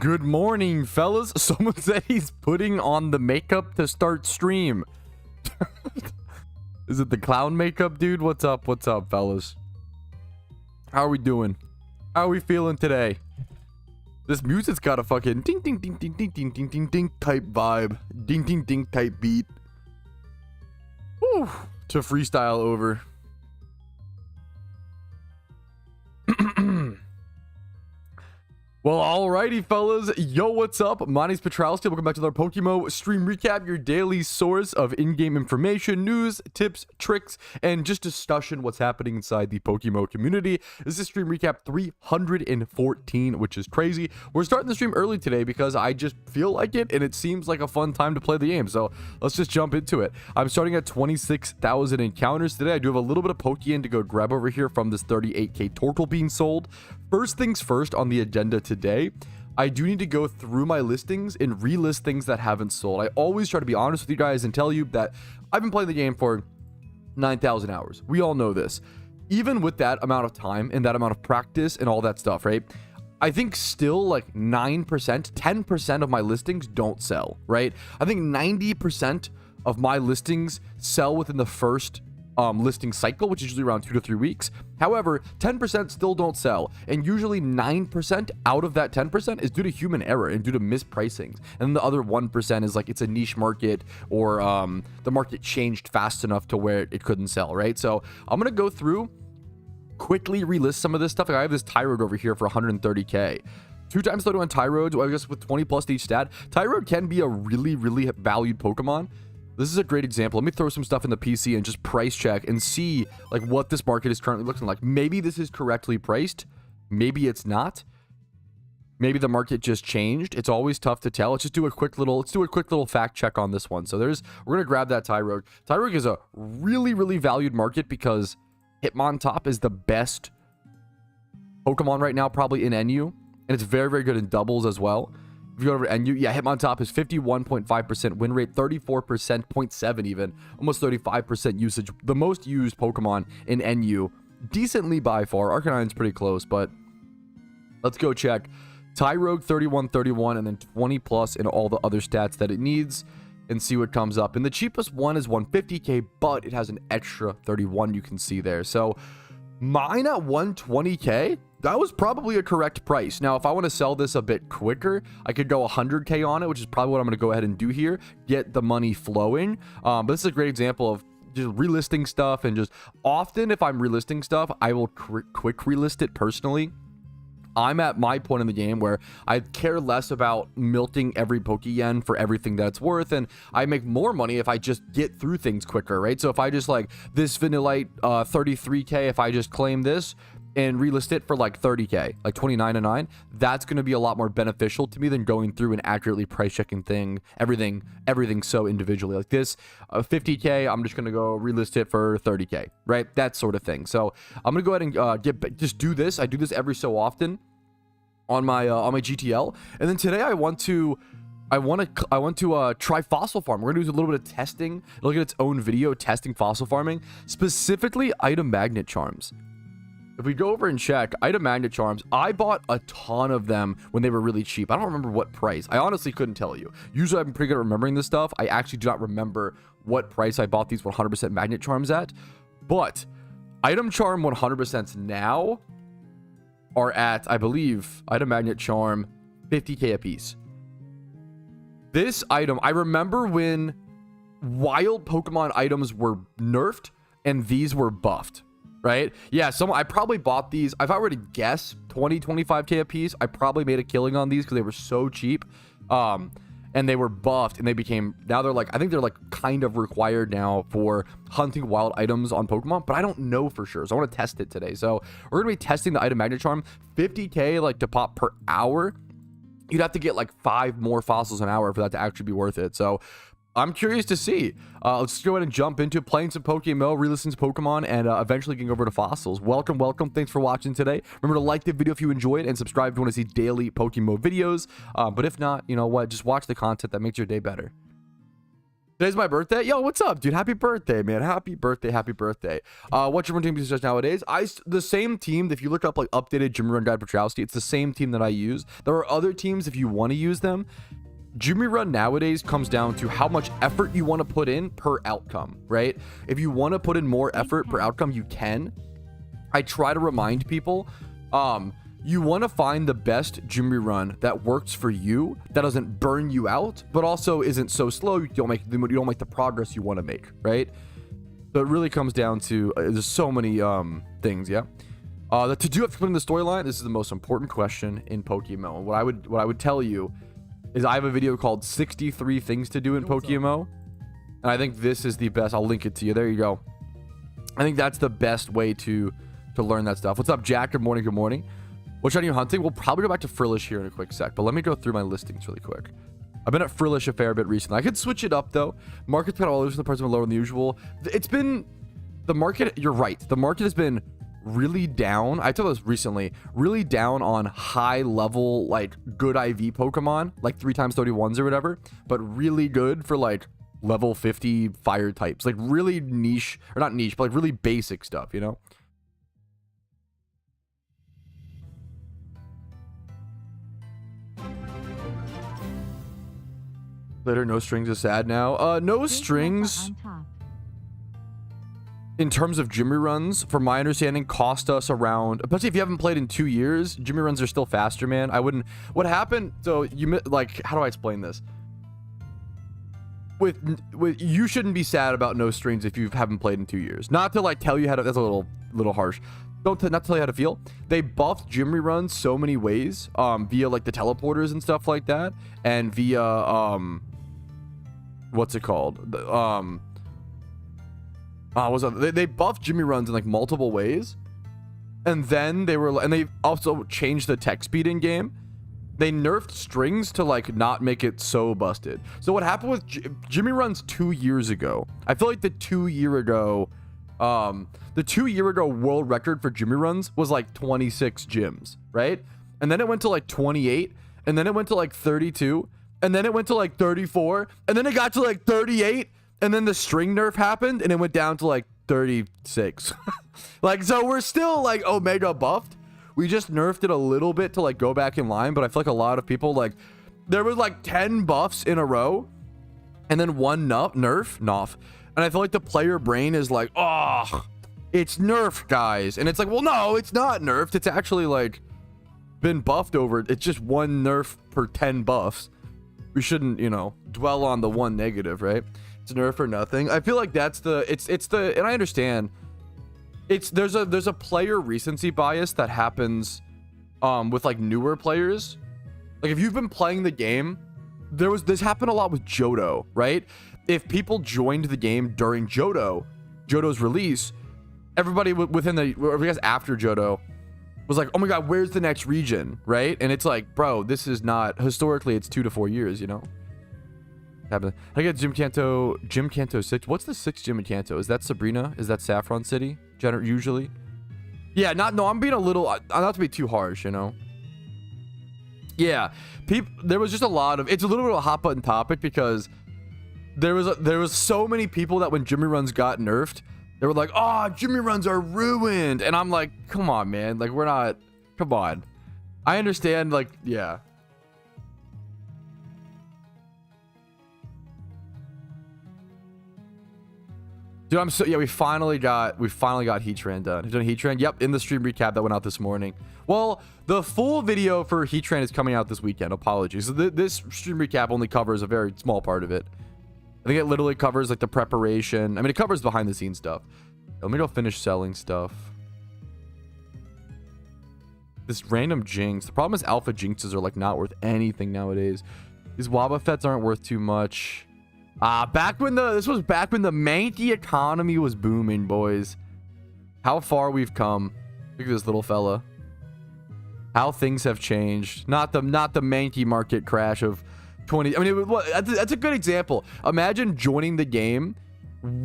Good morning, fellas. Someone said he's putting on the makeup to start stream. Is it the clown makeup, dude? What's up? What's up, fellas? How are we doing? How are we feeling today? This music's got a fucking ding ding ding ding ding ding ding ding ding type vibe. Ding ding ding type beat. Whew. To freestyle over. Well, alrighty, fellas. Yo, what's up? My name's Patrouski. Welcome back to our PokeMMO stream recap, your daily source of in-game information, news, tips, tricks, and just discussion what's happening inside the PokeMMO community. This is stream recap 314, which is crazy. We're starting the stream early today because I just feel like it, and it seems like a fun time to play the game. So let's just jump into it. I'm starting at 26,000 encounters today. I do have a little bit of Pokeyen to go grab over here from this 38k Tortle being sold. First things first on the agenda today, I do need to go through my listings and relist things that haven't sold. I always try to be honest with you guys and tell you that I've been playing the game for 9,000 hours. We all know this. Even with that amount of time and that amount of practice and all that stuff, right? I think still like 9%, 10% of my listings don't sell, right? I think 90% of my listings sell within the first listing cycle, which is usually around 2 to 3 weeks. However, 10% still don't sell, and usually 9% out of that 10% is due to human error and due to mispricings, and the other 1% is like it's a niche market or the market changed fast enough to where it couldn't sell, right? So I'm gonna go through, quickly relist some of this stuff. Like I have this Tyrode over here for 130k. 2 times 31 Tyrodes, I guess with 20 plus to each stat. Tyrode can be a really valued Pokemon. This is a great example. Let me throw some stuff in the PC and just price check and see like what this market is currently looking like. Maybe this is correctly priced. Maybe it's not. Maybe the market just changed. It's always tough to tell. Let's do a quick little fact check on this one. So we're gonna grab that Tyrode. Tyrode is a really valued market because Hitmontop is the best Pokemon right now, probably in NU, and it's very good in doubles as well. If you go over to NU, yeah, Hitmontop is 51.5% win rate, 34%, 0.7 even, almost 35% usage. The most used Pokemon in NU, decently by far. Arcanine's pretty close, but let's go check. Tyrode 31, and then 20 plus in all the other stats that it needs, and see what comes up. And the cheapest one is 150k, but it has an extra 31 you can see there. So mine at 120k, that was probably a correct price. Now, if I want to sell this a bit quicker, I could go 100k on it, which is probably what I'm going to go ahead and do here, get the money flowing. But this is a great example of just relisting stuff, and just often if I'm relisting stuff, I will quick relist it personally. I'm at my point in the game where I care less about milking every Pokeyen for everything that it's worth, and I make more money if I just get through things quicker, right? So if I just like this Vanillite 33k, if I just claim this and relist it for like 30k, like 29.9, that's going to be a lot more beneficial to me than going through and accurately price checking everything so individually. Like this 50k, I'm just going to go relist it for 30k, right? That sort of thing. So I'm going to go ahead and just do this. I do this every so often on my GTL, and then today I want to try fossil farm. We're gonna do a little bit of testing. Look at its own video testing fossil farming, specifically item magnet charms. If we go over and check item magnet charms, I bought a ton of them when they were really cheap. I don't remember what price. I honestly couldn't tell you. Usually I'm pretty good at remembering this stuff. I actually do not remember what price I bought these 100% magnet charms at. But item charm 100% now are at, I believe, item magnet charm 50k a piece. This item, I remember when wild Pokemon items were nerfed and these were buffed. Right? Yeah, I probably bought these. If I were to guess 25k a piece, I probably made a killing on these because they were so cheap. And they were buffed, and now they're like, I think they're like kind of required now for hunting wild items on Pokemon, but I don't know for sure. So I want to test it today. So we're going to be testing the item magnet charm. 50k like to pop per hour. You'd have to get like 5 more fossils an hour for that to actually be worth it. So I'm curious to see. Let's go ahead and jump into playing some PokeMMO, relisting some Pokemon, and eventually getting over to fossils. Welcome. Thanks for watching today. Remember to like the video if you enjoyed, and subscribe if you want to see daily PokeMMO videos. But if not, you know what? Just watch the content that makes your day better. Today's my birthday. Yo, what's up, dude? Happy birthday, man. Happy birthday. Happy birthday. What's your team uses nowadays? The same team. If you look up like updated Jimmy Run Guide Patrouski, it's the same team that I use. There are other teams if you want to use them. Jimmy Run nowadays comes down to how much effort you want to put in per outcome, right? If you want to put in more effort per outcome, you can. I try to remind people, you want to find the best Jimmy Run that works for you, that doesn't burn you out, but also isn't so slow you don't make the progress you want to make, right? So it really comes down to there's so many things, yeah. To do it in the storyline, this is the most important question in PokeMMO. What I would tell you is I have a video called 63 things to do in PokeMMO, and I think this is the best. I'll link it to you. There you go. I think that's the best way to learn that stuff. What's up, Jack? Good morning. Good morning. Which one are you hunting? We'll probably go back to Frillish here in a quick sec, but let me go through my listings really quick. I've been at Frillish a fair bit recently. I could switch it up though. Market's been all over the price of lower than the usual. It's been the market. You're right. The market has been really down. I told this recently. Really down on high level like good IV Pokemon, like 3x31s or whatever, but really good for like level 50 fire types, like really niche or not niche, but like really basic stuff, you know. Later, no strings is sad now. No strings in terms of Jimmy runs, from my understanding, cost us around, especially if you haven't played in 2 years, Jimmy runs are still faster, man. I wouldn't, what happened, so you, like, how do I explain this? With you shouldn't be sad about no strings if you haven't played in 2 years. Not to like tell you how to, that's a little harsh. Not tell you how to feel. They buffed Jimmy runs so many ways, via like the teleporters and stuff like that, and via what's it called? They buffed Jimmy runs in like multiple ways, and then they also changed the tech speed in game. They nerfed strings to like not make it so busted. So what happened with Jimmy runs 2 years ago? I feel like the 2 year ago world record for Jimmy runs was like 26 gyms, right? And then it went to like 28, and then it went to like 32, and then it went to like 34, and then it got to like 38, and then the string nerf happened, and it went down to like 36. Like, so we're still like Omega buffed. We just nerfed it a little bit to like go back in line, but I feel like a lot of people, like, there was like 10 buffs in a row, and then one nerf. And I feel like the player brain is like, oh, it's nerfed, guys. And it's like, well, no, it's not nerfed. It's actually like been buffed over. It's just one nerf per 10 buffs. We shouldn't, you know, dwell on the one negative, right? It's nerf or nothing. I feel like that's the, it's the, and I understand there's a player recency bias that happens with like newer players. Like if you've been playing the game, this happened a lot with Johto, right? If people joined the game during Johto's release, everybody within the, or I guess after Johto, was like, oh my god, where's the next region, right? And it's like, bro, this is not, historically it's 2 to 4 years, you know. I get Gym Kanto 6. What's the 6th gym in Kanto? Is that Sabrina? Is that Saffron City? Usually, yeah. I'm being a little, not to be too harsh, you know. Yeah, there was just a lot of, it's a little bit of a hot button topic because there was so many people that when Jimmy runs got nerfed, they were like, oh, Jimmy runs are ruined, and I'm like, come on, man, like we're not, come on. I understand, like, yeah. Dude, I'm so, yeah, we finally got Heatran done. Who's done Heatran? Yep, in the stream recap that went out this morning. Well, the full video for Heatran is coming out this weekend. Apologies. So this stream recap only covers a very small part of it. I think it literally covers like the preparation. I mean, it covers behind the scenes stuff. Let me go finish selling stuff. This random Jinx. The problem is alpha Jinxes are like not worth anything nowadays. These Wobbuffets aren't worth too much. This was back when the Mankey economy was booming, boys. How far we've come. Look at this little fella. How things have changed. Not the Mankey market crash of 20. I mean, that's a good example. Imagine joining the game when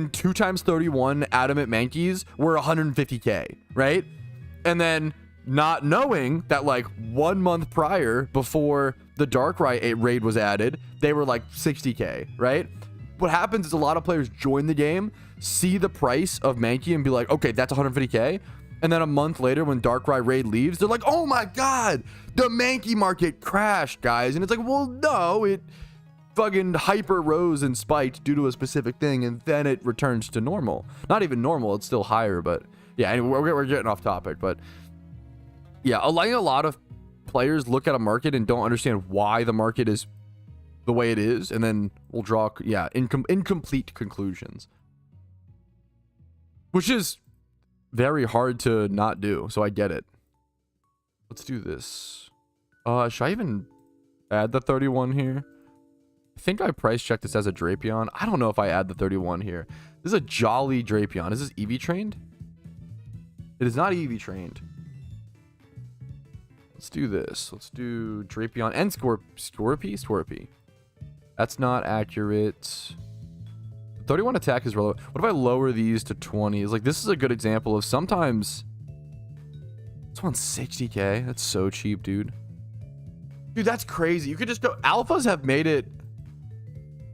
2x31 adamant Mankeys were 150k, right? And then not knowing that like 1 month prior, before the raid was added, they were like 60k, right? What happens is a lot of players join the game, see the price of Mankey and be like, okay, that's 150k. And then a month later, when Darkrai raid leaves, they're like, oh my God, the Mankey market crashed, guys. And it's like, well, no, it fucking hyper rose and spiked due to a specific thing. And then it returns to normal. Not even normal. It's still higher. But yeah, anyway, we're getting off topic. But yeah, a lot of players look at a market and don't understand why the market is the way it is. And then we'll draw, yeah, incomplete conclusions. Which is very hard to not do, so I get it. Let's do this. Should I even add the 31 here? I think I price checked this as a Drapion. I don't know if I add the 31 here. This is a Jolly Drapion. Is this EV trained? It is not EV trained. Let's do this. Let's do Drapion and Scorpy. That's not accurate. 31 attack is relevant. What if I lower these to 20? It's like, this is a good example of sometimes this one's 60k. That's so cheap, dude. Dude, that's crazy. You could just go. Alphas have made it.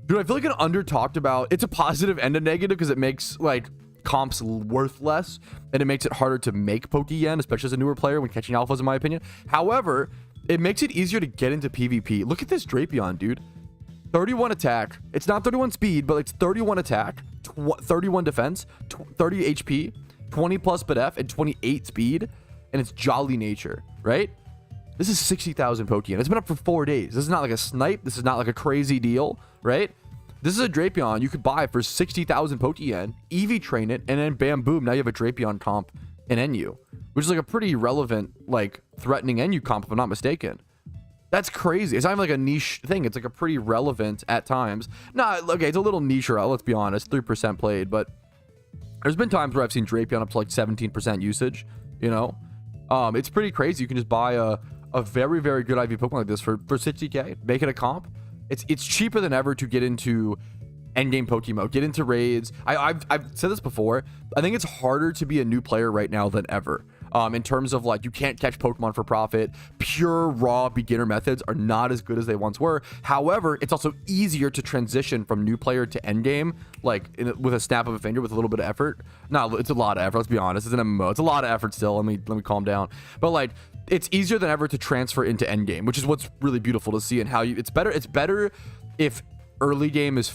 Dude, I feel like an under talked about. It's a positive and a negative because it makes like comps worth less and it makes it harder to make Pokeyen, especially as a newer player when catching alphas, in my opinion. However, it makes it easier to get into PvP. Look at this Drapion, dude. 31 attack. It's not 31 speed, but it's 31 attack, 31 defense, 30 HP, 20 plus BDF, and 28 speed. And it's Jolly nature, right? This is 60,000 Pokeyen. It's been up for 4 days. This is not like a snipe. This is not like a crazy deal, right? This is a Drapion you could buy for 60,000 Pokeyen, EV train it, and then bam, boom, now you have a Drapion comp in NU, which is like a pretty relevant, like threatening NU comp, if I'm not mistaken. That's crazy. It's not even like a niche thing. It's like a pretty relevant at times. Nah, okay, it's a little niche, let's be honest. 3% played, but there's been times where I've seen Drapion up to like 17% usage, you know? It's pretty crazy. You can just buy a very, very good IV Pokemon like this for 60k, make it a comp. It's cheaper than ever to get into endgame Pokemon, get into raids. I've said this before. I think it's harder to be a new player right now than ever. In terms of like, you can't catch Pokemon for profit. Pure raw beginner methods are not as good as they once were. However, it's also easier to transition from new player to endgame, like with a snap of a finger with a little bit of effort. No, it's a lot of effort. Let's be honest. It's an MMO. It's a lot of effort still. Let me calm down. But like, it's easier than ever to transfer into endgame, which is what's really beautiful to see. And how it's better if early game is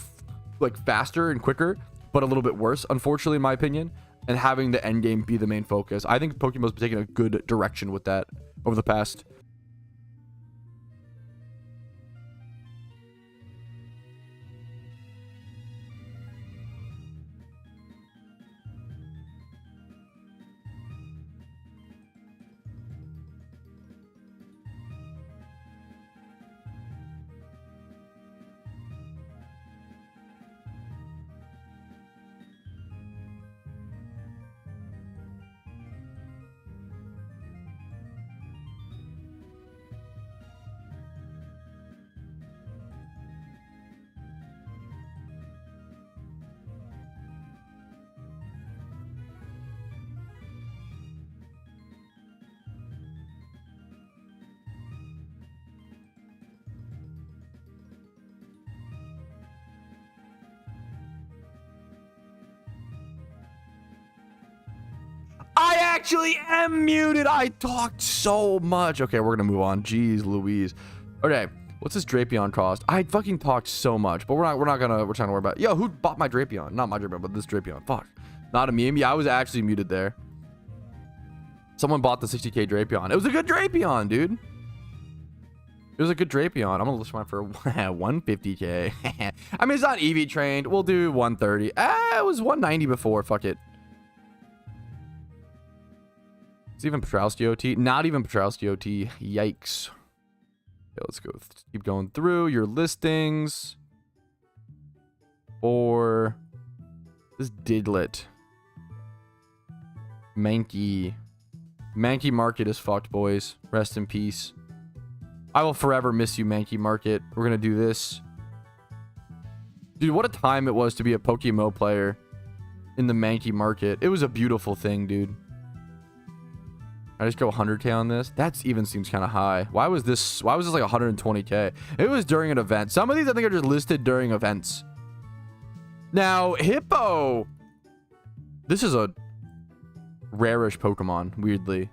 like faster and quicker, but a little bit worse, unfortunately, in my opinion. And having the end game be the main focus. I think Pokemon's been taking a good direction with that over the past. I actually am muted. I talked so much. Okay, we're gonna move on. Jeez Louise. Okay, what's this Drapion cost? I fucking talked so much, but we're trying to worry about it. Yo, who bought my Drapion? Not my Drapion, but this Drapion. Fuck. Not a meme. Yeah, I was actually muted there. Someone bought the 60k Drapion. It was a good Drapion, dude. It was a good Drapion. I'm gonna list mine for 150k. I mean, it's not EV trained. We'll do 130. It was 190 before. Fuck it. It's even Patrouski OT. Not even Patrouski OT. Yikes. Okay, let's go. Keep going through your listings. Or this Didlet. Mankey. Mankey Market is fucked, boys. Rest in peace. I will forever miss you, Mankey Market. We're gonna do this. Dude, what a time it was to be a PokeMMO player in the Mankey Market. It was a beautiful thing, dude. I just go 100k on this. That's even seems kind of high. Why was this like 120k? It was during an event. Some of these I think are just listed during events. Now, Hippo. This is a rarish Pokemon, weirdly.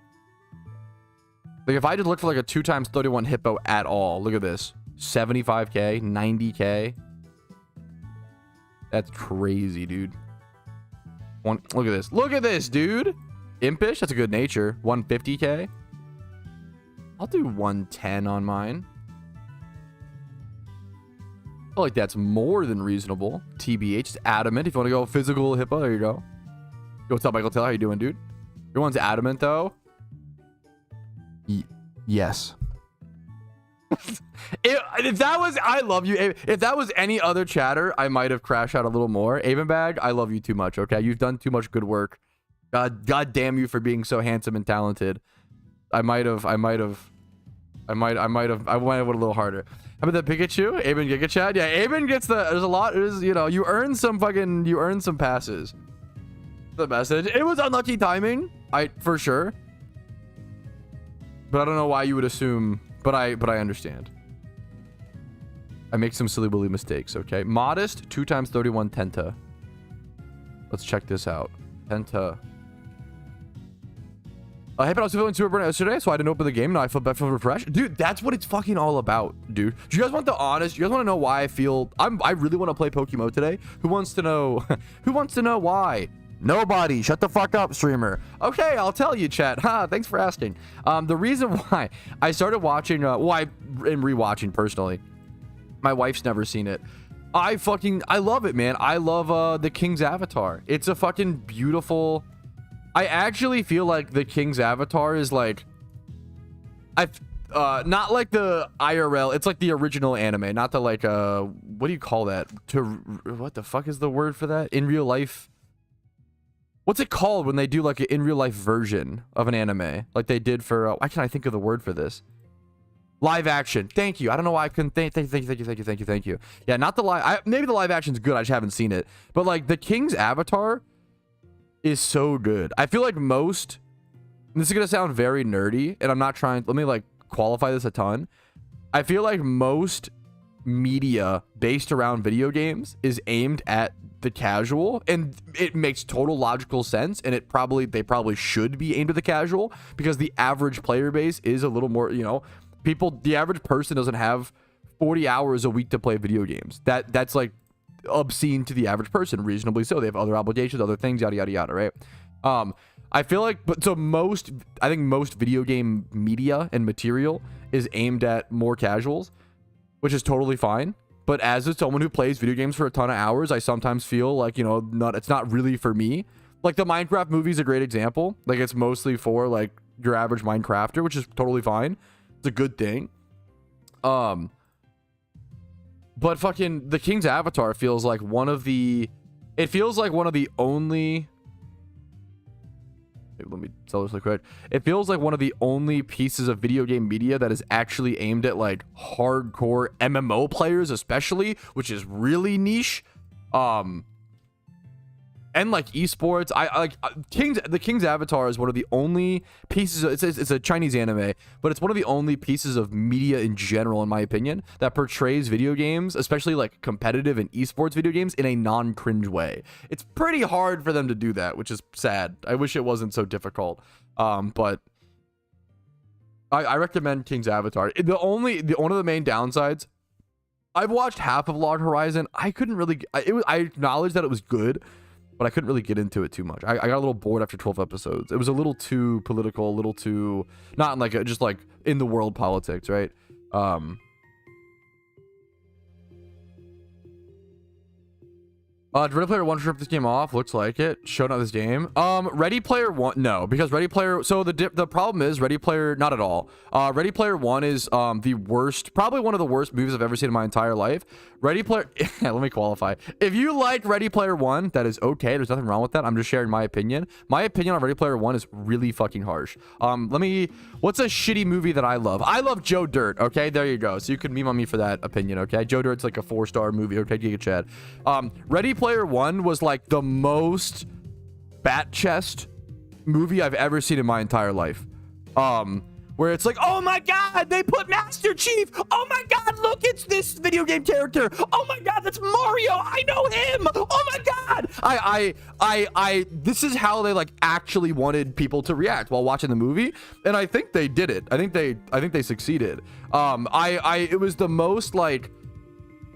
Like if I just look for like a 2x31 Hippo at all, look at this. 75k, 90k. That's crazy, dude. Look at this. Look at this, dude. Impish, that's a good nature. 150k. I'll do 110 on mine. I feel like that's more than reasonable. TBH, it's adamant. If you want to go physical Hippo, there you go. Yo, what's up, Michael Taylor? How you doing, dude? Your one's adamant, though. Yes. If that was, I love you. If that was any other chatter, I might have crashed out a little more. Avenbag, I love you too much. Okay, you've done too much good work. God damn you for being so handsome and talented. I might have went a little harder. How about that Pikachu? Aben Giga Chat? Yeah, Aben gets the, there's a lot, you know, you earn some passes. The message. It was unlucky timing, for sure. But I don't know why you would assume, but I understand. I make some silly willy mistakes, okay? Modest, 2x31 Tenta. Let's check this out. Tenta. Hey, but I was feeling super burnt yesterday, so I didn't open the game. Now I feel refreshed. Dude, that's what it's fucking all about, dude. Do you guys want the honest? You guys want to know why I feel... I really want to play PokeMMO today. Who wants to know? Who wants to know why? Nobody. Shut the fuck up, streamer. Okay, I'll tell you, chat. Thanks for asking. The reason why I started watching... well, I am rewatching personally. My wife's never seen it. I love it, man. I love the King's Avatar. It's a fucking beautiful... I actually feel like the King's Avatar is like... not like the IRL. It's like the original anime. Not the like... what do you call that? What the fuck is the word for that? In real life... What's it called when they do like an in real life version of an anime? Like they did for... why can't I think of the word for this? Live action. Thank you. I don't know why I couldn't thank you. Yeah, not the live... maybe the live action's good. I just haven't seen it. But like the King's Avatar is so good. I feel like most... and this is going to sound very nerdy, and I'm not trying... let me like qualify this a ton. I feel like most media based around video games is aimed at the casual, and it makes total logical sense, and they probably should be aimed at the casual, because the average player base is a little more, you know, the average person doesn't have 40 hours a week to play video games. That's like obscene to the average person, reasonably so. They have other obligations, other things, yada yada yada, right? I feel like, but so I think most video game media and material is aimed at more casuals, which is totally fine. But as someone who plays video games for a ton of hours, I sometimes feel like, you know, it's not really for me. Like the Minecraft movie is a great example. Like it's mostly for like your average Minecrafter, which is totally fine. It's a good thing. But fucking the King's Avatar feels like one of the only... let me tell this really quick. It feels like one of the only pieces of video game media that is actually aimed at like hardcore MMO players, especially, which is really niche. And like esports. The King's Avatar is one of the only pieces of, it's a Chinese anime, but it's one of the only pieces of media in general, in my opinion, that portrays video games, especially like competitive and esports video games, in a non-cringe way. It's pretty hard for them to do that, which is sad. I wish it wasn't so difficult. But I recommend King's Avatar. One of the main downsides, I've watched half of Log Horizon. I couldn't really, I acknowledge that it was good, but I couldn't really get into it too much. I got a little bored after 12 episodes. It was a little too political, a little too, not in like just like in the world politics, right? Did Ready Player One strip this game off? Looks like it. Showed out this game. Ready Player One, no, because Ready Player. So the problem is Ready Player, not at all. Ready Player One is the worst, probably one of the worst movies I've ever seen in my entire life. Ready Player. Let me qualify. If you like Ready Player One, that is okay. There's nothing wrong with that. I'm just sharing my opinion. My opinion on Ready Player One is really fucking harsh. What's a shitty movie that I love? I love Joe Dirt. Okay, there you go. So you can meme on me for that opinion. Okay, Joe Dirt's like a 4-star movie. Okay, Giga Chad. Ready Player One was like the most bat chest movie I've ever seen in my entire life. Where it's like, oh my god, they put Master Chief. Oh my god, look, it's this video game character. Oh my god, that's Mario. I know him. Oh my god. This is how they like actually wanted people to react while watching the movie, and I think they did it. I think they succeeded. It was the most like,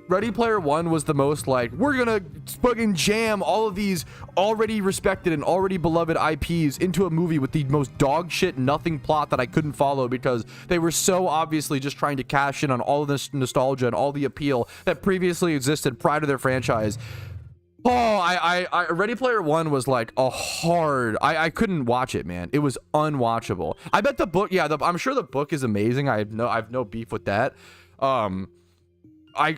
Ready Player One was the most like, we're gonna fucking jam all of these already respected and already beloved IPs into a movie with the most dog shit nothing plot that I couldn't follow, because they were so obviously just trying to cash in on all of this nostalgia and all the appeal that previously existed prior to their franchise. Oh, Ready Player One was like a hard, I couldn't watch it, man. It was unwatchable. I bet the book, yeah, I'm sure the book is amazing. I have no beef with that.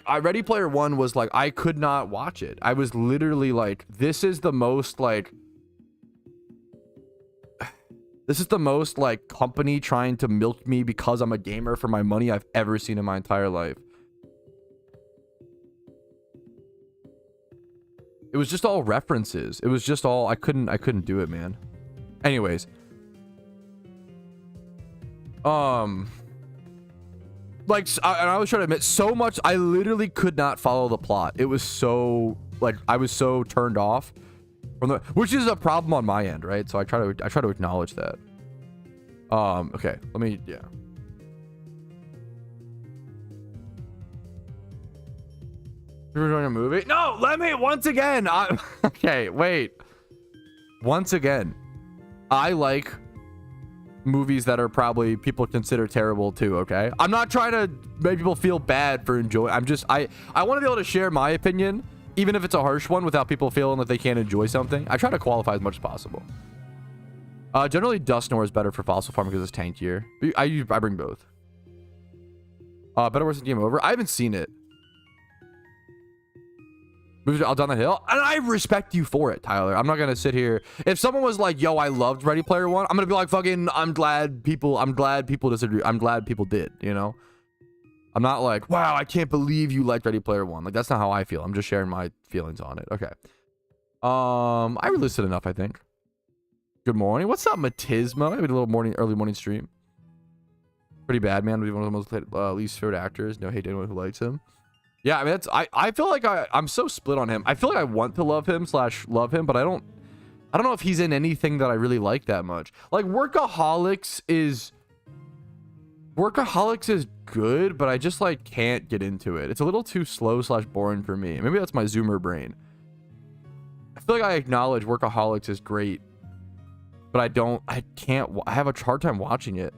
Ready Player One was like, I could not watch it. I was literally like, this is the most like company trying to milk me because I'm a gamer for my money I've ever seen in my entire life. It was just all references. It was just all, I couldn't do it, man. Anyways. Like, I was trying to admit, so much, I literally could not follow the plot. It was so, like, I was so turned off from the, which is a problem on my end, right? So I try to acknowledge that. Okay, let me, yeah. You're enjoying a movie? No, let me, once again, okay, wait. Once again, I like movies that are probably people consider terrible too, okay? I'm not trying to make people feel bad for enjoying. I'm just, I want to be able to share my opinion, even if it's a harsh one, without people feeling that they can't enjoy something. I try to qualify as much as possible. Generally, Dustnor is better for Fossil Farm because it's tankier. I bring both. Better Worse than Game Over. I haven't seen it. Moved all down the hill, and I respect you for it, Tyler. I'm not gonna sit here. If someone was like, "Yo, I loved Ready Player One," I'm gonna be like, "Fucking, I'm glad people disagree. I'm glad people did." You know, I'm not like, "Wow, I can't believe you liked Ready Player One." Like, that's not how I feel. I'm just sharing my feelings on it. Okay. I released it enough, I think. Good morning. What's up, Matismo? I did a little early morning stream. Pretty bad, man. One of the most least favorite actors. No hate to anyone who likes him. Yeah, I mean, I feel like I'm so split on him. I feel like I want to love him / love him, but I don't know if he's in anything that I really like that much. Like, Workaholics is good, but I just like can't get into it. It's a little too slow / boring for me. Maybe that's my Zoomer brain. I feel like I acknowledge Workaholics is great, but I have a hard time watching it.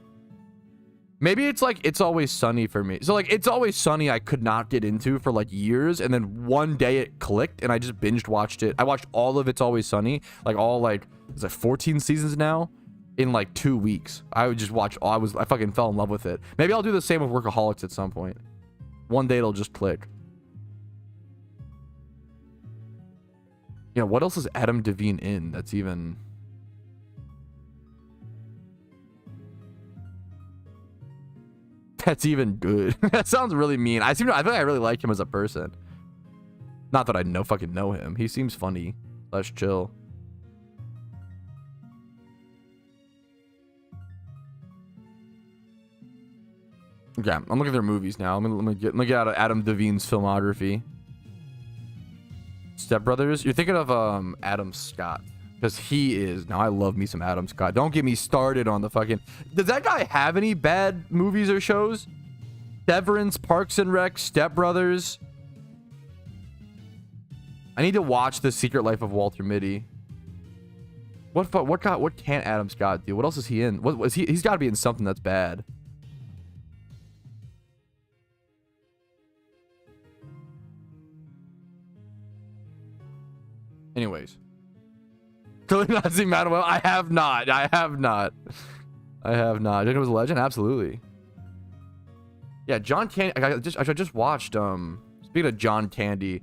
Maybe it's like It's Always Sunny for me. So like It's Always Sunny I could not get into for like years, and then one day it clicked and I just binged watched it. I watched all of It's Always Sunny, like all like, it's like 14 seasons now, in like 2 weeks. I would just watch all, I fucking fell in love with it. Maybe I'll do the same with Workaholics at some point. One day it'll just click. You know, what else is Adam Devine in that's even... That's even good. That sounds really mean. I think I really like him as a person. Not that I fucking know him. He seems funny / chill. Okay, I'm looking at their movies now. Let me get out of Adam Devine's filmography. Step Brothers. You're thinking of Adam Scott. Because he is. Now, I love me some Adam Scott. Don't get me started on the fucking... Does that guy have any bad movies or shows? Severance, Parks and Rec, Step Brothers. I need to watch The Secret Life of Walter Mitty. What can't Adam Scott do? What else is he in? What was he? He's got to be in something that's bad. Anyways. Clearly not seen Manuel. I have not. It was a legend, absolutely. Yeah, John Candy. I just watched. Speaking of John Candy,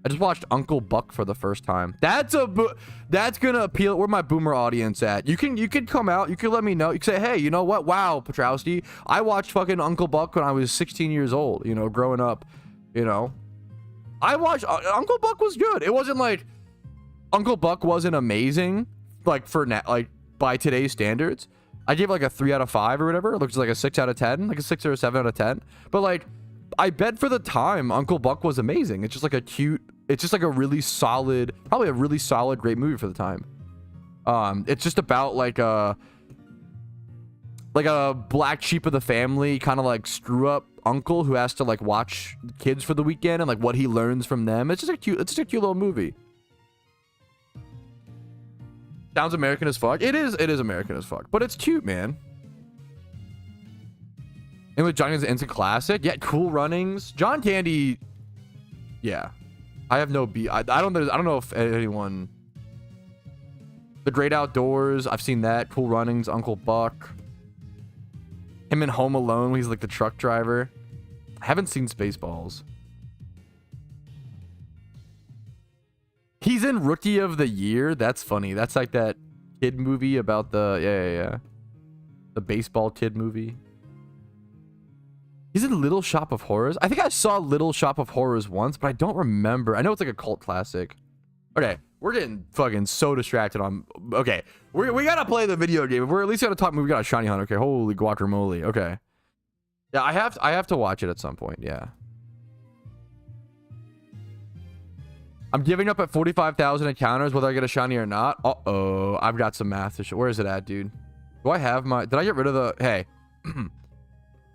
I just watched Uncle Buck for the first time. That's gonna appeal. Where my boomer audience at? You can come out. You can let me know. You can say, hey, you know what? Wow, Patrouski, I watched fucking Uncle Buck when I was 16 years old. You know, growing up. You know, I watched Uncle Buck was good. It wasn't like. Uncle Buck wasn't amazing, like by today's standards. I gave like a 3 out of 5 or whatever. It looks like a 6 out of 10, like a 6 or a 7 out of 10. But like, I bet for the time, Uncle Buck was amazing. It's just like a cute, it's just like a really solid, probably a really solid, great movie for the time. It's just about like a black sheep of the family, kind of like screw up uncle who has to like watch kids for the weekend and like what he learns from them. It's just a cute little movie. Sounds American as fuck. It is American as fuck, but it's cute, man. And with Johnny is an instant classic. Yeah, Cool Runnings. John Candy. Yeah, I have no beat. I don't know if anyone. The Great Outdoors. I've seen that. Cool Runnings. Uncle Buck. Him in Home Alone. He's like the truck driver. I haven't seen Spaceballs. He's in Rookie of the Year. That's funny. That's like that kid movie about the yeah. The baseball kid movie. He's in Little Shop of Horrors. I think I saw Little Shop of Horrors once, but I don't remember. I know it's like a cult classic. Okay, we're getting fucking so distracted on. Okay, we gotta play the video game. If we're at least gonna talk movie. We got a shiny hunt. Okay, holy guacamole. Okay, yeah, I have to watch it at some point. Yeah. I'm giving up at 45,000 encounters whether I get a shiny or not. Uh-oh. I've got some math to show. Where is it at, dude? Do I have my... Did I get rid of the... Hey. All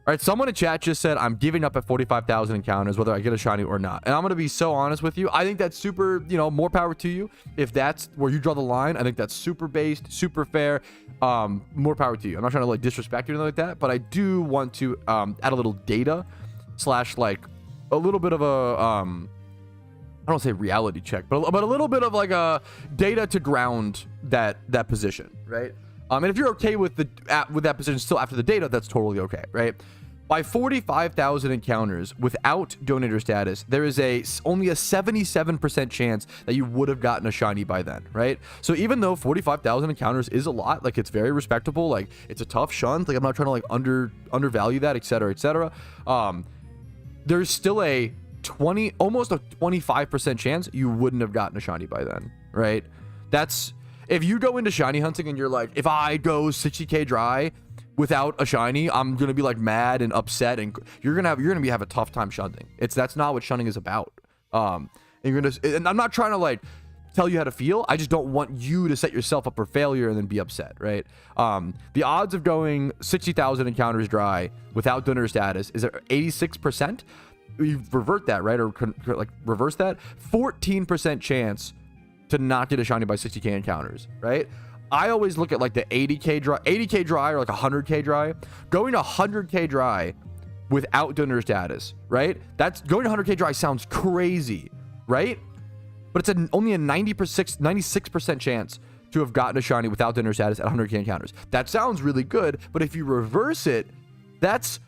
right, someone in chat just said, I'm giving up at 45,000 encounters whether I get a shiny or not. And I'm going to be so honest with you. I think that's super, you know, more power to you. If that's where you draw the line, I think that's super based, super fair. More power to you. I'm not trying to, like, disrespect you or anything like that. But I do want to add a little data / like, a little bit of a... I don't say reality check, but a little bit of like a data to ground that position, right? And if you're okay with that position still after the data, that's totally okay, right? By 45,000 encounters without donator status, there is only a 77% chance that you would have gotten a shiny by then, right? So even though 45,000 encounters is a lot, like it's very respectable, like it's a tough shunt, like I'm not trying to like undervalue that, etc., etc. There's still almost a 25% chance you wouldn't have gotten a shiny by then, right? That's if you go into shiny hunting and you're like, if I go 60k dry without a shiny, I'm gonna be like mad and upset, and you're gonna have a tough time shunting. That's not what shunting is about. And I'm not trying to like tell you how to feel. I just don't want you to set yourself up for failure and then be upset, right? The odds of going 60,000 encounters dry without donor status is 86%. You revert that, right? Or like reverse that. 14% chance to not get a shiny by 60k encounters, right? I always look at like the 80k dry or like 100k dry. Going to 100k dry without donor status, right? That's going to 100k dry sounds crazy, right? But it's only a 96% chance to have gotten a shiny without donor status at 100k encounters. That sounds really good, but if you reverse it, that's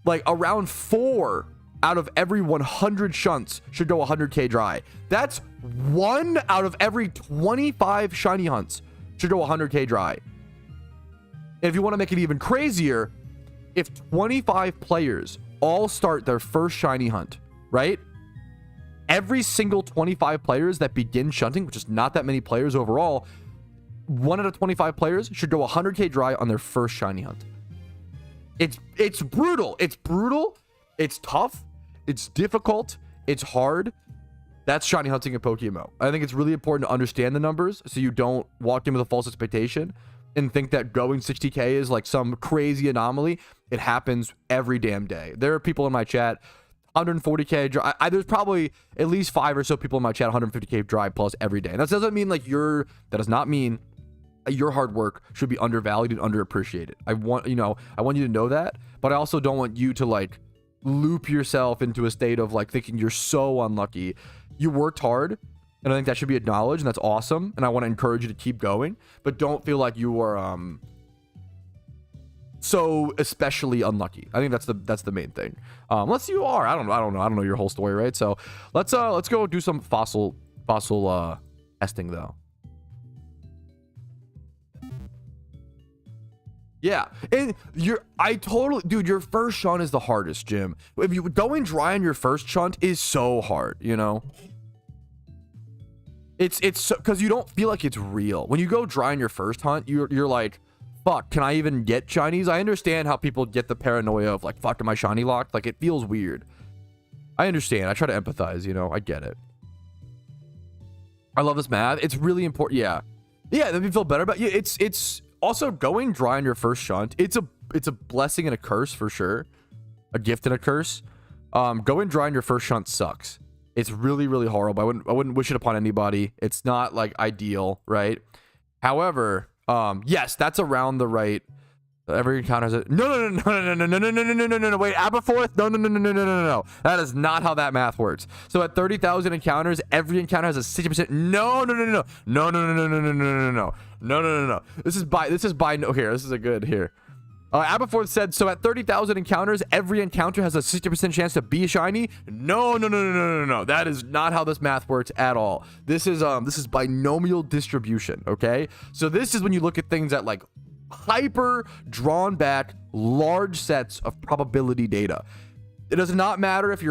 like around 4 out of every 100 shunts should go 100k dry. That's 1 out of every 25 shiny hunts should go 100k dry. And if you want to make it even crazier, if 25 players all start their first shiny hunt, right? Every single 25 players that begin shunting, which is not that many players overall, 1 out of 25 players should go 100k dry on their first shiny hunt. It's brutal. It's brutal. It's tough. It's difficult. It's hard. That's shiny hunting in PokeMMO. I think it's really important to understand the numbers so you don't walk in with a false expectation and think that going 60k is like some crazy anomaly. It happens every damn day. There are people in my chat 140k dry. There's probably at least 5 or so people in my chat 150k dry plus every day. And that doesn't mean like that does not mean your hard work should be undervalued and underappreciated. I want you to know that, but I also don't want you to like loop yourself into a state of like thinking you're so unlucky. You worked hard, and I think that should be acknowledged, and that's awesome, and I want to encourage you to keep going, but don't feel like you are so especially unlucky. I think that's the main thing. Unless you are, I don't know your whole story, right? So let's go do some fossil testing though. Yeah, and your first shunt is the hardest, Jim. If you going dry on your first shunt is so hard, you know. It's because you don't feel like it's real when you go dry on your first hunt. You're like fuck, can I even get shinies? I understand how people get the paranoia of like, fuck, am I shiny locked? Like, it feels weird. I understand. I try to empathize, you know, I get it. I love this math. It's really important. Yeah, that makes me feel better. But yeah, it's also going dry on your first shunt. It's a blessing and a curse for sure. A gift and a curse. Going dry on your first shunt sucks. It's really, really horrible. I wouldn't wish it upon anybody. It's not like ideal, right? However, yes, that's around the right. Every encounter has a no. Wait, Aberforth? No. That is not how that math works. So at 30,000 encounters, every encounter has a 60%. No. This is by no. Here, this is a good here. Aberforth said, so at 30,000 encounters, every encounter has a 60% chance to be a shiny. No. That is not how this math works at all. This is binomial distribution, okay? So this is when you look at things at like hyper drawn back large sets of probability data. It does not matter if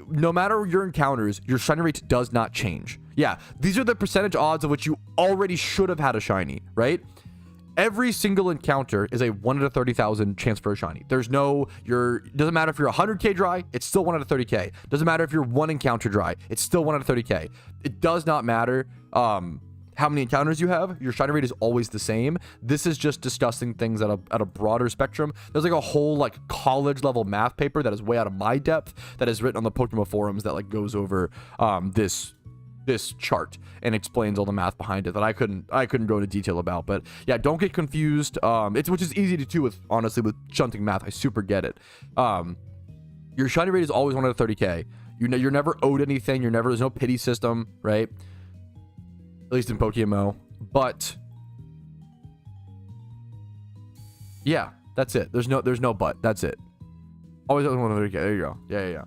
no matter your encounters, your shiny rate does not change. Yeah, these are the percentage odds of which you already should have had a shiny, right? Every single encounter is a 1 out of 30,000 chance for a shiny. There's no, doesn't matter if you're 100k dry, it's still 1 out of 30k. Doesn't matter if you're 1 encounter dry, it's still 1 out of 30k. It does not matter how many encounters you have. Your shiny rate is always the same. This is just discussing things at a broader spectrum. There's like a whole like college level math paper that is way out of my depth that is written on the PokeMMO forums that like goes over this chart and explains all the math behind it that I couldn't go into detail about. But yeah, don't get confused. Which is easy to do with, honestly, with shunting math. I super get it. Your shiny rate is always 1 out of 30k. You're never owed anything. There's no pity system, right? At least in PokeMMO. But yeah, that's it. There's no but. That's it. Always 1 out of 30k. There you go. Yeah.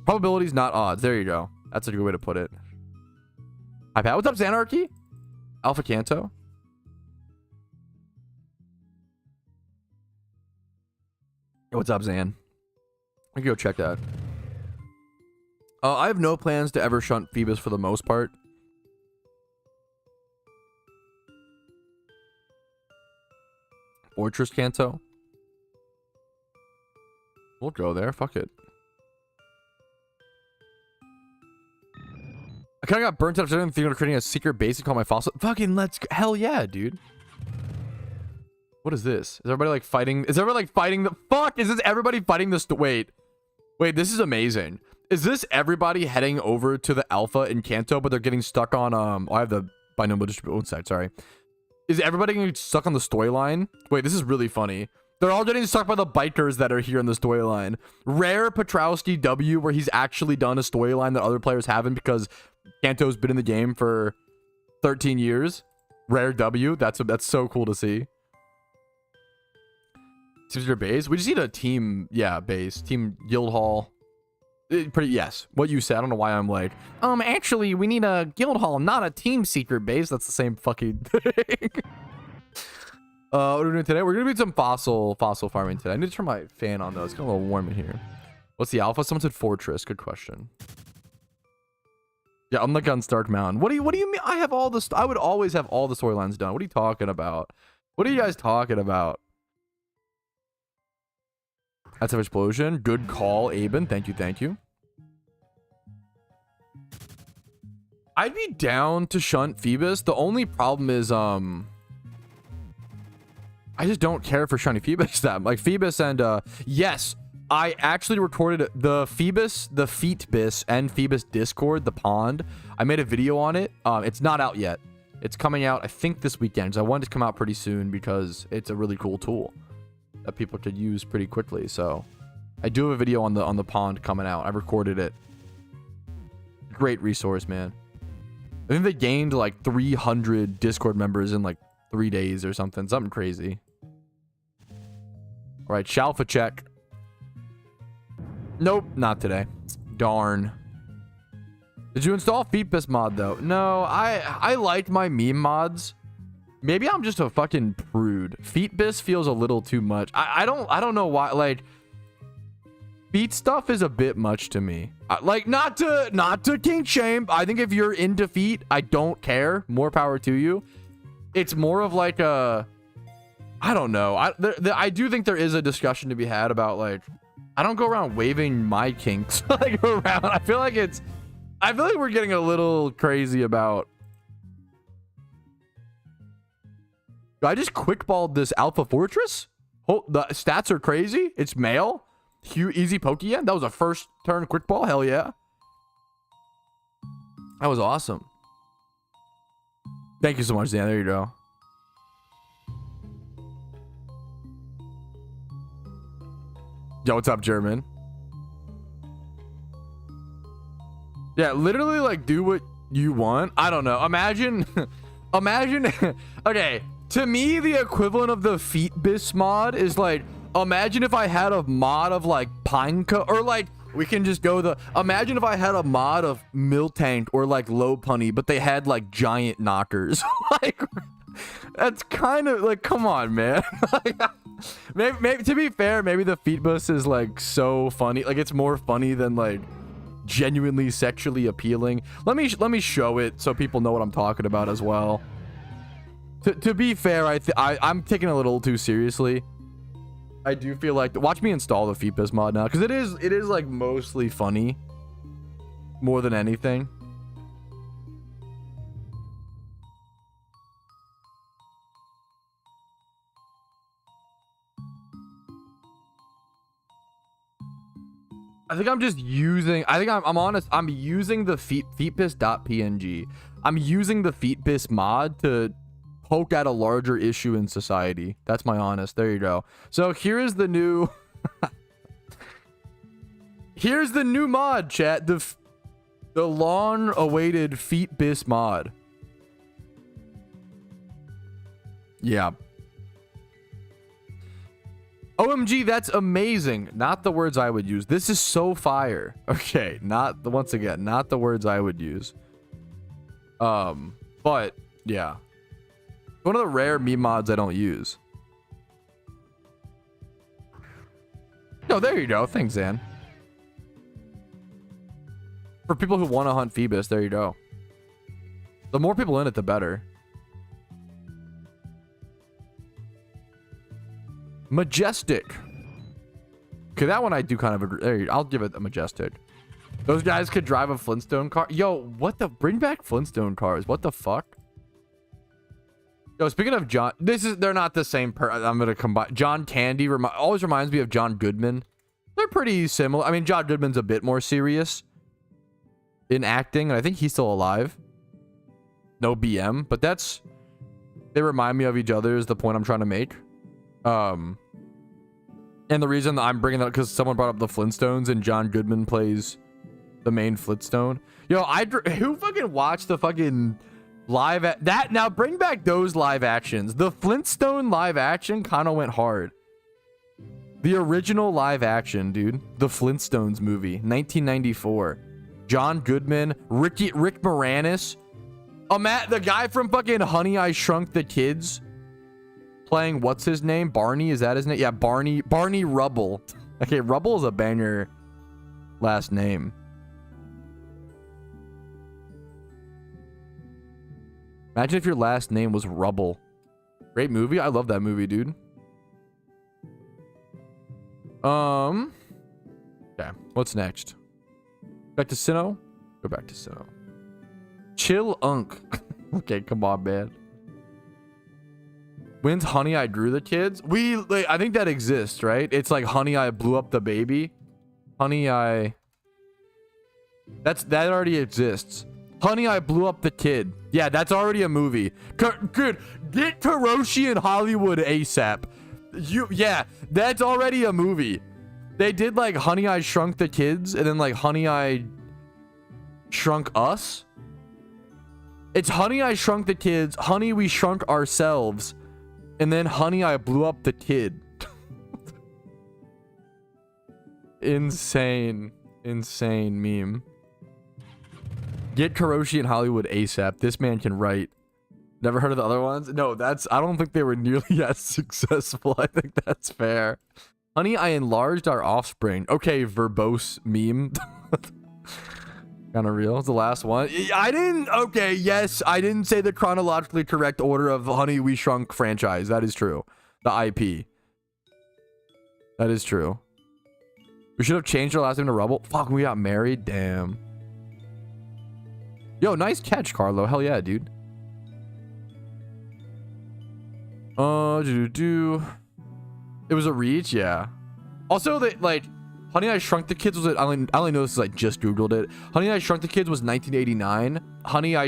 Probabilities, not odds. There you go. That's a good way to put it. iPad. What's up, Xanarchy? Alpha Kanto. What's up, Zan? I can go check that. I have no plans to ever shunt Feebas for the most part. Fortress Kanto. We'll go there. Fuck it. I kind of got burnt out after thinking of creating a secret base to call my fossil. Fucking let's go. Hell yeah, dude. What is this? Is everybody like fighting? Is everybody like fighting the fuck? Is this everybody fighting this? Wait, this is amazing. Is this everybody heading over to the alpha in Kanto, but they're getting stuck on I have the binomial distribution side, sorry. Is everybody getting stuck on the storyline? Wait, this is really funny. They're all getting stuck by the bikers that are here in the storyline. Rare Patrouski W, where he's actually done a storyline that other players haven't because Kanto's been in the game for 13 years. Rare W. That's so cool to see. Seems your base. We just need a team, base. Team guild hall. Yes. What you said. I don't know why I'm like, actually, we need a guild hall, not a team secret base. That's the same fucking thing. What are we doing today? We're gonna do some fossil farming today. I need to turn my fan on though. It's getting a little warm in here. What's the alpha? Someone said fortress. Good question. Yeah, I'm like on Stark Mountain. What do you mean? I have all this. I would always have all the storylines done. What are you talking about? What are you guys talking about? That's an explosion. Good call, Aben. Thank you. I'd be down to shunt Feebas. The only problem is I just don't care for shiny Feebas that like Feebas and yes, I actually recorded the Feebas, the Feetbis, and Feebas Discord, the pond. I made a video on it. It's not out yet. It's coming out, I think, this weekend. So I want it to come out pretty soon because it's a really cool tool that people could use pretty quickly. So I do have a video on the pond coming out. I recorded it. Great resource, man. I think they gained like 300 Discord members in like 3 days or something crazy. All right, Shalfa check. Nope, not today. Darn. Did you install Feetbis mod though? No, I like my meme mods. Maybe I'm just a fucking prude. Feetbis feels a little too much. I don't know why. Like, feet stuff is a bit much to me. Like, not to kink shame. I think if you're into feet, I don't care. More power to you. It's more of like a, I don't know. I do think there is a discussion to be had about, like, I don't go around waving my kinks like around. I feel like we're getting a little crazy about. I just quickballed this Alpha Fortress. Oh, the stats are crazy. It's male. Easy Pokeyen. That was a first turn quick ball. Hell yeah. That was awesome. Thank you so much, Dan. There you go. Yo, what's up, German? Yeah, literally, like, do what you want. I don't know. Imagine. Okay, to me, the equivalent of the Feebas mod is like, imagine if I had a mod of like Pineka, or like, we can just go imagine if I had a mod of Miltank or like Lopunny, but they had like giant knockers. Like, that's kind of like, come on, man. Like, maybe to be fair, maybe the Feebas is like so funny. Like, it's more funny than like genuinely sexually appealing. Let me show it so people know what I'm talking about as well. To be fair, I'm taking it a little too seriously. I do feel like, watch me install the Feebas mod now, because it is like mostly funny more than anything. I think I'm just using, I'm honest, I'm using the Feebas.png. I'm using the Feebas mod to poke at a larger issue in society. That's my honest. There you go. So here is the new here's the new mod, chat. The long awaited Feebas mod. Yeah. OMG, that's amazing. Not the words I would use. This is so fire. Okay, once again, not the words I would use. But yeah. One of the rare meme mods I don't use. No, there you go. Thanks, Zan. For people who want to hunt Feebas, there you go. The more people in it, the better. Majestic. Okay, that one I do kind of agree. There you go. I'll give it a Majestic. Those guys could drive a Flintstone car. Yo, what the? Bring back Flintstone cars. What the fuck? Yo, speaking of John, they're not the same I'm gonna combine. John Candy always reminds me of John Goodman. They're pretty similar. I mean, John Goodman's a bit more serious in acting, and I think he's still alive. No BM, but they remind me of each other is the point I'm trying to make. And the reason that I'm bringing that, because someone brought up the Flintstones, and John Goodman plays the main Flintstone. Yo, who fucking watched the fucking now bring back those live actions. The Flintstone live action kind of went hard. The original live action, dude. The Flintstones movie, 1994. John Goodman, Rick Moranis, the guy from fucking Honey, I Shrunk the Kids, playing what's his name? Barney, is that his name? Yeah, Barney Rubble. Okay, Rubble is a banger last name. Imagine if your last name was Rubble. Great movie. I love that movie, dude. Okay, what's next? Back to Sinnoh? Go back to Sinnoh. Chill Unk. Okay, come on, man. When's Honey, I Drew the Kids? I think that exists, right? It's like Honey, I Blew Up the Baby. That already exists. Honey, I Blew Up the Kid. Yeah, that's already a movie. Good. Get Karoshi in Hollywood ASAP. Yeah, that's already a movie. They did like Honey, I Shrunk the Kids, and then like Honey, I Shrunk Us. It's Honey, I Shrunk the Kids, Honey, We Shrunk Ourselves, and then Honey, I Blew Up the Kid. Insane meme. Get Karoshi in Hollywood ASAP. This man can write. Never heard of the other ones? No, I don't think they were nearly as successful. I think that's fair. Honey, I enlarged our offspring. Okay, verbose meme. Kind of real. It's the last one. I didn't. Okay, yes, I didn't say the chronologically correct order of Honey, We Shrunk franchise. That is true. The IP. That is true. We should have changed our last name to Rubble. Fuck, we got married. Damn. Yo, nice catch, Carlo. Hell yeah, dude. It was a reach, yeah. Also, they like Honey I Shrunk the Kids was I only know this is I just googled it. Honey I Shrunk the Kids was 1989. Honey I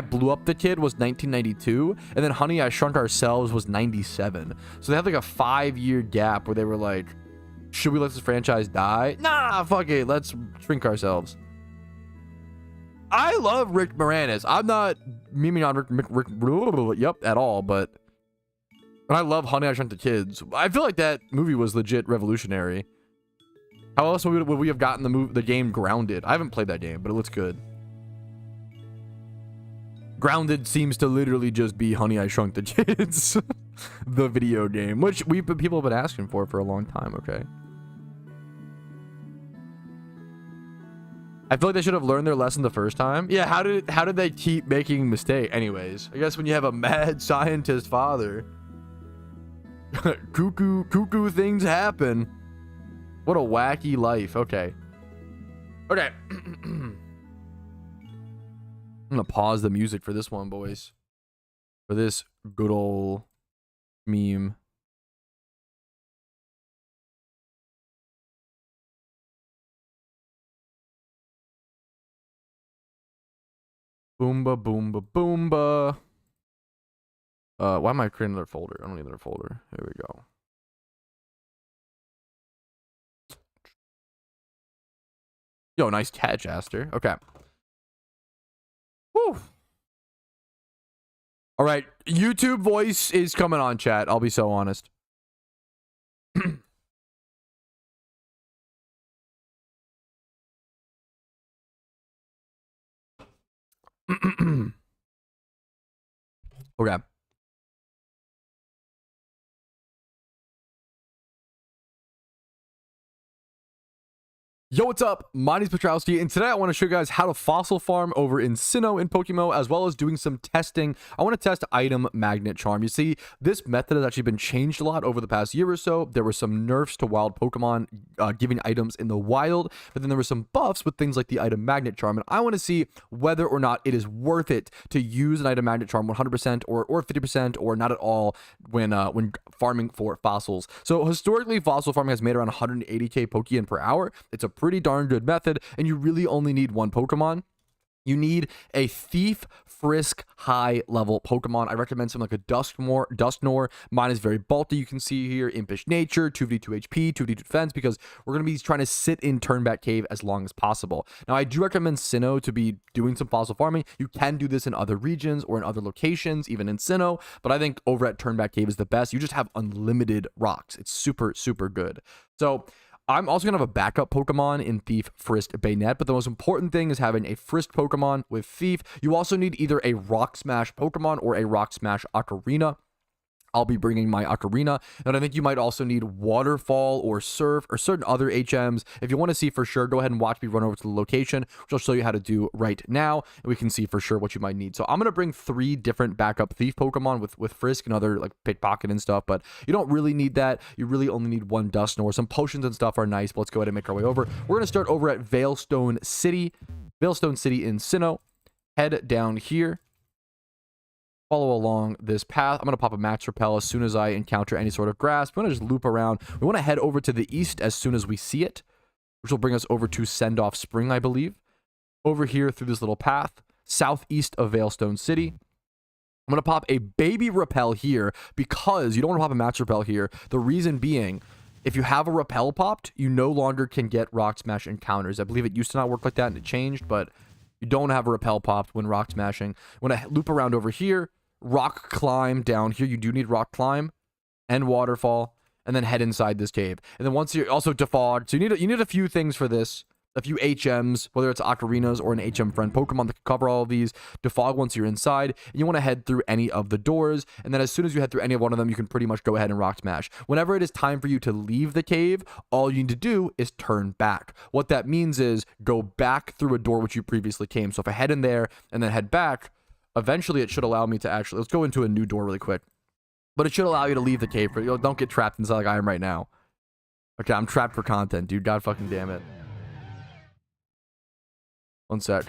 Blew Up the Kid was 1992, and then Honey I Shrunk Ourselves was 97. So they had like a 5-year gap where they were like, should we let this franchise die? Nah, fuck it, let's shrink ourselves. I love Rick Moranis. I'm not memeing on Rick yep, at all, but and I love Honey I Shrunk the Kids. I feel like that movie was legit revolutionary. How else would we have gotten the game Grounded? I haven't played that game, but it looks good. Grounded seems to literally just be Honey I Shrunk the Kids, the video game, which people have been asking for a long time. Okay. I feel like they should have learned their lesson the first time. Yeah, how did they keep making mistakes? Anyways, I guess when you have a mad scientist father, cuckoo things happen. What a wacky life. Okay. Okay. I'm gonna pause the music for this one, boys. For this good old meme. Boomba, boomba, boomba. Why am I creating another folder? I don't need another folder. Here we go. Yo, nice catch, Aster. Okay. Woo. All right. YouTube voice is coming on, chat. I'll be so honest. Okay. Yo, what's up? My name's Patrouski, and today I want to show you guys how to fossil farm over in Sinnoh in PokeMMO, as well as doing some testing. I want to test item magnet charm. You see, this method has actually been changed a lot over the past year or so. There were some nerfs to wild Pokemon giving items in the wild, but then there were some buffs with things like the item magnet charm, and I want to see whether or not it is worth it to use an item magnet charm 100% or 50% or not at all when farming for fossils. So historically, fossil farming has made around 180k Pokeyen per hour. It's a pretty darn good method, and you really only need one Pokemon. You need a Thief, Frisk, high level Pokemon. I recommend something like a Dusknoir. Mine is very bulky. You can see here, Impish Nature, 2v2 HP, 2v2 defense, because we're going to be trying to sit in Turnback Cave as long as possible. Now, I do recommend Sinnoh to be doing some fossil farming. You can do this in other regions or in other locations, even in Sinnoh, but I think over at Turnback Cave is the best. You just have unlimited rocks. It's super, super good. So I'm also going to have a backup Pokemon in Thief, Frisk, Bayonet, but the most important thing is having a Frisk Pokemon with Thief. You also need either a Rock Smash Pokemon or a Rock Smash Ocarina. I'll be bringing my Ocarina, and I think you might also need Waterfall or Surf or certain other HMs. If you want to see for sure, go ahead and watch me run over to the location, which I'll show you how to do right now, and we can see for sure what you might need. So I'm going to bring 3 different backup Thief Pokemon with Frisk and other like Pickpocket and stuff, but you don't really need that. You really only need one Dusknoir. Some potions and stuff are nice, but let's go ahead and make our way over. We're going to start over at Veilstone City in Sinnoh. Head down here. Follow along this path. I'm going to pop a max repel as soon as I encounter any sort of grass. We want to just loop around. We want to head over to the east as soon as we see it, which will bring us over to Sendoff Spring, I believe. Over here through this little path, southeast of Veilstone City. I'm going to pop a baby repel here because you don't want to pop a max repel here. The reason being, if you have a repel popped, you no longer can get Rock Smash encounters. I believe it used to not work like that and it changed, but you don't have a repel popped when rock smashing. When I loop around over here, rock climb down here. You do need rock climb and waterfall, and then head inside this cave. And then once you're also defog, so you need a few things for this. a few HMs, whether it's ocarinas or an HM friend Pokemon that can cover all of these, defog once you're inside, and you want to head through any of the doors, and then as soon as you head through any of one of them, you can pretty much go ahead and rock smash. Whenever it is time for you to leave the cave, all you need to do is turn back. What that means is go back through a door which you previously came. So if I head in there and then head back, eventually it should allow me to actually, let's go into a new door really quick, but it should allow you to leave the cave. For, don't get trapped inside like I am right now. Okay, I'm trapped for content, dude. God fucking damn it. One sec.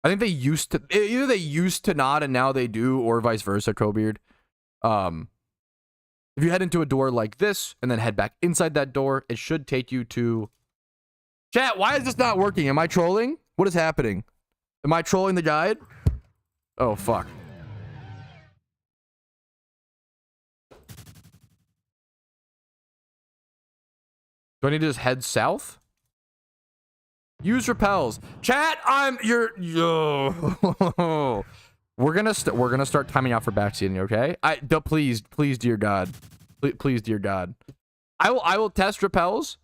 I think they used to, either they used to not and now they do, or vice versa, Cobeard. If you head into a door like this and then head back inside that door, it should take you to... Chat, why is this not working? Am I trolling? What is happening? Am I trolling the guide? Oh, fuck. Do I need to just head south? Use repels. Chat, yo. We're gonna start timing out for backseating, okay? Please, dear God. Please, dear God. I will test repels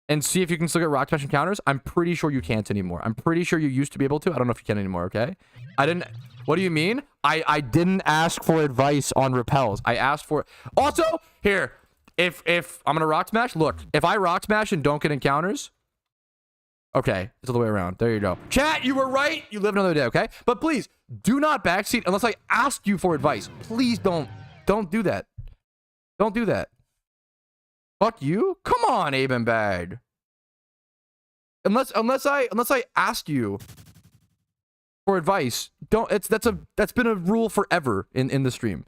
and see if you can still get rock smash encounters. I'm pretty sure you can't anymore. I'm pretty sure you used to be able to. I don't know if you can anymore, okay? What do you mean? I didn't ask for advice on repels. I asked for... Also, here, if I'm gonna rock smash, look, if I rock smash and don't get encounters... Okay, it's all the way around. There you go. Chat, you were right. You live another day, okay? But please, do not backseat unless I ask you for advice. Please don't do that. Don't do that. Fuck you? Come on, Aben Bag. Unless I ask you for advice, that's been a rule forever in the stream.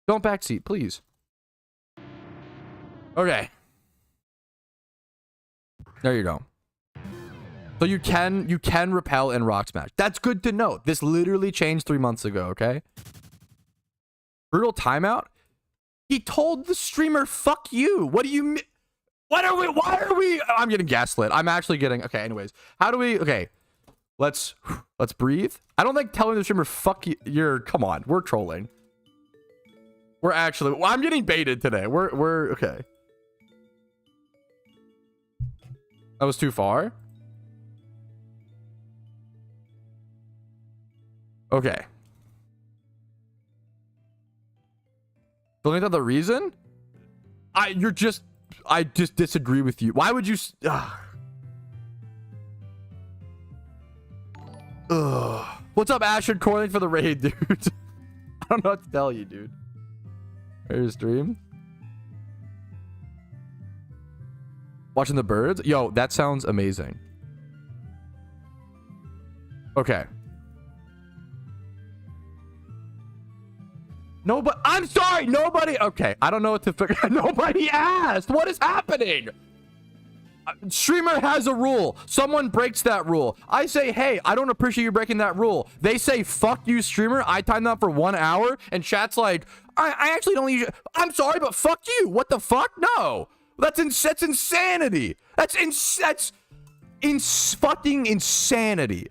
Don't backseat, please. Okay. There you go. So you can repel and rock smash. That's good to know. This literally changed 3 months ago, okay? Brutal timeout? He told the streamer, fuck you. What do you mean? Why are we? I'm getting gaslit. I'm actually getting, okay, anyways. How do we, okay. Let's breathe. I don't think telling the streamer, fuck you, come on. We're trolling. We're actually, well, I'm getting baited today. We're, okay. That was too far. Okay. Don't think that's the reason? I just disagree with you. Why would you... What's up, Ashford Coiling for the raid, dude? I don't know what to tell you, dude. Where's stream? Watching the birds? Yo, that sounds amazing. Okay. No, but I'm sorry, nobody. Okay, I don't know what to figure. Nobody asked. What is happening? Streamer has a rule. Someone breaks that rule. I say, hey, I don't appreciate you breaking that rule. They say, fuck you, streamer. I timed that for 1 hour, and chat's like, I actually don't use. I'm sorry, but fuck you. What the fuck? No, that's insanity. That's fucking insanity.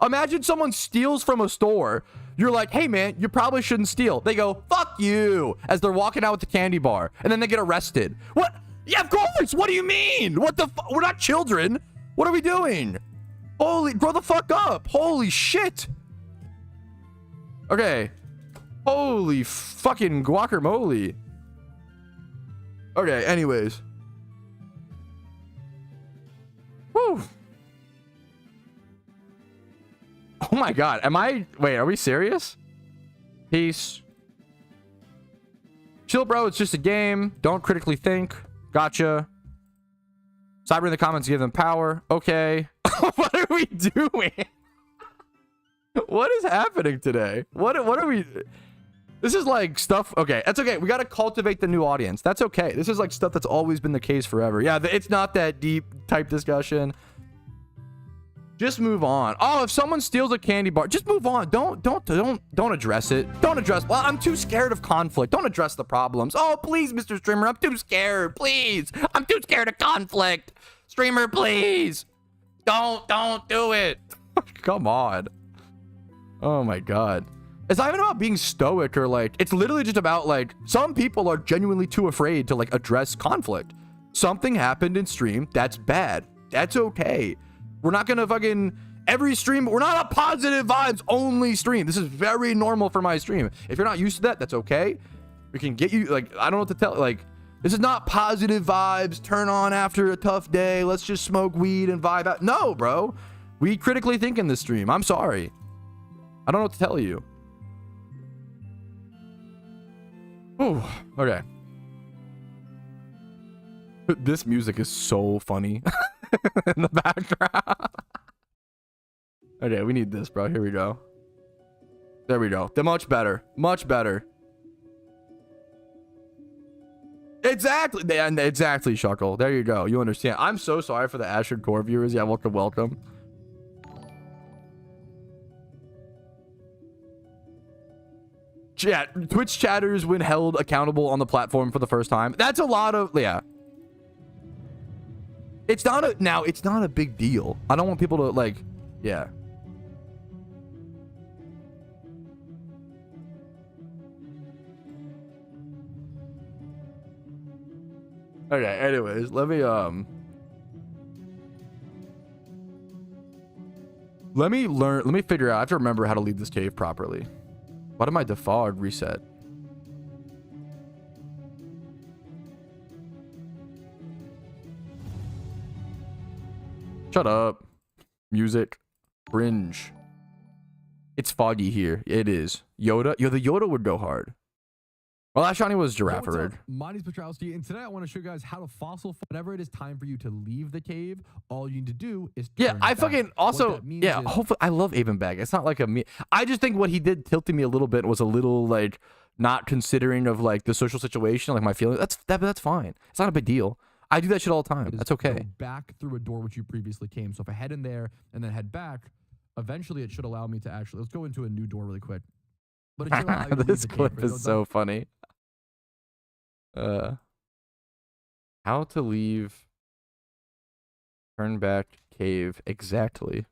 Imagine someone steals from a store. You're like, hey, man, you probably shouldn't steal. They go, fuck you, as they're walking out with the candy bar. And then they get arrested. What? Yeah, of course. What do you mean? What the We're not children. What are we doing? Holy, grow the fuck up. Holy shit. Okay. Holy fucking guacamole. Okay, anyways. Whew. Oh my god, wait, are we serious? Peace. Chill, bro, it's just a game. Don't critically think. Gotcha. Cyber in the comments, give them power. Okay. What are we doing? What is happening today? What are we... This is like stuff... Okay, that's okay. We gotta cultivate the new audience. That's okay. This is like stuff that's always been the case forever. Yeah, it's not that deep type discussion. Just move on. Oh, if someone steals a candy bar, just move on. Don't address it. Don't address. Well, I'm too scared of conflict. Don't address the problems. Oh, please, Mr. Streamer, I'm too scared. Please, I'm too scared of conflict. Streamer, please. Don't do it. Come on. Oh my god. It's not even about being stoic or like. It's literally just about like some people are genuinely too afraid to like address conflict. Something happened in stream that's bad. That's okay. We're not gonna fucking every stream. We're not a positive vibes only stream. This is very normal for my stream. If you're not used to that, that's okay. We can get you, like, I don't know what to tell, like, this is not positive vibes, turn on after a tough day, let's just smoke weed and vibe out. No, bro. We critically think in this stream. I'm sorry. I don't know what to tell you. Oh, okay. This music is so funny in the background. Okay, we need this, bro. Here we go. There we go. They're much better. Much better. Exactly. Exactly, Shuckle. There you go. You understand. I'm so sorry for the Asher Core viewers. Yeah, welcome, welcome. Chat. Twitch chatters when held accountable on the platform for the first time. That's a lot of... Yeah. It's not a... Now, it's not a big deal. I don't want people to, like... Yeah. Okay, anyways, let me figure out. I have to remember how to leave this cave properly. Why did my defog reset? Shut up. Music. Cringe. It's foggy here. It is. Yoda. Yo, the Yoda would go hard. Well, that shiny was Giraffe. My name's Patrouski, and today I want to show you guys how to fossil. Whenever it is time for you to leave the cave, all you need to do is turn I back. fucking also yeah. Hopefully, I love Avenbag. It's not like a me. I just think what he did tilted me a little bit was a little like not considering of like the social situation, like my feelings. That's fine. It's not a big deal. I do that shit all the time. That's okay. Go back through a door which you previously came. So if I head in there and then head back, eventually it should allow me to actually. Let's go into a new door really quick. But it should allow you to this leave the clip cave. is so funny. How to leave turn back cave exactly.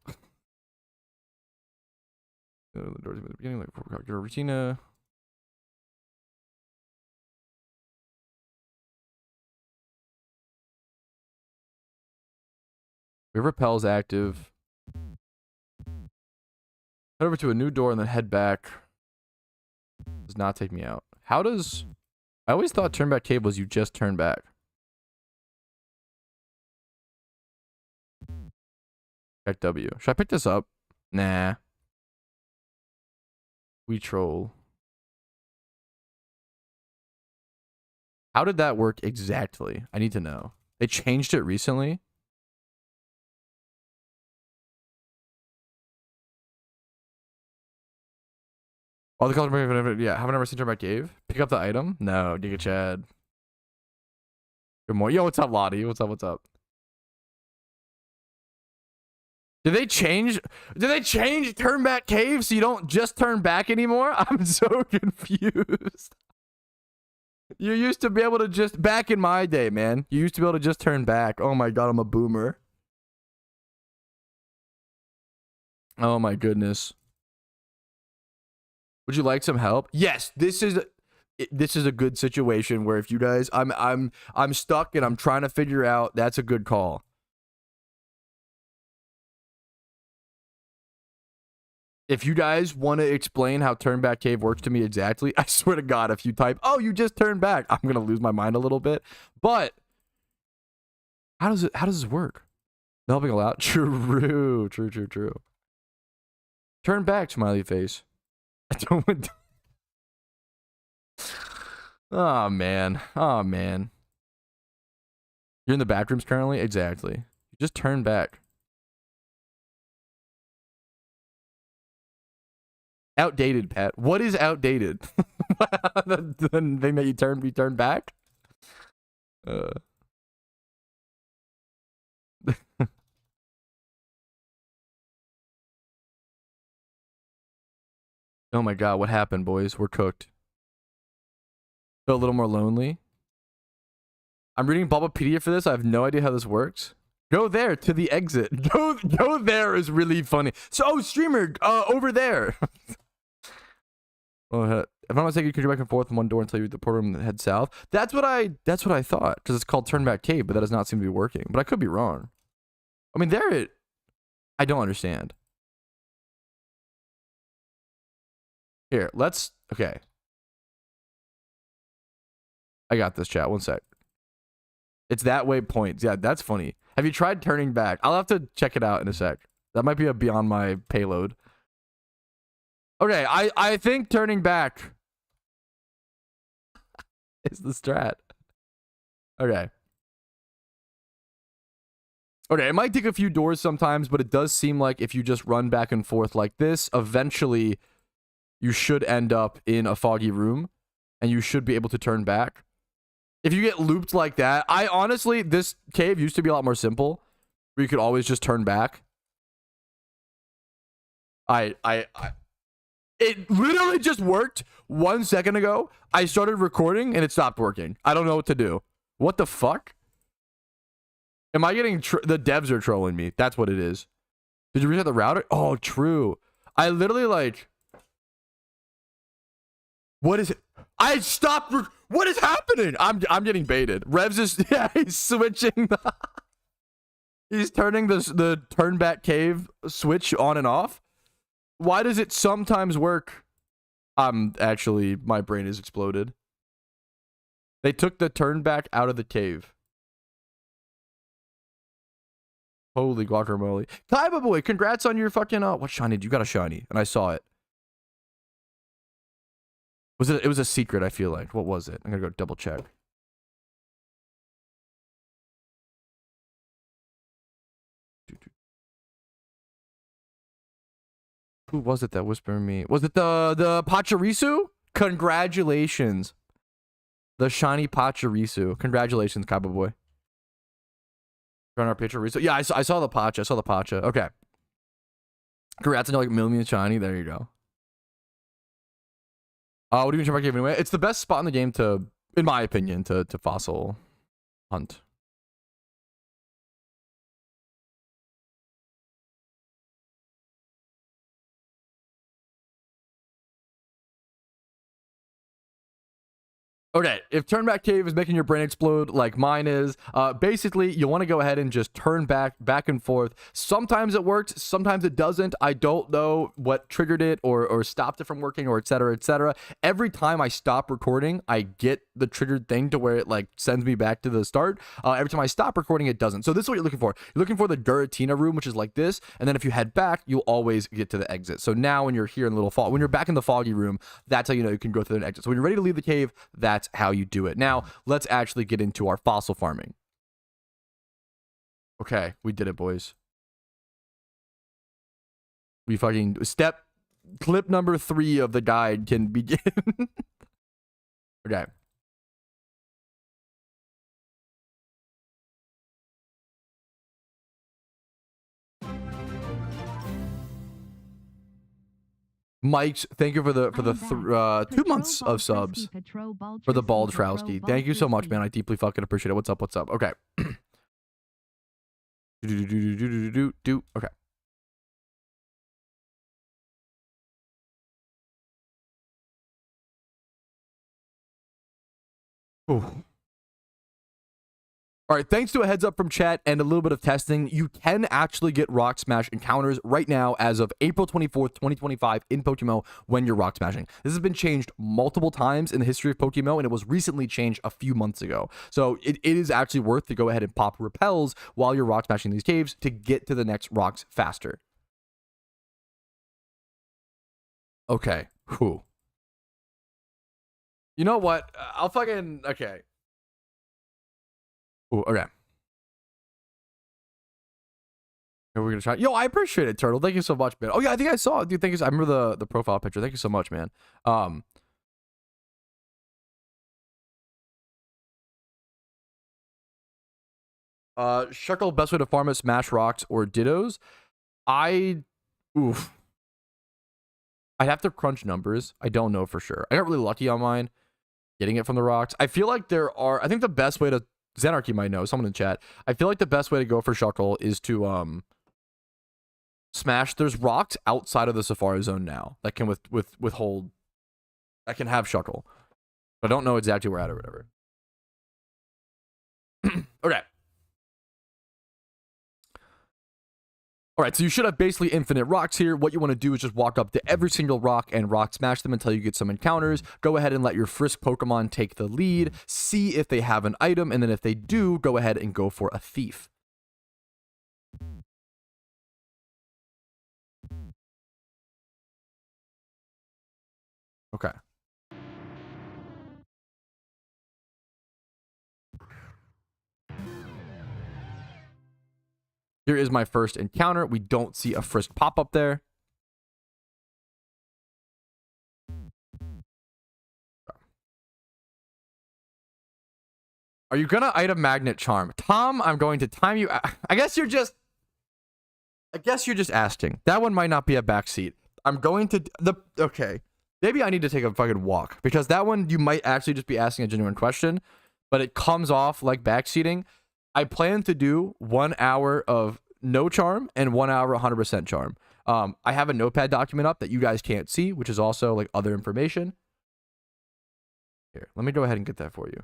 The doors at the beginning, like your Regina. River Repel's active. Head over to a new door and then head back. Does not take me out. How does... I always thought turn back cave was you just turn back. Check W. Should I pick this up? Nah. We troll. How did that work exactly? I need to know. They changed it recently. Oh, the color, yeah. Haven't ever seen turn back cave. Pick up the item. No, Giga Chad. Good morning. Yo, what's up, Lottie? What's up? What's up? Did they change turn back cave so you don't just turn back anymore? I'm so confused. You used to be able to just back in my day, man. You used to be able to just turn back. Oh my god, I'm a boomer. Oh my goodness. Would you like some help? Yes, this is a good situation where if you guys I'm stuck and I'm trying to figure out, that's a good call. If you guys want to explain how turn back cave works to me exactly, I swear to God, if you type, "Oh, you just turned back," I'm going to lose my mind a little bit. But how does this work? Helping a lot. True. Turn back, smiley face. I don't. Oh man. You're in the back rooms currently? Exactly. You just turn back. Outdated, Pat. What is outdated? The thing that you turn back? Oh my god, what happened, boys? We're cooked. Feel a little more lonely. I'm reading Bulbapedia for this. I have no idea how this works. Go there to the exit. Go there is really funny. So, oh, streamer, over there. Oh, If I'm not mistaken, you can go back and forth from one door until you the portal room and head south. That's what I thought, because it's called turn back cave, but that does not seem to be working. But I could be wrong. I mean, I don't understand. Here, okay. I got this, chat. One sec. It's that way points. Yeah, that's funny. Have you tried turning back? I'll have to check it out in a sec. That might be beyond my payload. Okay, I think turning back is the strat. Okay. Okay, it might take a few doors sometimes, but it does seem like if you just run back and forth like this, eventually you should end up in a foggy room and you should be able to turn back. If you get looped like that, honestly, this cave used to be a lot more simple, where you could always just turn back. It literally just worked 1 second ago. I started recording and it stopped working. I don't know what to do. What the fuck? Am I getting the devs are trolling me? That's what it is. Did you reset the router? Oh, true. I literally like. What is it? I stopped. What is happening? I'm getting baited. Revs is he's switching. He's turning the turn back cave switch on and off. Why does it sometimes work? Actually, my brain is exploded. They took the turn back out of the cave. Holy guacamole. Kaiba boy, congrats on your fucking what shiny? You got a shiny, and I saw it. It was a secret, I feel like. What was it? I'm gonna go double check. Who was it that whispered me? Was it the Pachirisu? Congratulations. The shiny Pachirisu. Congratulations, Kaiba boy. Run our Pachirisu. Yeah, I saw the Pacha. I saw the Pacha. Okay. Congrats on like million shiny. There you go. What do you mean turn back cave anyway? It's the best spot in the game to, in my opinion, to fossil hunt. Okay, if turn back cave is making your brain explode like mine is, basically you want to go ahead and just turn back and forth. Sometimes it works, sometimes it doesn't. I don't know what triggered it or stopped it from working or etc. etc. Every time I stop recording, I get the triggered thing to where it like sends me back to the start. Every time I stop recording, it doesn't. So this is what you're looking for. You're looking for the Giratina room, which is like this, and then if you head back, you'll always get to the exit. So now when you're here in the little when you're back in the foggy room, that's how you know you can go through an exit. So when you're ready to leave the cave, that's how you do it. Now, let's actually get into our fossil farming. Okay, we did it, boys. We fucking clip number 3 of the guide can begin. Okay. Mike's, thank you for the 2 months of subs for the Patrouski. Thank you so much, man. I deeply fucking appreciate it. What's up? What's up? Okay. Okay. Ooh. All right, thanks to a heads up from chat and a little bit of testing, you can actually get Rock Smash encounters right now as of April 24th, 2025 in PokeMMO when you're Rock Smashing. This has been changed multiple times in the history of PokeMMO, and it was recently changed a few months ago. So it is actually worth to go ahead and pop repels while you're Rock Smashing these caves to get to the next rocks faster. Okay. Whew. You know what? I'll fucking... Okay. Ooh, okay. We're gonna try. Yo, I appreciate it, Turtle. Thank you so much, man. Oh yeah, I think I saw it, dude. Thank you. I remember the profile picture. Thank you so much, man. Shuckle, best way to farm it, smash rocks or dittos. I'd have to crunch numbers. I don't know for sure. I got really lucky on mine, getting it from the rocks. I feel like I think the best way to Xanarchy might know, someone in chat. I feel like the best way to go for Shuckle is to smash. There's rocks outside of the Safari Zone now that can withhold I can have Shuckle. But I don't know exactly where at or whatever. Okay. All right, so you should have basically infinite rocks here. What you want to do is just walk up to every single rock and rock smash them until you get some encounters. Go ahead and let your frisk Pokemon take the lead. See if they have an item, and then if they do, go ahead and go for a thief. Okay. Here is my first encounter. We don't see a frisk pop up there. Are you gonna item magnet charm? Tom, I'm going to time you. I guess you're just asking. That one might not be a backseat. I'm going to okay. Maybe I need to take a fucking walk because that one you might actually just be asking a genuine question, but it comes off like backseating. I plan to do 1 hour of no charm and 1 hour 100% charm. I have a notepad document up that you guys can't see, which is also like other information. Here, let me go ahead and get that for you.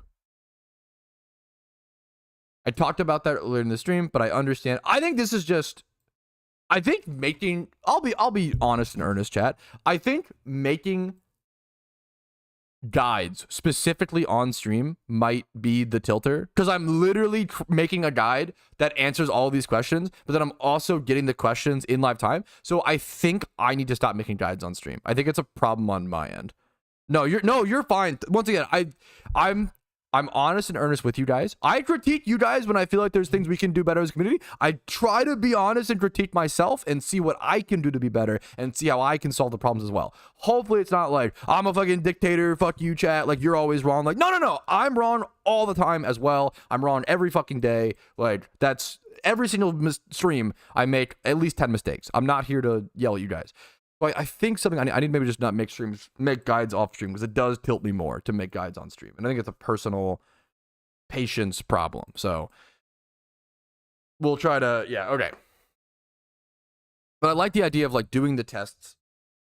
I talked about that earlier in the stream, but I understand. I think this is just, I think making, I'll be honest and earnest, chat. I think making guides specifically on stream might be the tilter, because I'm literally making a guide that answers all of these questions, but then I'm also getting the questions in live time. So I think I need to stop making guides on stream. I think it's a problem on my end. No, you're fine. Once again, I'm honest and earnest with you guys. I critique you guys when I feel like there's things we can do better as a community. I try to be honest and critique myself and see what I can do to be better and see how I can solve the problems as well. Hopefully it's not like, I'm a fucking dictator, fuck you, chat, like you're always wrong. Like, no. I'm wrong all the time as well. I'm wrong every fucking day. Like, that's every single stream I make at least 10 mistakes. I'm not here to yell at you guys. But I think something I need to maybe just not make guides off stream, because it does tilt me more to make guides on stream. And I think it's a personal patience problem. So we'll try to, yeah, okay. But I like the idea of like doing the tests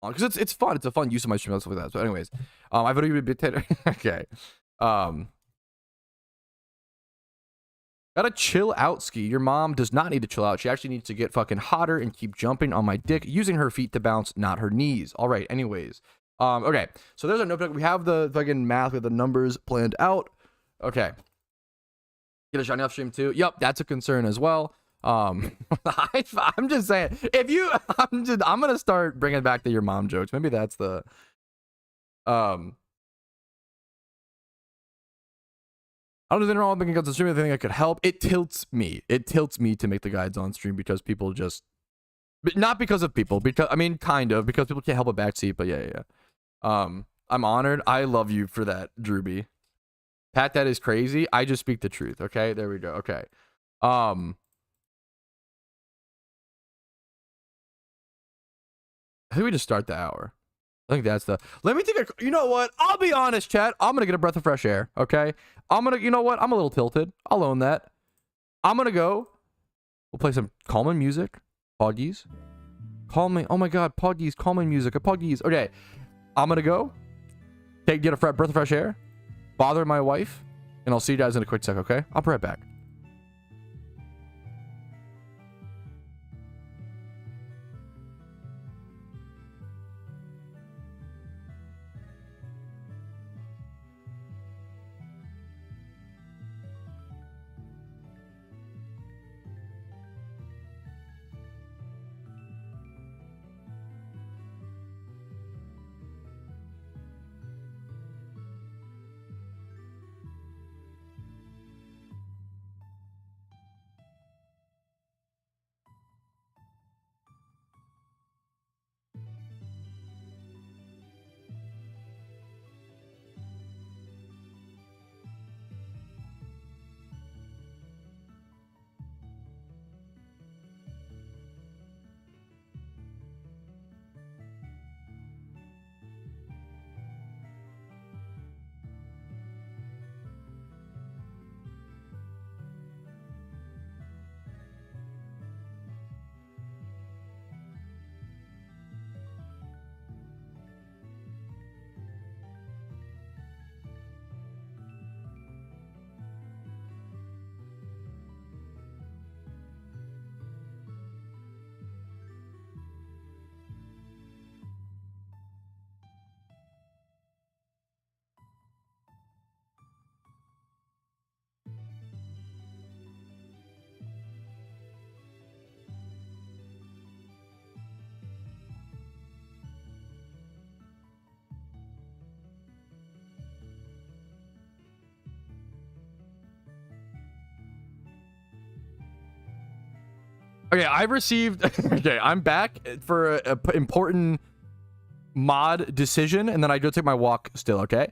on, because it's fun. It's a fun use of my stream and stuff like that. So anyways, I've already been dictator. Okay. Gotta chill out, Ski. Your mom does not need to chill out. She actually needs to get fucking hotter and keep jumping on my dick, using her feet to bounce, not her knees. All right, anyways. Okay, so there's our notebook. We have the fucking math with the numbers planned out. Okay. Get a shiny off stream too. Yep, that's a concern as well. I'm just saying, if you, I'm gonna start bringing back the your mom jokes. Maybe that's the, I don't know if anything wrong with making guides on stream. I think I could help. It tilts me. It tilts me to make the guides on stream because people just, not because of people, because I mean, kind of, because people can't help a backseat. But yeah. I'm honored. I love you for that, Drewby. Pat, that is crazy. I just speak the truth. Okay, there we go. Okay. I think we just start the hour. I think that's the, let me take a, you know what? I'll be honest, chat. I'm going to get a breath of fresh air. Okay. You know what? I'm a little tilted. I'll own that. I'm going to go. We'll play some calming music. Poggies. Calming. Oh my God. Poggies. Calming music. Poggies. Okay. I'm going to go. Get a breath of fresh air. Bother my wife. And I'll see you guys in a quick sec. Okay. I'll be right back. Okay, I received. Okay, I'm back for a important mod decision, and then I go take my walk still. Okay,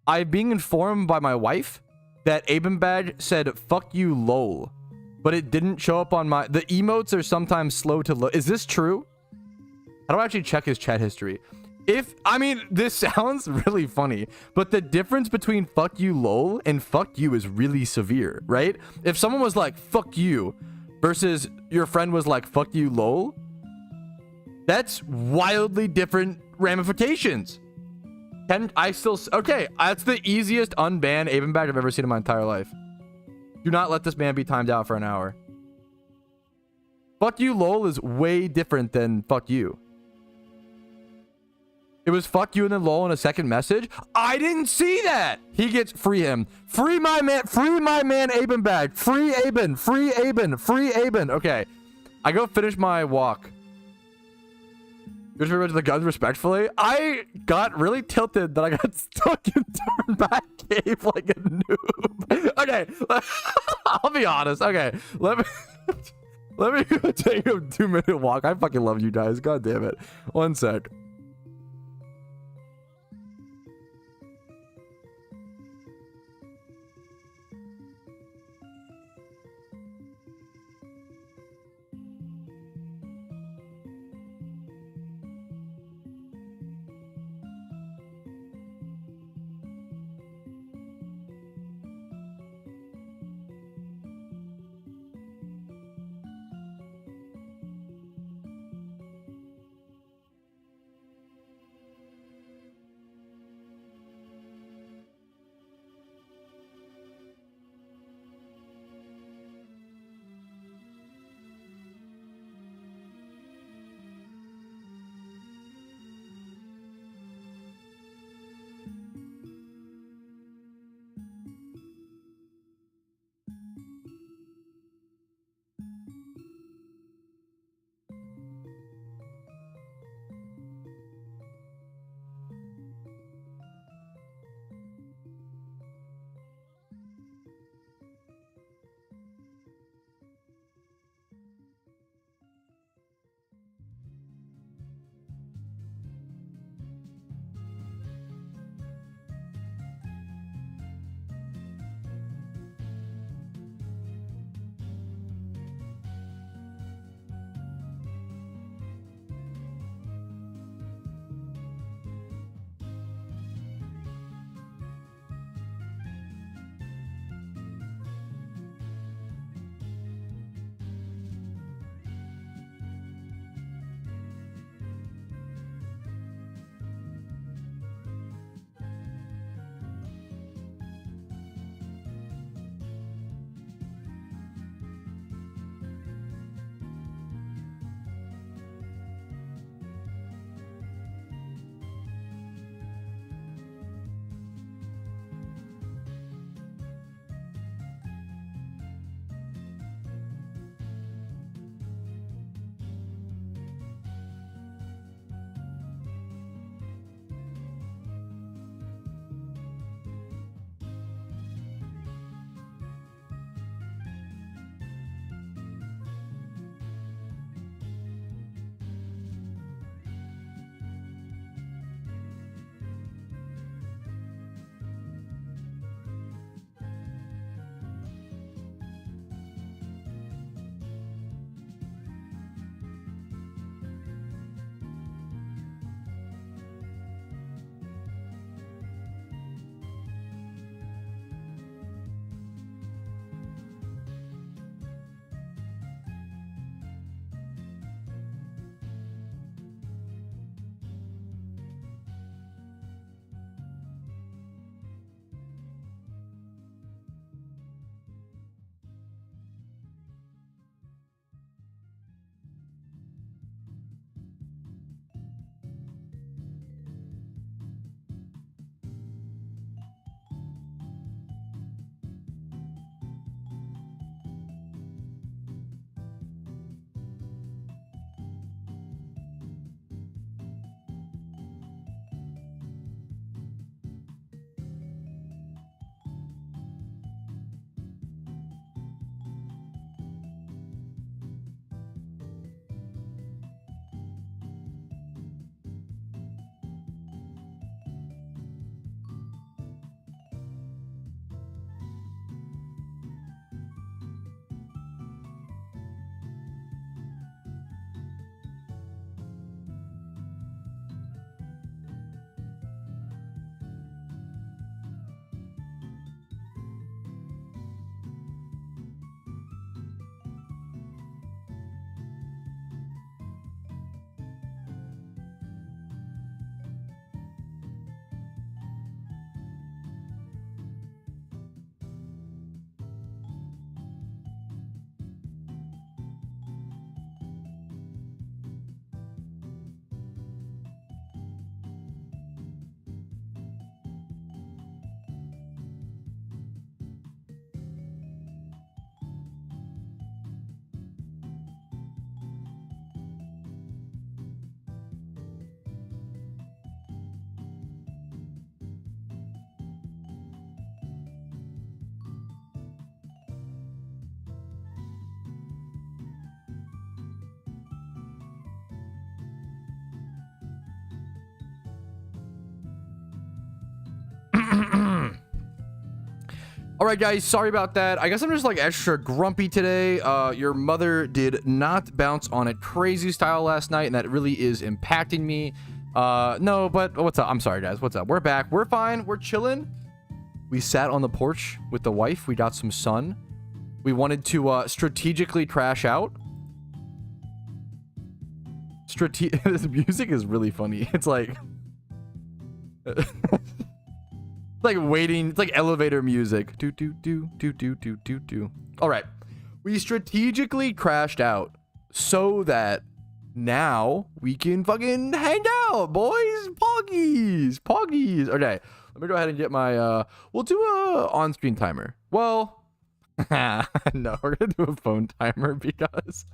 I'm being informed by my wife that Aben Badge said "fuck you, lol," but it didn't show up on my. The emotes are sometimes slow to load. Is this true? I don't actually check his chat history. I mean, this sounds really funny, but the difference between fuck you lol and fuck you is really severe, right? If someone was like, fuck you, versus your friend was like, fuck you lol, that's wildly different ramifications. Okay, that's the easiest unban Aben Badge I've ever seen in my entire life. Do not let this man be timed out for an hour. Fuck you lol is way different than fuck you. It was fuck you and then lol in a second message. I didn't see that. He gets free him. Free my man Aben Badge. Free Aben. Free Aben. Free Aben. Okay. I go finish my walk. Just remember the guns respectfully. I got really tilted that I got stuck in turn back cave like a noob. Okay. I'll be honest. Okay. Let me go take a 2-minute walk. I fucking love you guys. God damn it. One sec. All right, guys, sorry about that. I guess I'm just like extra grumpy today. Your mother did not bounce on it crazy style last night, and that really is impacting me. No, but what's up? I'm sorry, guys. What's up? We're back. We're fine. We're chilling. We sat on the porch with the wife. We got some sun. We wanted to strategically crash out. This music is really funny. It's like... like waiting, it's like elevator music. Do do do do do do do do. All right, we strategically crashed out so that now we can fucking hang out, boys. Poggies. Okay, let me go ahead and get my we'll do a on-screen timer. Well, no, we're gonna do a phone timer because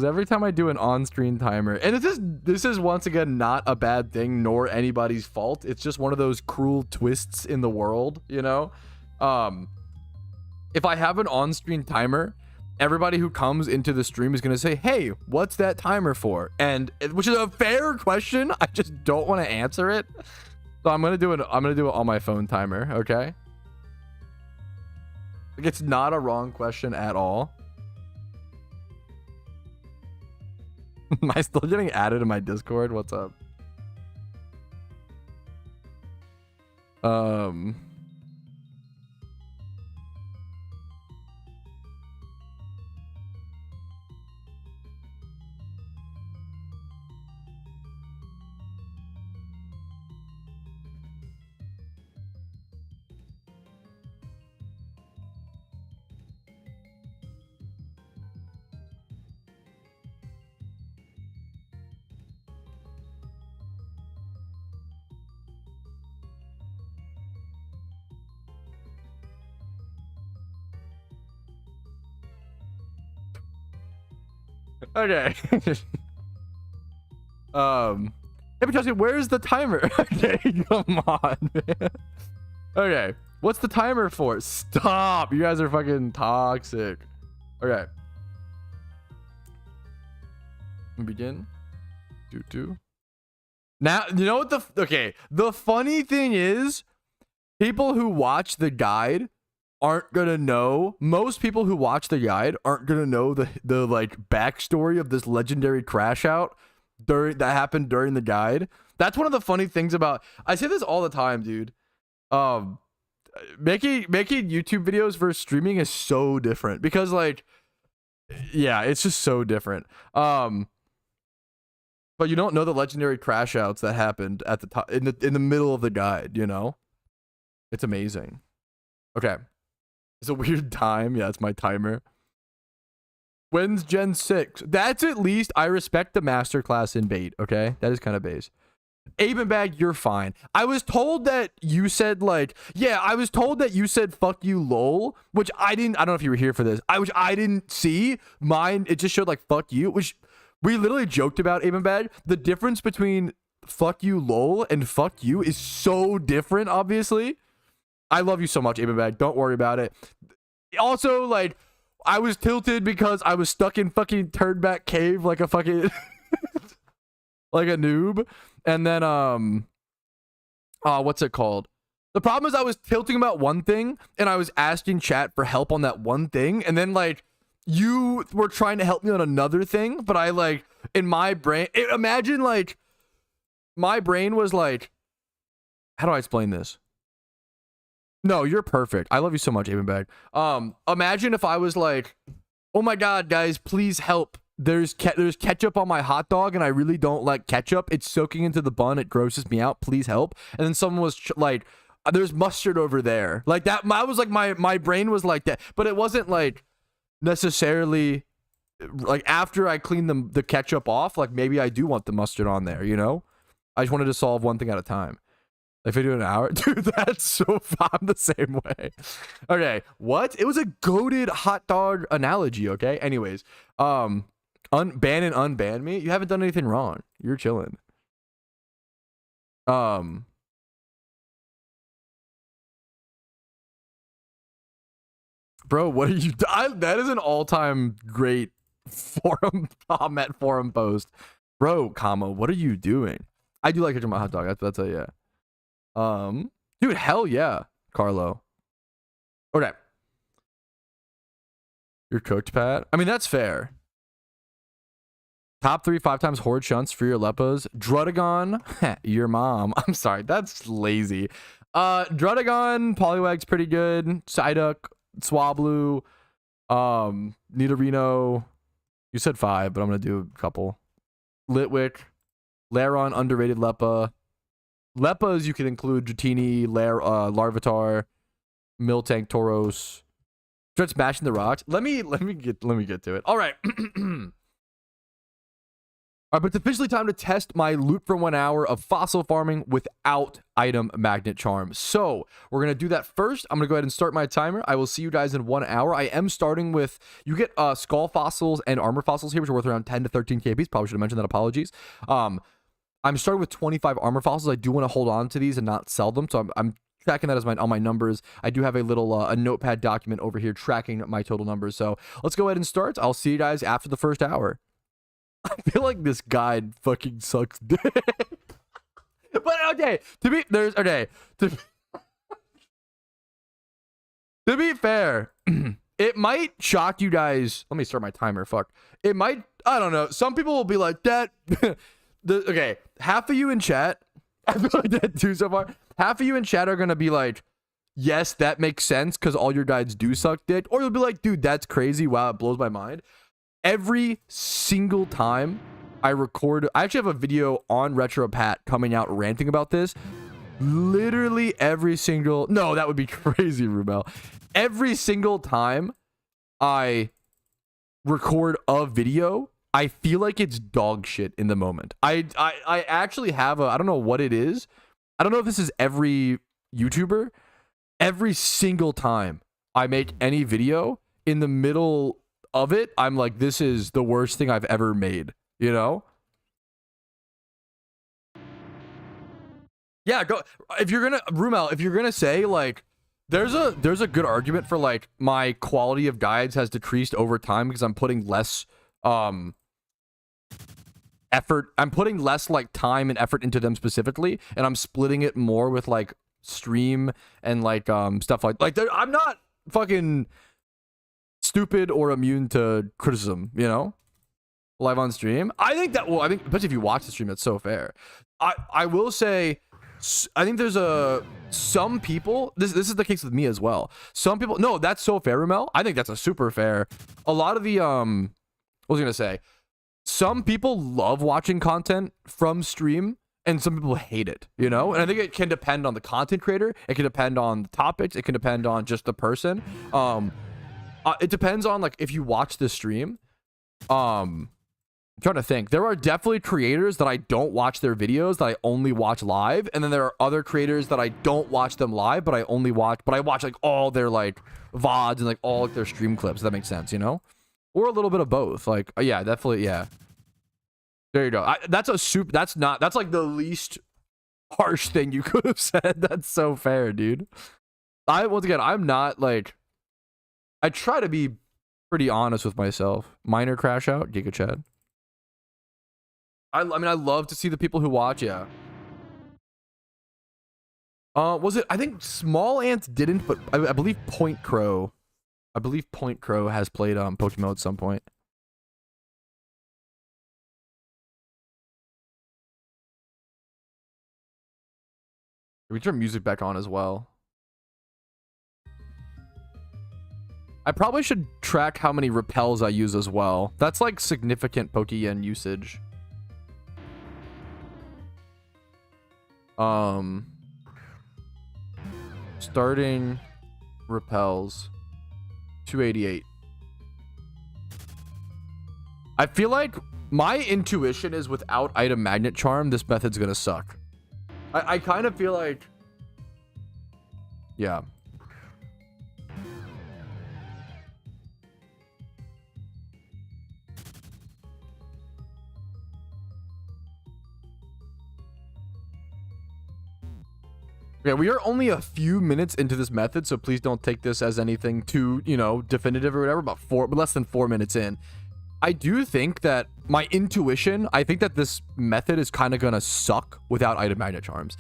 every time I do an on-screen timer, and this is once again not a bad thing nor anybody's fault. It's just one of those cruel twists in the world, you know? If I have an on-screen timer, everybody who comes into the stream is going to say, "Hey, what's that timer for?" And which is a fair question. I just don't want to answer it. So I'm going to do it on my phone timer, okay? Like, it's not a wrong question at all. Am I still getting added to my Discord? What's up? Okay. Hey, Patrouski, where's the timer? Okay, come on, man. Okay, what's the timer for? Stop! You guys are fucking toxic. Okay. Begin. Do. Now, you know what the funny thing is, people who watch the guide aren't gonna know. Most people who watch the guide aren't gonna know the like backstory of this legendary crash out that happened during the guide. That's one of the funny things about, I say this all the time, dude. Making YouTube videos versus streaming is so different because, like, yeah, it's just so different. But you don't know the legendary crash outs that happened at the top in the middle of the guide, you know? It's amazing. Okay. It's a weird time. Yeah, it's my timer. When's Gen 6? That's at least, I respect the masterclass in bait, okay? That is kind of base. Abe and Bag, you're fine. I was told that you said, like, yeah, I was told that you said fuck you lol, which I don't know if you were here for this. Which I didn't see. Mine, it just showed like fuck you, which we literally joked about, Abe and Bag. The difference between fuck you lol and fuck you is so different, obviously. I love you so much, Abe and Bag. Don't worry about it. Also, like, I was tilted because I was stuck in fucking turnback cave like a fucking like a noob. And then what's it called? The problem is I was tilting about one thing and I was asking chat for help on that one thing, and then like you were trying to help me on another thing, but I like in my brain, imagine like my brain was like, how do I explain this? No, you're perfect. I love you so much, Aben Bag. Imagine if I was like, oh my god, guys, please help. There's ketchup on my hot dog and I really don't like ketchup. It's soaking into the bun. It grosses me out. Please help. And then someone was like, there's mustard over there. Like that. I was like, my brain was like that, but it wasn't like necessarily like after I cleaned the ketchup off, like maybe I do want the mustard on there, you know? I just wanted to solve one thing at a time. If I do an hour, dude, that's so fun. I'm the same way. Okay, what? It was a goated hot dog analogy. Okay. Anyways, ban and unban me. You haven't done anything wrong. You're chilling. Bro, what are you? That is an all-time great forum comment forum post, bro. What are you doing? I do like ketchup on my hot dog. That's a yeah. Dude, hell yeah, Carlo. Okay. You're cooked, Pat. I mean, that's fair. Top 3 5 times Horde Shunts for your Lepos. Drudagon, your mom. I'm sorry, that's lazy. Drudagon, Poliwag's pretty good. Psyduck, Swablu, Nidorino. You said 5, but I'm gonna do a couple. Litwick, Laron, underrated Lepa. Lepas you can include Dratini, Larvitar, Miltank, Tauros. Start smashing the rocks. Let me get to it. All right. All right, but it's officially time to test my loot for 1 hour of fossil farming without item magnet charm. So we're going to do that first. I'm going to go ahead and start my timer. I will see you guys in 1 hour. I am starting with, you get skull fossils and armor fossils here, which are worth around 10 to 13 KPs. Probably should have mentioned that. Apologies. I'm starting with 25 armor fossils. I do want to hold on to these and not sell them. So I'm tracking that as on my numbers. I do have a little a notepad document over here tracking my total numbers. So let's go ahead and start. I'll see you guys after the first hour. I feel like this guide fucking sucks dick. But okay, to be fair, it might shock you guys. Let me start my timer. Fuck. It might, I don't know. Some people will be like, that. Okay, half of you in chat, I feel like that too so far. Half of you in chat are gonna be like, yes, that makes sense because all your guides do suck dick. Or you'll be like, dude, that's crazy. Wow, it blows my mind. Every single time I record, I actually have a video on Retro Pat coming out ranting about this. Literally every single, no, that would be crazy, Rubel. Every single time I record a video, I feel like it's dog shit in the moment. I actually have I don't know what it is. I don't know if this is every YouTuber. Every single time I make any video, in the middle of it, I'm like, this is the worst thing I've ever made, you know? Yeah, go. If you're gonna, Rumel, if you're gonna say like, there's a good argument for like my quality of guides has decreased over time because I'm putting less effort. I'm putting less like time and effort into them specifically, and I'm splitting it more with like stream and like stuff like I'm not fucking stupid or immune to criticism, you know, live on stream. I think that, well, I think, especially if you watch the stream, that's so fair. I will say, I think there's some people, this is the case with me as well. Some people, no, that's so fair, Ramel. I think that's a super fair. A lot of the, what was I gonna say? Some people love watching content from stream and some people hate it, you know? And I think it can depend on the content creator. It can depend on the topics. It can depend on just the person. It depends on like if you watch the stream. I'm trying to think. There are definitely creators that I don't watch their videos, that I only watch live, and then there are other creators that I don't watch them live, but I watch like all their like VODs and like all like, their stream clips. If that makes sense, you know? Or a little bit of both. Like yeah, definitely, yeah. There you go. That's like the least harsh thing you could have said. That's so fair, dude. Once again, I'm not like, I try to be pretty honest with myself. Minor crash out, Giga Chad. I mean, I love to see the people who watch, yeah. Was it, I think Small Ants didn't, but I believe Point Crow. I believe Point Crow has played PokeMMO at some point. We turn music back on as well. I probably should track how many repels I use as well. That's like significant Pokeyen usage. Starting repels 288. I feel like my intuition is without item magnet charm, this method's gonna suck. I kind of feel like, yeah. Okay, we are only a few minutes into this method, so please don't take this as anything too, you know, definitive or whatever, but less than 4 minutes in. I do think that my intuition, I think that this method is kind of going to suck without item magnet charms.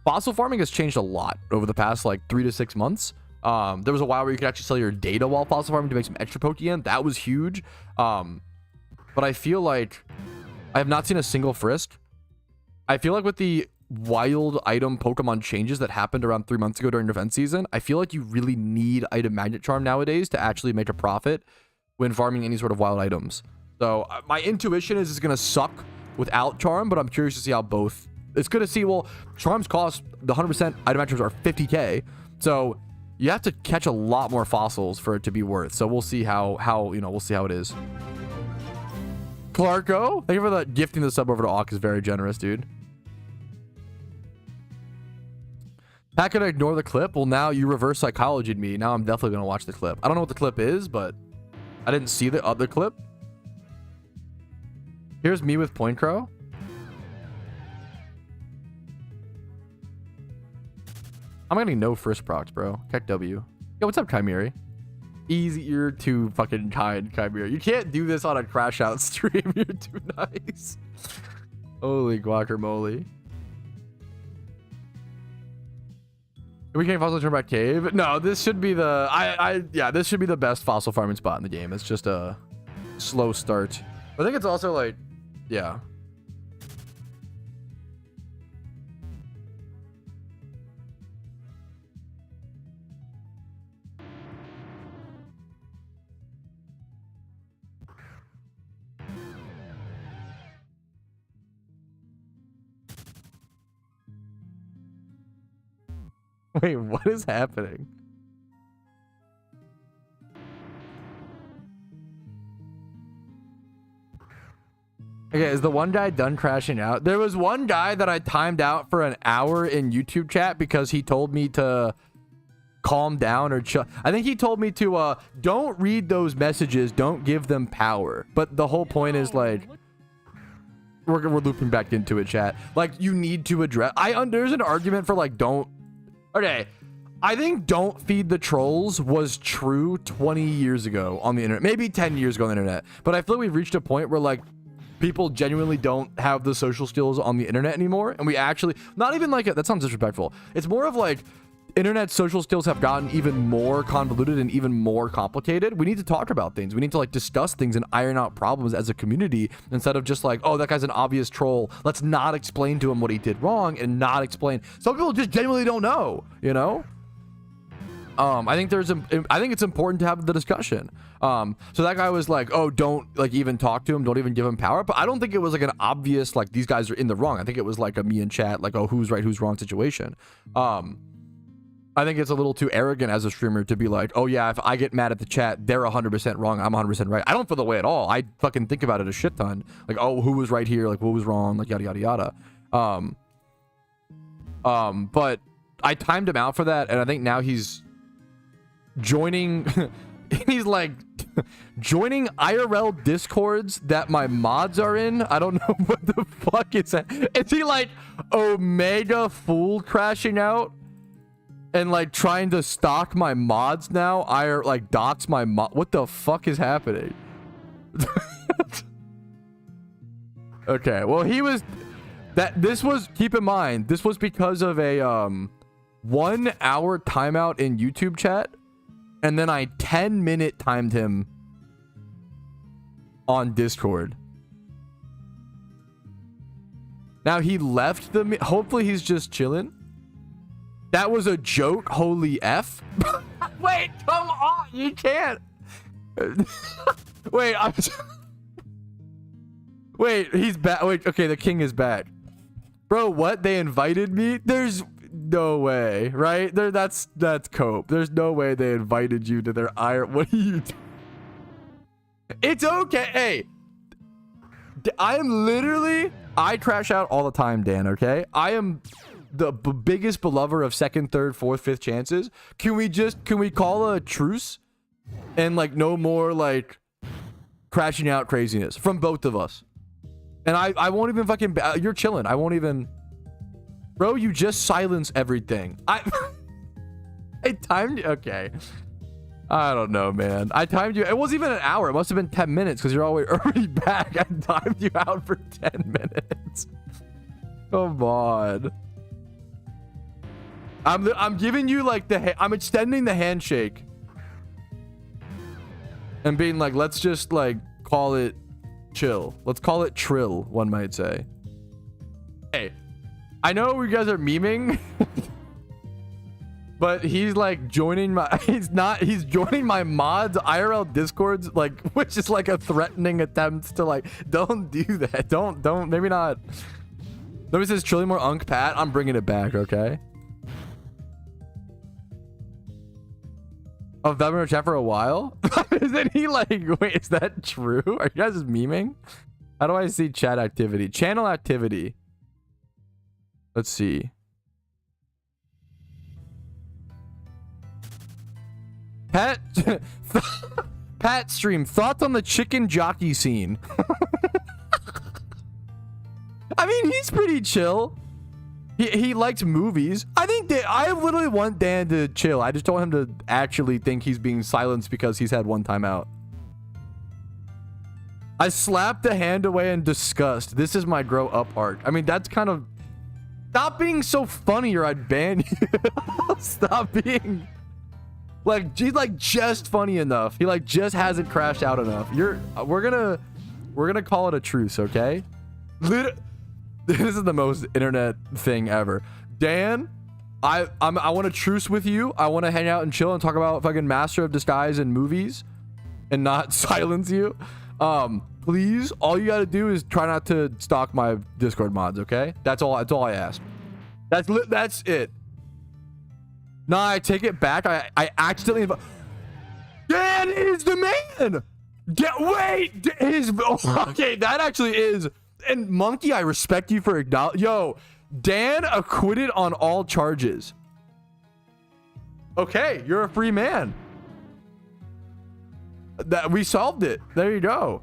Fossil farming has changed a lot over the past like 3 to 6 months. There was a while where you could actually sell your data while fossil farming to make some extra Pokeyen. That was huge. But I feel like I have not seen a single Frisk. I feel like with the wild item Pokemon changes that happened around 3 months ago during event season, I feel like you really need item magnet charm nowadays to actually make a profit when farming any sort of wild items. So my intuition is it's going to suck without charm, but I'm curious to see how both. It's good to see, well, charms cost, the 100% item magnet charms are 50k. So you have to catch a lot more fossils for it to be worth. So we'll see how we'll see how it is. Clarko, thank you for the gifting the sub over to Auk, is very generous, dude. Not gonna ignore the clip. Well, now you reverse psychologied me. Now I'm definitely gonna watch the clip. I don't know what the clip is, but I didn't see the other clip. Here's me with Point Crow. I'm getting no Frisk procs, bro. Check W. Yo, what's up, Chimera? Easy, you're too fucking kind, Chimera. You can't do this on a crash out stream. You're too nice. Holy guacamole. We can't fossil turn back cave. No, this should be the yeah, this should be the best fossil farming spot in the game. It's just a slow start. I think it's also like, yeah. Wait, what is happening? Okay, is the one guy done crashing out? There was one guy that I timed out for an hour in YouTube chat because he told me to calm down or chill. I think he told me to don't read those messages, don't give them power. But the whole point is like, we're looping back into it, chat. Like, you need to address. There's an argument for like, don't. Okay, I think don't feed the trolls was true 20 years ago on the internet, maybe 10 years ago on the internet. But I feel like we've reached a point where like people genuinely don't have the social skills on the internet anymore. And we actually, not even like, that sounds disrespectful. It's more of like internet social skills have gotten even more convoluted and even more complicated. We need to talk about things. We need to like discuss things and iron out problems as a community instead of just like, oh, that guy's an obvious troll. Let's not explain to him what he did wrong and not explain. Some people just genuinely don't know, you know? I think it's important to have the discussion. So that guy was like, oh, don't like even talk to him. Don't even give him power. But I don't think it was like an obvious, like these guys are in the wrong. I think it was like a me and chat, like, oh, who's right, who's wrong situation. I think it's a little too arrogant as a streamer to be like, oh yeah, if I get mad at the chat, they're 100% wrong, I'm 100% right. I don't feel the way at all. I fucking think about it a shit ton. Like, oh, who was right here? Like, what was wrong? Like, yada, yada, yada. But I timed him out for that, and I think now he's joining, he's like, joining IRL discords that my mods are in. I don't know what the fuck is that. Is he like Omega Fool crashing out? And like trying to stalk my mods now. Like dox my mod. What the fuck is happening? Okay, well he was this was, keep in mind, this was because of a 1 hour timeout in YouTube chat, and then I 10-minute timed him on Discord. Now he left the hopefully he's just chilling. That was a joke. Holy F. Wait, come on. You can't. Wait, wait, he's back. Wait, okay, the king is back. Bro, what? They invited me? There's no way, right? That's cope. There's no way they invited you to their What are you doing? It's okay. Hey, I crash out all the time, Dan, okay? I am the biggest belover of second, third, fourth, fifth chances. Can we call a truce and like no more like crashing out craziness from both of us? And I won't even fucking, you're chilling. I won't even, bro, you just silence everything. I timed, okay. I don't know, man. I timed you. It wasn't even an hour. It must have been 10 minutes because you're already back. I timed you out for 10 minutes. Come on. I'm giving you like I'm extending the handshake. And being like, let's just like call it chill. Let's call it trill, one might say. Hey, I know you guys are memeing. But he's like joining my he's joining my mods IRL discords, like, which is like a threatening attempt to like, don't do that. Don't maybe not. Nobody says Trilly more Unk Pat. I'm bringing it back, okay? I've been in chat for a while. Isn't he like, wait, is that true? Are you guys just memeing? How do I see chat activity? Channel activity. Let's see. Pat Pat stream thoughts on the chicken jockey scene. I mean, he's pretty chill. He likes movies. I think that I literally want Dan to chill. I just told him to actually think he's being silenced because he's had one time out. I slapped the hand away in disgust. This is my grow up art. I mean, that's kind of... Stop being so funny or I'd ban you. Stop being... Like, he's like just funny enough. He like just hasn't crashed out enough. We're gonna call it a truce, okay? This is the most internet thing ever. Dan, I want to truce with you. I want to hang out and chill and talk about fucking Master of Disguise and movies and not silence you. Please, all you got to do is try not to stalk my Discord mods, okay? That's all I ask. That's it. Nah, I take it back. I accidentally... Dan is the man! Wait! Okay, that actually is... And Monkey, I respect you for acknowledging... Yo, Dan acquitted on all charges. Okay, you're a free man. We solved it. There you go.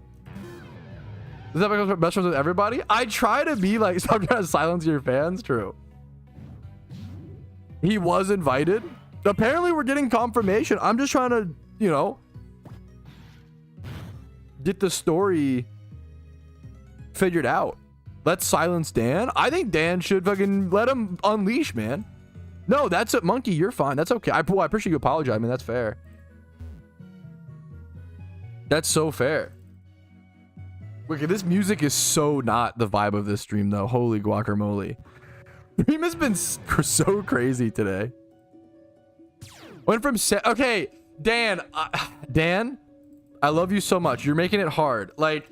Does that become best friends with everybody? I try to be like... Stop trying to silence your fans. True. He was invited. Apparently, we're getting confirmation. I'm just trying to, you know, get the story figured out. Let's silence Dan. I think Dan should fucking let him unleash, man. No, that's it, Monkey. You're fine. That's okay. I appreciate you apologizing. I mean, that's fair. That's so fair. Look, this music is so not the vibe of this stream, though. Holy guacamole. Stream has been so crazy today. Went from okay, Dan. Dan, I love you so much. You're making it hard. Like,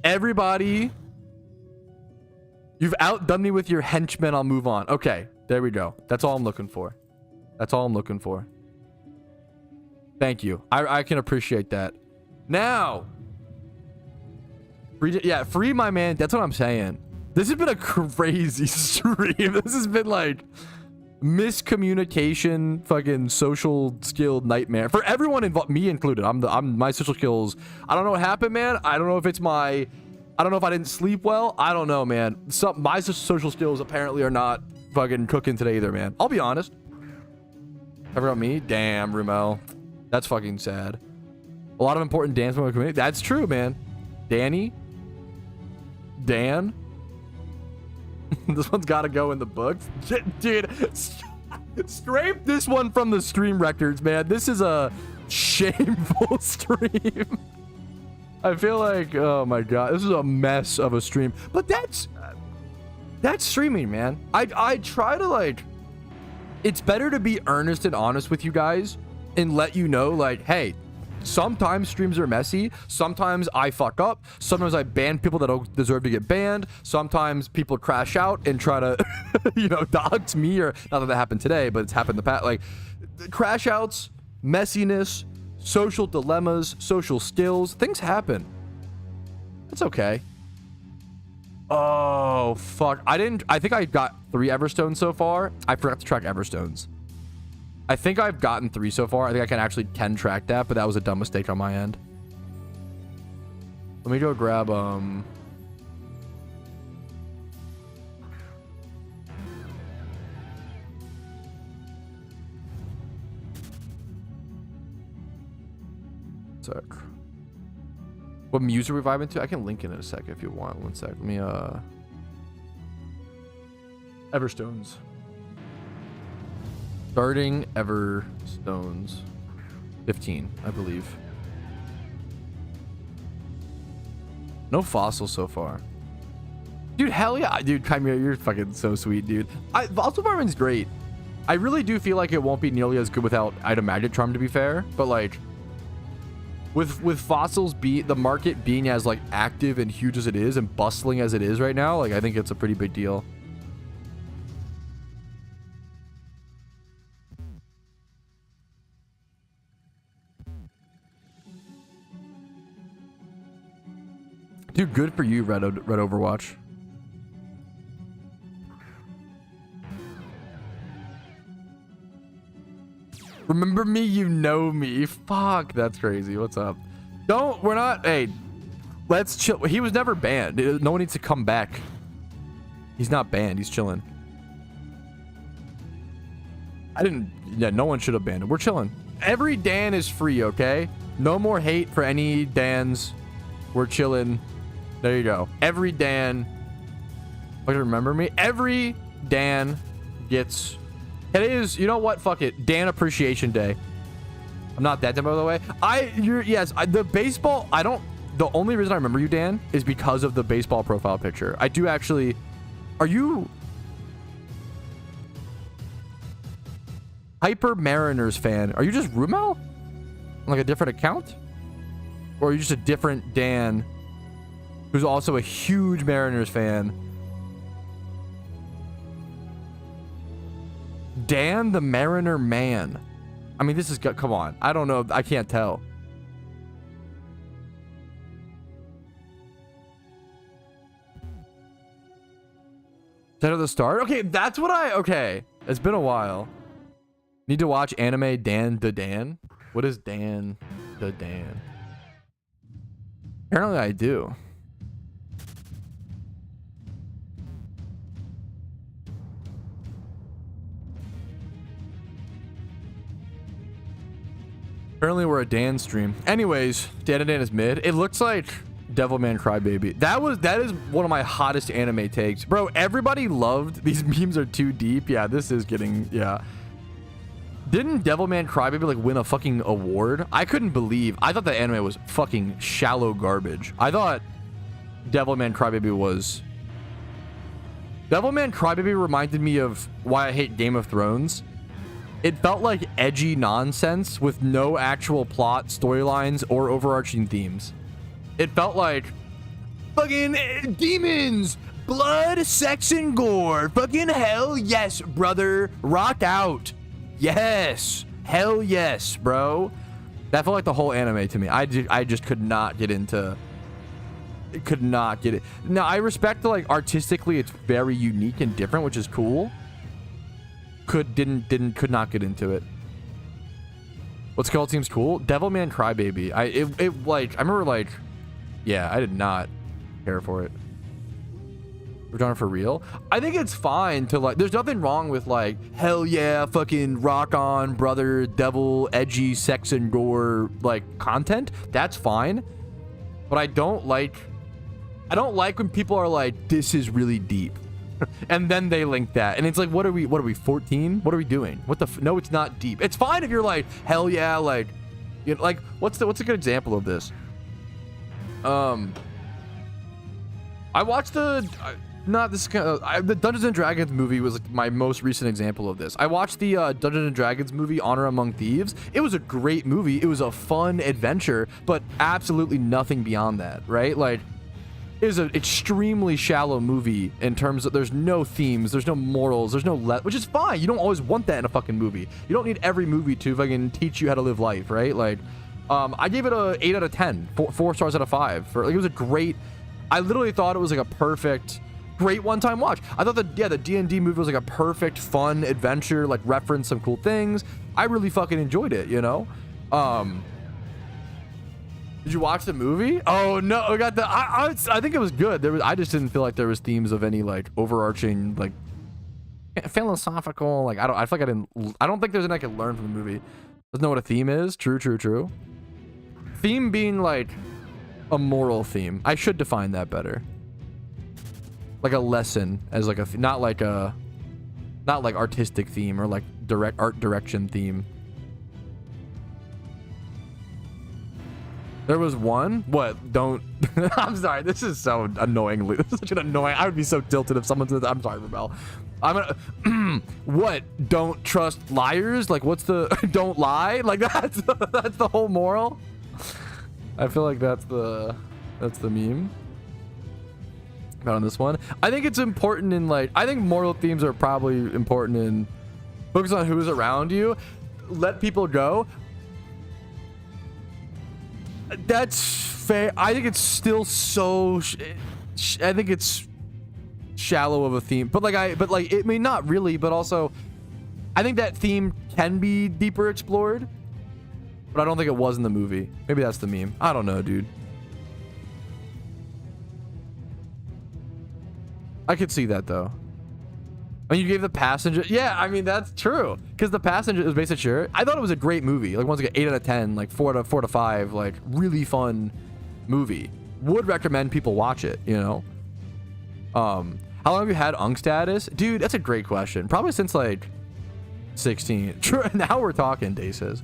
everybody, you've outdone me with your henchmen. I'll move on. Okay, there we go. That's all I'm looking for. That's all I'm looking for. Thank you. I can appreciate that. Now, free my man. That's what I'm saying. This has been a crazy stream. This has been like miscommunication, fucking social skill nightmare for everyone involved, me included. My social skills. I don't know what happened, man. I don't know if it's I don't know if I didn't sleep well. I don't know, man. My social skills apparently are not fucking cooking today either, man. I'll be honest. Ever about me? Damn, Rumel. That's fucking sad. A lot of important dance in my community. That's true, man. Danny. Dan. This one's got to go in the books. Dude, scrape this one from the stream records, man. This is a shameful stream. I feel like, oh my god, this is a mess of a stream. But that's streaming, man. I try to, like, it's better to be earnest and honest with you guys and let you know, like, hey, sometimes streams are messy. Sometimes I fuck up. Sometimes I ban people that don't deserve to get banned. Sometimes people crash out and try to, you know, dox me, or not that happened today, but it's happened in the past. Like, crash outs, messiness, social dilemmas, social skills, things happen. It's okay. Oh, fuck. I think I got 3 Everstones so far. I forgot to track Everstones. I think I've gotten 3 so far. I think I can actually track that, but that was a dumb mistake on my end. Let me go grab, sec. What music are we vibing to? I can link it in a sec if you want. One sec. Let me, Everstones. Starting Everstones. 15, I believe. No fossils so far. Dude, hell yeah. Dude, Chimera, you're fucking so sweet, dude. Fossil farming's great. I really do feel like it won't be nearly as good without Item Magic Charm, to be fair. But like, with fossils the market being as like active and huge as it is and bustling as it is right now, like I think it's a pretty big deal. Dude, good for you, Red Overwatch. Remember me, you know me. Fuck, that's crazy. What's up? We're not, hey, let's chill. He was never banned. No one needs to come back. He's not banned. He's chilling. Yeah, no one should have banned him. We're chilling. Every Dan is free, okay? No more hate for any Dans. We're chilling. There you go. Every Dan. Remember me? Every Dan gets... It is, you know what? Fuck it. Dan Appreciation Day. I'm not that dumb, by the way. The baseball, the only reason I remember you, Dan, is because of the baseball profile picture. I do actually, are you Hyper Mariners fan? Are you just Rumel? Like a different account? Or are you just a different Dan who's also a huge Mariners fan? Dan the Mariner Man. I mean, this is good. Come on. I don't know. I can't tell. Set of the start? Okay, that's what okay. It's been a while. Need to watch anime Dan the Dan? What is Dan the Dan? Apparently I do. Apparently we're a Dan stream. Anyways, Dan and Dan is mid. It looks like Devilman Crybaby. That is one of my hottest anime takes. Bro, everybody loved these memes are too deep. Yeah, this is getting, yeah. Didn't Devilman Crybaby like win a fucking award? I couldn't believe. I thought the anime was fucking shallow garbage. I thought Devilman Crybaby was... Devilman Crybaby reminded me of why I hate Game of Thrones. It felt like edgy nonsense with no actual plot, storylines, or overarching themes. It felt like fucking demons, blood, sex, and gore. Fucking hell yes, brother. Rock out. Yes. Hell yes, bro. That felt like the whole anime to me. I just could not get into... Could not get it. Now, I respect that, like, artistically, it's very unique and different, which is cool. Could not get into it. What's called seems cool. Devilman Crybaby. I remember like, yeah, I did not care for it. We're doing it for real. I think it's fine to like. There's nothing wrong with like, hell yeah, fucking rock on, brother, devil, edgy, sex and gore like content. That's fine. But I don't like when people are like, this is really deep. And then they link that, and it's like, what are we 14? What are we doing? No, it's not deep. It's fine if you're like, hell yeah, like, you know, like what's a good example of this? I watched the Dungeons and Dragons movie was like my most recent example of this. I watched the Dungeons and Dragons movie Honor Among Thieves. It was a great movie. It was a fun adventure, but absolutely nothing beyond that, right? Like, it is an extremely shallow movie in terms of there's no themes, there's no morals, there's no which is fine. You don't always want that in a fucking movie. You don't need every movie to fucking teach you how to live life, right? Like, I gave it a 8 out of 10, 4 stars out of 5. Like, it was a great. I literally thought it was like a perfect, great one-time watch. I thought the D&D movie was like a perfect, fun adventure, like reference some cool things. I really fucking enjoyed it, you know. Did you watch the movie? Oh no, I think it was good. I just didn't feel like there was themes of any like overarching like philosophical. Like I feel like I don't think there's anything I could learn from the movie. Doesn't know what a theme is. True. Theme being like a moral theme. I should define that better. Like a lesson as like not Not like artistic theme or like direct art direction theme. There was one. What? Don't. I'm sorry. This is so annoying. This is such an annoying. I would be so tilted if someone said, I'm sorry, Rebel. I'm gonna. What? Don't trust liars? Like, what's the. Don't lie? Like, that's the whole moral? I feel like that's the meme. Not on this one. I think it's important in like. I think moral themes are probably important in. Focus on who's around you. Let people go. That's fair. I think it's still so. I think it's shallow of a theme, but like it may not really, but also, I think that theme can be deeper explored. But I don't think it was in the movie. Maybe that's the meme. I don't know, dude. I could see that though. And you gave The Passenger. Yeah, I mean, that's true. Because The Passenger is basically sure. I thought it was a great movie. Like, once again, 8 out of 10, like 4 to 5, like really fun movie. Would recommend people watch it, you know? How long have you had Unk status? Dude, that's a great question. Probably since like 16. Now we're talking, Day says.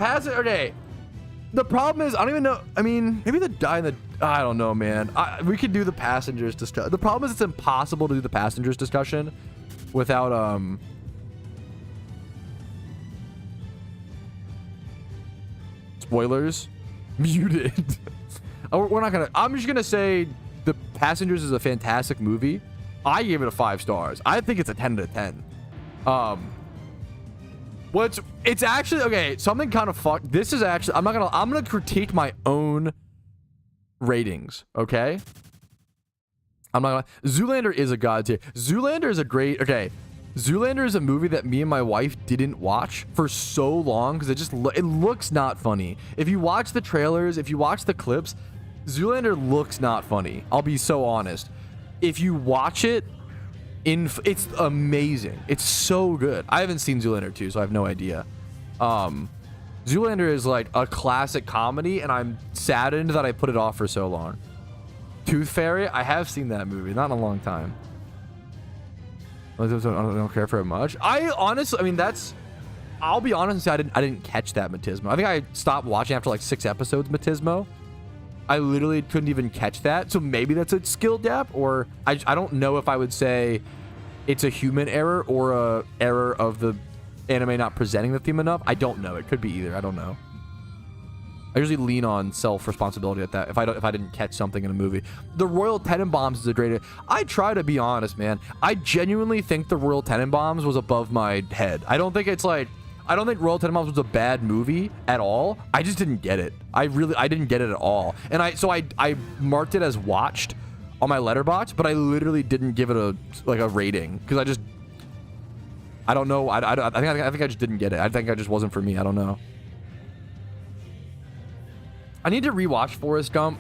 Okay. The problem is, I don't even know. I mean, maybe the guy in the. I don't know, man. We could do the passengers discussion. The problem is, it's impossible to do the passengers discussion without spoilers. Muted. We're not gonna. I'm just gonna say The Passengers is a fantastic movie. I gave it a 5 stars. I think it's a 10 out of 10. It's actually okay. Something kind of fucked. This is actually. I'm gonna critique my own ratings. Okay. I'm not gonna. Zoolander is a god tier. Zoolander is a great. Okay. Zoolander is a movie that me and my wife didn't watch for so long because it looks not funny. If you watch the trailers, if you watch the clips, Zoolander looks not funny. I'll be so honest. If you watch it, it's amazing. It's so good. I haven't seen Zoolander 2, so I have no idea. Zoolander is like a classic comedy, and I'm saddened that I put it off for so long. Tooth Fairy, I have seen that movie, not in a long time. I don't care for it much. I honestly, I mean, I'll be honest and say I didn't catch that Matismo. I think I stopped watching after like 6 episodes Matismo. I literally couldn't even catch that. So maybe that's a skill gap, or I don't know if I would say it's a human error or a error of the anime not presenting the theme enough. I don't know. It could be either. I don't know. I usually lean on self-responsibility at that if I didn't catch something in a movie. The Royal Tenenbaums is a great. I try to be honest, man. I genuinely think the Royal Tenenbaums was above my head. I don't think Royal Tenenbaums was a bad movie at all. I just didn't get it. I didn't get it at all. And I marked it as watched on my letterbox, but I literally didn't give it a rating because I don't know. I think I just didn't get it. I think it just wasn't for me. I don't know. I need to rewatch Forrest Gump.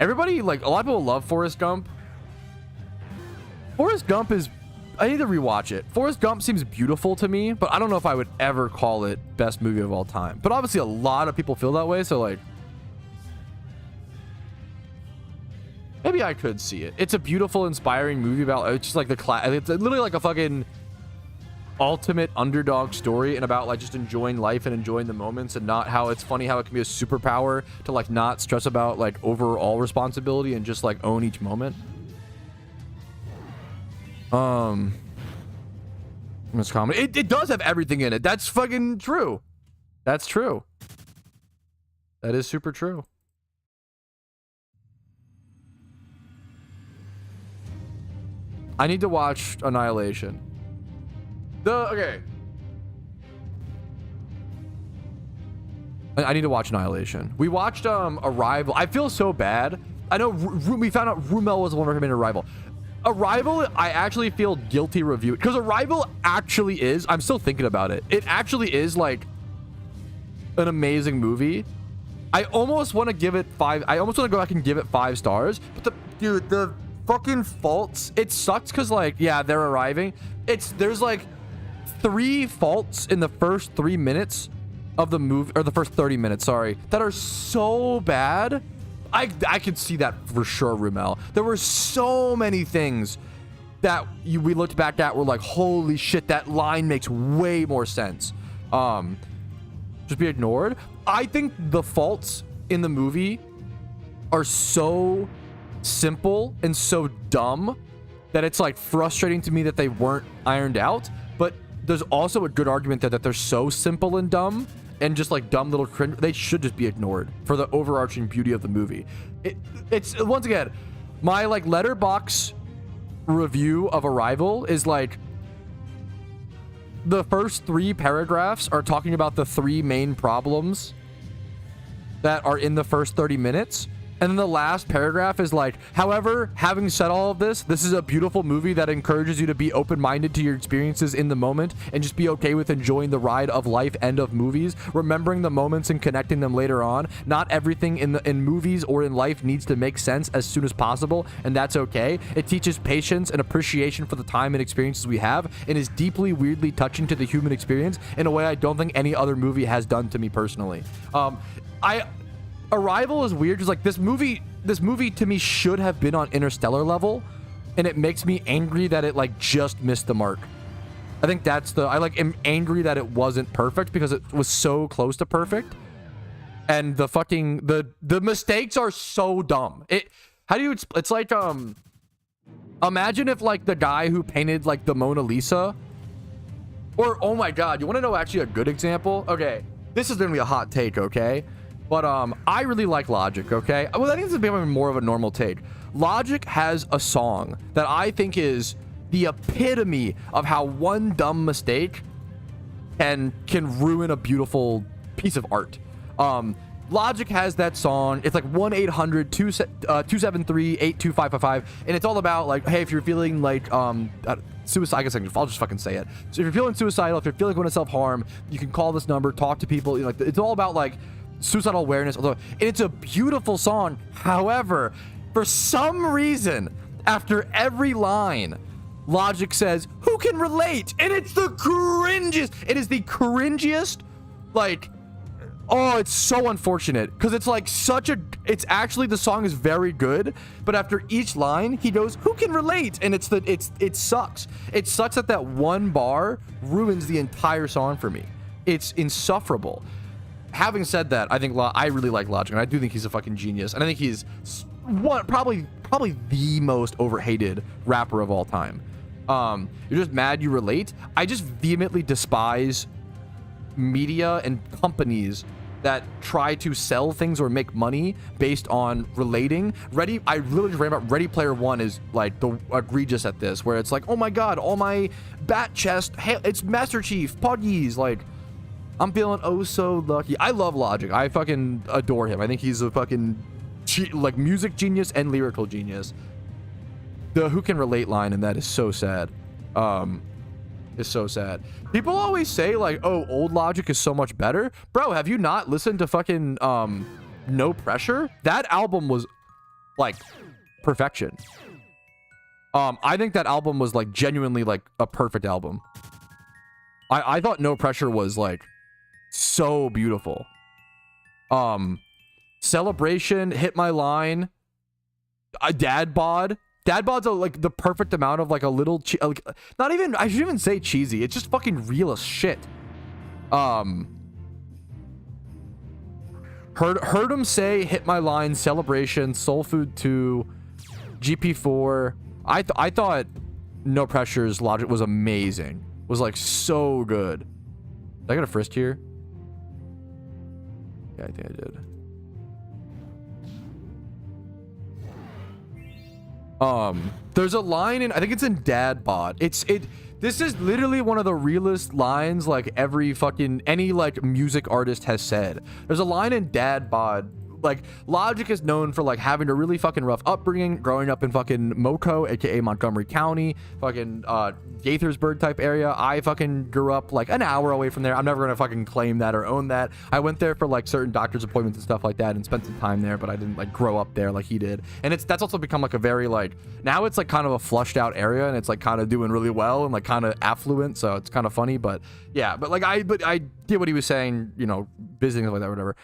Everybody, like, a lot of people love Forrest Gump. Forrest Gump is. I need to rewatch it. Forrest Gump seems beautiful to me, but I don't know if I would ever call it best movie of all time. But obviously, a lot of people feel that way, so like, maybe I could see it. It's a beautiful, inspiring movie about. It's just like it's literally like a fucking ultimate underdog story, and about like just enjoying life and enjoying the moments, and not how it's funny how it can be a superpower to like not stress about like overall responsibility and just like own each moment. It's comedy. It does have everything in it. That's fucking true. That's true. That is super true. I need to watch Annihilation. Okay. I need to watch Annihilation. We watched Arrival. I feel so bad. I know we found out Rumel was the one recommending Arrival. Arrival, I actually feel guilty reviewing because Arrival actually is. I'm still thinking about it. It actually is like an amazing movie. I almost want to give it 5. I almost want to go back and give it 5 stars. But the fucking faults. It sucks because like yeah, they're arriving. There's like 3 faults in the first 3 minutes of the movie, or the first 30 minutes. Sorry, that are so bad. I could see that for sure, Rumel. There were so many things that we looked back at, we're like, holy shit, that line makes way more sense. Just be ignored. I think the faults in the movie are so simple and so dumb that it's like frustrating to me that they weren't ironed out. But there's also a good argument that they're so simple and dumb and just like dumb little cringe, they should just be ignored for the overarching beauty of the movie. It's once again, my like letterbox review of Arrival is like, the first 3 paragraphs are talking about the 3 main problems that are in the first 30 minutes. And then the last paragraph is like, however, having said all of this, this is a beautiful movie that encourages you to be open-minded to your experiences in the moment and just be okay with enjoying the ride of life and of movies, remembering the moments and connecting them later on. Not everything in movies or in life needs to make sense as soon as possible, and that's okay. It teaches patience and appreciation for the time and experiences we have, and is deeply, weirdly touching to the human experience in a way I don't think any other movie has done to me personally. Arrival is weird because like this movie to me should have been on Interstellar level, and it makes me angry that it like just missed the mark. I think that's I like am angry that it wasn't perfect because it was so close to perfect, and the mistakes are so dumb. It's like imagine if like the guy who painted like the Mona Lisa, or oh my god, you want to know actually a good example? Okay, this is gonna be a hot take, okay? But I really like Logic, okay? Well, I think this is becoming more of a normal take. Logic has a song that I think is the epitome of how one dumb mistake can ruin a beautiful piece of art. Logic has that song. It's like 1-800-273-82555, and it's all about like, hey, if you're feeling like suicide, I guess I'll just fucking say it. So if you're feeling suicidal, if you're feeling going to self-harm, you can call this number, talk to people. You know, like, it's all about like suicidal awareness, and it's a beautiful song. However, for some reason, after every line, Logic says, who can relate? And it's the cringiest. It is the cringiest, like, oh, it's so unfortunate because it's like it's actually, the song is very good, but after each line he goes, who can relate? And it sucks. It sucks that one bar ruins the entire song for me. It's insufferable. Having said that, I think I really like Logic, and I do think he's a fucking genius, and I think he's probably the most overhated rapper of all time. You're just mad you relate. I just vehemently despise media and companies that try to sell things or make money based on relating. I literally just ran about Ready Player One is like the egregious at this, where it's like, oh my god, all my bat chest, hey, it's Master Chief, Puggies, like, I'm feeling oh so lucky. I love Logic. I fucking adore him. I think he's a fucking like music genius and lyrical genius. The who can relate line in that is so sad. Is so sad. People always say like, oh, old Logic is so much better. Bro, have you not listened to fucking No Pressure? That album was like perfection. I think that album was like genuinely like a perfect album. I thought No Pressure was like so beautiful. Celebration, Hit My Line, Dad Bod. Dad Bod's like the perfect amount of like a little like, not even, I shouldn't even say cheesy. It's just fucking real as shit. Heard him say Hit My Line, Celebration, Soul Food 2, GP4. I thought No Pressure's Logic was amazing. Was like so good. Did I get a frisk here? Yeah, I think I did. There's a line in, I think it's in Dad Bod. This is literally one of the realest lines like any like music artist has said. There's a line in Dad Bod. Like, Logic is known for like having a really fucking rough upbringing, growing up in fucking Moco, aka Montgomery County, fucking Gaithersburg type area. I fucking grew up like an hour away from there. I'm never gonna fucking claim that or own that. I went there for like certain doctor's appointments and stuff like that and spent some time there, but I didn't like grow up there like he did. And that's also become like a very like, now it's like kind of a flushed out area, and it's like kind of doing really well and like kind of affluent, so it's kind of funny. But yeah, but I get what he was saying, you know, visiting like that or whatever.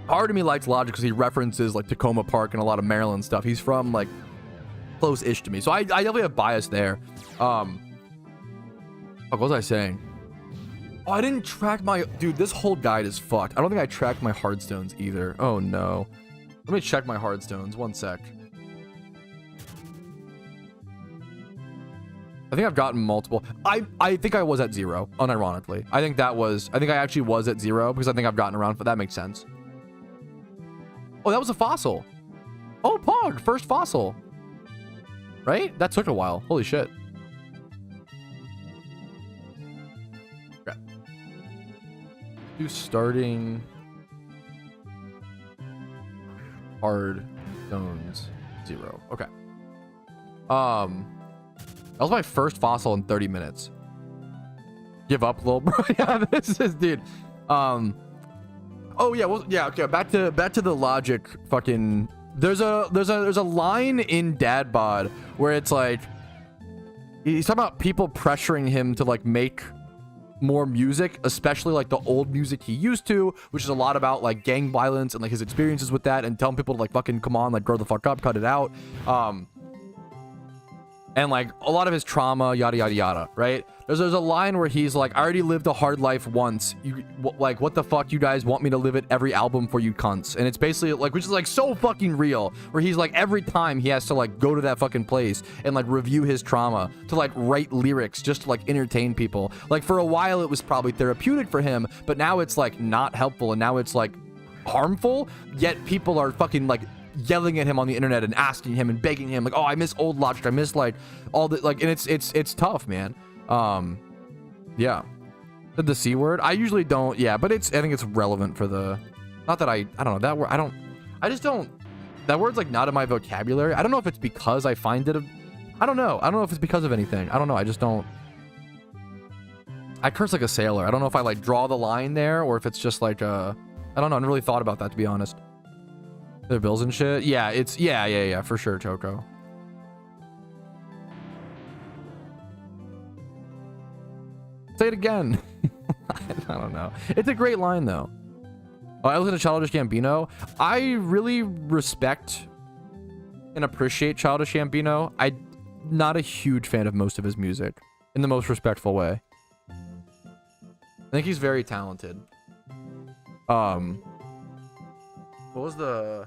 Part of me likes Logic because he references like Tacoma Park and a lot of Maryland stuff. He's from like close-ish to me. So I definitely have bias there. What was I saying? Oh, I didn't track my... Dude, this whole guide is fucked. I don't think I tracked my hardstones either. Oh, no. Let me check my hardstones. 1 sec. I think I've gotten multiple. I think I was at 0, unironically. I think I actually was at 0 because I think I've gotten around, but that makes sense. Oh, that was a fossil. Oh, Pog, first fossil. Right? That took a while. Holy shit. Okay. Do starting hard stones 0. Okay. That was my first fossil in 30 minutes. Give up, little bro. Yeah, this is, dude. Oh yeah, well, yeah. Okay, back to the logic. Fucking. There's a line in Dad Bod where it's like he's talking about people pressuring him to like make more music, especially like the old music he used to, which is a lot about like gang violence and like his experiences with that, and telling people to like fucking come on, like grow the fuck up, cut it out. And like a lot of his trauma, yada yada yada, right? There's a line where he's like, I already lived a hard life once. You like, what the fuck you guys want me to live it every album for you cunts? And it's basically like, which is like so fucking real, where he's like, every time he has to like go to that fucking place and like review his trauma, to like write lyrics just to like entertain people. Like for a while it was probably therapeutic for him, but now it's like not helpful, and now it's like harmful, yet people are fucking like yelling at him on the internet and asking him and begging him like, oh, I miss old Logic, I miss like all the like, and it's tough, man. Yeah, the C word, I usually don't, yeah, but I think it's relevant for the, not that I don't know that word, I just don't, that word's like not in my vocabulary. I don't know if it's because I find it I don't know if it's because of anything. I don't know, I just don't, I curse like a sailor. I don't know if I like draw the line there or if it's just like I don't know, I never really thought about that, to be honest. Their bills and shit. Yeah, it's yeah, for sure, Choco. Say it again. I don't know. It's a great line though. Oh, I listen to Childish Gambino. I really respect and appreciate Childish Gambino. I'm not a huge fan of most of his music, in the most respectful way. I think he's very talented. What was the...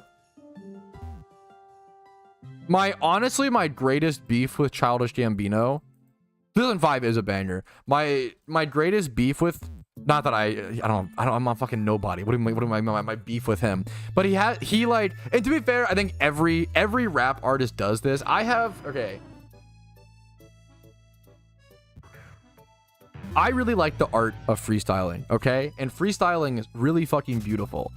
honestly, my greatest beef with Childish Gambino, 2005 is a banger. My greatest beef with, not that I'm a fucking nobody. What am I my beef with him? But he like, and to be fair, I think every rap artist does this. Okay. I really like the art of freestyling, okay? And freestyling is really fucking beautiful.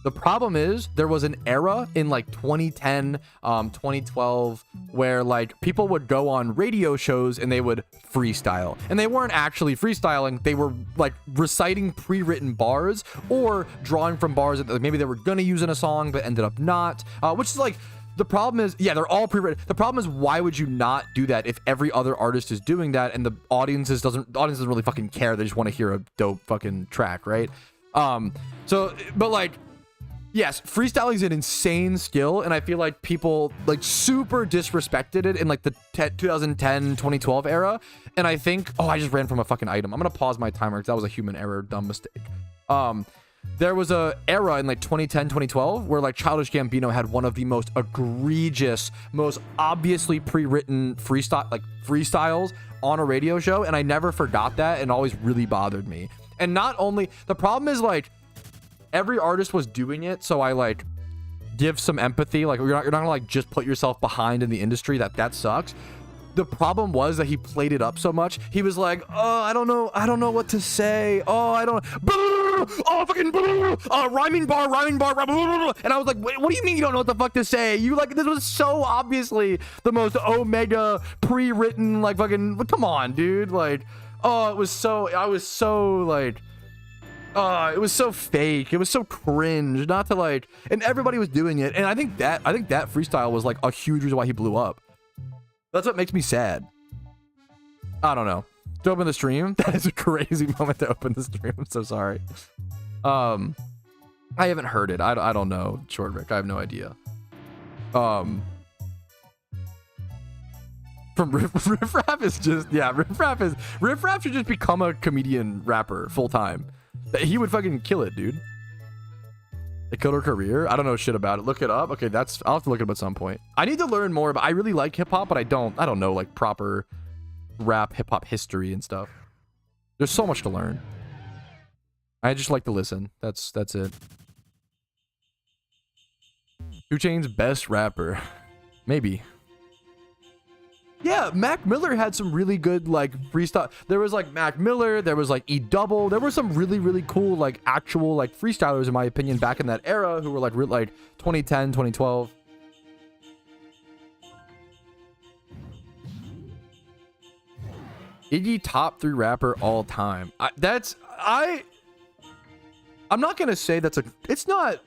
The problem is there was an era in like 2010, 2012, where like people would go on radio shows and they would freestyle. And they weren't actually freestyling. They were like reciting pre-written bars or drawing from bars that maybe they were going to use in a song but ended up not. Which is like, the problem is, yeah, they're all pre-written. The problem is, why would you not do that if every other artist is doing that and the audience doesn't really fucking care. They just want to hear a dope fucking track, right? But like, yes, freestyling is an insane skill, and I feel like people like super disrespected it in like the 2010, 2012 era. And I think, oh, I just ran from a fucking item. I'm gonna pause my timer because that was a human error, dumb mistake. There was a era in like 2010, 2012 where like Childish Gambino had one of the most egregious, most obviously pre-written freestyles on a radio show, and I never forgot that, and always really bothered me. And not only, the problem is like every artist was doing it, so I like give some empathy. Like you're not gonna like just put yourself behind in the industry. That sucks. The problem was that he played it up so much. He was like, oh, I don't know what to say. Oh, I don't, oh, fucking, rhyming bar. And I was like, wait, what do you mean you don't know what the fuck to say? You like, this was so obviously the most Omega pre-written, like fucking, come on, dude. Like, oh, it was so fake. It was so cringe, not to like, and everybody was doing it. And I think that freestyle was like a huge reason why he blew up. That's what makes me sad. I don't know. To open the stream, that is a crazy moment to open the stream. I'm so sorry. I haven't heard it. I don't know, Short Rick. I have no idea. From Riff Raff is just, yeah, Riff Raff should just become a comedian rapper full time. He would fucking kill it, dude. They killed her career. I don't know shit about it. Look it up. Okay, I'll have to look it up at some point. I need to learn more, but I really like hip hop, but I don't know like proper rap hip hop history and stuff. There's so much to learn. I just like to listen. That's it. 2 Chainz best rapper. Maybe. Yeah, Mac Miller had some really good like freestyle. There was like Mac Miller, there was like E Double. There were some really cool like actual like freestylers in my opinion back in that era who were like 2010, 2012. Iggy top 3 rapper all time. I'm not gonna say that's it's not.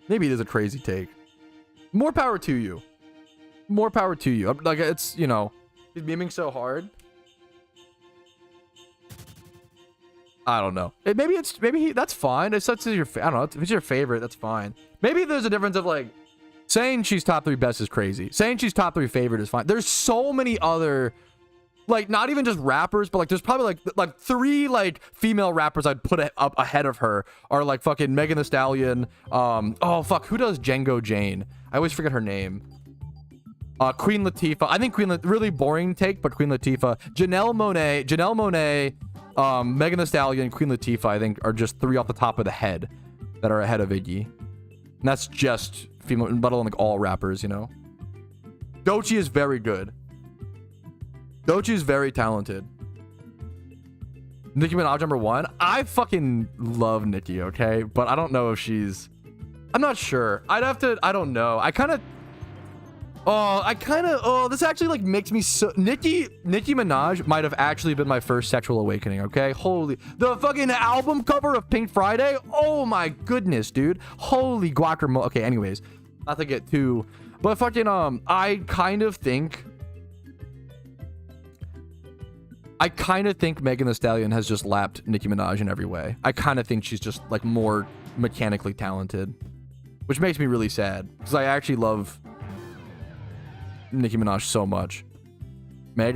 Maybe it is a crazy take. More power to you. More power to you. Like, it's, you know, he's memeing so hard. I don't know. That's fine. It's such as your, I don't know. If it's your favorite, that's fine. Maybe there's a difference of like saying she's top 3 best is crazy. Saying she's top 3 favorite is fine. There's so many other, like, not even just rappers, but like there's probably like 3 like female rappers I'd put up ahead of her are like fucking Megan Thee Stallion. Oh fuck, who does Django Jane? I always forget her name. Queen Latifah. I think really boring take, but Queen Latifah. Janelle Monáe, Megan Thee Stallion, Queen Latifah, I think are just 3 off the top of the head that are ahead of Iggy. And that's just female, let alone like all rappers, you know. Doechii is very good. Doechii is very talented. Nicki Minaj number 1. I fucking love Nicki, okay? But I don't know if she's, I'm not sure. I don't know. This actually like makes me so. Nicki Minaj might have actually been my first sexual awakening, okay? Holy, the fucking album cover of Pink Friday. Oh my goodness, dude. Holy guacamole. Okay, anyways, not to get too, but fucking I kind of think Megan Thee Stallion has just lapped Nicki Minaj in every way. I kind of think she's just like more mechanically talented, which makes me really sad because I actually love Nicki Minaj so much. Meg,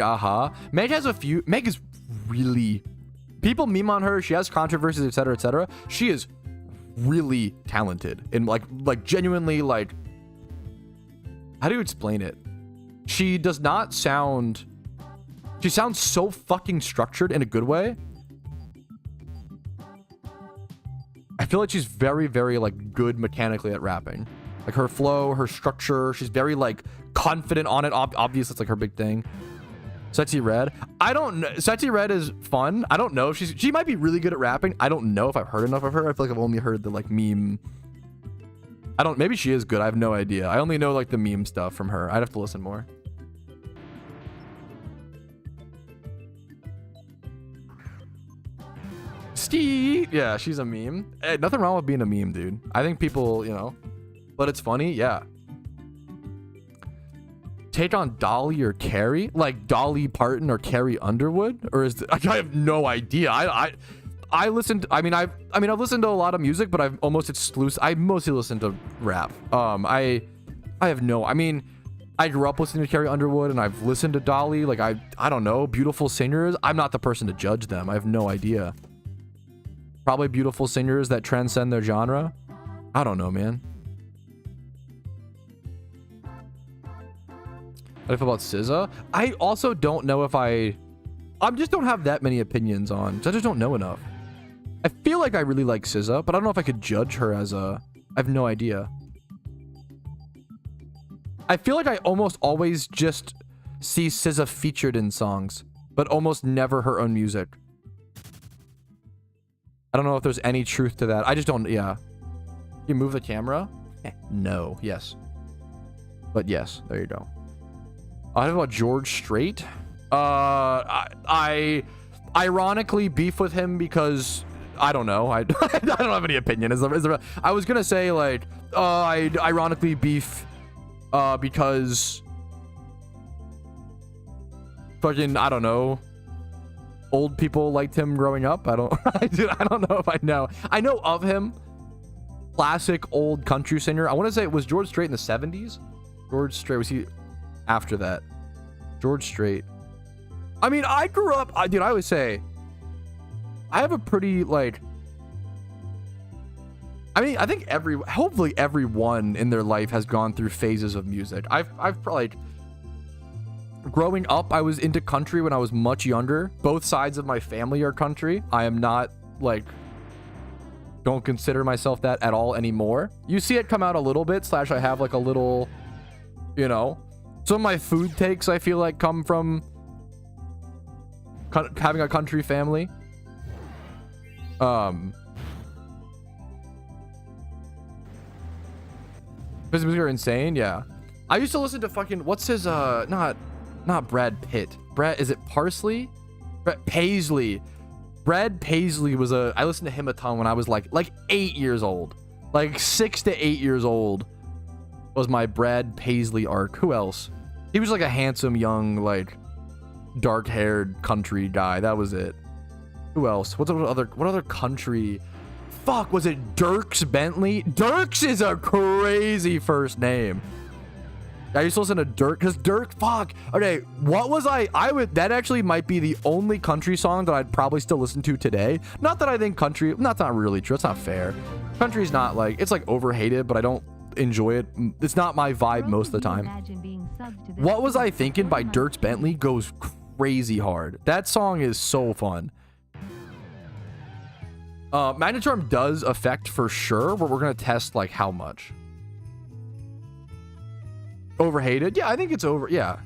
Meg has a few. Meg is really, people meme on her. She has controversies, etc., etc. She is really talented and like genuinely like. How do you explain it? She does not sound. She sounds so fucking structured in a good way. I feel like she's very like good mechanically at rapping. Like her flow, her structure, she's very like confident on it. Obviously, it's like her big thing. Sexy Red. I don't know. Sexy Red is fun. I don't know if she might be really good at rapping. I don't know if I've heard enough of her. I feel like I've only heard the like meme. Maybe she is good. I have no idea. I only know like the meme stuff from her. I'd have to listen more. Ski. Yeah, she's a meme. Hey, nothing wrong with being a meme, dude. I think people, you know, but it's funny. Yeah. Take on Dolly or Carrie? Like Dolly Parton or Carrie Underwood? Or is I have no idea. I listened. I've listened to a lot of music, but I mostly listen to rap. I have no. I grew up listening to Carrie Underwood, and I've listened to Dolly. Like I don't know, beautiful singers. I'm not the person to judge them. I have no idea. Probably beautiful singers that transcend their genre. I don't know, man. What if about SZA? I also don't know if I just don't have that many opinions on. So I just don't know enough. I feel like I really like SZA, but I don't know if I could judge her as a. I have no idea. I feel like I almost always just see SZA featured in songs, but almost never her own music. I don't know if there's any truth to that. I just don't. Yeah. You move the camera? No. Yes. But yes, there you go. I have about George Strait. I ironically beef with him because I don't know. I don't have any opinion. I was gonna say like I ironically beef because fucking I don't know. Old people liked him growing up. I don't know if I know. I know of him. Classic old country singer. I want to say it was George Strait in the 70s. George Strait, was he after that? George Strait. I mean, I grew up, dude, I always say, I have a pretty, like, I mean, I think hopefully everyone in their life has gone through phases of music. I've probably, like, growing up, I was into country when I was much younger. Both sides of my family are country. I am not, like, don't consider myself that at all anymore. You see it come out a little bit, / I have, like, a little, you know, some of my food takes, I feel like, come from having a country family. His music are insane, yeah. I used to listen to fucking, what's his, not Brad Pitt. Is it Parsley? Brad Paisley. Brad Paisley was I listened to him a ton when I was like 8 years old. Like 6 to 8 years old was my Brad Paisley arc. Who else? He was like a handsome, young, like, dark-haired country guy. That was it. Who else? What other country? Fuck, was it Dierks Bentley? Dierks is a crazy first name. I used to listen to Dirk, because Dirk, fuck. Okay, what was that actually might be the only country song that I'd probably still listen to today. Not that I think country, that's not really true. It's not fair. Country's not like, it's like overhated, but I don't enjoy it. It's not my vibe most of the time. What Was I Thinking by Dierks Bentley goes crazy hard. That song is so fun. Magnetorm does affect for sure, but we're going to test like how much. Overhated? Yeah, I think it's over. Yeah.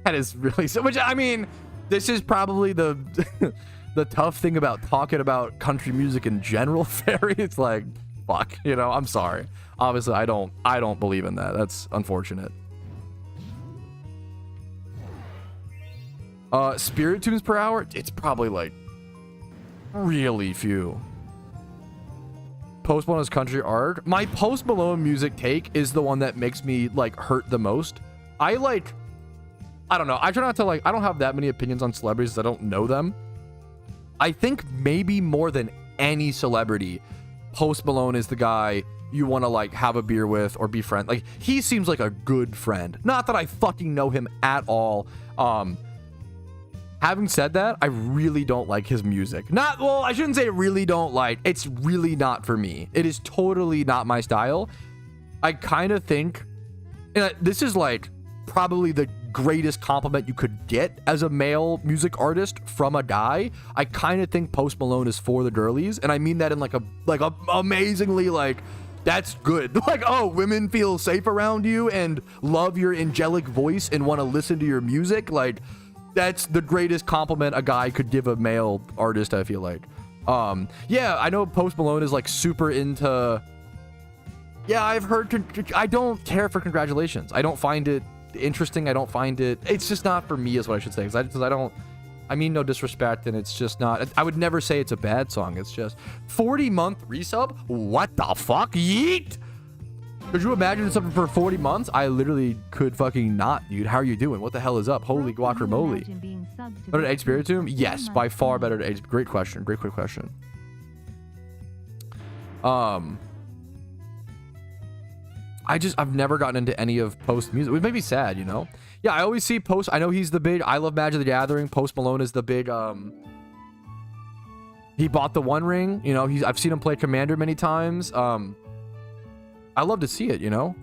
That is really so, which, I mean, this is probably the the tough thing about talking about country music in general, Fairy. It's like, fuck, you know, I'm sorry. Obviously, I don't believe in that. That's unfortunate. Spirit tunes per hour? It's probably like really few. Post Malone's country art. My Post Malone music take is the one that makes me like hurt the most. I don't know. I try not to I don't have that many opinions on celebrities. I don't know them. I think maybe more than any celebrity, Post Malone is the guy you want to like have a beer with or be friend. Like, he seems like a good friend. Not that I fucking know him at all. Having said that, I really don't like his music. Well, I shouldn't say really don't like. It's really not for me. It is totally not my style. I kind of think, and this is like probably the greatest compliment you could get as a male music artist from a guy. I kind of think Post Malone is for the girlies, and I mean that in like a amazingly like, that's good. Like, oh, women feel safe around you and love your angelic voice and want to listen to your music. Like, that's the greatest compliment a guy could give a male artist, I feel like. Yeah, I know Post Malone is like super into, yeah, I've heard, I don't care for congratulations. I don't find it interesting. I don't find it, it's just not for me is what I should say. Because I mean no disrespect, and it's just not, I would never say it's a bad song. It's just 40-month resub. What the fuck? Yeet. Could you imagine something for 40 months? I literally could fucking not, dude. How are you doing? What the hell is up? Holy guacamole. Better to Egg Spiritomb? Yes, by far better to Egg. Great question. Great quick question. I've never gotten into any of Post music. It made me sad, you know? Yeah, I always see Post. I know he's the big, I love Magic the Gathering. Post Malone is the big, he bought the One Ring, you know, I've seen him play Commander many times. I love to see it, you know?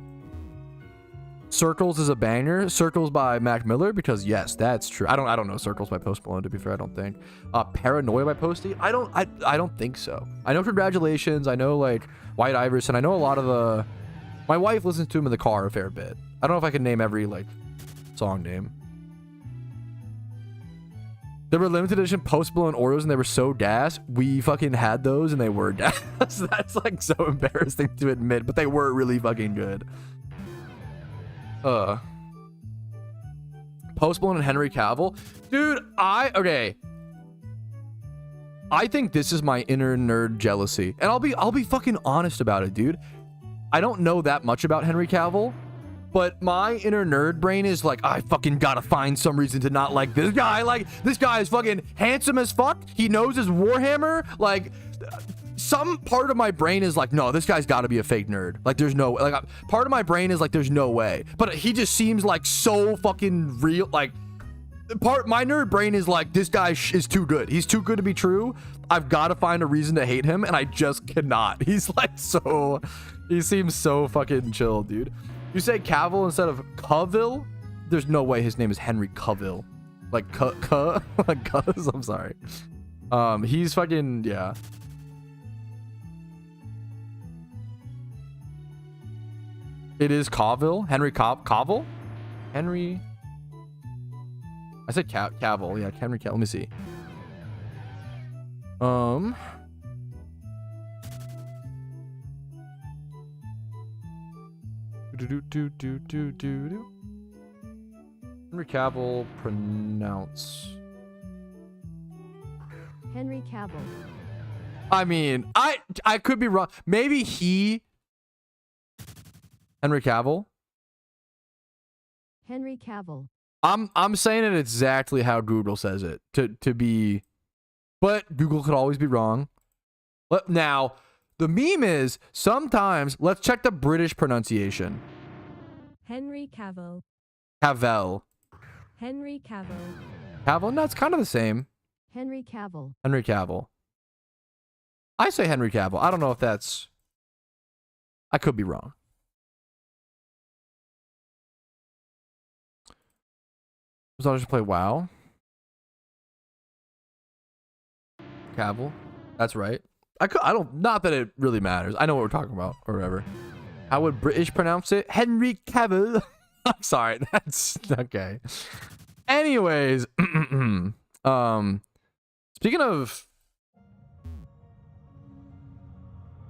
Circles is a banger. Circles by Mac Miller, because yes, that's true. I don't know Circles by Post Malone, to be fair, I don't think. Paranoia by Posty? I don't think so. I know Congratulations, I know like White Iverson, I know a lot of my wife listens to him in the car a fair bit. I don't know if I can name every like song name. There were limited edition Post Malone Oreos and they were so gas. We fucking had those and they were gas. That's like so embarrassing to admit, but they were really fucking good. Post Malone and Henry Cavill. Dude, okay. I think this is my inner nerd jealousy. And I'll be fucking honest about it, dude. I don't know that much about Henry Cavill, but my inner nerd brain is like, I fucking gotta find some reason to not like this guy. Like, this guy is fucking handsome as fuck. He knows his Warhammer. Like, some part of my brain is like, no, this guy's got to be a fake nerd. Like, there's no, like, part of my brain is like, there's no way. But he just seems like so fucking real. Like, my nerd brain is like, this guy is too good. He's too good to be true. I've got to find a reason to hate him, and I just cannot. He's like he seems so fucking chill, dude. You say Cavill instead of Cavill? There's no way his name is Henry Cavill. Like, like, cuz, I'm sorry. He's fucking, yeah. It is Cavill. Henry Cavill? Henry. I said Cavill. Yeah, Henry Cavill. Let me see. Henry Cavill pronounce. Henry Cavill. I mean, I could be wrong. Maybe Henry Cavill. Henry Cavill. I'm saying it exactly how Google says it to be, but Google could always be wrong. Now, the meme is sometimes, let's check the British pronunciation. Henry Cavill. Cavill. Henry Cavill. Cavill? No, it's kind of the same. Henry Cavill. Henry Cavill. I say Henry Cavill. I don't know if that's... I could be wrong. Was I just play WoW? Cavill. That's right. I don't... Not that it really matters. I know what we're talking about, or whatever. How would British pronounce it? Henry Cavill. I'm sorry. That's... Okay. Anyways. Speaking of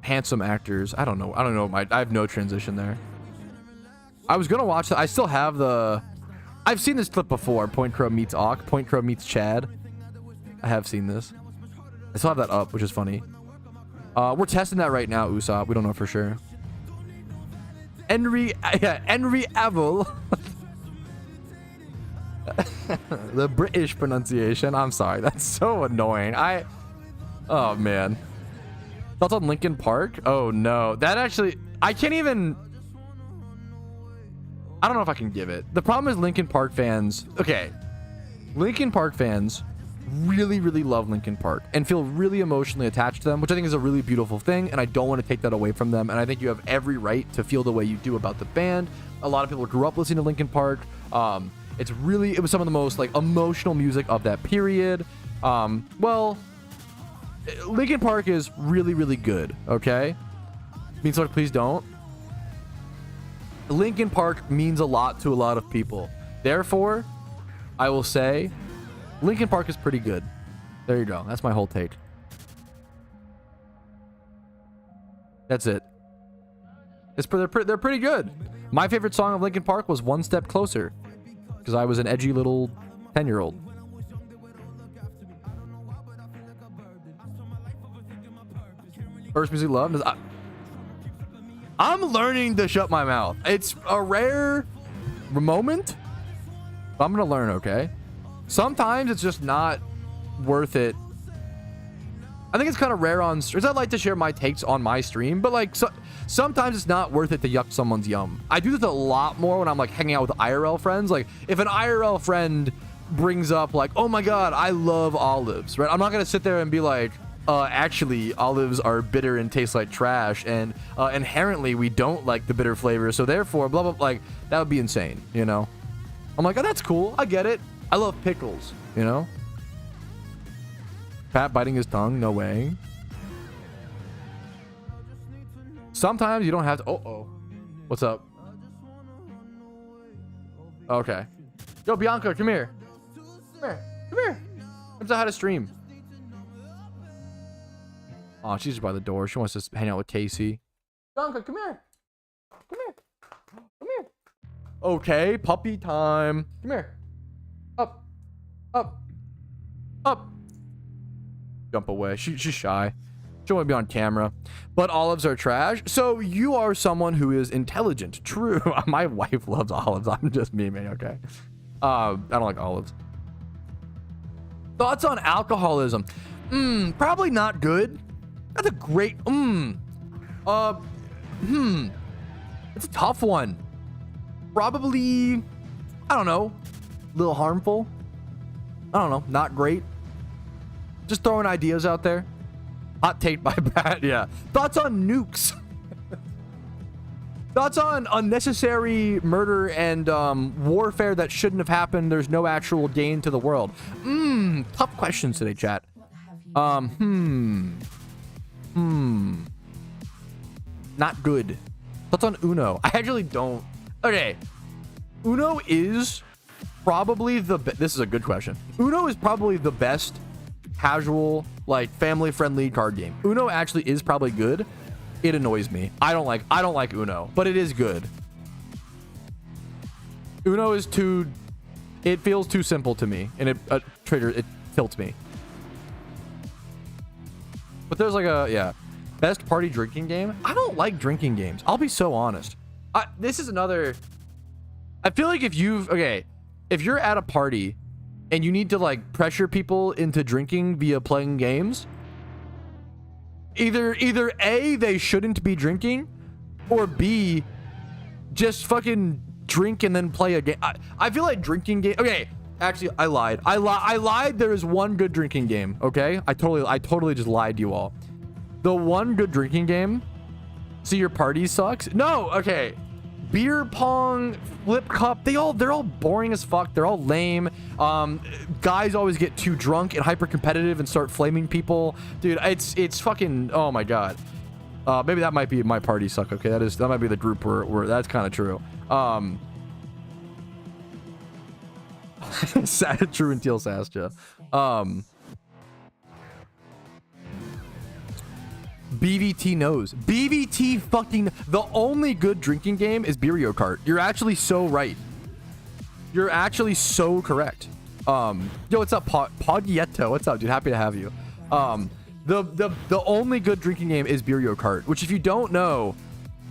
handsome actors, I don't know. I have no transition there. I was gonna watch that. I still have the. I've seen this clip before. Point Crow meets Awk. Point Crow meets Chad. I have seen this. I still have that up, which is funny. We're testing that right now, Usopp. We don't know for sure. Henry Cavill. The British pronunciation. I'm sorry. That's so annoying. Oh, man. Thoughts on Linkin Park? Oh, no. That actually... I can't even... I don't know if I can give it. The problem is Linkin Park fans... Okay. Linkin Park fans really, really love Linkin Park and feel really emotionally attached to them, which I think is a really beautiful thing, and I don't want to take that away from them, and I think you have every right to feel the way you do about the band. A lot of people grew up listening to Linkin Park. It was some of the most like emotional music of that period. Well, Linkin Park is really, really good. Okay. Means like, please don't. Linkin Park means a lot to a lot of people. Therefore, I will say Linkin Park is pretty good. There you go. That's my whole take. That's it. They're pretty good. My favorite song of Linkin Park was One Step Closer, because I was an edgy little 10-year-old. First music love is... I'm learning to shut my mouth. It's a rare moment, but I'm going to learn, okay? Sometimes it's just not worth it. I think it's kind of rare on... I like to share my takes on my stream, but like sometimes it's not worth it to yuck someone's yum. I do this a lot more when I'm like hanging out with IRL friends. Like if an IRL friend brings up like, oh my God, I love olives, right? I'm not going to sit there and be like, actually olives are bitter and taste like trash, and inherently we don't like the bitter flavor, so therefore blah blah. Like that would be insane, you know? I'm like, oh, that's cool, I get it. I love pickles, you know? Pat biting his tongue, no way. Sometimes you don't have to... Oh. What's up? Okay. Yo, Bianca, come here. Come here. Come say hi to stream. Oh, she's just by the door. She wants to hang out with Casey. Bianca, come here. Come here. Okay, puppy time. Come here. Up. Jump away. She's shy. She don't want to be on camera. But olives are trash. So you are someone who is intelligent. True. My wife loves olives. I'm just memeing, okay? I don't like olives. Thoughts on alcoholism? Probably not good. That's a great. It's a tough one. Probably, I don't know, a little harmful. I don't know, not great. Just throwing ideas out there. Hot take by Pat. Yeah. Thoughts on nukes? Thoughts on unnecessary murder and warfare that shouldn't have happened. There's no actual gain to the world. Tough questions today, chat. Not good. Thoughts on Uno? I actually don't. Okay. Uno is probably this is a good question. Uno is probably the best casual, like family-friendly card game. Uno actually is probably good. It annoys me. I don't like Uno, but it is good. Uno is it feels too simple to me, and it tilts me. But there's like best party drinking game. I don't like drinking games. I'll be so honest. This is another. I feel like if you're at a party and you need to like pressure people into drinking via playing games, either A, they shouldn't be drinking, or B, just fucking drink and then play a game. I feel like drinking game. Okay, actually, I lied. I lied. There is one good drinking game. Okay, I totally just lied to you all. The one good drinking game. See, your party sucks. No, okay. Beer pong, flip cup, they're all boring as fuck. They're all lame. Guys always get too drunk and hyper competitive and start flaming people. Dude, it's fucking, oh my god. Maybe that might be my party suck. Okay, that might be the group where that's kind of true. True and Teal Sascha. BVT knows. BVT fucking... The only good drinking game is Mario Kart. You're actually so right. You're actually so correct. Yo, what's up, Podieto? What's up, dude? Happy to have you. The only good drinking game is Mario Kart, which if you don't know,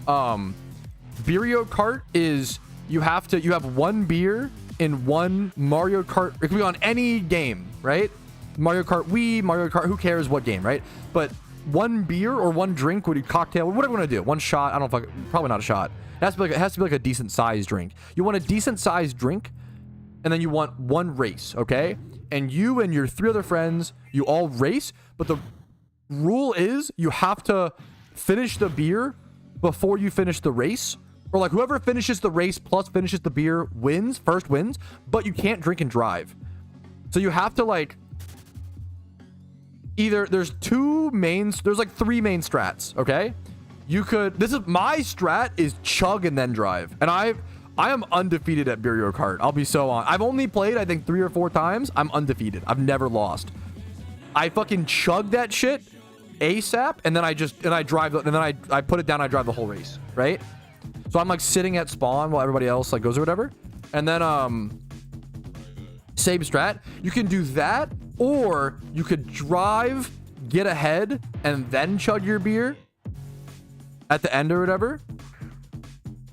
Mario Kart is you have one beer in one Mario Kart. It can be on any game, right? Mario Kart Wii, Mario Kart, who cares what game, right? But one beer or one drink, what do you cocktail, whatever you want to do, one shot, I don't know, probably not a shot. It has to be like a decent sized drink. You want a decent sized drink, and then you want one race, okay? And you and your 3 other friends, you all race, but the rule is you have to finish the beer before you finish the race. Or like whoever finishes the race plus finishes the beer wins, but you can't drink and drive. So you have to like there's 3 main strats, okay? My strat is chug and then drive. And I am undefeated at Mario Kart. I'll be so on. I've only played, I think, 3 or 4 times. I'm undefeated. I've never lost. I fucking chug that shit ASAP, and then I put it down, I drive the whole race, right? So I'm like sitting at spawn while everybody else like goes or whatever. And then same strat. You can do that, or you could drive, get ahead, and then chug your beer at the end or whatever.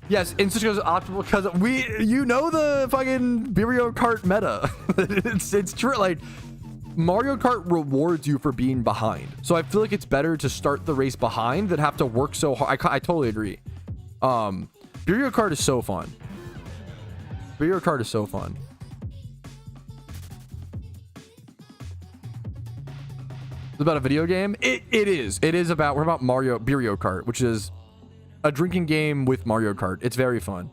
Yes, Insta goes optimal because you know the fucking Mario Kart meta. it's true. Like Mario Kart rewards you for being behind, so I feel like it's better to start the race behind than have to work so hard. I totally agree. Mario Kart is so fun. Mario Kart is so fun. It's about a video game. It is. We're about Mario Kart, which is a drinking game with Mario Kart. It's very fun.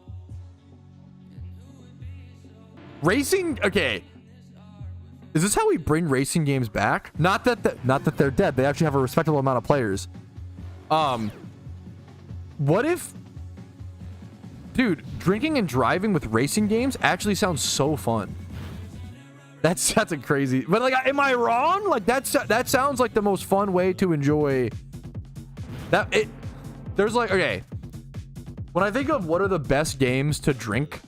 Racing. Okay. Is this how we bring racing games back? Not that they're dead. They actually have a respectable amount of players. What if, dude, drinking and driving with racing games actually sounds so fun. That's a crazy, but like, am I wrong? Like that sounds like the most fun way to enjoy that. There's like, okay, when I think of what are the best games to drink,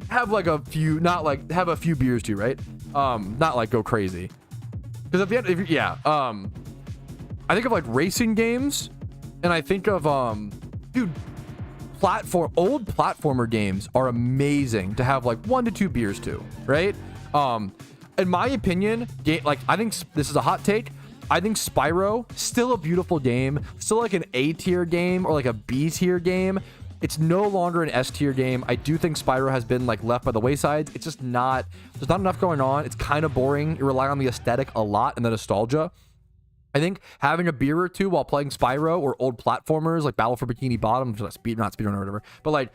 have like a few, not like have a few beers too, right? Not like go crazy. Because at the end, I think of like racing games, and I think of dude, old platformer games are amazing to have like 1 to 2 beers to, right? In my opinion, I think this is a hot take. I think Spyro, still a beautiful game, still like an A tier game or like a B tier game. It's no longer an S tier game. I do think Spyro has been like left by the wayside. It's just not, there's not enough going on. It's kind of boring. You rely on the aesthetic a lot and the nostalgia. I think having a beer or two while playing Spyro or old platformers like Battle for Bikini Bottom, not speedrun or whatever, but like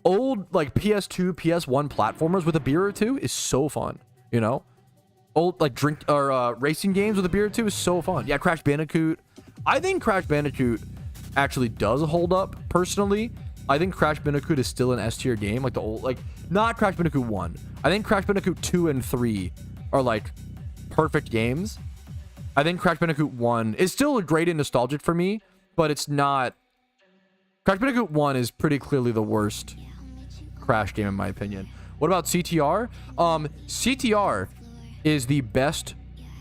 old like PS2, PS1 platformers with a beer or two is so fun, you know? Old like drink or racing games with a beer or two is so fun. Yeah, Crash Bandicoot. I think Crash Bandicoot actually does hold up personally. I think Crash Bandicoot is still an S tier game, like the old, like not Crash Bandicoot 1. I think Crash Bandicoot 2 and 3 are like perfect games. I think Crash Bandicoot 1 is still great and nostalgic for me, but it's not. Crash Bandicoot 1 is pretty clearly the worst Crash game in my opinion. What about CTR? CTR is the best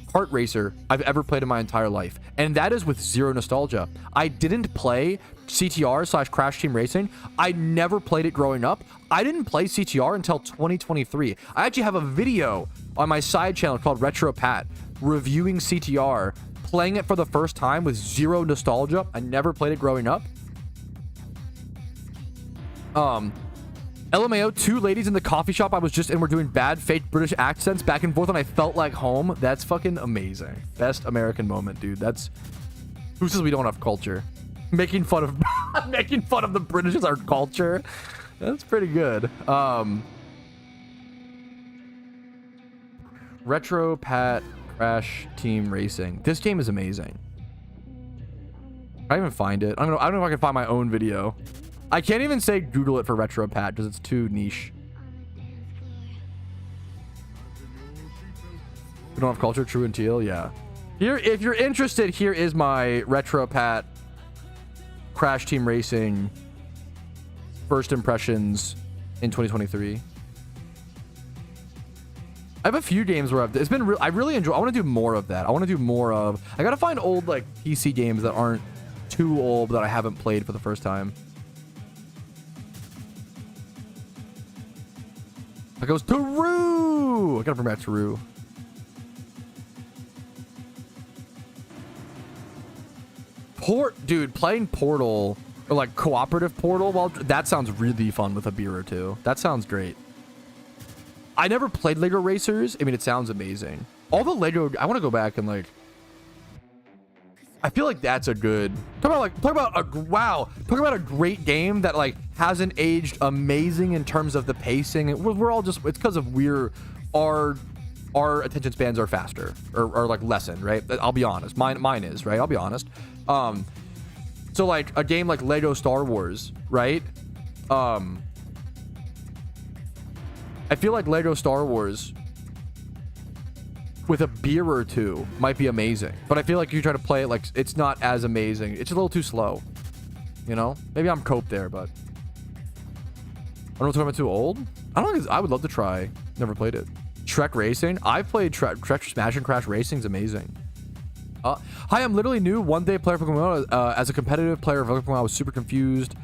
kart racer I've ever played in my entire life, and that is with zero nostalgia. I didn't play CTR / Crash Team Racing. I never played it growing up. I didn't play CTR until 2023. I actually have a video on my side channel called Retro Pat reviewing CTR, playing it for the first time with zero nostalgia. I never played it growing up. LMAO, 2 ladies in the coffee shop I was just in were doing bad fake British accents back and forth and I felt like home. That's fucking amazing. Best American moment, dude. That's, who says we don't have culture? Making fun of making fun of the British as our culture. That's pretty good. Retro Pat Crash Team Racing. This game is amazing. I even find it. I don't know if I can find my own video. I can't even say Google it for Retro Pat because it's too niche. We don't have culture, true and teal. Yeah. Here, if you're interested, here is my Retro Pat Crash Team Racing first impressions in 2023. I have a few games where it's been I really enjoy. I want to do more of that. I want to do more of. I gotta find old like PC games that aren't too old that I haven't played for the first time. That goes to Roo. I gotta bring back to Roo. Dude, playing Portal or like cooperative Portal, well, that sounds really fun with a beer or two. That sounds great. I never played Lego Racers. I mean, it sounds amazing. All the Lego, I want to go back and like, I feel like that's a good, talk about a great game that like hasn't aged amazing in terms of the pacing. We're all just, it's because of our attention spans are faster or like lessened, right? I'll be honest. Mine is, right? I'll be honest. So like a game like Lego Star Wars, right? I feel like Lego Star Wars with a beer or two might be amazing, but I feel like you try to play it like it's not as amazing. It's a little too slow, you know? Maybe I'm coped there, but I don't know if I'm too old. I don't know. I would love to try. Never played it. Shrek Racing. I've played Shrek Smash and Crash Racing is amazing. Hi, I'm literally new. One day player of PokeMMO. As a competitive player of PokeMMO, I was super confused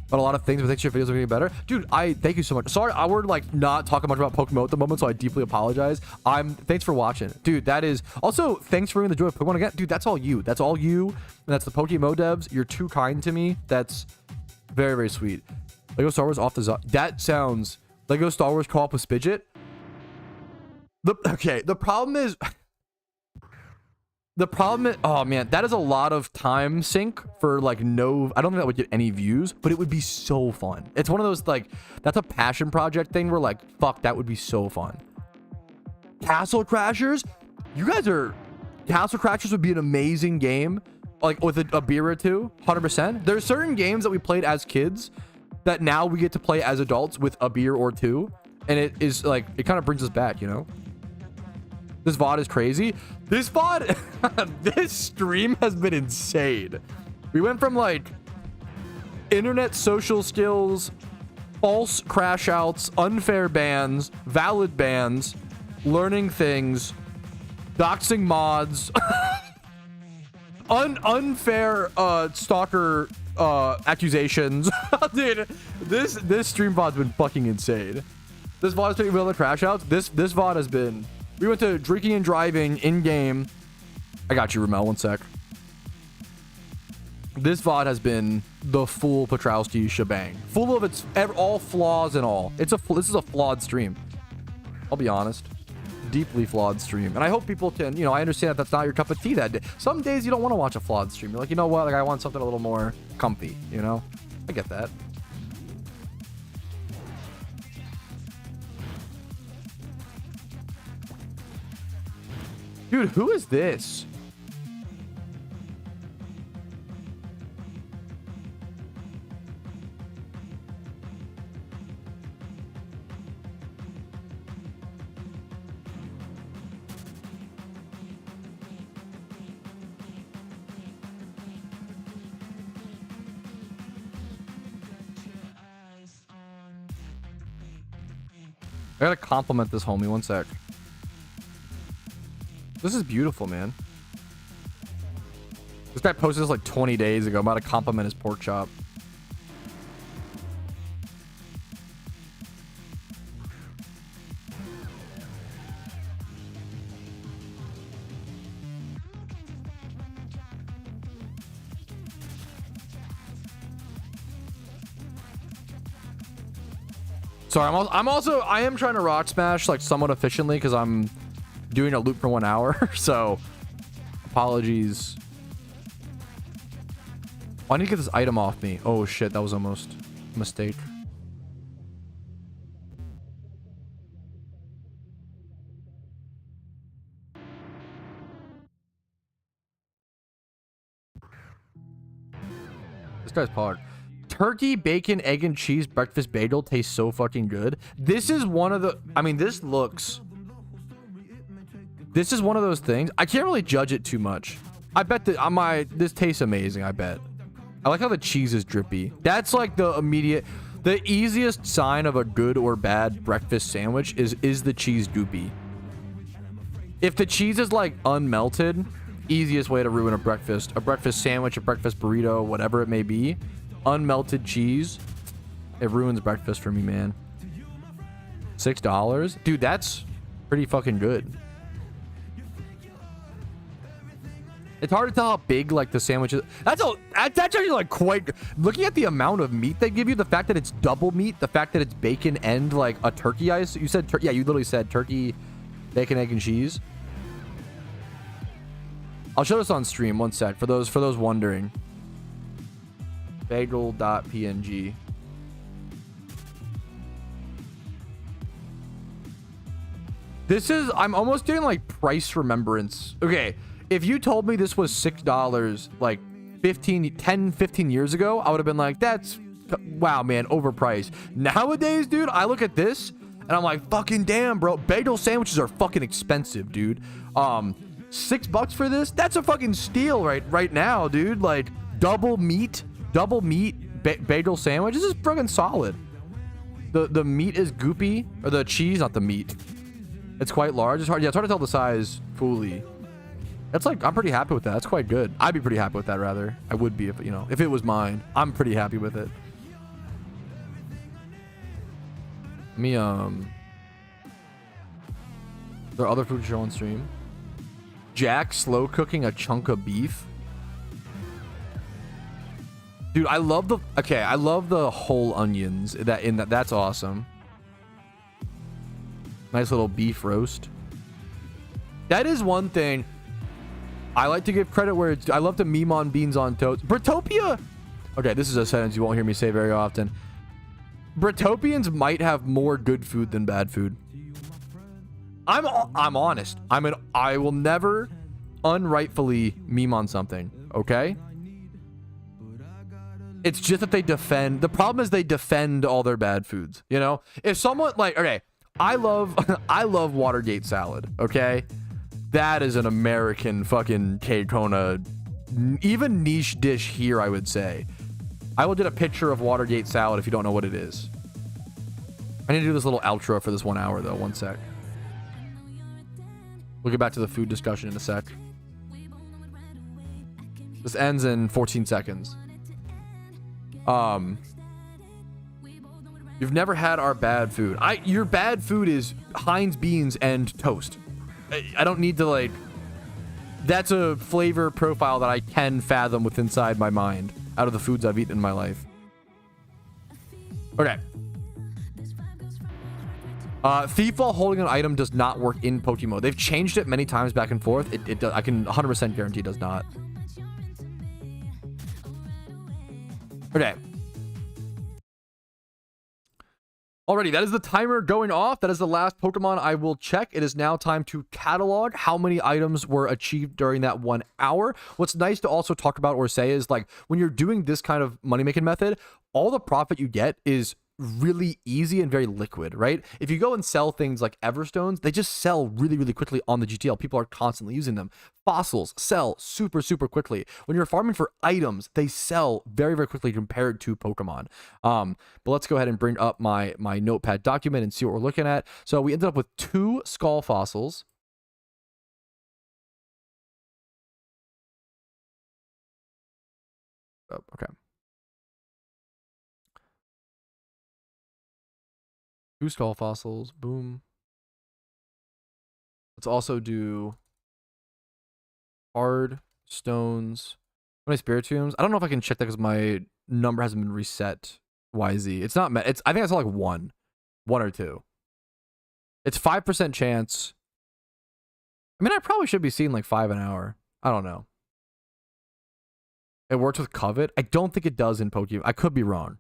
about a lot of things, but thanks to your videos are getting better. Dude, thank you so much. Sorry, I would like not talking much about PokeMMO at the moment, so I deeply apologize. Thanks for watching. Dude, that is also thanks for bringing the joy of Pokemon again. Dude, that's all you. That's all you. And that's the PokeMMO devs. You're too kind to me. That's very, very sweet. Lego Star Wars off the that sounds Lego Star Wars co-op with Spidget. The problem is oh man, that is a lot of time sink for like no, I don't think that would get any views, but it would be so fun. It's one of those like, that's a passion project thing where like, fuck, that would be so fun. Castle Crashers, Castle Crashers would be an amazing game, like with a beer or two, 100%. There's certain games that we played as kids that now we get to play as adults with a beer or two, and it is like, it kind of brings us back, you know? This VOD is crazy. This VOD, this stream has been insane. We went from like internet social skills, false crash outs, unfair bans, valid bans, learning things, doxing mods, unfair stalker accusations. Dude, this stream VOD's been fucking insane. This VOD is taking real crash outs. This VOD has been, we went to drinking and driving in game I got you, Ramel. One sec. This VOD has been the full Patrouski shebang, full of its all flaws and all. This is a flawed stream. I'll be honest, deeply flawed stream. And I hope people can, you know, I understand that that's not your cup of tea that day. Some days you don't want to watch a flawed stream. You're like, you know what? Like I want something a little more comfy. You know, I get that. Dude, who is this? I gotta compliment this homie. One sec. This is beautiful, man. This guy posted this like 20 days ago. I'm about to compliment his pork chop. Sorry, I am trying to rock smash like somewhat efficiently because I'm doing a loop for 1 hour. So apologies. I need to get this item off me. Oh shit, that was almost a mistake. This guy's pod. Turkey, bacon, egg, and cheese breakfast bagel tastes so fucking good. This is one of the... I mean, this is one of those things. I can't really judge it too much. I bet that this tastes amazing, I bet. I like how the cheese is drippy. That's like the easiest sign of a good or bad breakfast sandwich is the cheese goopy. If the cheese is like unmelted, easiest way to ruin a breakfast sandwich, a breakfast burrito, whatever it may be. Unmelted cheese, it ruins breakfast for me, man. $6, dude, that's pretty fucking good. It's hard to tell how big like the sandwich is. That's actually like quite. Looking at the amount of meat they give you, the fact that it's double meat, the fact that it's bacon and like a turkey. You said yeah, you literally said turkey, bacon, egg, and cheese. I'll show this on stream. One sec for those wondering. Bagel.png. This is, I'm almost doing like price remembrance. Okay, if you told me this was $6 like 15 years ago, I would have been like, that's, wow, man, overpriced. Nowadays, dude, I look at this and I'm like, fucking damn, bro. Bagel sandwiches are fucking expensive, dude. $6 for this? That's a fucking steal right now, dude. Like double meat bagel sandwich. This is fucking solid. The meat is goopy, or the cheese, not the meat. It's quite large. It's hard to tell the size fully. That's like, I'm pretty happy with that. That's quite good. I'd be pretty happy with that, rather. I would be if it was mine. I'm pretty happy with it. There are other food to show on stream. Jack slow cooking a chunk of beef. Dude, I love the whole onions. That's awesome. Nice little beef roast. That is one thing I like to give credit where I love to meme on beans on toast. Britopia. Okay, this is a sentence you won't hear me say very often. Britopians might have more good food than bad food. I'm honest. I will never unrightfully meme on something. Okay. It's just that they defend. The problem is they defend all their bad foods. You know, if someone like, okay, I love Watergate salad. Okay, that is an American fucking K-Kona, even niche dish here. I would say. I will get a picture of Watergate salad if you don't know what it is. I need to do this little outro for this 1 hour though. One sec. We'll get back to the food discussion in a sec. This ends in 14 seconds. You've never had our bad food. Your bad food is Heinz beans and toast. I don't need to like. That's a flavor profile that I can fathom with inside my mind out of the foods I've eaten in my life. Okay. Thief while holding an item does not work in PokeMMO. They've changed it many times back and forth. It does, I can 100% guarantee it does not. Okay. Alrighty, that is the timer going off. That is the last Pokemon I will check. It is now time to catalog how many items were achieved during that 1 hour. What's nice to also talk about or say is, like, when you're doing this kind of money-making method, all the profit you get is really easy and very liquid, right? If you go and sell things like Everstones, they just sell really, really quickly on the GTL. People are constantly using them. Fossils sell super, super quickly. When you're farming for items, they sell very, very quickly compared to Pokemon. But let's go ahead and bring up my notepad document and see what we're looking at. So we ended up with 2 skull fossils. Oh, okay. 2 skull fossils. Boom. Let's also do hard stones. How many spiritiums? I don't know if I can check that because my number hasn't been reset. YZ. It's not. It's. I think I saw like 1 or 2. It's 5% chance. I mean, I probably should be seeing like 5 an hour. I don't know. It works with Covet. I don't think it does in Pokemon. I could be wrong.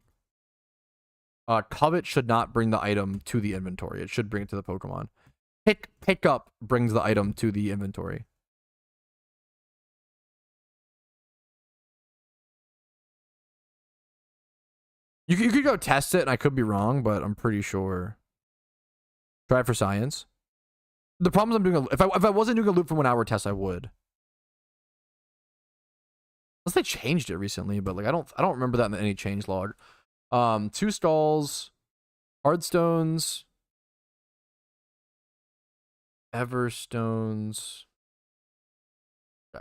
Covet should not bring the item to the inventory. It should bring it to the Pokemon. Pick up brings the item to the inventory. You could go test it, and I could be wrong, but I'm pretty sure. Try it for science. The problem is I'm doing if I wasn't doing a loop for 1 hour test, I would. Unless they changed it recently, but like I don't remember that in any change log. 2 stalls, hardstones, everstones. Yeah.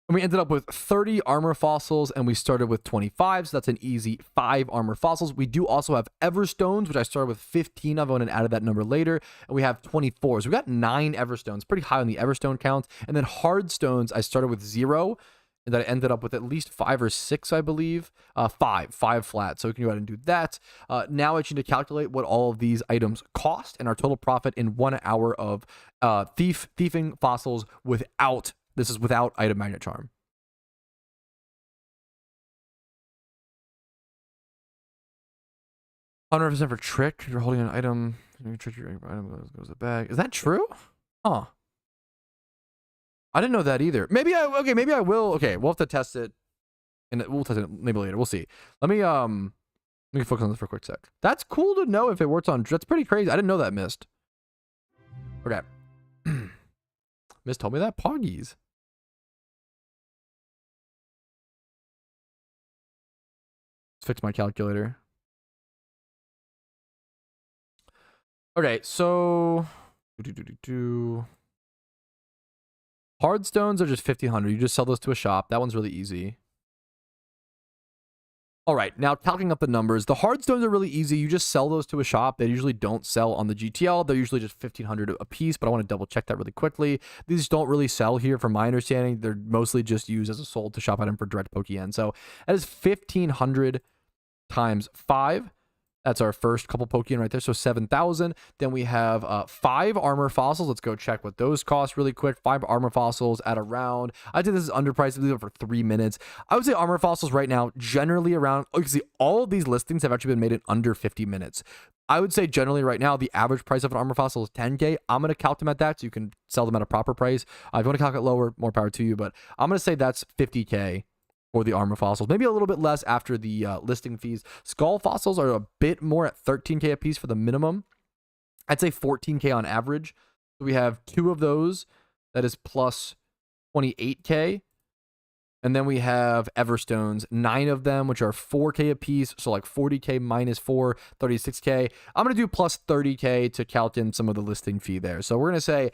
And we ended up with 30 armor fossils, and we started with 25, so that's an easy 5 armor fossils. We do also have Everstones, which I started with 15 of, and added that number later, and we have 24. So we got 9 Everstones, pretty high on the Everstone count. And then Hardstones, I started with 0, and I ended up with at least 5 or 6, I believe. 5 flat, so we can go ahead and do that. Now I need to calculate what all of these items cost, and our total profit in 1 hour of thieving fossils without. This is without item magnet charm. $100% for trick. You're holding an item. You trick your item goes to the bag. Is that true? Huh. I didn't know that either. Maybe I will. Okay, we'll have to test it, and we'll test it maybe later. We'll see. Let me focus on this for a quick sec. That's cool to know if it works on. That's pretty crazy. I didn't know that. Mist. Okay. Mist told me that. Poggies. Fix my calculator. Okay, so hardstones are just 1,500. You just sell those to a shop. That one's really easy. All right, now calculating up the numbers. The hardstones are really easy. You just sell those to a shop. They usually don't sell on the GTL. They're usually just 1,500 a piece, but I want to double check that really quickly. These don't really sell here from my understanding. They're mostly just used as a sold to shop item for direct Pokeyen. So that is 1,500 times 5. That's our first couple Pokeyen right there. So 7,000. Then we have 5 armor fossils. Let's go check what those cost really quick. 5 armor fossils at around, I think this is underpriced. Leave it for 3 minutes. I would say armor fossils right now, generally around, you can see all of these listings have actually been made in under 50 minutes. I would say generally right now, the average price of an armor fossil is 10K. I'm going to count them at that so you can sell them at a proper price. If you want to calculate lower, more power to you, but I'm going to say that's 50K. Or the armor fossils, maybe a little bit less after the listing fees. Skull fossils are a bit more at 13K a piece for the minimum. I'd say 14K on average. So we have 2 of those. That is plus 28K. And then we have Everstones, 9 of them, which are 4K a piece. So like 40K minus 4, 36K. I'm going to do plus 30K to calc in some of the listing fee there. So we're going to say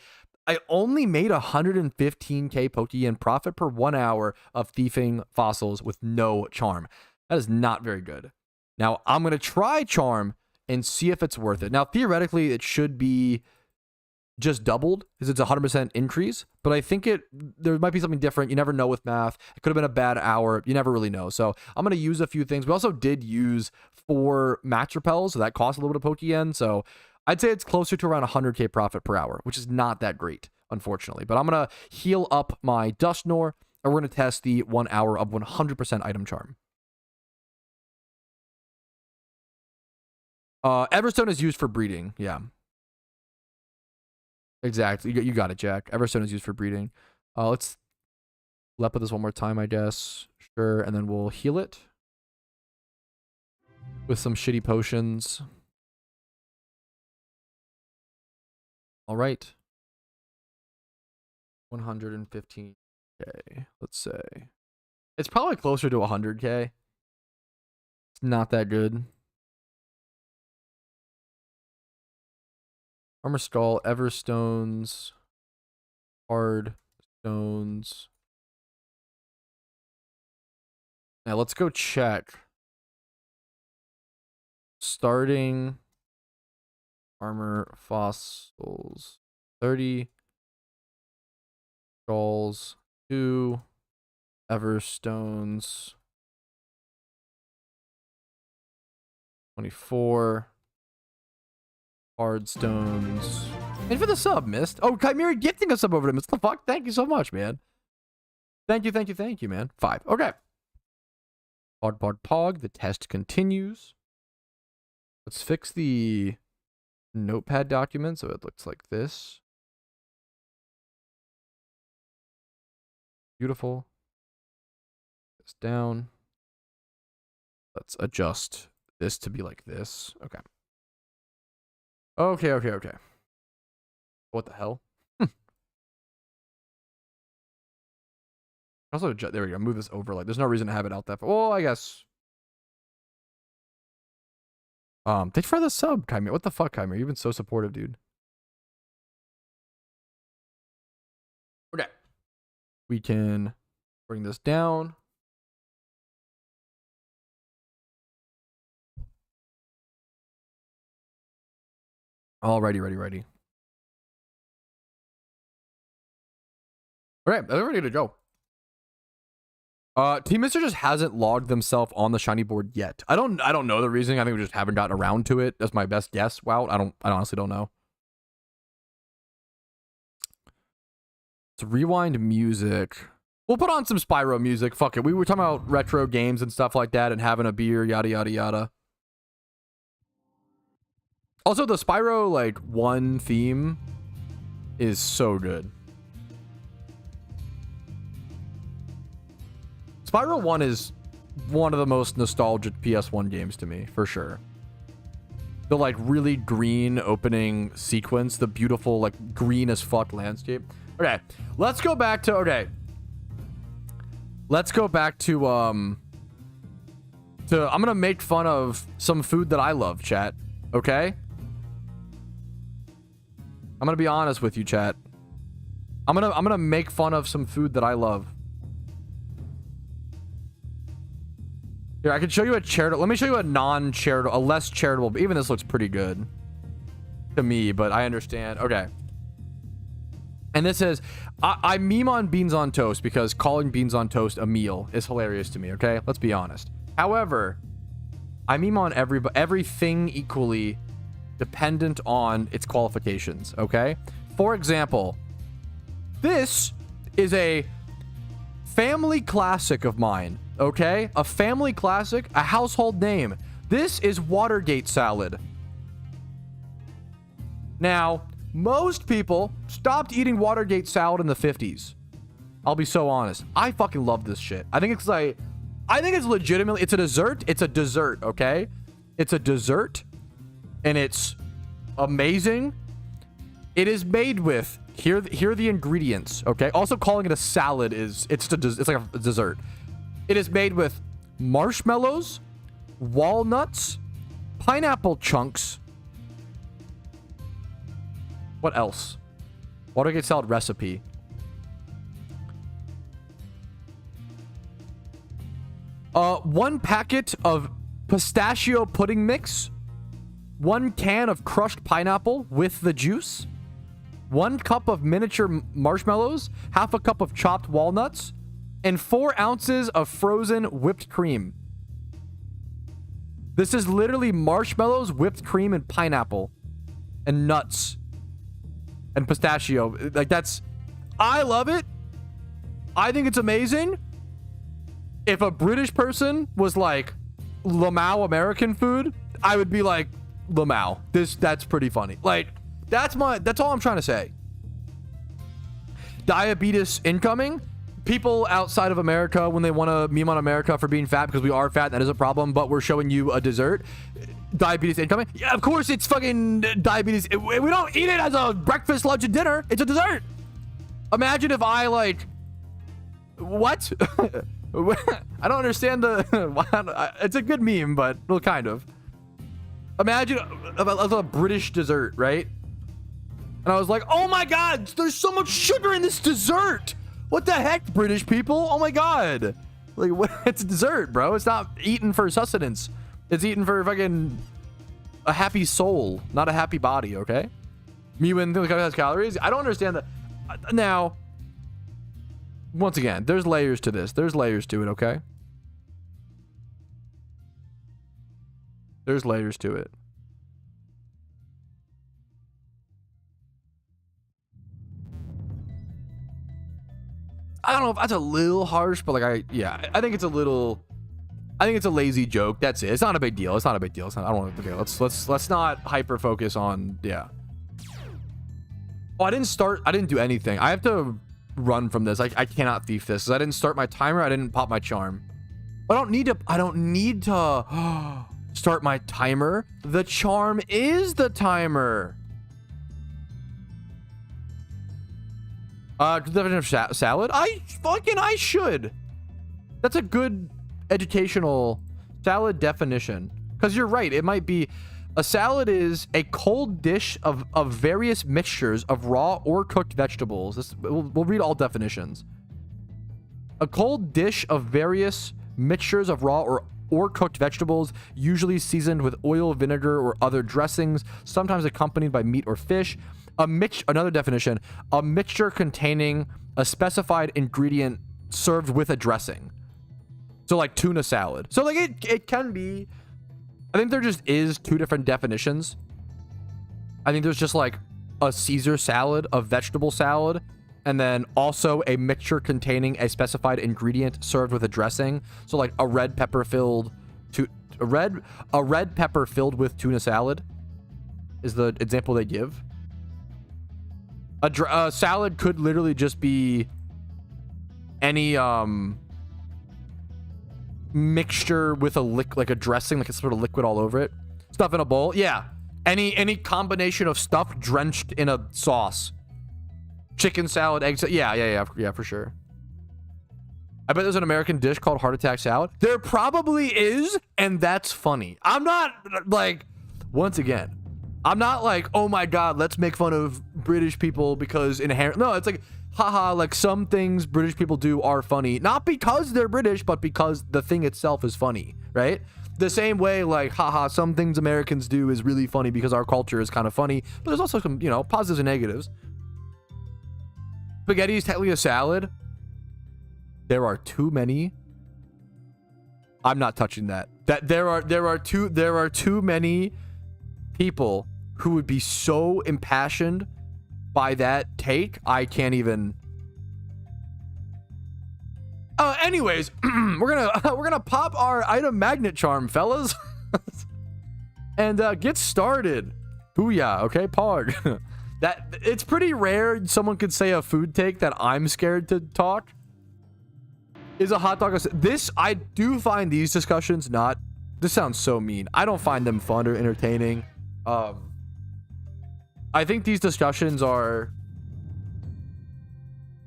I only made 115K Pokeyen profit per 1 hour of thieving fossils with no charm. That is not very good. Now I'm going to try charm and see if it's worth it. Now, theoretically, it should be just doubled because it's a 100% increase, but I think there might be something different. You never know with math. It could have been a bad hour. You never really know. So I'm going to use a few things. We also did use 4 match repels, so that costs a little bit of Pokeyen. So I'd say it's closer to around 100K profit per hour, which is not that great, unfortunately. But I'm going to heal up my Dusknoir, and we're going to test the 1 hour of 100% item charm. Everstone is used for breeding. Yeah. Exactly. You got it, Jack. Everstone is used for breeding. Let's leap with this one more time, I guess. Sure. And then we'll heal it with some shitty potions. All right. 115K. Let's say. It's probably closer to 100K. It's not that good. Armor Skull, Everstones, Hard Stones. Now let's go check. Starting armor fossils. 30 skulls, 2 Everstones. 24 hard stones. And for the sub, Mist. Oh, Chimera gifting a sub over to Mist. What the fuck? Thank you so much, man. Thank you, man. 5. Okay. Pog. The test continues. Let's fix the notepad document so it looks like this. Beautiful. This down. Let's adjust this to be like this. Okay. Okay. What the hell? Also, there we go. Move this over. Like, there's no reason to have it out that far. Well, I guess. Thanks for the sub, Chimera. What the fuck, Chimera? You've been so supportive, dude. Okay. We can bring this down. Alrighty, ready. All right, they're ready to go. Team Mister just hasn't logged themselves on the shiny board yet. I don't know the reason. I think we just haven't gotten around to it. That's my best guess. Wow, I honestly don't know. Let's rewind music. We'll put on some Spyro music. Fuck it. We were talking about retro games and stuff like that and having a beer, yada yada yada. Also, the Spyro, like, 1 theme is so good. Spyro 1 is one of the most nostalgic PS1 games to me, for sure. The, like, really green opening sequence, the beautiful, like, green as fuck landscape. Okay, let's go back to, I'm gonna make fun of some food that I love, chat. Okay? I'm gonna be honest with you, chat. I'm gonna make fun of some food that I love. Here, I can show you a charitable. Let me show you a non-charitable, a less charitable. But even this looks pretty good to me, but I understand. Okay. And this is, I meme on beans on toast because calling beans on toast a meal is hilarious to me. Okay, let's be honest. However, I meme on everything equally, dependent on its qualifications, okay? For example, this is a family classic of mine, okay? A family classic, a household name. This is Watergate salad. Now, most people stopped eating Watergate salad in the 50s. I'll be so honest. I fucking love this shit. I think it's legitimately, it's a dessert, okay? It's a dessert. And it's amazing. It is made with Here are the ingredients, okay? Also, calling it a salad it's like a dessert. It is made with marshmallows, walnuts, pineapple chunks. What else? Watergate salad recipe. One packet of pistachio pudding mix, 1 can of crushed pineapple with the juice, 1 cup of miniature marshmallows, half a cup of chopped walnuts, and 4 ounces of frozen whipped cream. This is literally marshmallows, whipped cream, and pineapple, and nuts, and pistachio. Like, that's... I love it. I think it's amazing. If a British person was like, Lamau American food, I would be like, Lamau. That's pretty funny. Like, that's all I'm trying to say. Diabetes incoming. People outside of America, when they want to meme on America for being fat, because we are fat, that is a problem, but we're showing you a dessert. Diabetes incoming. Yeah, of course it's fucking diabetes. We don't eat it as a breakfast, lunch, and dinner. It's a dessert. Imagine if I, like... What? I don't understand the... It's a good meme, but, well, kind of. Imagine a British dessert, right? And I was like, oh my god, there's so much sugar in this dessert. What the heck, British people? Oh my god. Like, what? It's a dessert, bro. It's not eaten for sustenance. It's eaten for fucking a happy soul, not a happy body, okay? Me when it has calories? I don't understand that. Now, once again, there's layers to this. There's layers to it, okay? There's layers to it. I don't know if that's a little harsh, but like I think it's a little... I think it's a lazy joke. That's it. It's not a big deal. It's not a big deal. It's not, I don't want to... Okay, let's not hyper focus on... Yeah. Oh, I didn't do anything. I have to run from this. I cannot thief this. I didn't start my timer. I didn't pop my charm. I don't need to start my timer. The charm is the timer. Definition of salad? I should. That's a good educational salad definition. Because you're right. It might be... A salad is a cold dish of various mixtures of raw or cooked vegetables. We'll read all definitions. A cold dish of various mixtures of raw or cooked vegetables, usually seasoned with oil, vinegar, or other dressings, sometimes accompanied by meat or fish. Another definition, a mixture containing a specified ingredient served with a dressing. So like tuna salad. So like it can be... I think there just is 2 different definitions. I think there's just like a Caesar salad, a vegetable salad, and then also a mixture containing a specified ingredient served with a dressing. So like a red pepper filled with tuna salad is the example they give. A salad could literally just be any mixture with a like a dressing, like a sort of liquid all over it. Stuff in a bowl. Yeah. Any combination of stuff drenched in a sauce. Chicken salad, eggs. Yeah, for sure. I bet there's an American dish called heart attack salad. There probably is, and that's funny. I'm not like, once again, I'm not like, oh my god, let's make fun of British people because no, it's like, haha, like some things British people do are funny. Not because they're British, but because the thing itself is funny, right? The same way, like, haha, some things Americans do is really funny because our culture is kind of funny. But there's also some, positives and negatives. Spaghetti is technically a salad. There are too many. I'm not touching that. There are too many people who would be so impassioned by that take. I can't even... Anyways, we're gonna pop our item magnet charm, fellas. And get started. Booyah, okay, Pog. That it's pretty rare someone could say a food take that I'm scared to talk. Is a hot dog this? I do find these discussions not... This sounds so mean. I don't find them fun or entertaining. I think these discussions are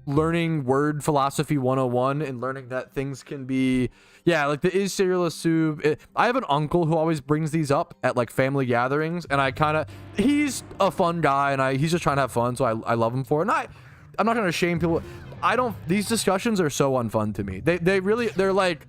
learning word philosophy 101 and learning that things can be, yeah, like the is cereal a soup. I have an uncle who always brings these up at like family gatherings, and I kind of, he's a fun guy, and he's just trying to have fun, so I love him for it. And I'm not gonna shame people. These discussions are so unfun to me. They're like,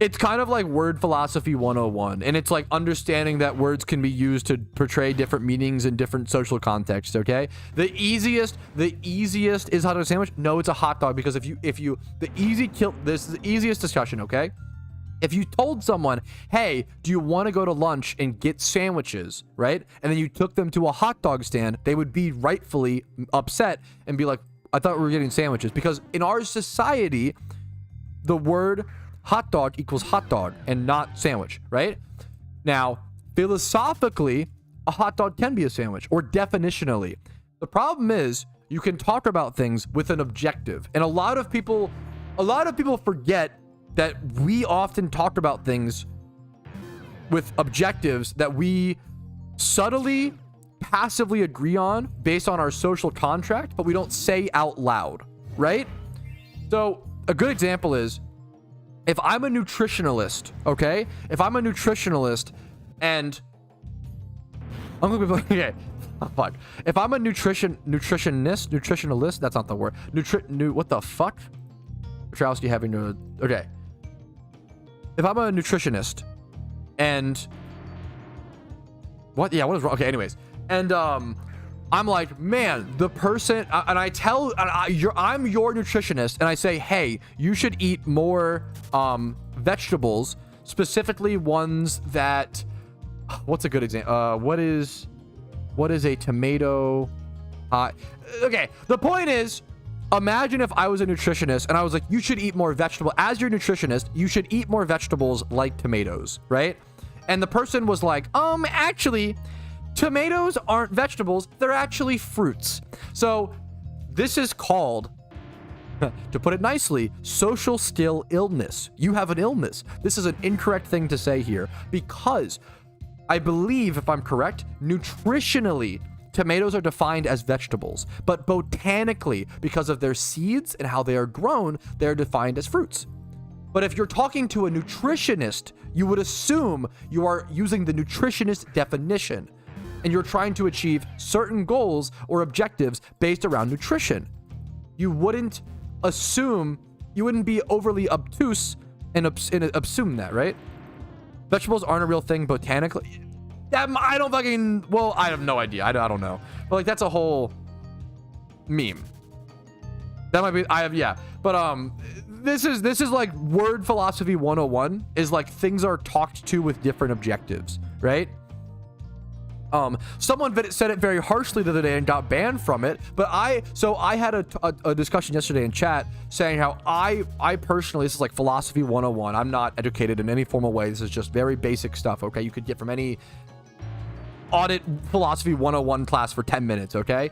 it's kind of like word philosophy 101, and it's like understanding that words can be used to portray different meanings in different social contexts, okay? The easiest is hot dog sandwich. No, it's a hot dog, because this is the easiest discussion, okay? If you told someone, hey, do you want to go to lunch and get sandwiches, right? And then you took them to a hot dog stand, they would be rightfully upset and be like, I thought we were getting sandwiches. Because in our society, the word hot dog equals hot dog and not sandwich, right? Now, philosophically, a hot dog can be a sandwich, or definitionally. The problem is you can talk about things with an objective. And a lot of people forget that we often talk about things with objectives that we subtly, passively agree on based on our social contract, but we don't say out loud, right? So a good example is, if I'm a nutritionalist, okay? If I'm a nutritionalist and I'm gonna be like, okay, fuck. If I'm a nutritionalist, that's not the word. What the fuck? Patrouski having to, okay. If I'm a nutritionist and what is wrong? Okay, anyways. And I'm like, man, the person, and I'm your nutritionist, and I say, hey, you should eat more vegetables, specifically ones that, what's a good example? What is a tomato? Okay, the point is, imagine if I was a nutritionist and I was like, you should eat more vegetable. As your nutritionist, you should eat more vegetables like tomatoes, right? And the person was like, actually, tomatoes aren't vegetables, they're actually fruits. So this is called, to put it nicely, social skill illness. You have an illness. This is an incorrect thing to say here, because I believe, if I'm correct, nutritionally, tomatoes are defined as vegetables, but botanically, because of their seeds and how they are grown, they're defined as fruits. But if you're talking to a nutritionist, you would assume you are using the nutritionist definition, and you're trying to achieve certain goals or objectives based around nutrition. You wouldn't be overly obtuse and assume that, right? Vegetables aren't a real thing botanically. I have no idea. I don't know. But like, that's a whole meme. That might be, But this is like word philosophy 101, is like things are talked to with different objectives, right? Someone said it very harshly the other day and got banned from it, but I had a discussion yesterday in chat saying how I personally, this is like philosophy 101. I'm not educated in any formal way. This is just very basic stuff, okay? You could get from any audit philosophy 101 class for 10 minutes, okay?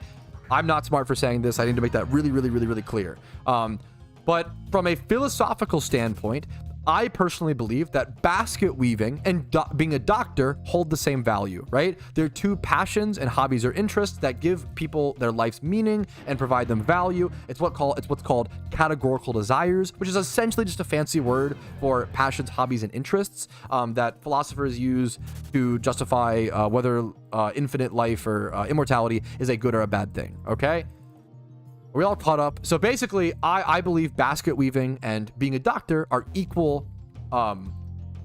I'm not smart for saying this. I need to make that really, really, really, really clear. But from a philosophical standpoint, I personally believe that basket weaving and being a doctor hold the same value, right? They're two passions and hobbies or interests that give people their life's meaning and provide them value. It's what's called categorical desires, which is essentially just a fancy word for passions, hobbies, and interests that philosophers use to justify whether infinite life or immortality is a good or a bad thing, okay? Are we all caught up? So basically, I believe basket weaving and being a doctor are equal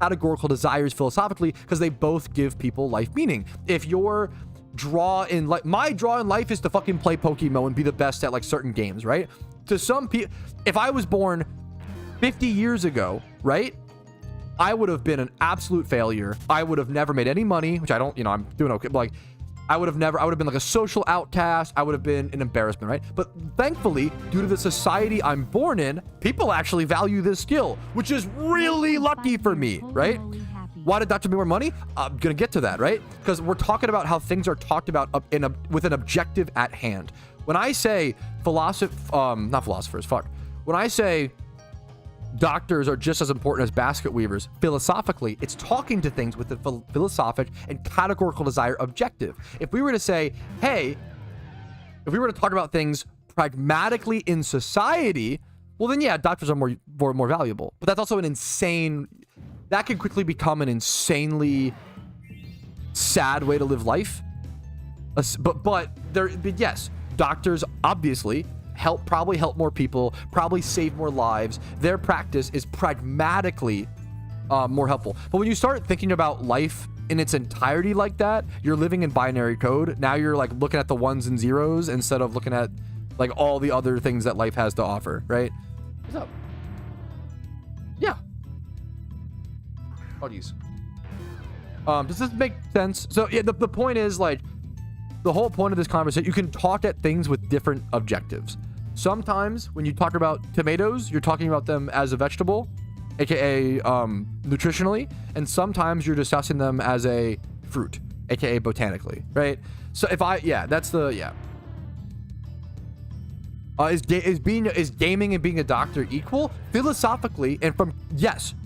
categorical desires philosophically, because they both give people life meaning. If your draw in life, my draw in life is to fucking play PokeMMO and be the best at like certain games, right? To some people, if I was born 50 years ago, right, I would have been an absolute failure. I would have never made any money, which I don't, I'm doing okay, but like, I would have been like a social outcast. I would have been an embarrassment, right? But thankfully, due to the society I'm born in, people actually value this skill, which is really lucky for me, right? Why did Dr. make more money? I'm gonna get to that, right? Because we're talking about how things are talked about with an objective at hand. When I say not philosophers, fuck. When I say doctors are just as important as basket weavers, philosophically, it's talking to things with a philosophic and categorical desire objective. If we were to say, hey, if we were to talk about things pragmatically in society, well then yeah, doctors are more valuable. But that's also an insane, that could quickly become an insanely sad way to live life. But yes, doctors obviously probably help more people, probably save more lives. Their practice is pragmatically more helpful. But when you start thinking about life in its entirety like that, you're living in binary code. Now you're like looking at the ones and zeros instead of looking at like all the other things that life has to offer, right? What's up? Yeah. Oh, geez. Does this make sense? So yeah, the point is like, the whole point of this conversation, you can talk at things with different objectives. Sometimes when you talk about tomatoes, you're talking about them as a vegetable, aka nutritionally, and sometimes you're discussing them as a fruit, aka botanically, right? So is gaming and being a doctor equal? Philosophically, and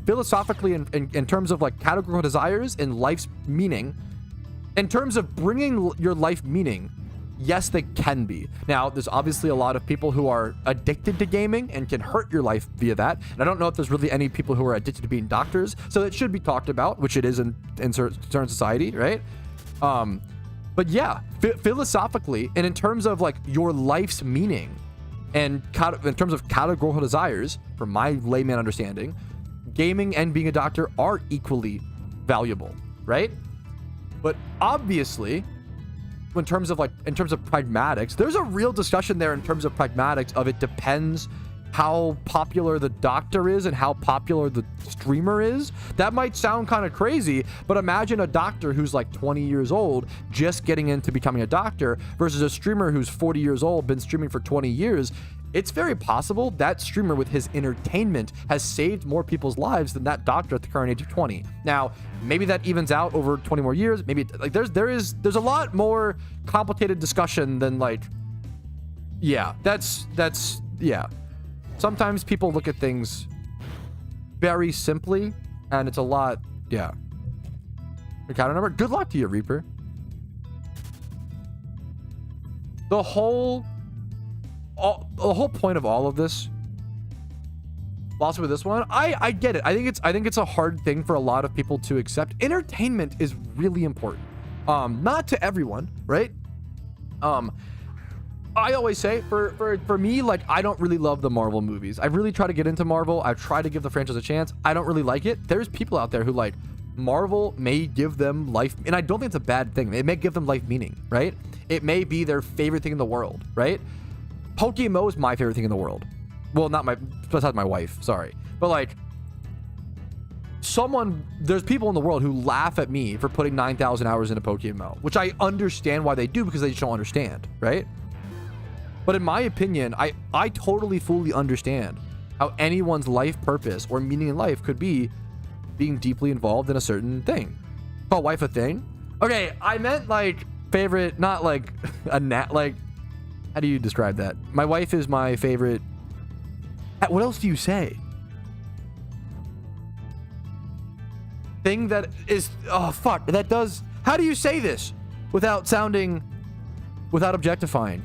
philosophically in terms of like categorical desires and life's meaning, in terms of bringing your life meaning, yes, they can be. Now, there's obviously a lot of people who are addicted to gaming and can hurt your life via that. And I don't know if there's really any people who are addicted to being doctors. So it should be talked about, which it is in certain society, right? But yeah, philosophically, and in terms of like your life's meaning, and in terms of categorical desires, from my layman understanding, gaming and being a doctor are equally valuable, right? But obviously, in terms of pragmatics, there's a real discussion there in terms of pragmatics of it depends how popular the doctor is and how popular the streamer is. That might sound kind of crazy, but imagine a doctor who's like 20 years old just getting into becoming a doctor versus a streamer who's 40 years old, been streaming for 20 years. It's very possible that streamer with his entertainment has saved more people's lives than that doctor at the current age of 20. Now, maybe that evens out over 20 more years. Maybe like there's a lot more complicated discussion than like, yeah, that's yeah. Sometimes people look at things very simply, and it's a lot, yeah. Encounter number. Good luck to you, Reaper. The whole point of all of this, also with this one, I get it. I think it's a hard thing for a lot of people to accept. Entertainment is really important. Not to everyone, right? I always say for me, like, I don't really love the Marvel movies. I really try to get into Marvel. I try to give the franchise a chance. I don't really like it. There's people out there who like Marvel may give them life, and I don't think it's a bad thing. It may give them life meaning, right? It may be their favorite thing in the world, right? PokeMMO is my favorite thing in the world. Well, not my, besides my wife, sorry. But like, there's people in the world who laugh at me for putting 9,000 hours into PokeMMO, which I understand why they do, because they just don't understand, right? But in my opinion, I totally fully understand how anyone's life purpose or meaning in life could be being deeply involved in a certain thing. Call wife a thing? Okay, I meant like favorite, not like like, how do you describe that? My wife is my favorite. What else do you say? Thing that is, oh fuck, that does, how do you say this without objectifying?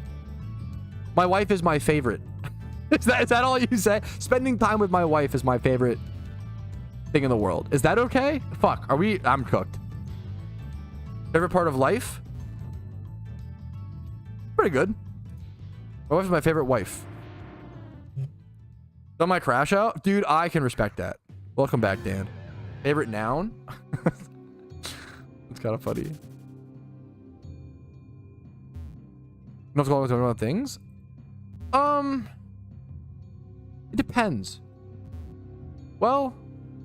My wife is my favorite. Is that all you say? Spending time with my wife is my favorite thing in the world. Is that okay? Fuck, I'm cooked. Favorite part of life? Pretty good. My wife is my favorite wife. Done my crash out? Dude, I can respect that. Welcome back, Dan. Favorite noun? It's kind of funny. No, what's going on things? It depends. Well,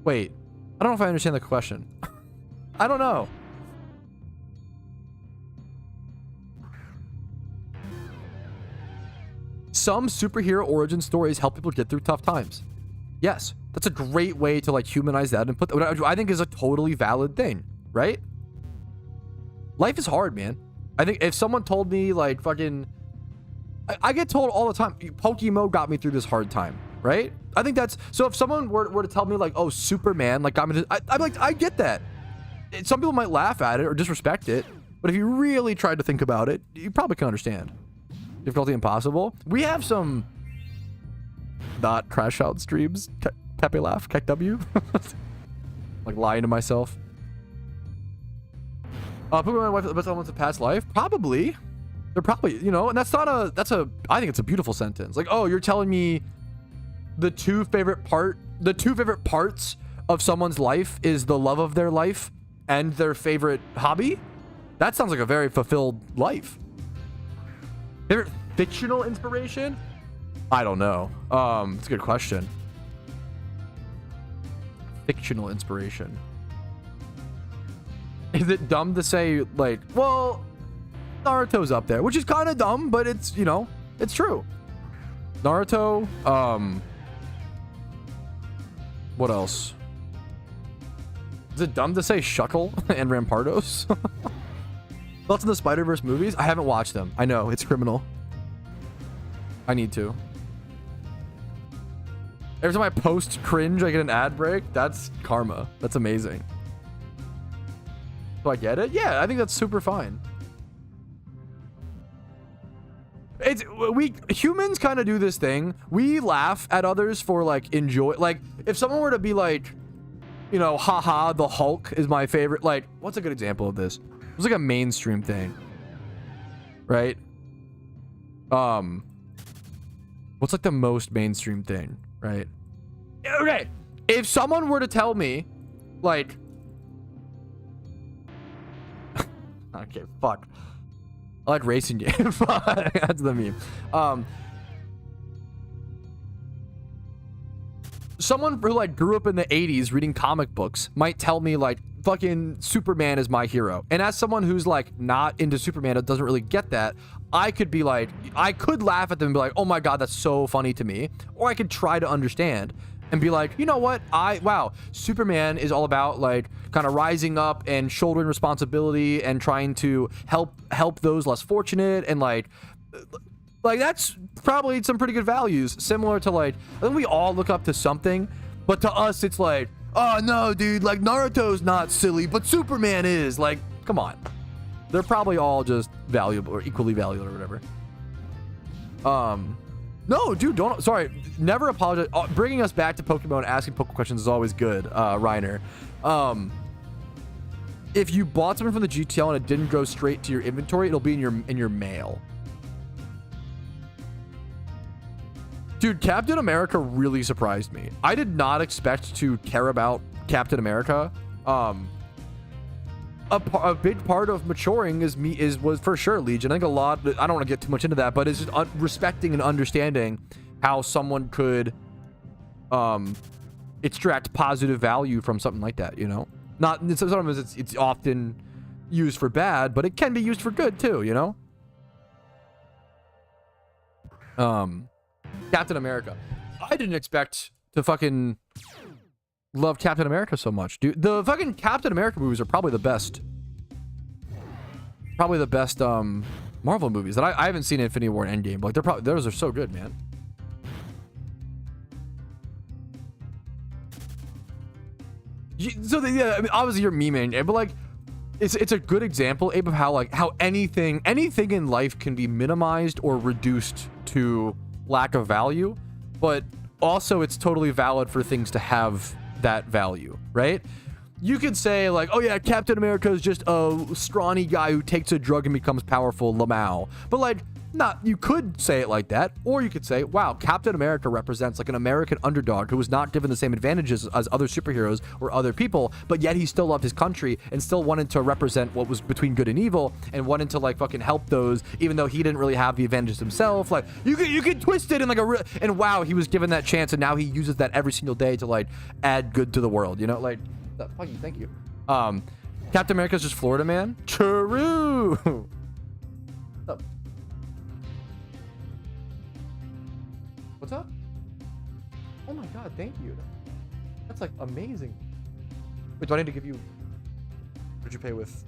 wait. I don't know if I understand the question. I don't know. Some superhero origin stories help people get through tough times. Yes, that's a great way to like humanize that and put what I think is a totally valid thing, right? Life is hard, man. I think if someone told me like fucking, I get told all the time, PokeMMO got me through this hard time, right? I think that's, so if someone were to tell me like, oh, Superman, like I'm like, I get that. Some people might laugh at it or disrespect it, but if you really tried to think about it, you probably can understand. Difficulty impossible. We have some not crash out streams. Pepe laugh. Kek W. Like lying to myself. Pokemon my wife the best elements of past life? Probably. They're probably, you know, and that's not a, I think it's a beautiful sentence. Like, oh, you're telling me the two favorite parts of someone's life is the love of their life and their favorite hobby? That sounds like a very fulfilled life. Favorite fictional inspiration? I don't know. It's a good question. Fictional inspiration. Is it dumb to say, like, well, Naruto's up there, which is kind of dumb, but it's, you know, it's true. Naruto, what else? Is it dumb to say Shuckle and Rampardos? Thoughts on the Spider-Verse movies? I haven't watched them. I know, it's criminal. I need to. Every time I post cringe, I get an ad break. That's karma. That's amazing. Do I get it? Yeah, I think that's super fine. We humans kind of do this thing. We laugh at others for like enjoy. Like if someone were to be like, you know, haha, the Hulk is my favorite. Like, what's a good example of this? It's like a mainstream thing, right? What's like the most mainstream thing, right? Okay, if someone were to tell me, like, okay, fuck. I like racing games. That's the meme. Someone who like grew up in the 80s reading comic books might tell me like fucking Superman is my hero. And as someone who's like not into Superman, that doesn't really get that, I could be like, I could laugh at them and be like, oh my God, that's so funny to me. Or I could try to understand and be like, you know what? Wow, Superman is all about like kind of rising up and shouldering responsibility and trying to help those less fortunate, and like that's probably some pretty good values, similar to like, I think we all look up to something, but to us it's like, oh no, dude, like Naruto's not silly, but Superman is. Like, come on. They're probably all just valuable or equally valuable or whatever. No, dude, don't. Sorry, never apologize. Bringing us back to Pokemon and asking Pokemon questions is always good, Reiner. If you bought something from the GTL and it didn't go straight to your inventory, it'll be in your mail. Dude, Captain America really surprised me. I did not expect to care about Captain America. A big part of maturing was for sure Legion. I think a lot, I don't want to get too much into that, but it's just respecting and understanding how someone could extract positive value from something like that, you know? Not sometimes it's often used for bad, but it can be used for good too, you know? Captain America. I didn't expect to fucking love Captain America so much, dude. The fucking Captain America movies are probably the best Marvel movies that I haven't seen Infinity War and Endgame, but like those are so good, man. Yeah, I mean, obviously you're memeing, but like it's a good example, Abe, of how anything in life can be minimized or reduced to lack of value, but also it's totally valid for things to have that value, right? You could say like, oh yeah, Captain America is just a scrawny guy who takes a drug and becomes powerful, Lamau. But like, you could say it like that, or you could say, wow, Captain America represents like an American underdog who was not given the same advantages as other superheroes or other people, but yet he still loved his country and still wanted to represent what was between good and evil and wanted to like fucking help those, even though he didn't really have the advantages himself. Like you could twist it in like and wow, he was given that chance and now he uses that every single day to like add good to the world, you know? Like, thank you. Captain America's just Florida man. True. What's up? Oh my God, thank you. That's like amazing. Wait, do I need to give you? What did you pay with?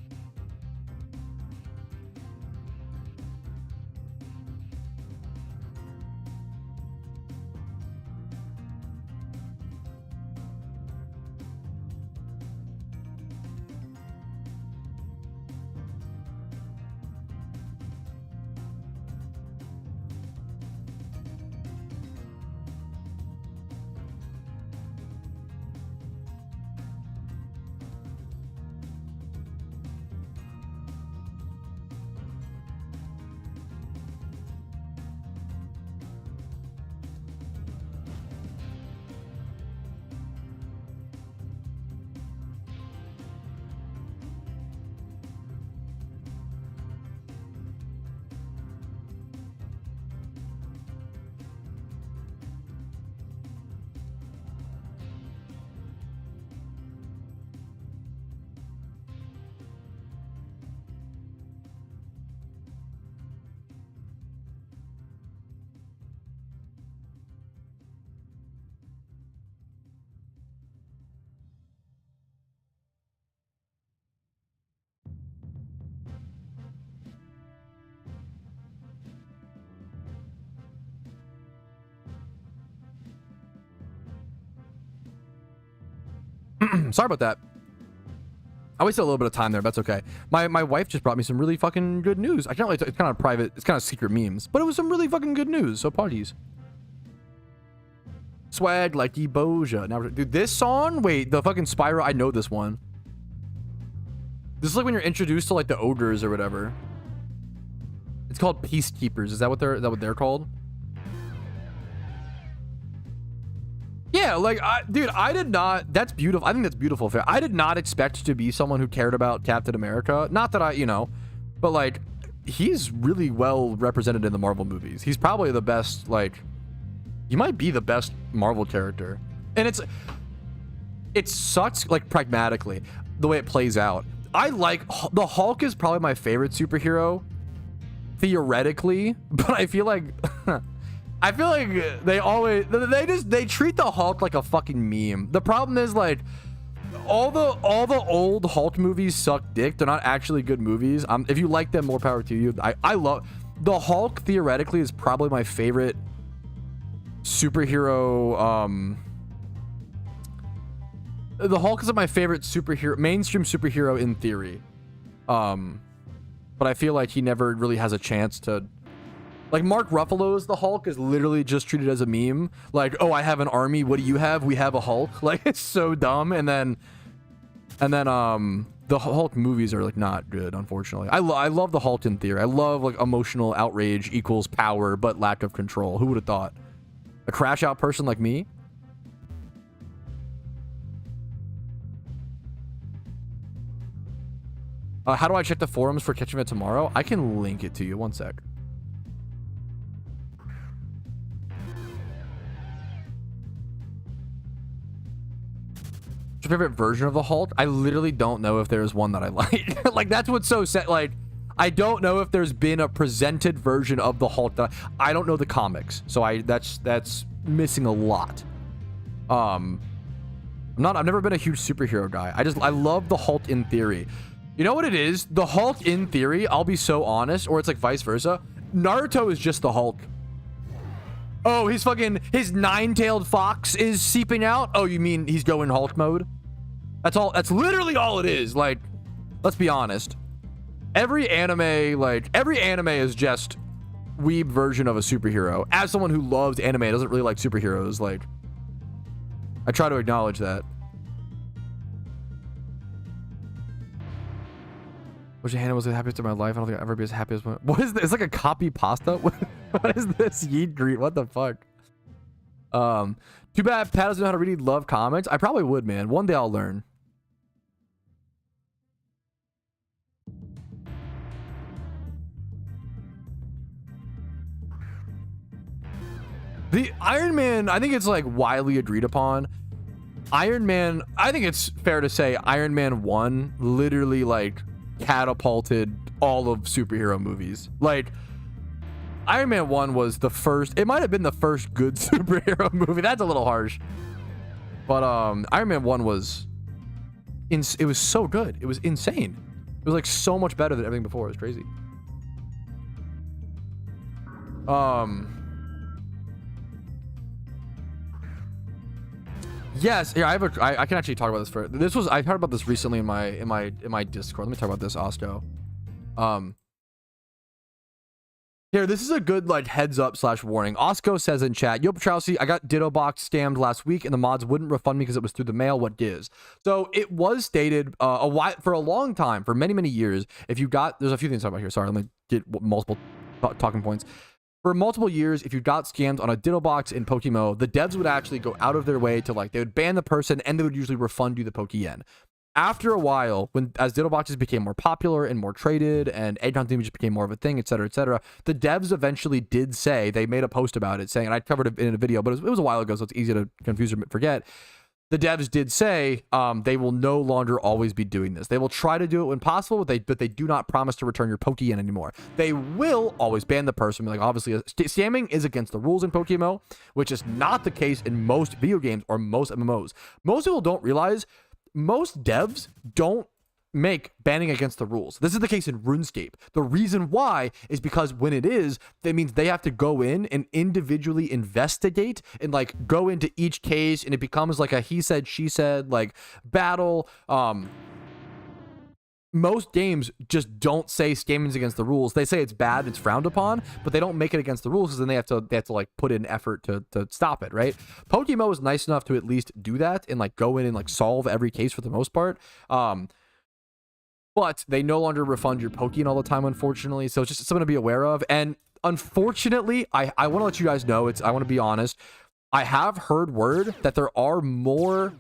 Sorry about that. I wasted a little bit of time there, but that's okay. My wife just brought me some really fucking good news. I can't really, it's kind of private, it's kind of secret memes, but it was some really fucking good news, so apologies. Swag like Eboja. Now, dude, this song, wait, the fucking Spyro, I know this one. This is like when you're introduced to like the ogres or whatever. It's called Peacekeepers. Is that what they're called? Yeah, like, dude, I did not, that's beautiful. I think that's beautiful. I did not expect to be someone who cared about Captain America. Not that I, you know, but like, he's really well represented in the Marvel movies. He's probably the best, like, he might be the best Marvel character. And it sucks, like, pragmatically, the way it plays out. I like, the Hulk is probably my favorite superhero, theoretically, but I feel like, they treat the Hulk like a fucking meme. The problem is, like, all the old Hulk movies suck dick. They're not actually good movies. If you like them, more power to you. I love the Hulk. Theoretically, is probably my favorite superhero. The Hulk is my favorite superhero, mainstream superhero in theory. But I feel like he never really has a chance to. Like, Mark Ruffalo's the Hulk is literally just treated as a meme. Like, oh, I have an army. What do you have? We have a Hulk. Like, it's so dumb. And then the Hulk movies are like not good, unfortunately. I love the Hulk in theory. I love like emotional outrage equals power, but lack of control. Who would have thought? A crash out person like me? How do I check the forums for catching it tomorrow? I can link it to you. One sec. Your favorite version of the Hulk? I literally don't know if there's one that I like. Like, that's what's so sad. Like, I don't know if there's been a presented version of the Hulk that I don't know the comics, so that's missing a lot. I've never been a huge superhero guy. I love the Hulk in theory. You know what it is? The Hulk in theory, I'll be so honest, or it's like vice versa. Naruto is just the Hulk. Oh, his nine-tailed fox is seeping out? Oh, you mean he's going Hulk mode? That's all. That's literally all it is. Like, let's be honest. Every anime is just weeb version of a superhero. As someone who loves anime, doesn't really like superheroes, like, I try to acknowledge that. Wish Hannah was the happiest of my life. I don't think I'll ever be as happy as one. What is this? It's like a copy pasta? What is this? Yeet greet. What the fuck? Too bad Pat doesn't know how to really love comics. I probably would, man. One day I'll learn. The Iron Man, I think it's like widely agreed upon. Iron Man, I think it's fair to say Iron Man 1 literally like catapulted all of superhero movies. Like, Iron Man 1 was the first, it might have been the first good superhero movie. That's a little harsh. But Iron Man 1 was, it was so good. It was insane. It was like so much better than everything before. It was crazy. Yes, here I can actually talk about this I heard about this recently in my Discord. Let me talk about this, Osco. Here, this is a good like heads up / warning. Osco says in chat, yo Patrouski, I got Ditto Box scammed last week and the mods wouldn't refund me because it was through the mail. What gives? So it was stated for a long time, for many years, if you got, there's a few things to talk about here. Sorry, let me get multiple talking points. For multiple years, if you got scammed on a Ditto Box in PokeMMO, the devs would actually go out of their way to like, they would ban the person and they would usually refund you the Pokeyen. After a while, as Ditto Boxes became more popular and more traded and egg hunting just became more of a thing, etc., the devs eventually did say, they made a post about it saying, and I covered it in a video, but it was a while ago, so it's easy to confuse or forget. The devs did say they will no longer always be doing this. They will try to do it when possible, but they do not promise to return your Pokeyen anymore. They will always ban the person. Like, obviously, scamming is against the rules in PokeMMO, which is not the case in most video games or most MMOs. Most people don't realize most devs don't make banning against the rules. This is the case in RuneScape. The reason why is because when it is, that means they have to go in and individually investigate and like go into each case, and it becomes like a he said, she said like battle. Most games just don't say scamming's against the rules. They say it's bad, it's frowned upon, but they don't make it against the rules, because then they have to like put in effort to stop it, right? PokeMMO is nice enough to at least do that and like go in and like solve every case for the most part. But they no longer refund your Pokeyen all the time, unfortunately. So it's just something to be aware of. And unfortunately, I want to let you guys know, I want to be honest. I have heard word that there are more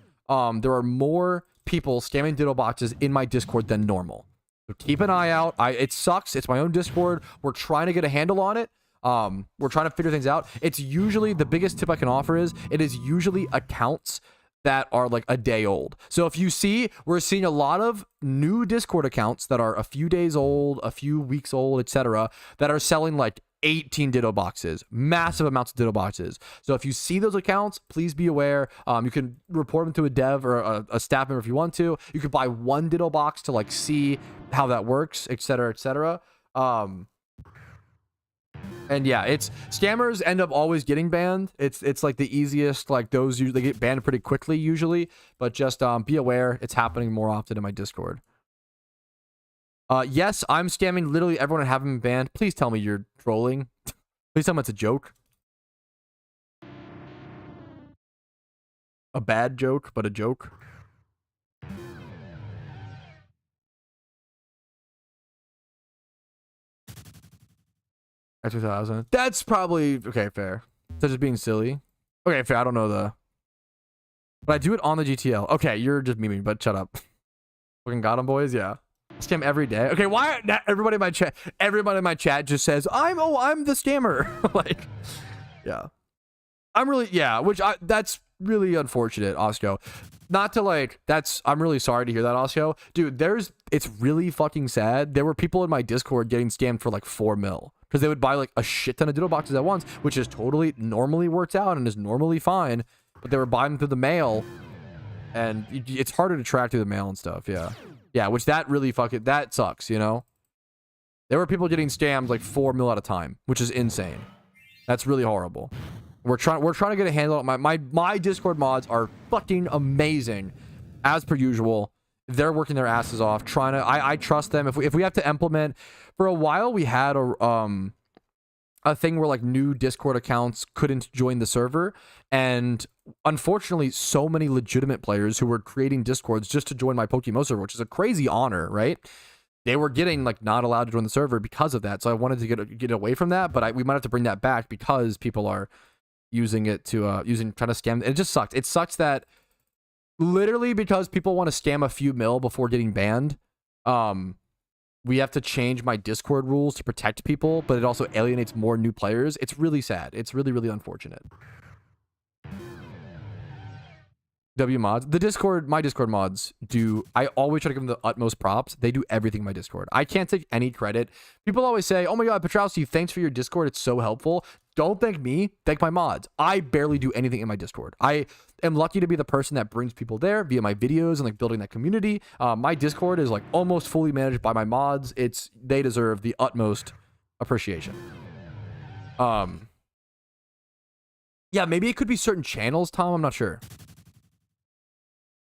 people scamming Ditto boxes in my Discord than normal. So keep an eye out. It sucks. It's my own Discord. We're trying to get a handle on it. We're trying to figure things out. It's usually, the biggest tip I can offer is, it is usually accounts that are like a day old. So if you see, we're seeing a lot of new Discord accounts that are a few days old, a few weeks old, etc., that are selling like 18 Ditto boxes, massive amounts of Ditto boxes. So if you see those accounts, please be aware. You can report them to a dev or a staff member if you want to. You could buy one Ditto box to like see how that works, etc., etc. And yeah, it's scammers end up always getting banned. It's like the easiest, like those usually get banned pretty quickly usually, but just be aware, it's happening more often in my Discord. Yes, I'm scamming literally everyone and haven't been banned. Please tell me you're trolling. Please tell me it's a joke. A bad joke, but a joke. That's 2000. That's probably okay. Fair. That's just being silly. Okay, fair. I don't know but I do it on the GTL. Okay, you're just memeing, but shut up. Fucking got 'em, boys. Yeah. Scam every day. Okay, why everybody in my chat just says I'm the scammer. Like, yeah. That's really unfortunate, Osco. Not to like, I'm really sorry to hear that, Osco. Dude, it's really fucking sad. There were people in my Discord getting scammed for like 4 mil. Because they would buy like a shit ton of Ditto boxes at once, which is totally normally works out and is normally fine. But they were buying them through the mail, and it's harder to track through the mail and stuff. Yeah. Yeah, which that sucks, you know? There were people getting scammed like 4 mil at a time, which is insane. That's really horrible. We're trying to get a handle on my Discord mods are fucking amazing, as per usual. They're working their asses off trying to. I trust them. If we have to implement, for a while we had a thing where like new Discord accounts couldn't join the server, and unfortunately, so many legitimate players who were creating Discords just to join my PokeMMO server, which is a crazy honor, right? They were getting like not allowed to join the server because of that. So I wanted to get away from that, but we might have to bring that back because people are using it to trying to scam. It just sucks. It sucks that literally because people want to scam a few mil before getting banned, we have to change my Discord rules to protect people, but it also alienates more new players. It's really sad. It's really, really unfortunate. W mods, my Discord mods I always try to give them the utmost props. They do everything in my Discord. I can't take any credit. People always say, oh my god, Patrouski, thanks for your Discord, it's so helpful. Don't thank me, thank my mods. I barely do anything in my Discord. I am lucky to be the person that brings people there via my videos and like building that community. My Discord is like almost fully managed by my mods. They deserve the utmost appreciation. Yeah, maybe it could be certain channels, Tom, I'm not sure.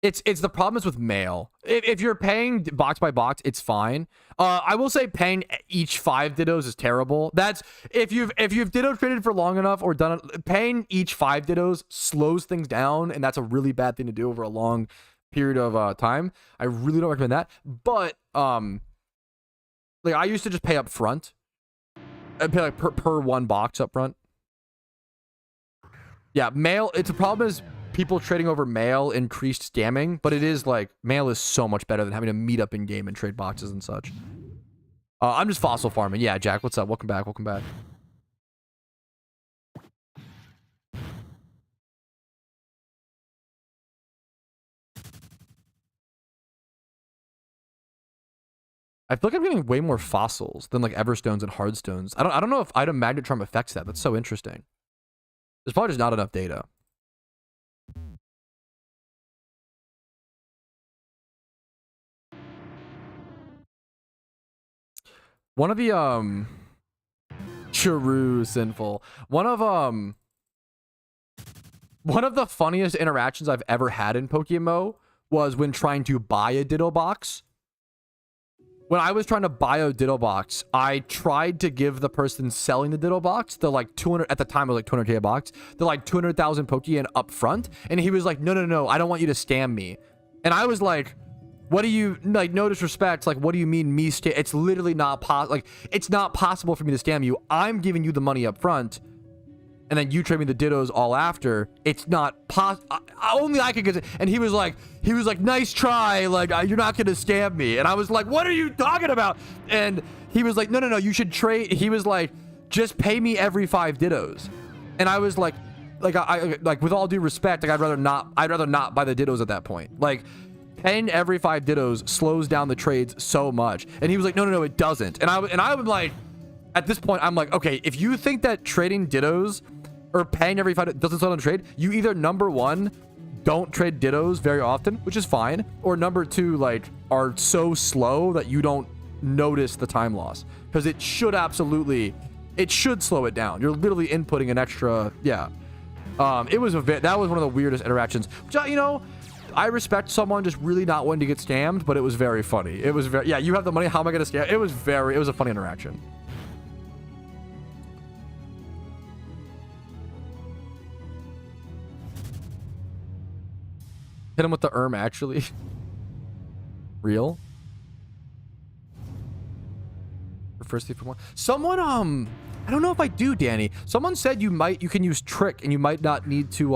It's the problem is with mail. If you're paying box by box, it's fine. I will say paying each 5 Dittos is terrible. That's if you've Ditto traded for long enough or done it, paying each 5 Dittos slows things down, and that's a really bad thing to do over a long period of time. I really don't recommend that. But like I used to just pay up front. I'd pay like per 1 box up front. Yeah, mail. It's a problem is people trading over mail increased scamming, but it is like mail is so much better than having to meet up in game and trade boxes and such. I'm just fossil farming. Yeah, Jack, what's up? Welcome back. Welcome back. I feel like I'm getting way more fossils than like Everstones and Hardstones. I don't know if item magnet charm affects that. That's so interesting. There's probably just not enough data. One of the true sinful. One of the funniest interactions I've ever had in PokeMMO was when trying to buy a Ditto box. When I was trying to buy a Ditto box, I tried to give the person selling the Ditto box the like 200, at the time it was like 200k a box, the like 200,000 Pokeyen up front. And he was like, no, I don't want you to scam me. And I was like, what do you, like, no disrespect, like, what do you mean me scam? It's literally not possible. Like, it's not possible for me to scam you. I'm giving you the money up front, and then you trade me the Dittos all after. It's not possible. Only I could get it. And he was like, nice try. Like, you're not going to scam me. And I was like, what are you talking about? And he was like, no, you should trade. He was like, just pay me every 5 Dittos. And I was like, I with all due respect, like, I'd rather not buy the Dittos at that point. Like, paying every 5 Dittos slows down the trades so much. And he was like, no, it doesn't. And I would like, at this point, I'm like, okay, if you think that trading Dittos or paying every 5 doesn't slow down the trade, you either, number one, don't trade Dittos very often, which is fine, or number two, like, are so slow that you don't notice the time loss, because it should slow it down. You're literally inputting an extra, yeah. That was one of the weirdest interactions, which, you know, I respect someone just really not wanting to get scammed, but it was very funny. It was very, yeah, you have the money, how am I gonna scam? It was a funny interaction. Hit him with the actually. Real? First thing for one. Someone, I don't know if I do, Danny. Someone said you can use Trick and you might not need to,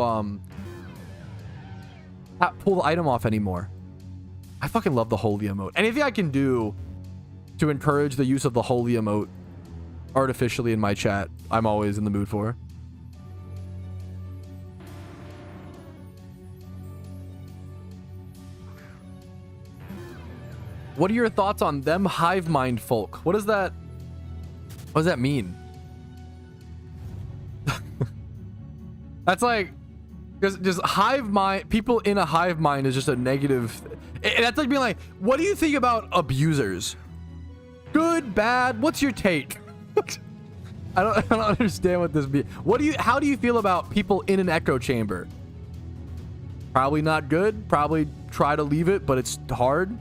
pull the item off anymore. I fucking love the holy emote. Anything I can do to encourage the use of the holy emote artificially in my chat, I'm always in the mood for. What are your thoughts on them hive mind folk? What does that mean? That's like, just hive mind, people in a hive mind is just a negative. That's like being like, what do you think about abusers? Good, bad, what's your take? I don't understand what this means. How do you feel about people in an echo chamber? Probably not good. Probably try to leave it, but it's hard.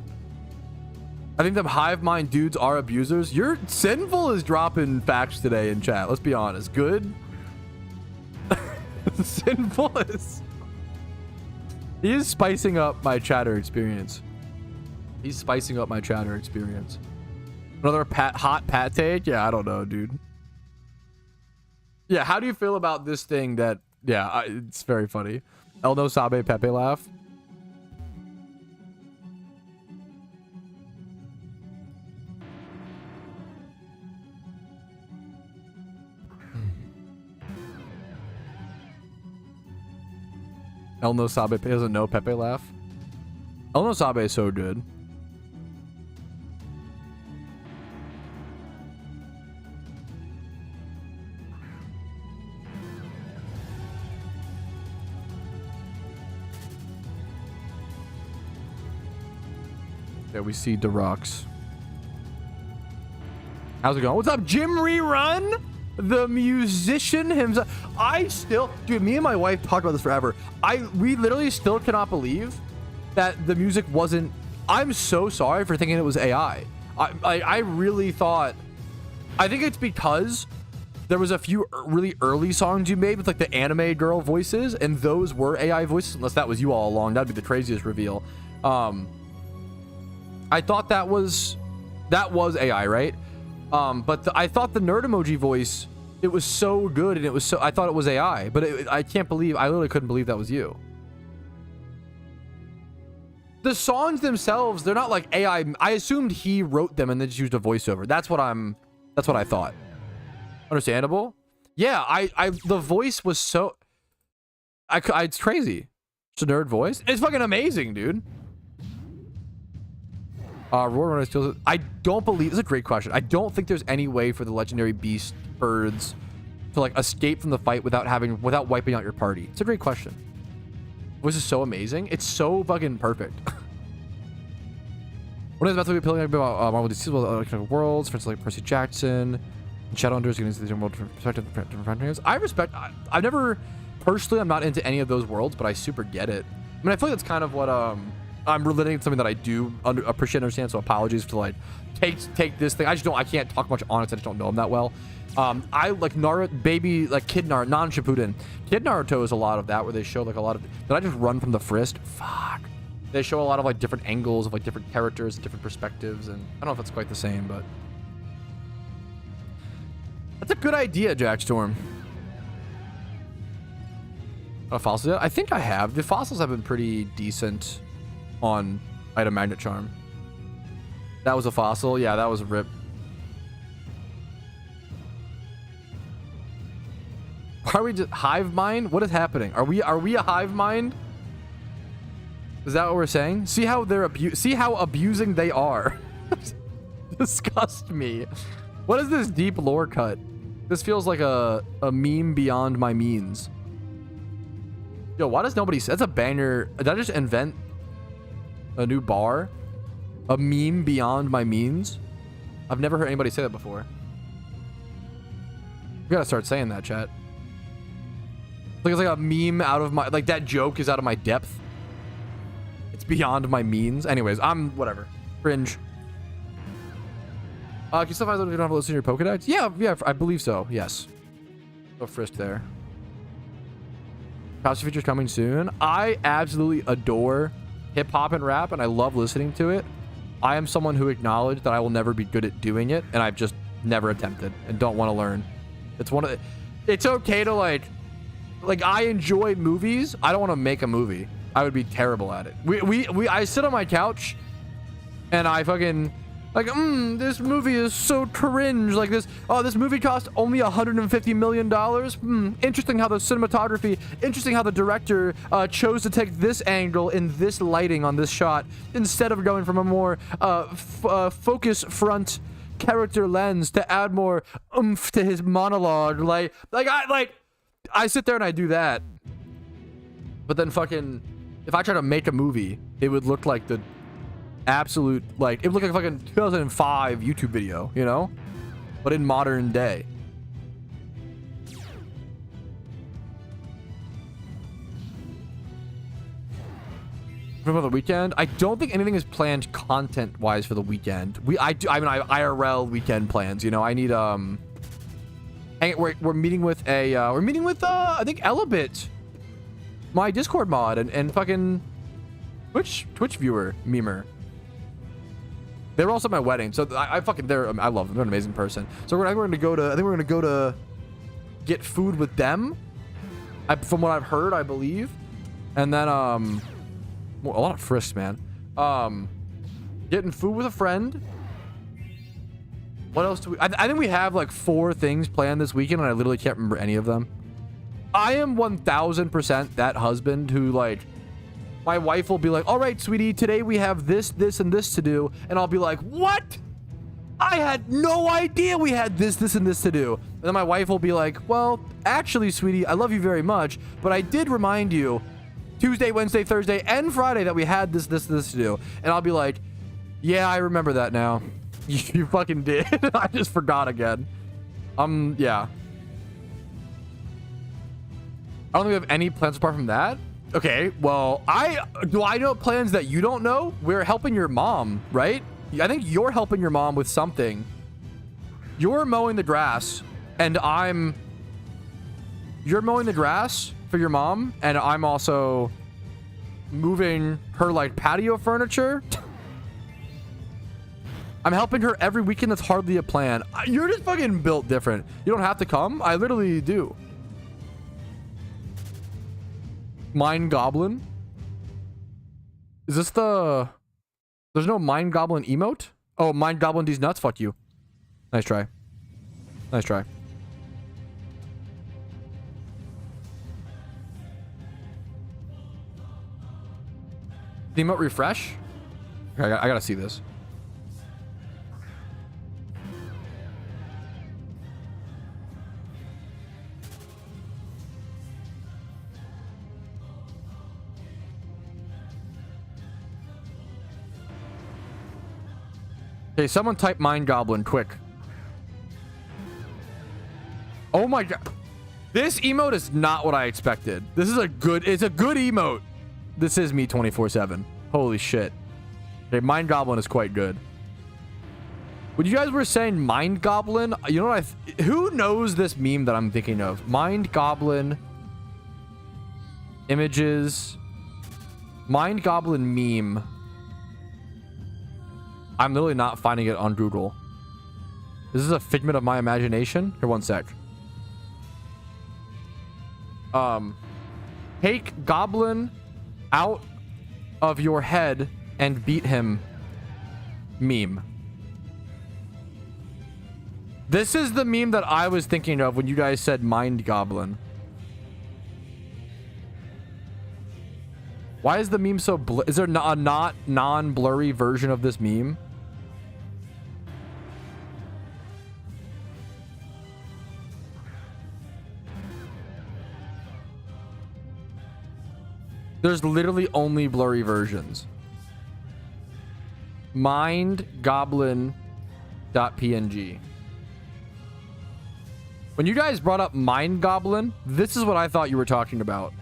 I think them hive mind dudes are abusers. Your sinful is dropping facts today in chat. Let's be honest. Good. Sinful is. He is spicing up my chatter experience. Another hot pat take? Yeah, I don't know, dude. Yeah, how do you feel about this thing that... Yeah, it's very funny. El no sabe Pepe laugh. El no sabe doesn't know Pepe laugh. El no sabe is so good. Yeah, we see Derox. How's it going? What's up, Jim Rerun? The musician himself. Dude, me and my wife talked about this forever. We literally still cannot believe that the music wasn't. I'm so sorry for thinking it was AI. I really thought. I think it's because there was a few really early songs you made with like the anime girl voices, and those were AI voices. Unless that was you all along, that'd be the craziest reveal. I thought that was AI, right? But I thought the nerd emoji voice, it was so good, and I thought it was AI, but I literally couldn't believe that was you. The songs themselves, they're not like AI. I assumed he wrote them and then just used a voiceover. That's what I thought. Understandable? Yeah, the voice was so, it's crazy. It's a nerd voice. It's fucking amazing, dude. I don't believe, this is a great question. I don't think there's any way for the legendary beast birds to like escape from the fight without wiping out your party. It's a great question. Voice is so amazing. It's so fucking perfect. When is about to be appealing about Marvel DC's worlds, for instance, like Percy Jackson, and Shadowhunters, getting into the world from perspective, different franchises. I respect. I've never personally. I'm not into any of those worlds, but I super get it. I mean, I feel like that's kind of what I'm relating to something that I do appreciate and understand. So apologies to like take this thing. I can't talk much on it. I just don't know them that well. I like Naruto, baby, like Kid Naruto, non-Shippuden. Kid Naruto is a lot of that, where they show like a lot of. Did I just run from the frisk? Fuck. They show a lot of like different angles of like different characters, different perspectives, and I don't know if it's quite the same, but that's a good idea, Jackstorm. Fossils yet? I think I have. The fossils have been pretty decent on Item Magnet Charm. That was a fossil. Yeah, that was a rip. Are we just hive mind? What is happening? Are we a hive mind? Is that what we're saying? See how they're abusing they are. Disgust me. What is this deep lore cut? This feels like a meme beyond my means. Yo, why does nobody say that's a banger? Did I just invent a new bar? A meme beyond my means? I've never heard anybody say that before. We gotta start saying that, chat. Like it's like a meme out of my, like that joke is out of my depth. It's beyond my means. Anyways, I'm whatever. Cringe. Can you still find out if you don't have a list in your Pokedex? Yeah, I believe so. Yes. Go frisk there. Costume features coming soon. I absolutely adore hip hop and rap, and I love listening to it. I am someone who acknowledged that I will never be good at doing it, and I've just never attempted and don't want to learn. It's one of the, it's okay to like I enjoy movies. I don't want to make a movie. I would be terrible at it. I sit on my couch and I fucking like, this movie is so cringe. Like this, oh, this movie cost only $150 million. Interesting how the cinematography, interesting how the director chose to take this angle in this lighting on this shot instead of going from a more focus front character lens to add more oomph to his monologue. I sit there and I do that. But then fucking, if I try to make a movie, it would look like the absolute, like, it would look like a fucking 2005 YouTube video, you know? But in modern day. For the weekend, I don't think anything is planned content-wise for the weekend. I have IRL weekend plans, you know? I need, we're meeting with I think Elabit, my Discord mod, and fucking Twitch viewer memer. They were also at my wedding, so I love them. They're an amazing person. So we're gonna go to get food with them. From what I've heard, I believe, and then well, a lot of frisks, man. Getting food with a friend. What else do we? I think we have like 4 things planned this weekend, and I literally can't remember any of them. I am 1000% that husband who, like, my wife will be like, all right, sweetie, today we have this, this, and this to do. And I'll be like, what? I had no idea we had this, this, and this to do. And then my wife will be like, well, actually, sweetie, I love you very much, but I did remind you Tuesday, Wednesday, Thursday, and Friday that we had this, this, this to do. And I'll be like, yeah, I remember that now. You fucking did. I just forgot again. Yeah. I don't think we have any plans apart from that. Okay, well, I know plans that you don't know? We're helping your mom, right? I think you're helping your mom with something. You're mowing the grass, and you're mowing the grass for your mom, and I'm also moving her, like, patio furniture. I'm helping her every weekend. That's hardly a plan. You're just fucking built different. You don't have to come. I literally do. Mind Goblin? Is this the... There's no Mind Goblin emote? Oh, Mind Goblin these nuts? Fuck you. Nice try. Nice try. The emote refresh? Okay, I gotta see this. Okay, someone type Mind Goblin quick. Oh my god. This emote is not what I expected. This is it's a good emote. This is me 24/7. Holy shit. Okay, Mind Goblin is quite good. When you guys were saying Mind Goblin, you know what who knows this meme that I'm thinking of? Mind Goblin images. Mind Goblin meme. I'm literally not finding it on Google. Is this a figment of my imagination? Here, one sec. Take Goblin out of your head and beat him meme. This is the meme that I was thinking of when you guys said Mind Goblin. Why is the meme so is there a not non-blurry version of this meme? There's literally only blurry versions. Mind Goblin.png. When you guys brought up Mind Goblin, this is what I thought you were talking about.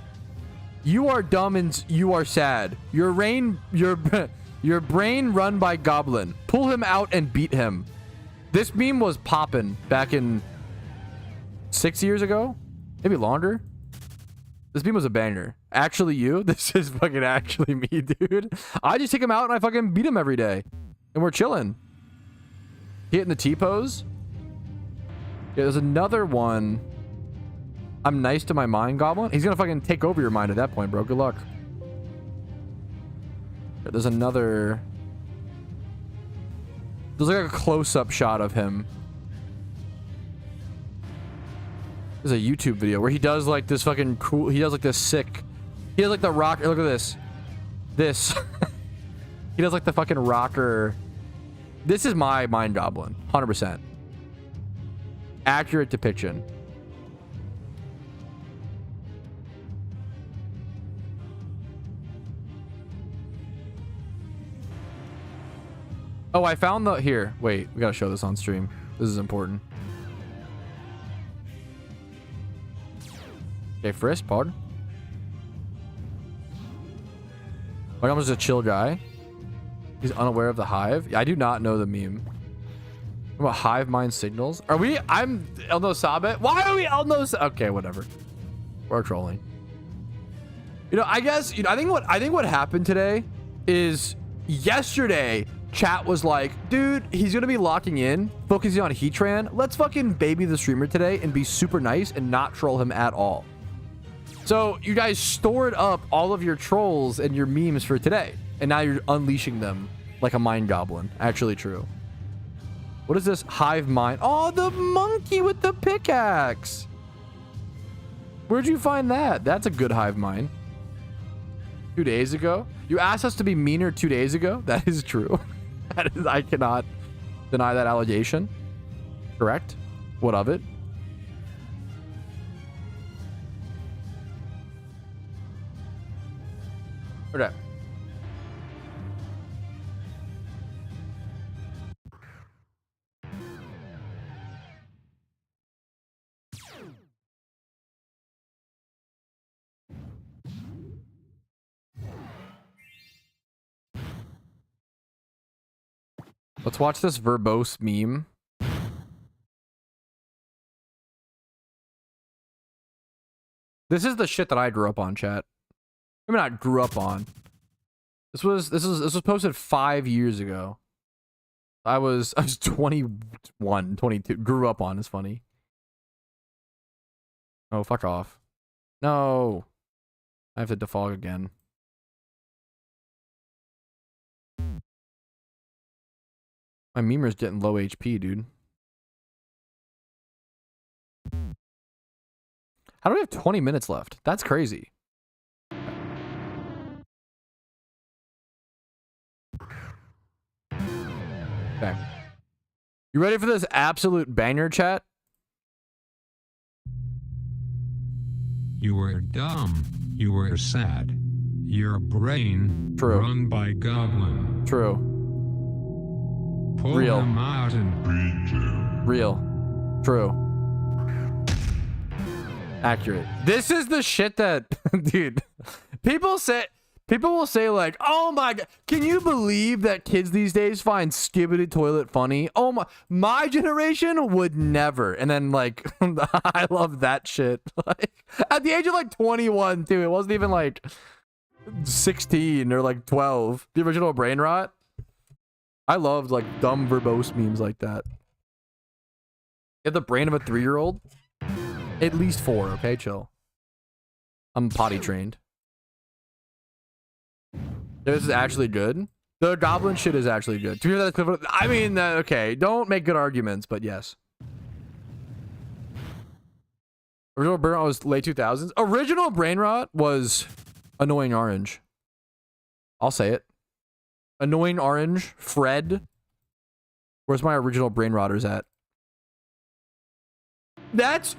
You are dumb and you are sad. Your brain run by Goblin. Pull him out and beat him. This meme was popping back in 6 years ago, maybe longer. This meme was a banger. Actually, you? This is fucking actually me, dude. I just take him out and I fucking beat him every day, and we're chilling. Hitting the T-pose. Yeah, there's another one. I'm nice to my Mind Goblin. He's gonna fucking take over your mind at that point, bro. Good luck. There's another. There's like a close-up shot of him. There's a YouTube video where he does like this fucking cool. He does like this sick. He does like the rock. Look at this. This. He does like the fucking rocker. This is my Mind Goblin. 100%. Accurate depiction. Oh, I found the... Here. Wait. We gotta show this on stream. This is important. Okay, Frisk, pod. Like, I'm just a chill guy. He's unaware of the hive. Yeah, I do not know the meme. What about hive mind signals? Are we... I'm Elno Sabet. Why are we Elno... Okay, whatever. We're trolling. You know, I guess... You know, I think what happened today is... Yesterday, chat was like, dude, he's gonna be locking in, focusing on Heatran. Let's fucking baby the streamer today and be super nice and not troll him at all. So you guys stored up all of your trolls and your memes for today, and now you're unleashing them like a Mind Goblin. Actually true. What is this? Hive mind. Oh, the monkey with the pickaxe. Where'd you find that? That's a good hive mind. 2 days ago? You asked us to be meaner 2 days ago? That is true. That is, I cannot deny that allegation. Correct? What of it? Okay. Let's watch this verbose meme. This is the shit that I grew up on, chat. I mean, not grew up on. This was posted 5 years ago. I was 21, 22. Grew up on is funny. Oh, fuck off. No. I have to defog again. My memer's getting low HP, dude. How do we have 20 minutes left? That's crazy. Okay. You ready for this absolute banger, chat? You were dumb. You were sad. Your brain True. run by Goblin. True. Pull Real. him out and beat him. Real. True. Accurate. This is the shit that, dude, people will say like, oh my God, can you believe that kids these days find Skibidi Toilet funny? Oh my generation would never. And then like, I love that shit. Like at the age of like 21 too, it wasn't even like 16 or like 12. The original Brain Rot. I loved like dumb verbose memes like that. You have the brain of a 3-year-old? At least 4, okay? Chill. I'm potty trained. This is actually good. The goblin shit is actually good. To be fair, that's, I mean, okay, don't make good arguments, but yes. Original Brain Rot was late 2000s. Original Brain Rot was Annoying Orange. I'll say it. Annoying Orange, Fred. Where's my original Brain Rotters at? That's,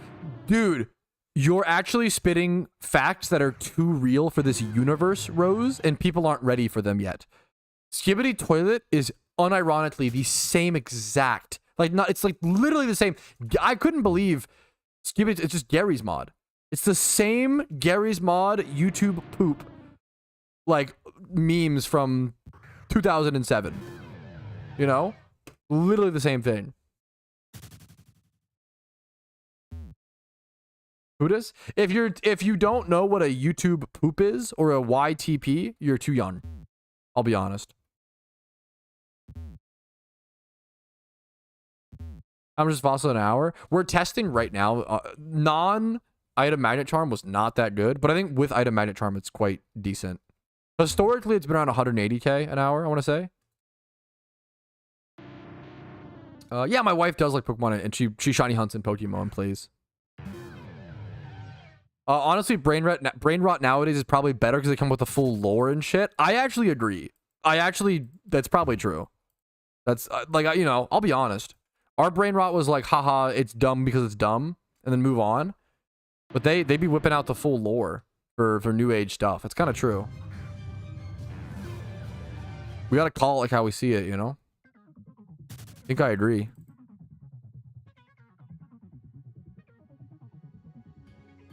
dude, you're actually spitting facts that are too real for this universe, Rose, and people aren't ready for them yet. Skibidi Toilet is unironically the same exact, like, not, it's like literally the same. I couldn't believe Skibidi, it's just Gary's mod. It's the same Gary's mod YouTube poop, like, memes from 2007. You know? Literally the same thing. Buddhist? If you don't know what a YouTube poop is or a YTP, you're too young. I'll be honest. I'm just fossil an hour. We're testing right now. Non-item magnet charm was not that good, but I think with item magnet charm, it's quite decent. Historically, it's been around 180k an hour, I want to say. Yeah, my wife does like Pokemon, and she shiny hunts in Pokemon and plays. Honestly, brain rot nowadays is probably better because they come with the full lore and shit. I actually agree. That's probably true. That's like, you know, I'll be honest. Our brain rot was like, haha, it's dumb because it's dumb, and then move on. But they be whipping out the full lore for new age stuff. It's kind of true. We gotta call it like how we see it, you know? I think I agree.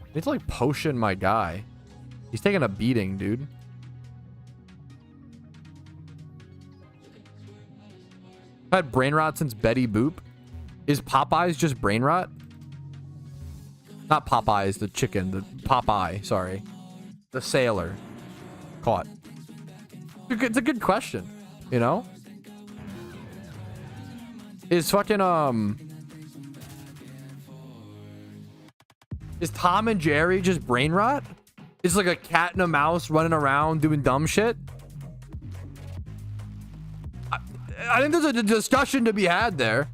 I need to like potion my guy. He's taking a beating, dude. I've had brain rot since Betty Boop. Is Popeyes just brain rot? Not Popeyes, the chicken. The Popeye, sorry. The sailor. Caught. It's a good question, you know? Is fucking, is Tom and Jerry just brain rot? It's like a cat and a mouse running around doing dumb shit? I think there's a discussion to be had there.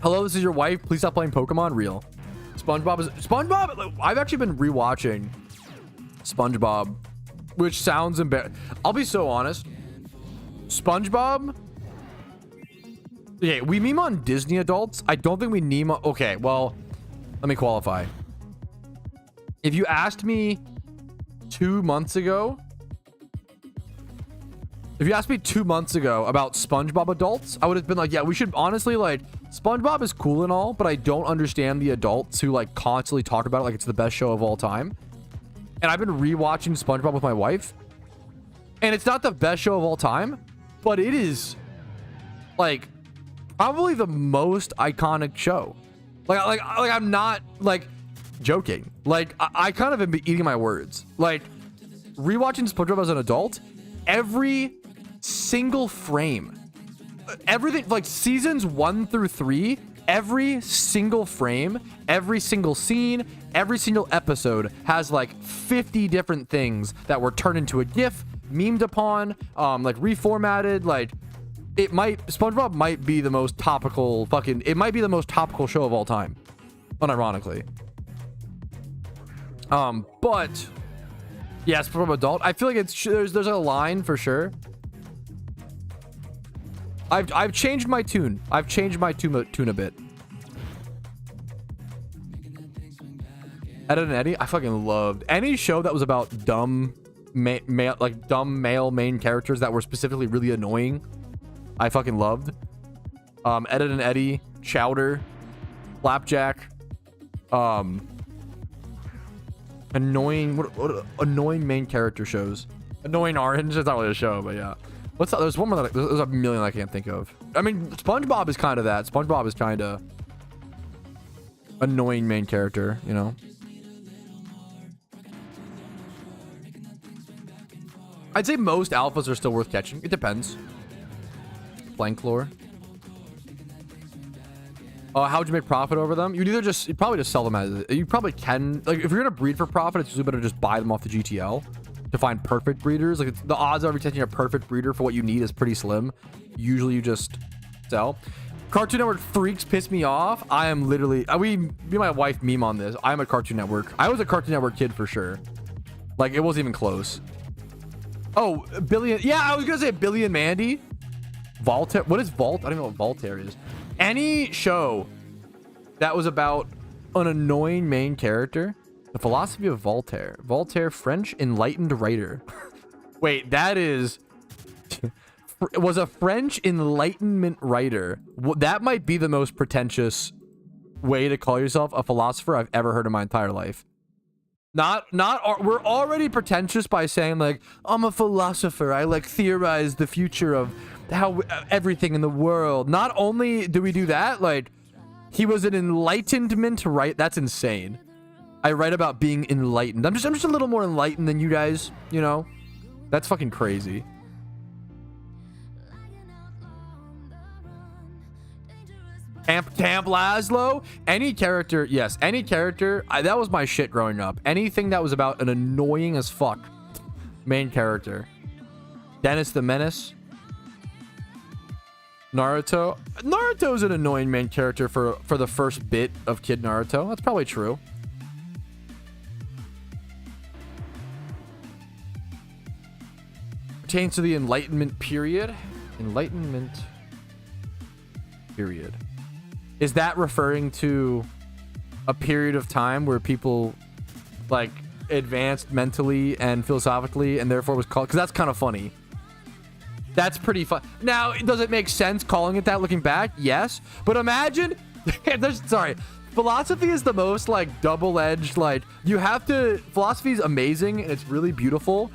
Hello, this is your wife. Please stop playing Pokemon. Real. SpongeBob. I've actually been rewatching SpongeBob, which sounds embarrassing. I'll be so honest. SpongeBob. Okay, we meme on Disney adults. I don't think we meme on... Okay, well, let me qualify. If you asked me 2 months ago... If you asked me 2 months ago about SpongeBob adults, I would have been like, yeah, we should honestly, like, SpongeBob is cool and all, but I don't understand the adults who, like, constantly talk about it like it's the best show of all time. And I've been rewatching SpongeBob with my wife. And it's not the best show of all time, but it is, like... probably the most iconic show. Like I'm not like joking. Like I kind of am eating my words. Like rewatching SpongeBob as an adult, every single frame, everything, like seasons 1 through 3, every single frame, every single scene, every single episode has like 50 different things that were turned into a GIF, memed upon, like reformatted, like. SpongeBob might be the most topical it might be the most topical show of all time, unironically. But yeah, SpongeBob adult. I feel like there's a line for sure. I've changed my tune. I've changed my tune a bit. Ed and Eddie, I fucking loved any show that was about dumb like dumb male main characters that were specifically really annoying. I fucking loved. Ed and Eddie, Chowder, Flapjack, annoying. What annoying main character shows? Annoying Orange. It's not really a show, but yeah. What's that? There's one more. There's a million I can't think of. I mean, SpongeBob is kind of that. SpongeBob is kind of annoying main character, you know. I'd say most alphas are still worth catching. It depends. Flanklore. How would you make profit over them? You'd probably just sell them as, you probably can, like if you're gonna breed for profit, it's usually better to just buy them off the GTL to find perfect breeders. Like the odds of catching a perfect breeder for what you need is pretty slim. Usually you just sell. Cartoon Network freaks piss me off. I am literally, me and my wife meme on this. I'm a Cartoon Network. I was a Cartoon Network kid for sure. Like it wasn't even close. Oh, Billy. Yeah, I was gonna say Billy and Mandy. Voltaire. What is Volt? I don't even know what Voltaire is. Any show that was about an annoying main character. The philosophy of Voltaire. Voltaire, French enlightened writer. Wait, that is... was a French Enlightenment writer. That might be the most pretentious way to call yourself a philosopher I've ever heard in my entire life. We're already pretentious by saying like, I'm a philosopher. I like theorize the future of how everything in the world. Not only do we do that, like he was an enlightenment, right? That's insane. I write about being enlightened. I'm just a little more enlightened than you guys, you know? That's fucking crazy. Camp Laszlo, any character, yes, any character. That was my shit growing up. Anything that was about an annoying as fuck main character. Dennis the Menace. Naruto. Naruto's an annoying main character for the first bit of Kid Naruto. That's probably true. Pertains to the Enlightenment period. Enlightenment period. Is that referring to a period of time where people like advanced mentally and philosophically and therefore was called, because that's kind of funny. That's pretty fun. Now, does it make sense calling it that looking back? Yes. But imagine, sorry, philosophy is the most like double-edged, like you have to, philosophy is amazing and it's really beautiful.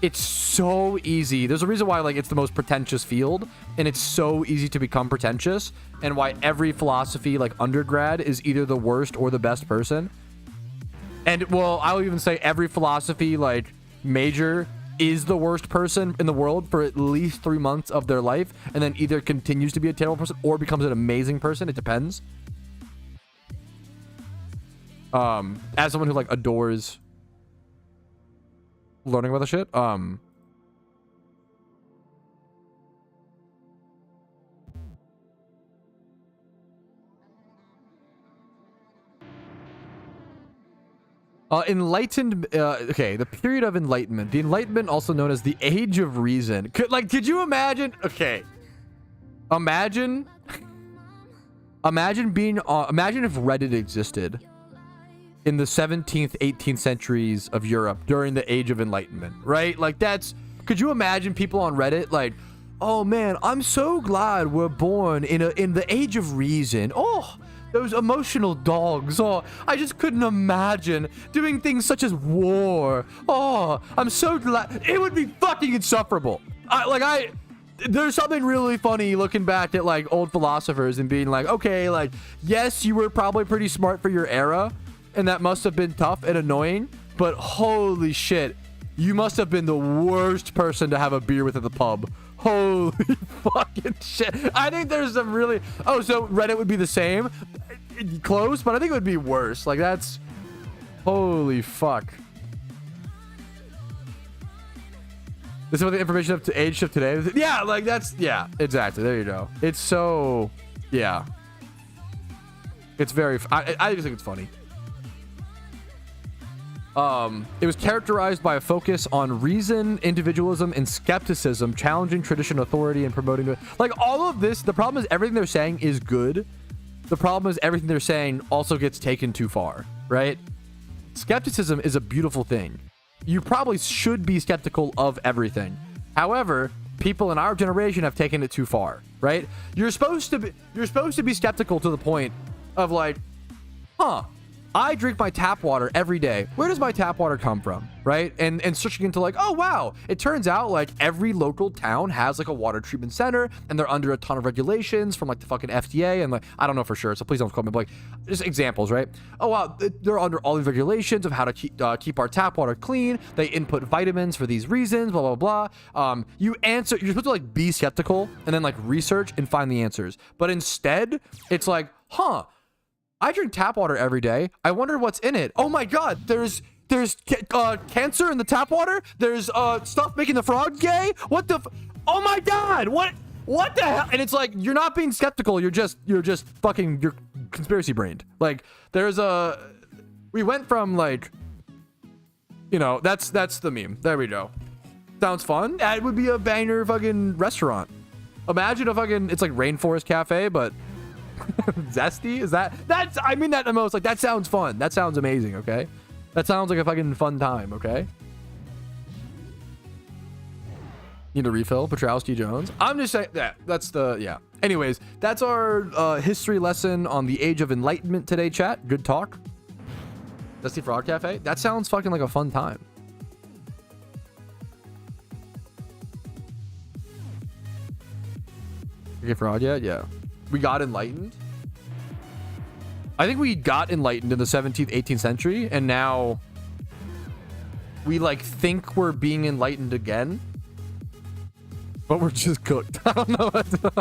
It's so easy. There's a reason why like it's the most pretentious field and it's so easy to become pretentious, and why every philosophy like undergrad is either the worst or the best person. And well, I'll even say every philosophy like major is the worst person in the world for at least 3 months of their life, and then either continues to be a terrible person or becomes an amazing person. It depends. As someone who like adores learning about the shit, enlightened, okay, the period of enlightenment. The Enlightenment, also known as the Age of Reason. Could you imagine? Okay, imagine being imagine if Reddit existed in the 17th, 18th centuries of Europe during the Age of Enlightenment, right? Like that's, could you imagine people on Reddit like, oh man, I'm so glad we're born in the Age of Reason. Oh, those emotional dogs. Oh, I just couldn't imagine doing things such as war. Oh, I'm so glad. It would be fucking insufferable. There's something really funny looking back at like old philosophers and being like, okay, like, yes, you were probably pretty smart for your era, and that must have been tough and annoying, but holy shit, you must have been the worst person to have a beer with at the pub. Holy fucking shit. I think there's some really... Oh, so Reddit would be the same? Close, but I think it would be worse. Like, that's... Holy fuck. This is what the information up to age shift today. Yeah, like, that's... Yeah, exactly. There you go. It's so... Yeah. It's very... I just think it's funny. It was characterized by a focus on reason, individualism, and skepticism, challenging tradition, authority, and promoting it. Like all of this, the problem is everything they're saying is good. The problem is everything they're saying also gets taken too far, right? Skepticism is a beautiful thing. you probably should be skeptical of everything. However, people in our generation have taken it too far, right? You're supposed to be skeptical to the point of like, huh, I drink my tap water every day. Where does my tap water come from, right? And searching into like, oh wow, it turns out like every local town has like a water treatment center, and they're under a ton of regulations from like the fucking FDA, and like I don't know for sure, so please don't call me. But like just examples, right? Oh wow, they're under all these regulations of how to keep our tap water clean. They input vitamins for these reasons, blah blah blah. You're supposed to like be skeptical and then like research and find the answers. But instead, it's like, huh, I drink tap water every day. I wonder what's in it. Oh my god, there's cancer in the tap water. There's stuff making the frog gay. What the? Oh my god, what the hell? And it's like, you're not being skeptical. You're just fucking, you're conspiracy brained. Like we went from like, you know, that's the meme. There we go. Sounds fun. That would be a banger fucking restaurant. Imagine it's like Rainforest Cafe, but zesty. I mean that the most. Like, that sounds fun. That sounds amazing. Okay, that sounds like a fucking fun time. Okay, need a refill. Patrouski Jones. I'm just saying that's the, yeah. Anyways, that's our history lesson on the Age of Enlightenment today, chat. Good talk. Dusty Frog Cafe. That sounds fucking like a fun time. You get fraud yet? Yeah. We got enlightened. I think we got enlightened in the 17th, 18th century, and now we like think we're being enlightened again, but we're just cooked. I don't know what to...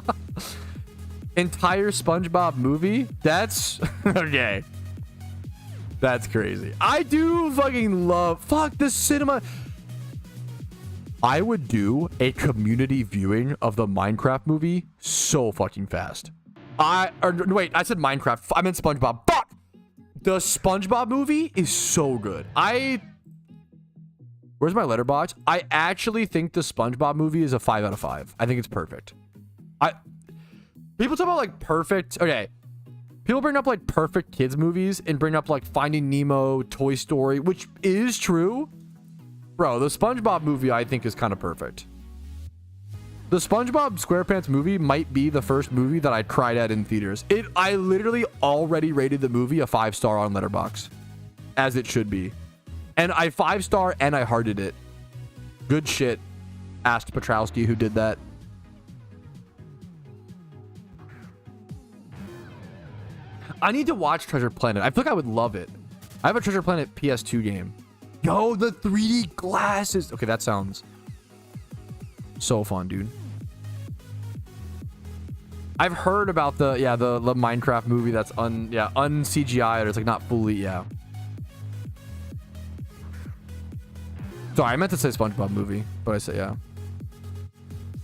Entire SpongeBob movie? That's okay. That's crazy. I do fucking love the cinema. I would do a community viewing of the Minecraft movie so fucking fast. Wait, I said Minecraft. I meant SpongeBob. Fuck! The SpongeBob movie is so good. Where's my letterbox? I actually think the SpongeBob movie is a 5 out of 5. I think it's perfect. People talk about like perfect. Okay. People bring up like perfect kids movies and bring up like Finding Nemo, Toy Story, which is true. Bro, the SpongeBob movie I think is kind of perfect. The SpongeBob SquarePants movie might be the first movie that I cried at in theaters. I literally already rated the movie a 5-star on Letterboxd, as it should be. And I 5-star and I hearted it. Good shit. Asked Patrouski who did that. I need to watch Treasure Planet. I feel like I would love it. I have a Treasure Planet PS2 game. Yo, the 3D glasses. Okay, that sounds so fun, dude. I've heard about the Minecraft movie that's un-CGI, or it's like not fully, yeah. Sorry, I meant to say SpongeBob movie, but I said yeah.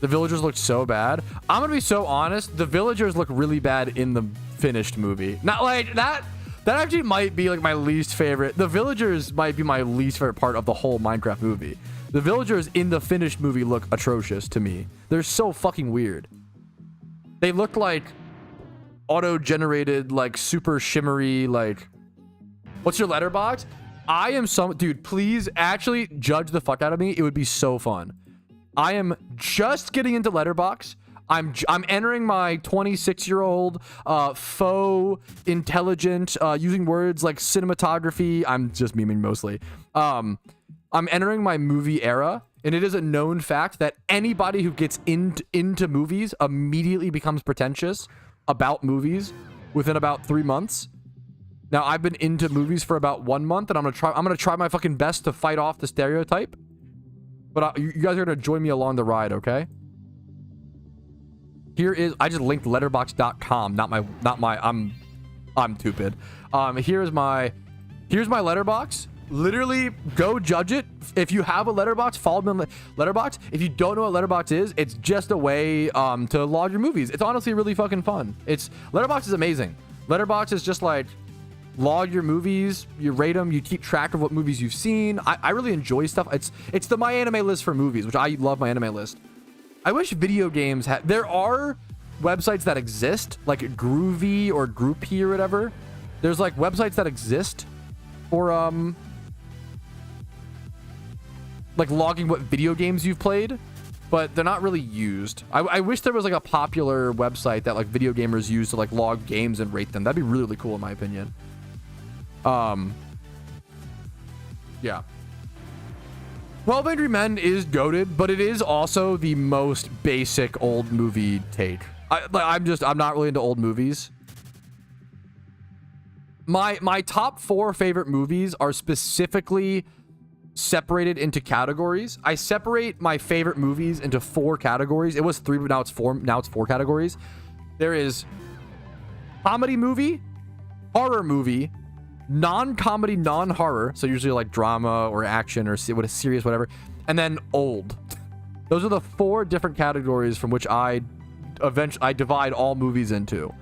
The villagers looked so bad. I'm gonna be so honest, the villagers look really bad in the finished movie. Not like that. That actually might be like my least favorite. The villagers might be my least favorite part of the whole Minecraft movie. The villagers in the finished movie look atrocious to me. They're so fucking weird. They look like auto-generated, like super shimmery, like... What's your letterbox? Dude, please actually judge the fuck out of me. It would be so fun. I am just getting into Letterboxd. I'm entering my 26-year-old faux intelligent using words like cinematography. I'm just memeing mostly. I'm entering my movie era, and it is a known fact that anybody who gets into movies immediately becomes pretentious about movies within about 3 months. Now, I've been into movies for about 1 month, and I'm gonna try my fucking best to fight off the stereotype. But you guys are gonna join me along the ride, okay? I just linked letterbox.com, I'm stupid. Here's my letterbox. Literally go judge it. If you have a letterbox, follow me on letterbox. If you don't know what letterbox is, it's just a way to log your movies. It's honestly really fucking fun. Letterbox is amazing. Letterbox is just like log your movies, you rate them, you keep track of what movies you've seen. I really enjoy stuff. It's the my anime list for movies, which I love my anime list. I wish video games had... There are websites that exist, like Groovy or Groupie or whatever. There's like websites that exist for like logging what video games you've played, but they're not really used. I wish there was like a popular website that like video gamers use to like log games and rate them. That'd be really, really cool in my opinion. Yeah. 12 Angry Men is goated, but it is also the most basic old movie take. I'm not really into old movies. My top 4 favorite movies are specifically separated into categories. I separate my favorite movies into 4 categories. It was 3, but now it's 4. Now it's 4 categories. There is comedy movie, horror movie, non-comedy, non-horror, so usually like drama or action or what is serious, whatever, and then old. Those are the 4 different categories from which I divide all movies into.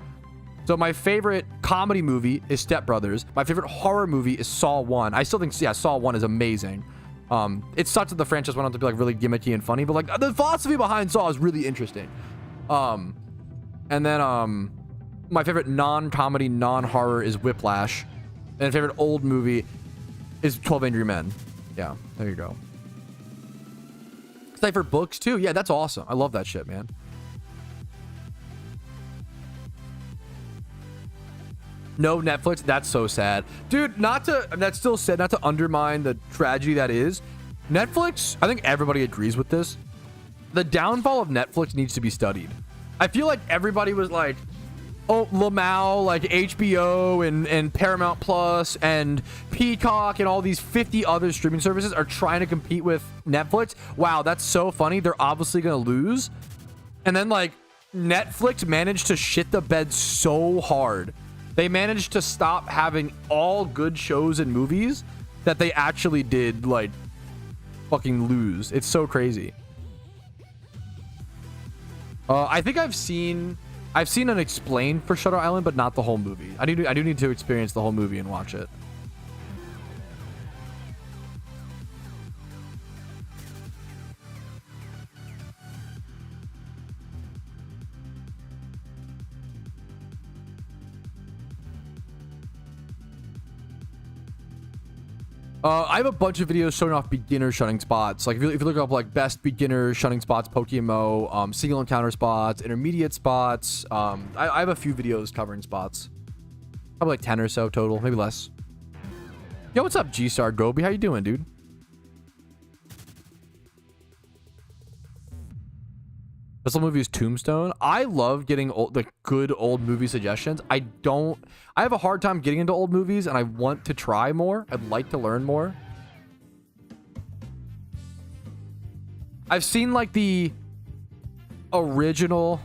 So my favorite comedy movie is Step Brothers. My favorite horror movie is Saw 1. I still think, yeah, Saw 1 is amazing. It sucks that the franchise went on to be like really gimmicky and funny, but like the philosophy behind Saw is really interesting. And then my favorite non-comedy, non-horror is Whiplash. And favorite old movie is 12 Angry Men. Yeah, there you go. Cypher books too. Yeah, that's awesome. I love that shit, man. No Netflix. That's so sad. Dude, that's still sad, not to undermine the tragedy that is. Netflix, I think everybody agrees with this. The downfall of Netflix needs to be studied. I feel like everybody was like, oh, Lamau, like HBO and Paramount Plus and Peacock and all these 50 other streaming services are trying to compete with Netflix. Wow, that's so funny. They're obviously going to lose. And then like Netflix managed to shit the bed so hard. They managed to stop having all good shows and movies that they actually did like fucking lose. It's so crazy. I think I've seen an explain for Shutter Island, but not the whole movie. I do need to experience the whole movie and watch it. I have a bunch of videos showing off beginner shunning spots. Like if you look up like best beginner shunning spots, PokeMMO, single encounter spots, intermediate spots. I have a few videos covering spots. Probably like 10 or so total, maybe less. Yo, what's up, G-Star Gobi? How you doing, dude? This little movie is Tombstone. I love getting the good old movie suggestions. I have a hard time getting into old movies, and I want to try more. I'd like to learn more. I've seen like the original.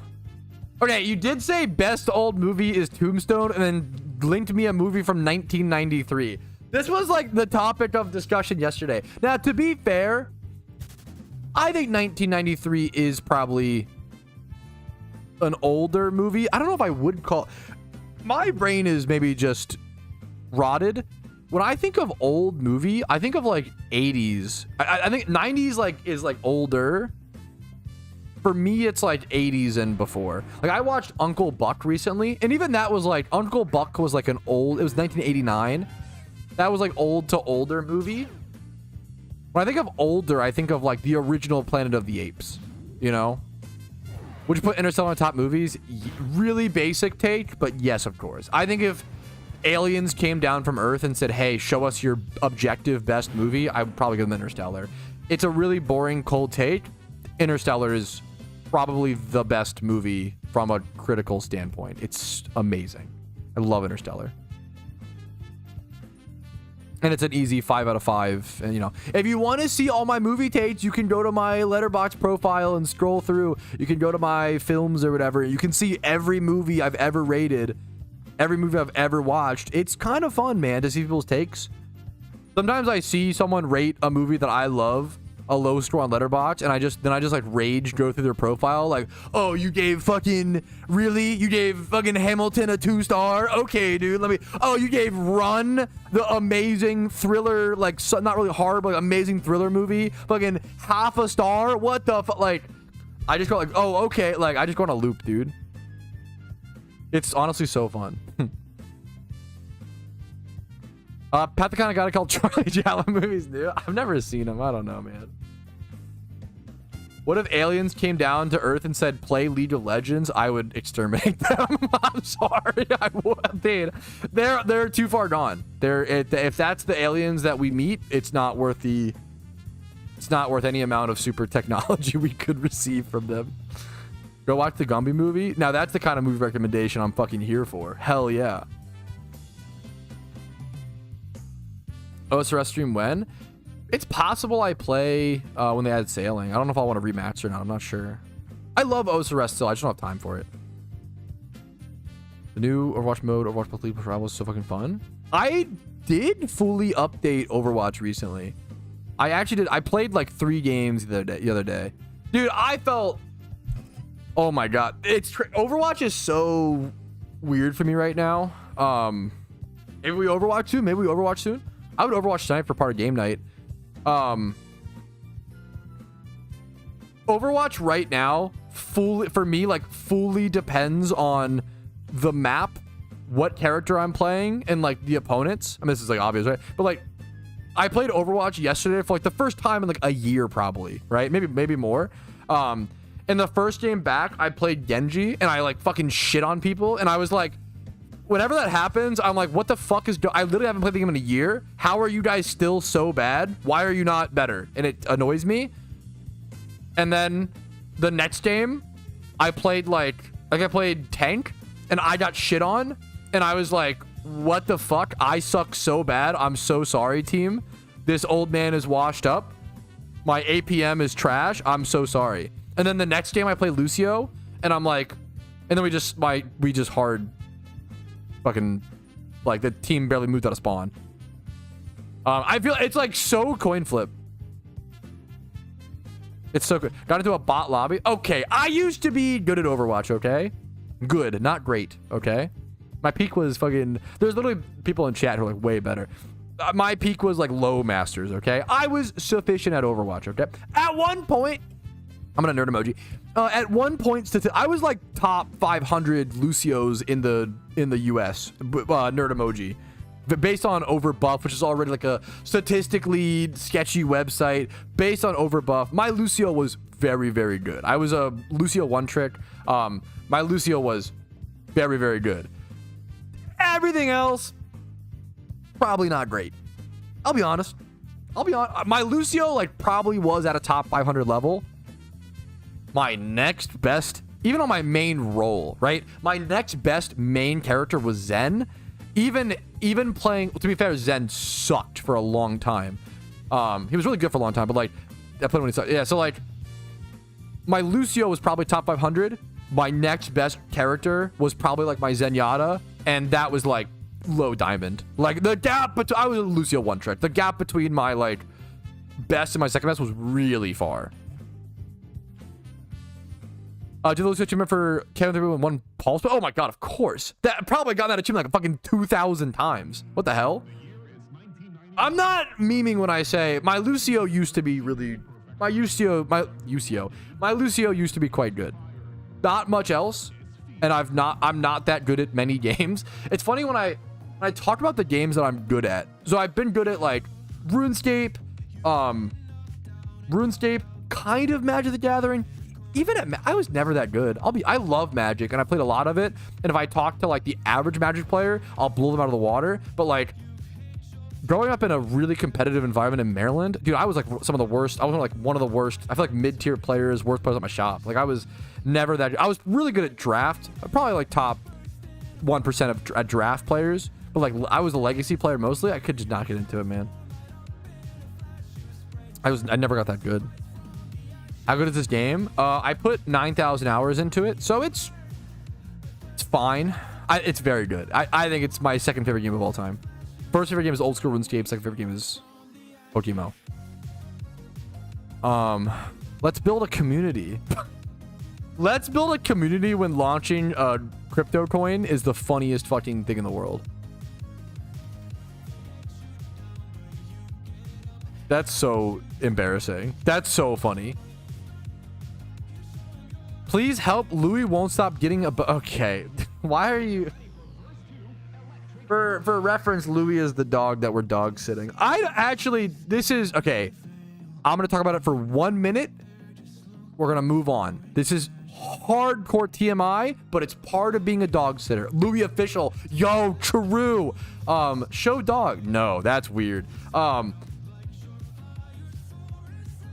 Okay, you did say best old movie is Tombstone, and then linked me a movie from 1993. This was like the topic of discussion yesterday. Now, to be fair, I think 1993 is probably an older movie. I don't know if I would call... My brain is maybe just rotted. When I think of old movie, I think of like 80s. I think 90s like is like older. For me, it's like 80s and before. Like I watched Uncle Buck recently, and even that was like... Uncle Buck was like an old... It was 1989. That was like old to older movie. When I think of older, I think of like the original Planet of the Apes, you know? Would you put Interstellar in top movies? Really basic take, but yes, of course. I think if aliens came down from Earth and said, hey, show us your objective best movie, I would probably give them Interstellar. It's a really boring, cold take. Interstellar is probably the best movie from a critical standpoint. It's amazing. I love Interstellar. And it's an easy 5 out of 5. And, you know, if you want to see all my movie takes, you can go to my Letterboxd profile and scroll through. You can go to my films or whatever. You can see every movie I've ever rated, every movie I've ever watched. It's kind of fun, man, to see people's takes. Sometimes I see someone rate a movie that I love a low score on Letterboxd, and I just like rage go through their profile like, oh, you gave fucking Hamilton a 2-star? Okay, dude, oh, you gave Run, the amazing thriller, like not really horror, but amazing thriller movie, fucking half a star? What the fuck? Like, I just go like, oh, okay, like I just go on a loop, dude. It's honestly so fun. Pat the kind of guy called Charlie Chaplin movies new. I've never seen them. I don't know, man. What if aliens came down to Earth and said, play League of Legends? I would exterminate them. I'm sorry. I would. Dude, they're too far gone. If that's the aliens that we meet, it's not worth any amount of super technology we could receive from them. Go watch the Gumby movie. Now that's the kind of movie recommendation I'm fucking here for. Hell yeah. OSRS stream when? It's possible I play when they add sailing. I don't know if I want to rematch or not. I'm not sure. I love OSRS still. I just don't have time for it. The new Overwatch mode, Overwatch Plus League Travel was so fucking fun. I did fully update Overwatch recently. I actually did. I played like 3 games the other day. Dude, I felt... Oh my god. Overwatch is so weird for me right now. Maybe we Overwatch soon. Maybe we Overwatch soon. I would Overwatch tonight for part of game night. Overwatch right now fully depends on the map, what character I'm playing, and like the opponents. I mean, this is like obvious, right? But like, I played Overwatch yesterday for like the first time in like a year, probably, right? Maybe more. In the first game back, I played Genji and I like fucking shit on people, and I was like, whenever that happens, I'm like, what the fuck is... I literally haven't played the game in a year. How are you guys still so bad? Why are you not better? And it annoys me. And then the next game, I played I played tank and I got shit on. And I was like, what the fuck? I suck so bad. I'm so sorry, team. This old man is washed up. My APM is trash. I'm so sorry. And then the next game I play Lucio and I'm like... And then we just hard... Fucking, like, the team barely moved out of spawn. I feel it's like so coin flip. It's so good. Got into a bot lobby. Okay, I used to be good at Overwatch, okay? Good, not great, okay? My peak was fucking... There's literally people in chat who are like way better. My peak was like low masters, okay? I was sufficient at Overwatch, okay? At one point... I'm gonna nerd emoji. At one point, I was like top 500 Lucios in the US. Nerd emoji, based on Overbuff, which is already like a statistically sketchy website. Based on Overbuff, my Lucio was very, very good. I was a Lucio one trick. My Lucio was very, very good. Everything else, probably not great. I'll be honest. My Lucio like probably was at a top 500 level. My next best, even on my main role, right? My next best main character was Zen. Even playing, to be fair, Zen sucked for a long time. He was really good for a long time, but like, I played when he sucked. Yeah, so like, my Lucio was probably top 500. My next best character was probably like my Zenyatta, and that was like low diamond. Like the gap, but I was a Lucio one trick. The gap between my like best and my second best was really far. Do the Lucio achievement for Kevin 3 and 1 pulse? Oh my god, of course. That probably got that achievement like fucking 2,000 times. What the hell? I'm not memeing when I say my Lucio used to be really... My Lucio used to be quite good. Not much else. And I'm not that good at many games. It's funny when I talk about the games that I'm good at. So I've been good at like RuneScape, kind of Magic the Gathering. Even at I was never that good. I love Magic and I played a lot of it. And if I talk to like the average Magic player, I'll blow them out of the water. But like growing up in a really competitive environment in Maryland, dude, I was like some of the worst. I was like one of the worst. I feel like mid-tier players, worst players at my shop. Like I was never that. I was really good at draft. Probably like top 1% at draft players. But like I was a legacy player mostly. I could just not get into it, man. I never got that good. How good is this game? I put 9,000 hours into it, so it's fine. It's very good. I think it's my second favorite game of all time. First favorite game is old school RuneScape. Second favorite game is PokeMMO. Let's build a community. Let's build a community when launching a crypto coin is the funniest fucking thing in the world. That's so embarrassing. That's so funny. Please help. Louis won't stop getting a... Okay. Why are you... For reference, Louis is the dog that we're dog sitting. This is okay. I'm gonna talk about it for 1 minute. We're gonna move on. This is hardcore TMI, but it's part of being a dog sitter. Louis official. Yo, true. Show dog. No, that's weird. I'll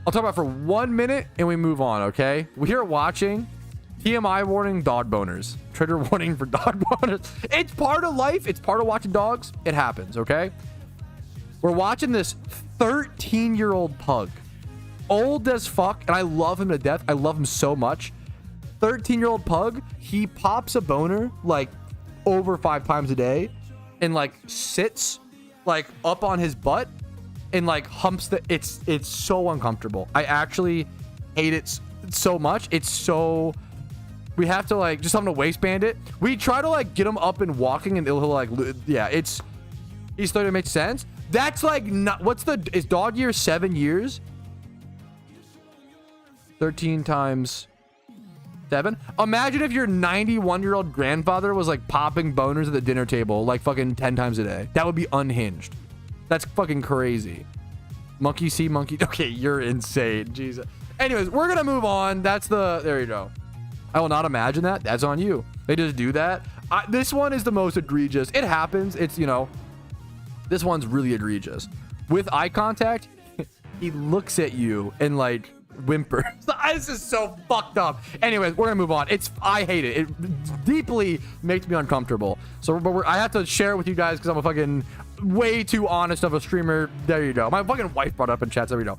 talk about it for 1 minute and we move on, okay? We are watching TMI warning, dog boners. Trigger warning for dog boners. It's part of life. It's part of watching dogs. It happens, okay? We're watching this 13-year-old pug. Old as fuck, and I love him to death. I love him so much. 13-year-old pug, he pops a boner like over 5 times a day and like sits like up on his butt and like humps the it's so uncomfortable. I actually hate it so much. It's so we have to like just tell him to waistband it. We try to like get him up and walking and he'll like yeah, he's starting to make sense. That's like not is dog year 7 years? 13 times 7. Imagine if your 91-year-old grandfather was like popping boners at the dinner table like fucking 10 times a day. That would be unhinged. That's fucking crazy. Monkey see, monkey. Okay, you're insane. Jesus. Anyways, we're gonna move on. There you go. I will not imagine that. That's on you. They just do that. This one is the most egregious. It happens. It's, this one's really egregious. With eye contact, he looks at you and like whimpers. This is so fucked up. Anyways, we're gonna move on. I hate it. It deeply makes me uncomfortable. So, but I have to share it with you guys because I'm a fucking way too honest of a streamer. There you go. My fucking wife brought up in chat. There we go.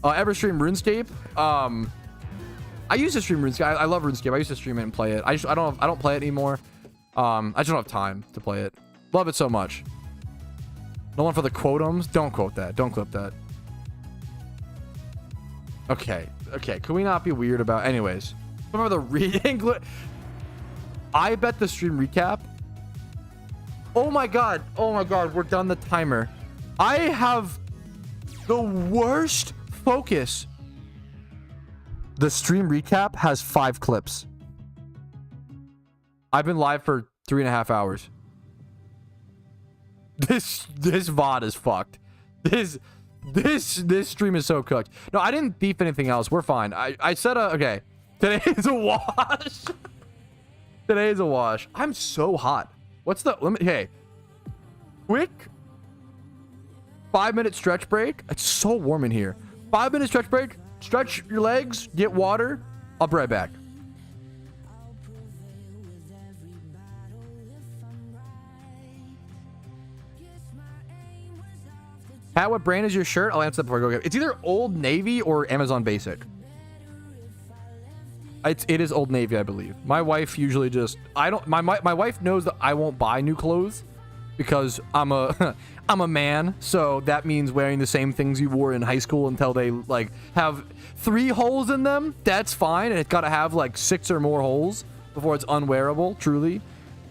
Ever stream RuneScape? I used to stream RuneScape. I love RuneScape. I used to stream it and play it. I don't play it anymore. I just don't have time to play it. Love it so much. No one for the quotums. Don't quote that. Don't clip that. Okay. Can we not be weird about? Anyways, for the reading. I bet the stream recap. Oh my god. We're done the timer. I have the worst focus. The stream recap has 5 clips. I've been live for 3.5 hours. This VOD is fucked. This stream is so cooked. No, I didn't beef anything else. We're fine. I said okay. Today is a wash. Today is a wash. I'm so hot. What's the limit? Hey, quick 5-minute stretch break. It's so warm in here. 5-minute stretch break. Stretch your legs. Get water. I'll be right back. Pat, what brand is your shirt? I'll answer that before I go get it. It's either Old Navy or Amazon Basic. It is Old Navy, I believe. My wife usually just my wife knows that I won't buy new clothes because I'm a man, so that means wearing the same things you wore in high school until they like have 3 holes in them. That's fine, and it's got to have like 6 or more holes before it's unwearable, truly.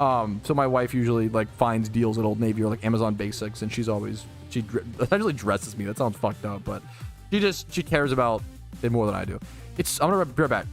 So my wife usually like finds deals at Old Navy or like Amazon Basics, and she essentially dresses me. That sounds fucked up, but she cares about it more than I do. I'm gonna be right back.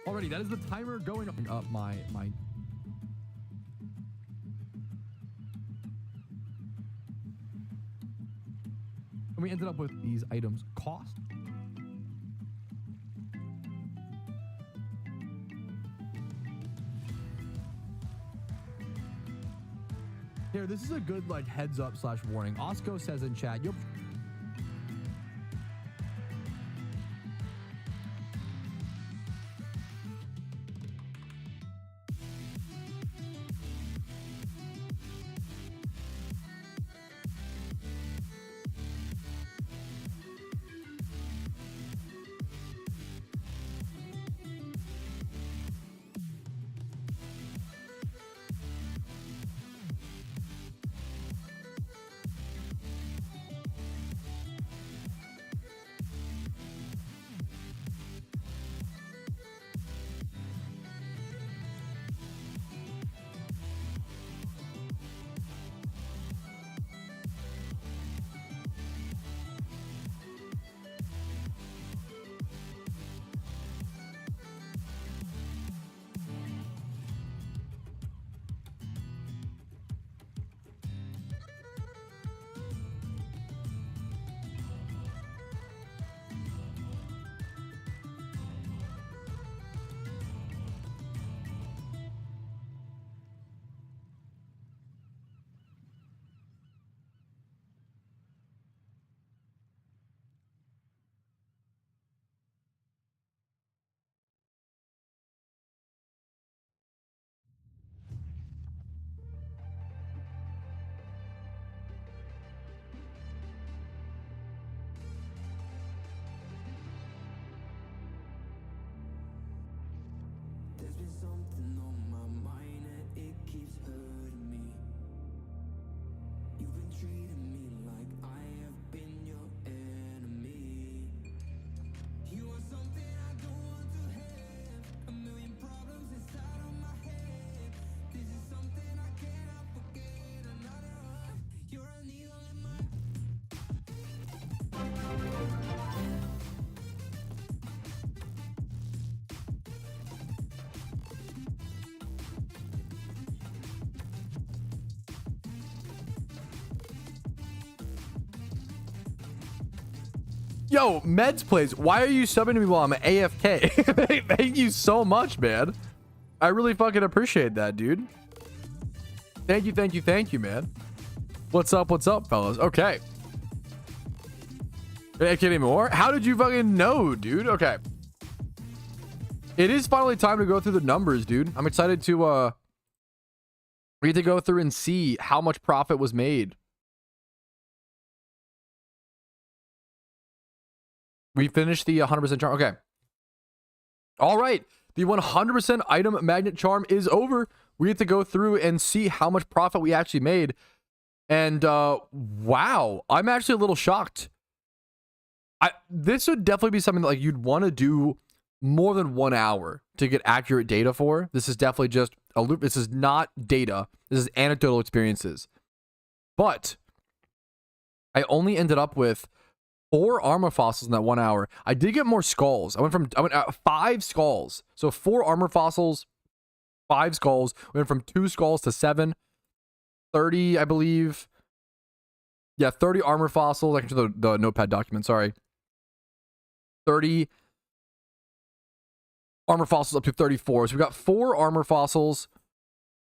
Already, that is the timer going up my. And we ended up with these items cost. Here, this is a good like heads up / warning. Osco says in chat, you'll Yo, Meds Plays, why are you subbing to me while I'm AFK? Thank you so much, man. I really fucking appreciate that, dude. Thank you, man. What's up, fellas? Okay. AFK anymore? How did you fucking know, dude? Okay. It is finally time to go through the numbers, dude. I'm excited to, we get to go through and see how much profit was made. We finished the 100% charm. Okay. All right. The 100% item magnet charm is over. We get to go through and see how much profit we actually made. And wow, I'm actually a little shocked. This would definitely be something that like you'd want to do more than 1 hour to get accurate data for. This is definitely just a loop. This is not data. This is anecdotal experiences. But I only ended up with 4 armor fossils in that 1 hour. I did get more skulls. I went 5 skulls. So 4 armor fossils, 5 skulls. We went from 2 skulls to 7. 30, I believe. Yeah, 30 armor fossils. I can show the notepad document, sorry. 30 armor fossils up to 34. So we got 4 armor fossils,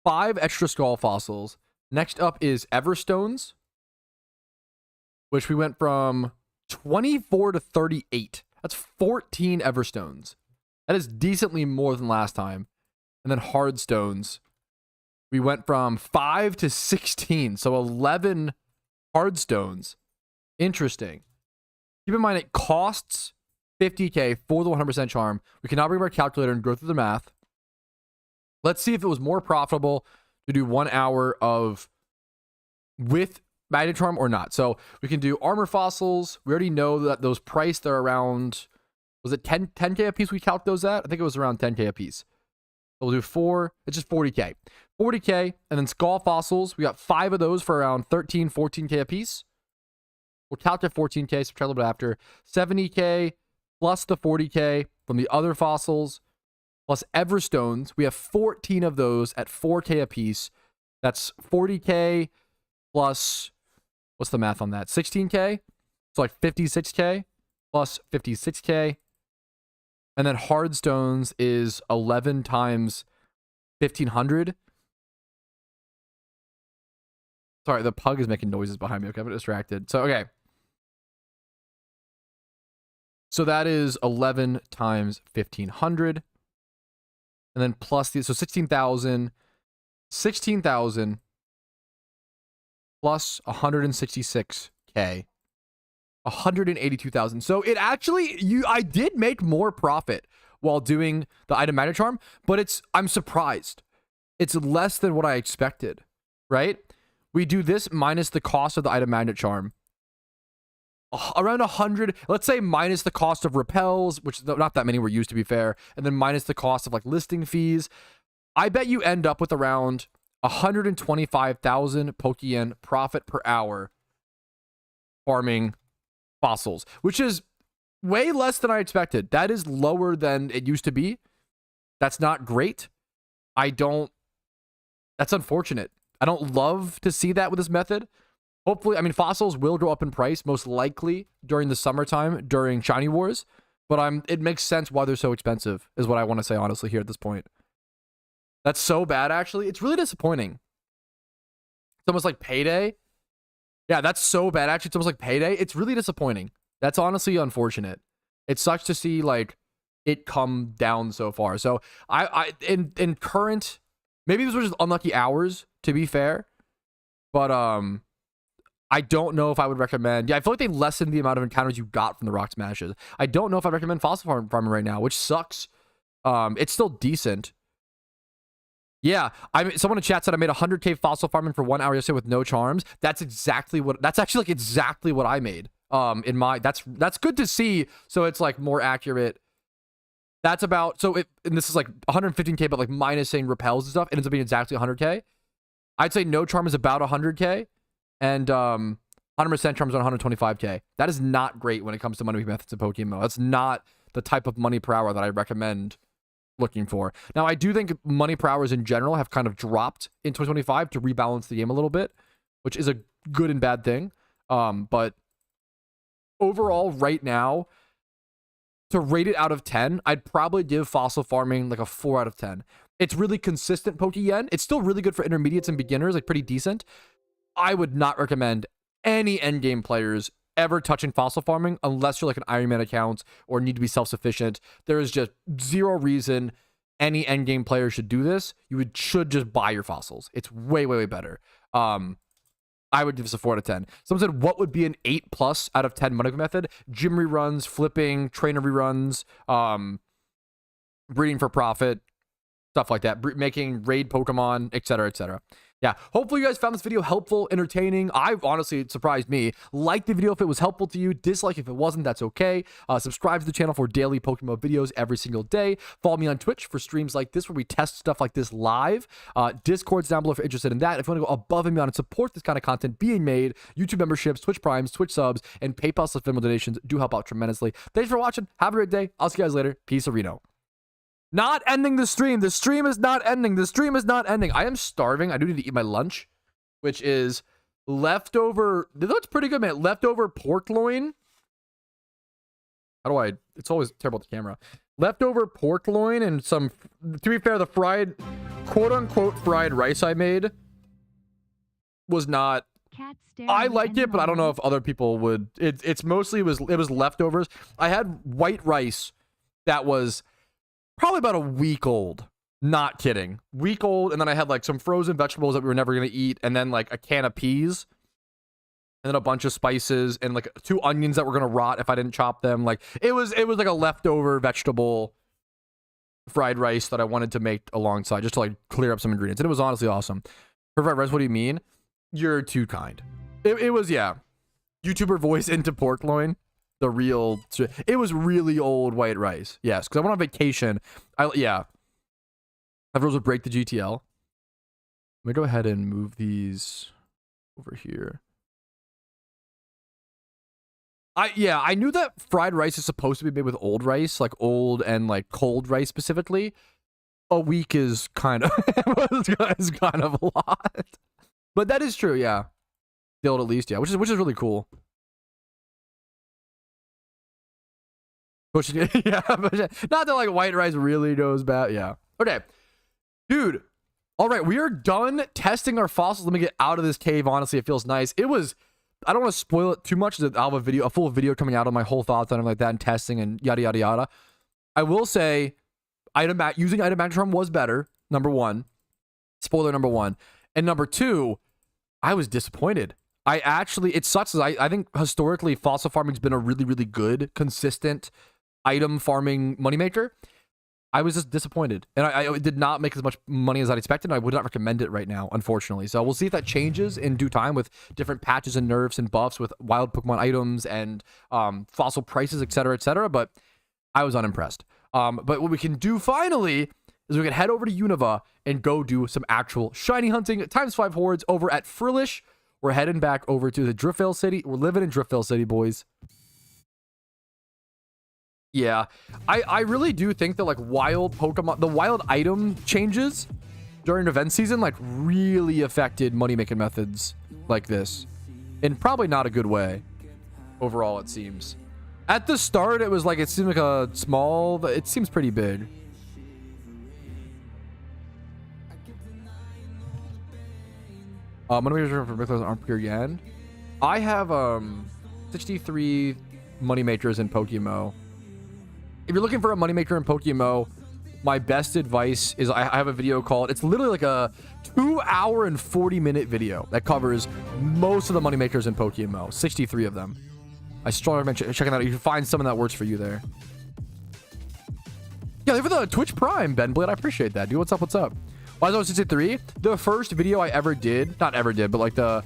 5 extra skull fossils. Next up is Everstones, which we went from 24 to 38. That's 14 Everstones. That is decently more than last time. And then Hardstones, we went from 5 to 16. So 11 Hardstones. Interesting. Keep in mind it costs 50k for the 100% charm. We can now bring up our calculator and go through the math. Let's see if it was more profitable to do 1 hour of with magnet charm or not. So we can do armor fossils. We already know that those priced, they're around, was it 10k a piece we calc those at? I think it was around 10k a piece. So we'll do 4, it's just 40k. 40k, and then skull fossils. We got 5 of those for around 13, 14k a piece. We'll calculate 14k, subtract a little bit after. 70k plus the 40k from the other fossils, plus Everstones. We have 14 of those at 4k a piece. That's 40k plus, what's the math on that? 16k? So like 56k plus 56k. And then Hardstones is 11 times 1500. Sorry, the pug is making noises behind me. Okay, I'm distracted. So, okay. So that is 11 times 1500. And then plus the, so 16,000. 16,000 plus 166k. 182,000. So it actually, I did make more profit while doing the item magnet charm, but I'm surprised. It's less than what I expected, right? We do this minus the cost of the item magnet charm. Around 100, let's say minus the cost of repels, which not that many were used to be fair, and then minus the cost of like listing fees. I bet you end up with around 125,000 Pokeyen profit per hour farming fossils, which is way less than I expected. That is lower than it used to be. That's not great. That's unfortunate. I don't love to see that with this method. Hopefully, I mean, fossils will go up in price, most likely during the summertime, during Shiny Wars, but it makes sense why they're so expensive, is what I want to say, honestly, here at this point. That's so bad, actually. It's really disappointing. It's almost like Payday. Yeah, that's so bad, actually. It's almost like Payday. It's really disappointing. That's honestly unfortunate. It sucks to see, like, it come down so far. So, in current, maybe these were just unlucky hours, to be fair, but, I don't know if I would recommend. Yeah, I feel like they lessened the amount of encounters you got from the rock smashes. I don't know if I'd recommend fossil farming right now, which sucks. It's still decent. Yeah, someone in chat said I made 100k fossil farming for 1 hour yesterday with no charms. That's actually like exactly what I made. That's good to see. So it's like more accurate. That's about, and this is like 115k, but like minusing repels and stuff. It ends up being exactly 100k. I'd say no charm is about 100k. And 100% charms on 125k. That is not great when it comes to money methods in PokeMMO. That's not the type of money per hour that I recommend looking for. Now, I do think money per hours in general have kind of dropped in 2025 to rebalance the game a little bit, which is a good and bad thing. But overall, right now, to rate it out of 10, I'd probably give fossil farming like a 4 out of 10. It's really consistent Pokeyen. It's still really good for intermediates and beginners, like pretty decent. I would not recommend any endgame players ever touching fossil farming unless you're like an Iron Man account or need to be self-sufficient. There is just zero reason any endgame player should do this. You should just buy your fossils. It's way, way, way better. I would give this a 4 out of 10. Someone said, what would be an 8+ out of 10 money method? Gym reruns, flipping, trainer reruns, breeding for profit, stuff like that. Making raid Pokemon, etc., etc. Yeah, hopefully you guys found this video helpful, entertaining. It surprised me. Like the video if it was helpful to you. Dislike if it wasn't, that's okay. Subscribe to the channel for daily PokeMMO videos every single day. Follow me on Twitch for streams like this where we test stuff like this live. Discord's down below if you're interested in that. If you want to go above and beyond and support this kind of content being made, YouTube memberships, Twitch Primes, Twitch subs, and PayPal/Venmo donations do help out tremendously. Thanks for watching. Have a great day. I'll see you guys later. Peace, Reno. Not ending the stream. The stream is not ending. The stream is not ending. I am starving. I do need to eat my lunch, which is leftover. That's pretty good, man. Leftover pork loin. How do I? It's always terrible with the camera. Leftover pork loin and some, to be fair, the fried, quote unquote, fried rice I made was not. Cat staring I at like it, but I don't know anyone. if other people would. It's mostly, it was leftovers. I had white rice that was probably about a week old. Not kidding. Week old. And then I had like some frozen vegetables that we were never going to eat. And then like a can of peas. And then a bunch of spices and like 2 onions that were going to rot if I didn't chop them. Like it was like a leftover vegetable fried rice that I wanted to make alongside just to like clear up some ingredients. And it was honestly awesome. For fried rice, what do you mean? You're too kind. It was, yeah. YouTuber voice into pork loin. The real, it was really old white rice. Yes, because I went on vacation. Yeah. Everyone would break the GTL. Let me go ahead and move these over here. I knew that fried rice is supposed to be made with old rice, like old and like cold rice specifically. A week is kind of is kind of a lot. But that is true, yeah. The old at least, yeah, which is really cool. Yeah, not that like white rice really goes bad. Yeah. Okay. Dude. All right, we are done testing our fossils. Let me get out of this cave. Honestly, it feels nice. It was, I don't want to spoil it too much. I'll have a full video coming out on my whole thoughts on it like that and testing and yada yada yada. I will say using item magnetron was better, number 1. Spoiler number 1. And number 2, I was disappointed. It sucks. I think historically fossil farming's been a really, really good, consistent item farming moneymaker. I was just disappointed. And I did not make as much money as I'd expected. And I would not recommend it right now, unfortunately. So we'll see if that changes in due time with different patches and nerfs and buffs with wild Pokemon items and fossil prices, etc., etc. But I was unimpressed. But what we can do finally is we can head over to Unova and go do some actual shiny hunting ×5 hordes over at Frillish. We're heading back over to the Driftvale City. We're living in Driftvale City, boys. Yeah, I really do think that like wild Pokemon, the wild item changes during event season like really affected money making methods like this in probably not a good way overall, it seems. At the start, it was like, it seemed like a small, it seems pretty big. Money makers for Mythos aren't pure yen. I have 63 money makers in PokeMMO. If you're looking for a moneymaker in PokeMMO, my best advice is I have a video called, it's literally like a 2-hour and 40-minute video that covers most of the moneymakers in PokeMMO, 63 of them. I strongly recommend checking that out. You can find someone that works for you there. Yeah, thank you for the Twitch Prime, Ben Blade. I appreciate that, dude. What's up? What's up? Why is it 63? The first video I ever did, not ever did, but like the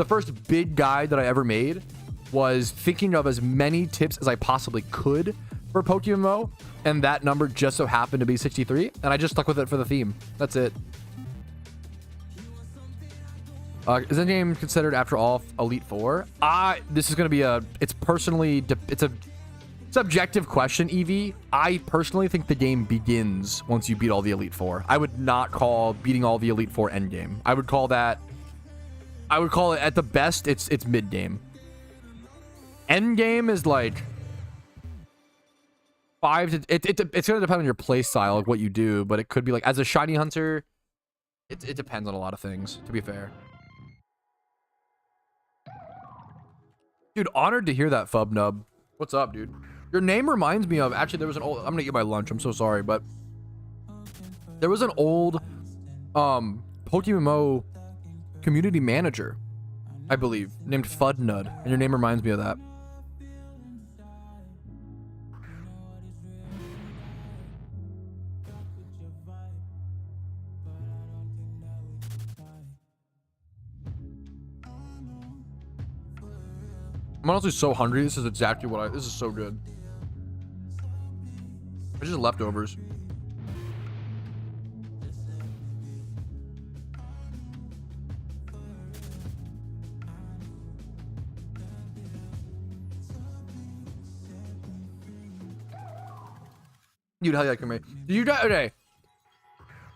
first big guide that I ever made was thinking of as many tips as I possibly could for PokeMMO, and that number just so happened to be 63, and I just stuck with it for the theme. That's it. Is the game considered, after all, Elite Four? This is going to be it's a subjective question, Evie. I personally think the game begins once you beat all the Elite Four. I would not call beating all the Elite Four endgame. I would call it at the best, it's mid game. Endgame is like 5 to it's gonna depend on your play style, like what you do, but it could be like as a shiny hunter, it depends on a lot of things, to be fair. Dude, honored to hear that, Fub Nub. What's up, dude? Your name reminds me of, actually, there was an old, I'm gonna get my lunch, I'm so sorry, but there was an old PokeMMO community manager, I believe, named Fudnud, and your name reminds me of that. I'm honestly so hungry. This is exactly what this is so good. It's just leftovers. Dude, hell yeah, come here. Do you guys, okay.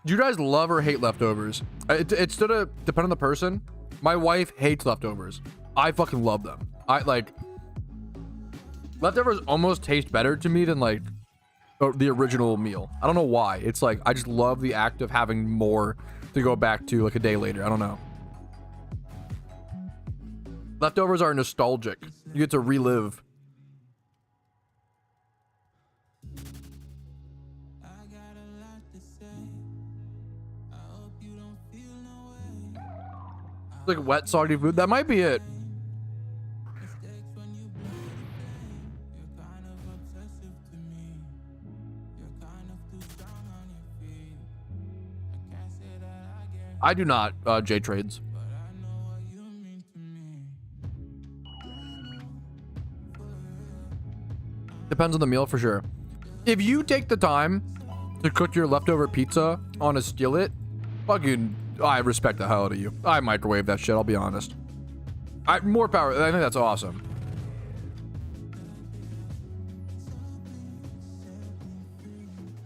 Do you guys love or hate leftovers? It's sort of depend on the person. My wife hates leftovers. I fucking love them. I like leftovers almost taste better to me than like the original meal. I don't know why. It's like I just love the act of having more to go back to like a day later. I don't know. Leftovers are nostalgic. You get to relive. Like wet, soggy food. That might be it. I do not J trades. Depends on the meal for sure. If you take the time to cook your leftover pizza on a skillet, fucking, I respect the hell out of you. I microwave that shit, I'll be honest. More power. I think that's awesome.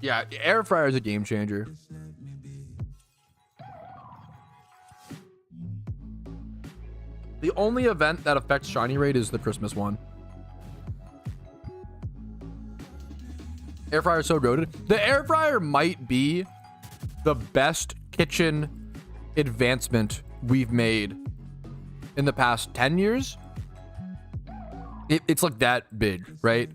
Yeah, air fryer is a game changer. The only event that affects shiny rate is the Christmas one. Air fryer is so goated. The air fryer might be the best kitchen advancement we've made in the past 10 years. It's like that big, right?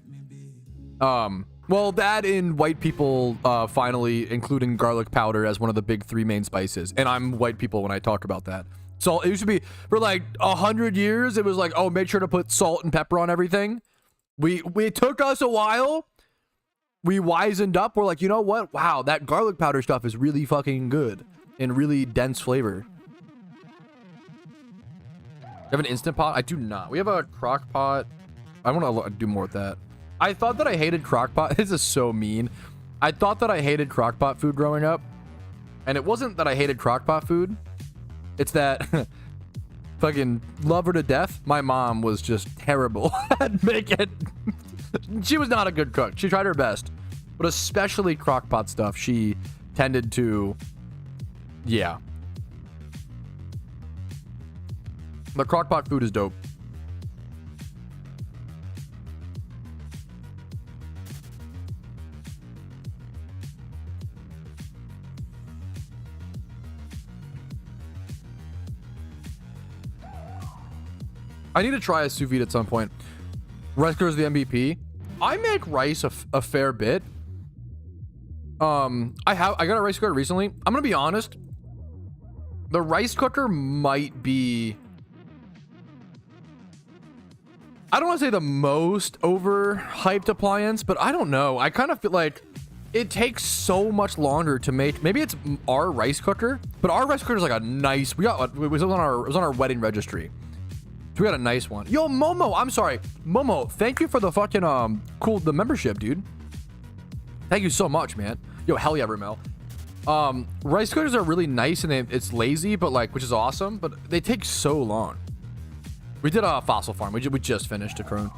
Well, that in white people finally including garlic powder as one of the big 3 main spices. And I'm white people when I talk about that. So it used to be for like 100 years. It was like, oh, make sure to put salt and pepper on everything. It took us a while. We wisened up. We're like, you know what? Wow, that garlic powder stuff is really fucking good and really dense flavor. You have an Instant Pot? I do not. We have a crock pot. I want to do more with that. I thought that I hated crock pot. This is so mean. I thought that I hated crock pot food growing up. And it wasn't that I hated crock pot food. It's that fucking love her to death. My mom was just terrible at making. She was not a good cook. She tried her best, but especially crockpot stuff, she tended to, yeah. The crockpot food is dope. I need to try a sous vide at some point. Rice cooker is the MVP. I make rice a fair bit. I got a rice cooker recently. I'm gonna be honest. The rice cooker might be, I don't want to say the most overhyped appliance, but I don't know. I kind of feel like it takes so much longer to make. Maybe it's our rice cooker, but our rice cooker is like a nice. It was on our wedding registry. So we got a nice one. Yo, Momo, I'm sorry. Momo, thank you for the fucking, the membership, dude. Thank you so much, man. Yo, hell yeah, Rumel. Rice cookers are really nice and it's lazy, but like, which is awesome, but they take so long. We did a Fossil Farm. We just finished a Crone.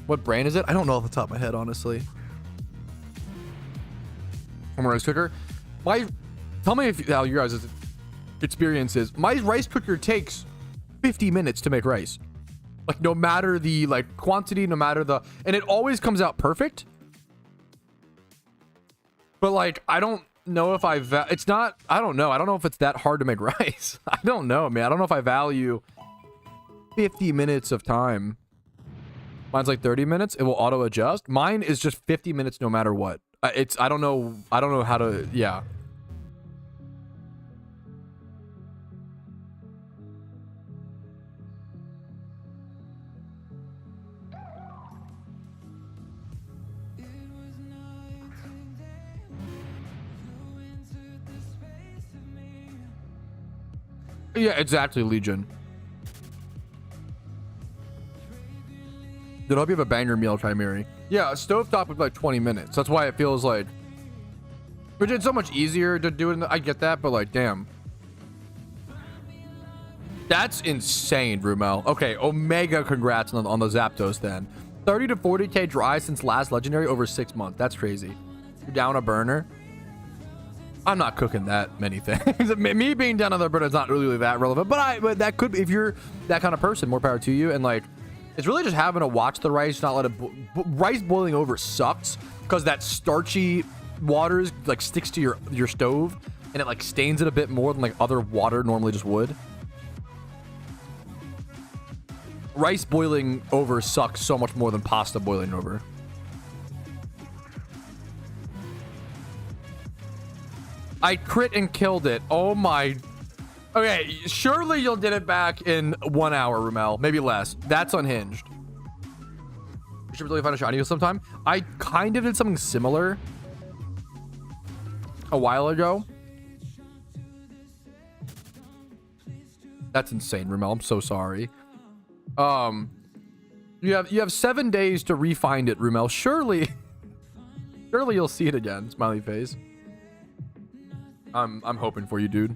What brand is it? I don't know off the top of my head, honestly. From a rice cooker. Tell me how you guys' experience is. My rice cooker takes 50 minutes to make rice. Like no matter the like quantity, no matter the, and it always comes out perfect. But like, I don't know if I don't know. I don't know if it's that hard to make rice. I don't know, man. I don't know if I value 50 minutes of time. Mine's like 30 minutes. It will auto adjust. Mine is just 50 minutes no matter what. I don't know how to, yeah. Yeah, exactly, Legion. Dude, I hope you have a banger meal, Chimeri. Yeah, a stovetop would be like 20 minutes. That's why it feels like, which it's so much easier to do it. I get that, but like, damn. That's insane, Rumel. Okay, Omega, congrats on the Zapdos then. 30 to 40k dry since last legendary over 6 months. That's crazy. You're down a burner. I'm not cooking that many things. Me being down on the burner is not really that relevant, but that could be, if you're that kind of person, more power to you. And like, it's really just having to watch the rice, not let it rice boiling over sucks because that starchy water like sticks to your stove and it like stains it a bit more than like other water normally just would. Rice boiling over sucks so much more than pasta boiling over. I crit and killed it. Oh my. Okay, surely you'll get it back in 1 hour, Rumel. Maybe less. That's unhinged. You should really find a shiny sometime. I kind of did something similar a while ago. That's insane, Rumel. I'm so sorry. You have 7 days to re-find it, Rumel. Surely you'll see it again. Smiley face. I'm hoping for you, dude.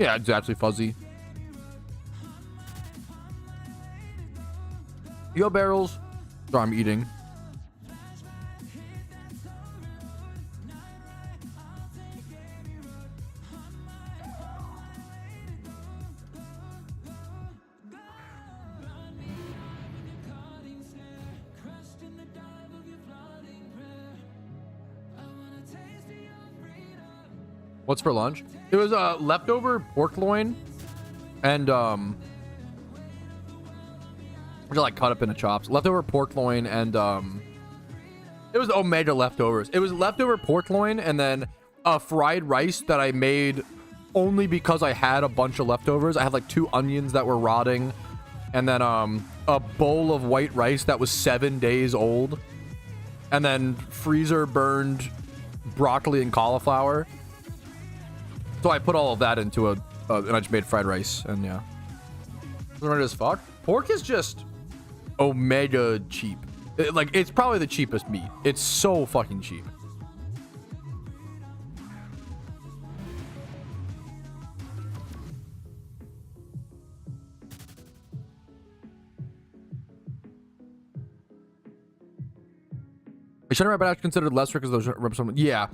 Yeah, it's actually fuzzy. Yo, barrels. Sorry, I'm eating. What's for lunch? It was leftover pork loin and which I like cut up into chops. Leftover pork loin and it was Omega leftovers. It was leftover pork loin and then fried rice that I made only because I had a bunch of leftovers. I had like 2 onions that were rotting and then a bowl of white rice that was 7 days old and then freezer burned broccoli and cauliflower. So I put all of that into and I just made fried rice, and yeah. It's as fuck. Pork is just Omega cheap. It's probably the cheapest meat. It's so fucking cheap. Is Shiny Rabbit considered lesser because those represent? Yeah,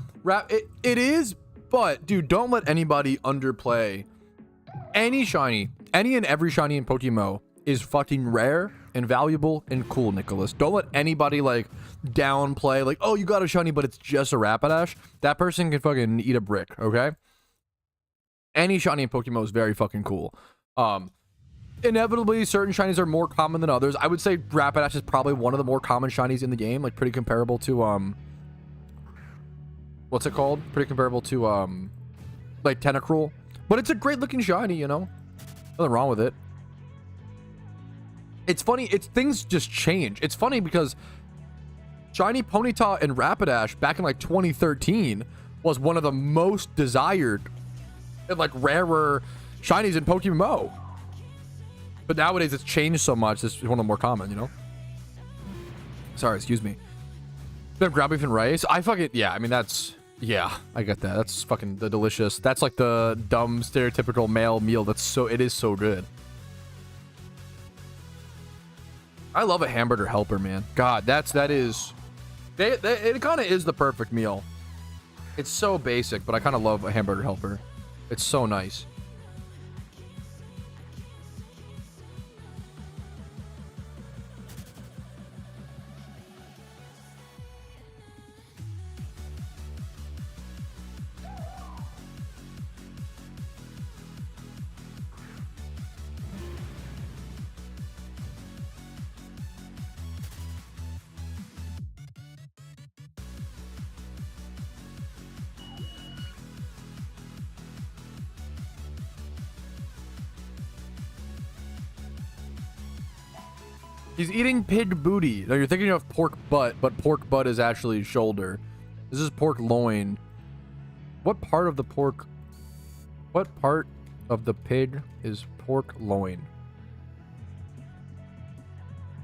it is. But, dude, don't let anybody underplay any shiny. Any and every shiny in PokeMMO is fucking rare and valuable and cool, Nicholas. Don't let anybody, like, downplay, like, oh, you got a shiny, but it's just a Rapidash. That person can fucking eat a brick, okay? Any shiny in PokeMMO is very fucking cool. Inevitably, certain shinies are more common than others. I would say Rapidash is probably one of the more common shinies in the game, like, pretty comparable to, what's it called? Pretty comparable to, like, Tentacruel. But it's a great looking shiny, you know? Nothing wrong with it. It's funny. Things just change. It's funny because Shiny Ponyta and Rapidash back in, like, 2013 was one of the most desired and, like, rarer shinies in PokeMMO. But nowadays it's changed so much. It's one of the more common, you know? Sorry, excuse me. Ground beef and rice. Yeah, I mean, that's... Yeah, I get that. That's fucking the delicious. That's like the dumb, stereotypical male meal. It is so good. I love a hamburger helper, man. God, that is... It kind of is the perfect meal. It's so basic, but I kind of love a hamburger helper. It's so nice. He's eating pig booty. No, you're thinking of pork butt, but pork butt is actually shoulder. This is pork loin. What part of the pig is pork loin?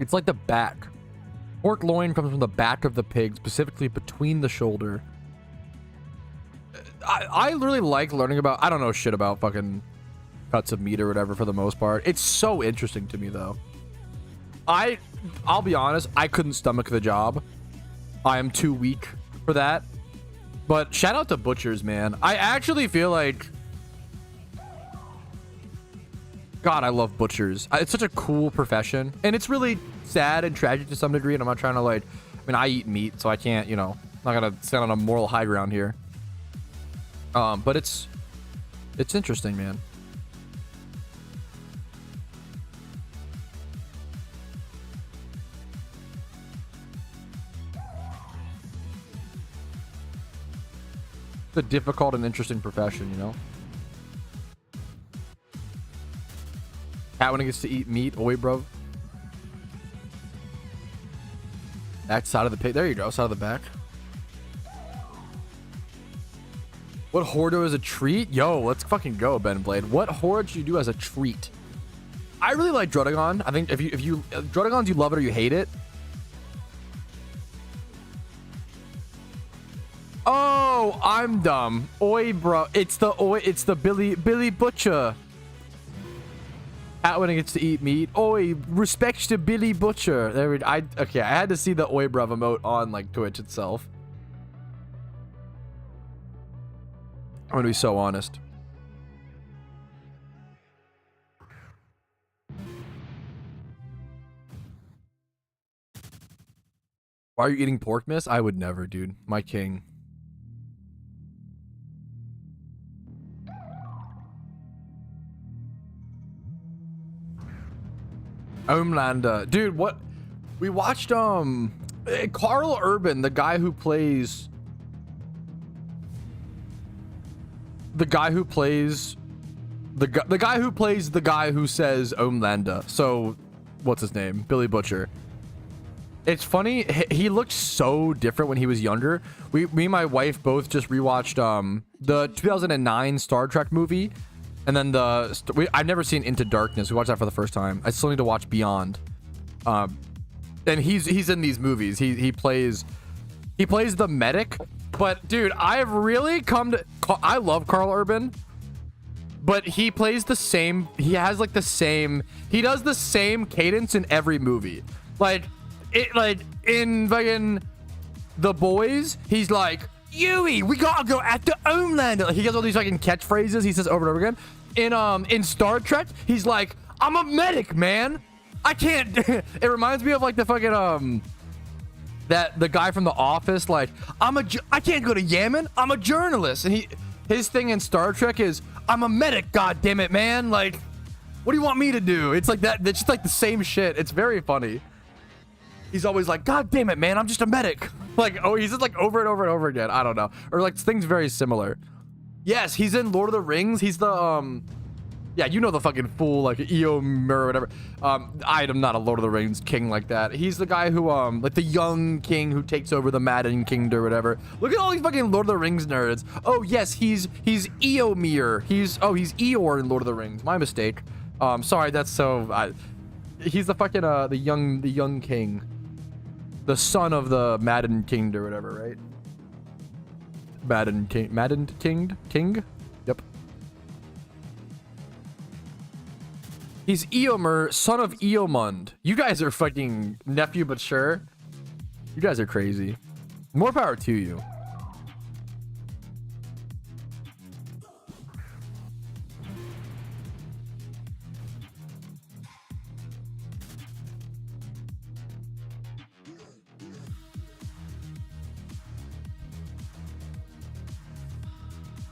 It's like the back. Pork loin comes from the back of the pig, specifically between the shoulder. I really like learning about. I don't know shit about fucking cuts of meat or whatever for the most part. It's so interesting to me though. I'll be honest, I couldn't stomach the job. I am too weak for that. But shout out to butchers, man. I actually feel like, God, I love butchers. It's such a cool profession, and it's really sad and tragic to some degree. And I'm not trying to like, I mean, I eat meat, so I can't, you know, I'm not gonna stand on a moral high ground here. But it's interesting, man. It's a difficult and interesting profession, you know. Cat when it gets to eat meat, oi, bro. Back side of the pig. There you go, side of the back. What hordo is a treat? Yo, let's fucking go, Ben Blade. What horde should you do as a treat? I really like Drudagon. I think if you Drudagons, you love it or you hate it. Oh, I'm dumb. Oi, bro. It's the Billy Butcher. Cat when it gets to eat meat. Oi, respects to Billy Butcher. There we okay, I had to see the oi bruv emote on like Twitch itself. I'm gonna be so honest. Why are you eating pork, miss? I would never, dude. My king. Homelander. Dude, what? We watched, Carl Urban, the guy who plays... The guy who plays the guy who says Homelander. So, what's his name? Billy Butcher. It's funny. He looked so different when he was younger. Me and my wife both just rewatched the 2009 Star Trek movie, and then I've never seen Into Darkness. We watched that for the first time. I still need to watch Beyond. And he's in these movies. He plays the medic. But dude, I have really come to... I love Carl Urban, but he plays the same... He has like the same... He does the same cadence in every movie. Like in fucking The Boys, he's like, Yui, we gotta go after Homelander. Like, he has all these fucking catchphrases he says over and over again. In Star Trek, he's like, I'm a medic, man. I can't... It reminds me of like the fucking... the guy from The Office, like, I can't go to Yemen. I'm a journalist. And his thing in Star Trek is, I'm a medic, god damn it, man. Like, what do you want me to do? It's like that. It's just like the same shit. It's very funny. He's always like, god damn it, man, I'm just a medic. Like, oh, he's just like over and over and over again. I don't know. Or like things very similar. Yes, he's in Lord of the Rings. He's the yeah, you know the fucking fool, like Eomer or whatever. I am not a Lord of the Rings king like that. He's the guy who, like the young king who takes over the Madden Kingdom or whatever. Look at all these fucking Lord of the Rings nerds. Oh yes, he's Eomer. He's Eeyore in Lord of the Rings. My mistake. Sorry, that's so. He's the fucking the young king, the son of the Madden Kingdom or whatever, right? Madden King. Yep. He's Eomer, son of Eomund. You guys are fucking nephew, but sure. You guys are crazy. More power to you.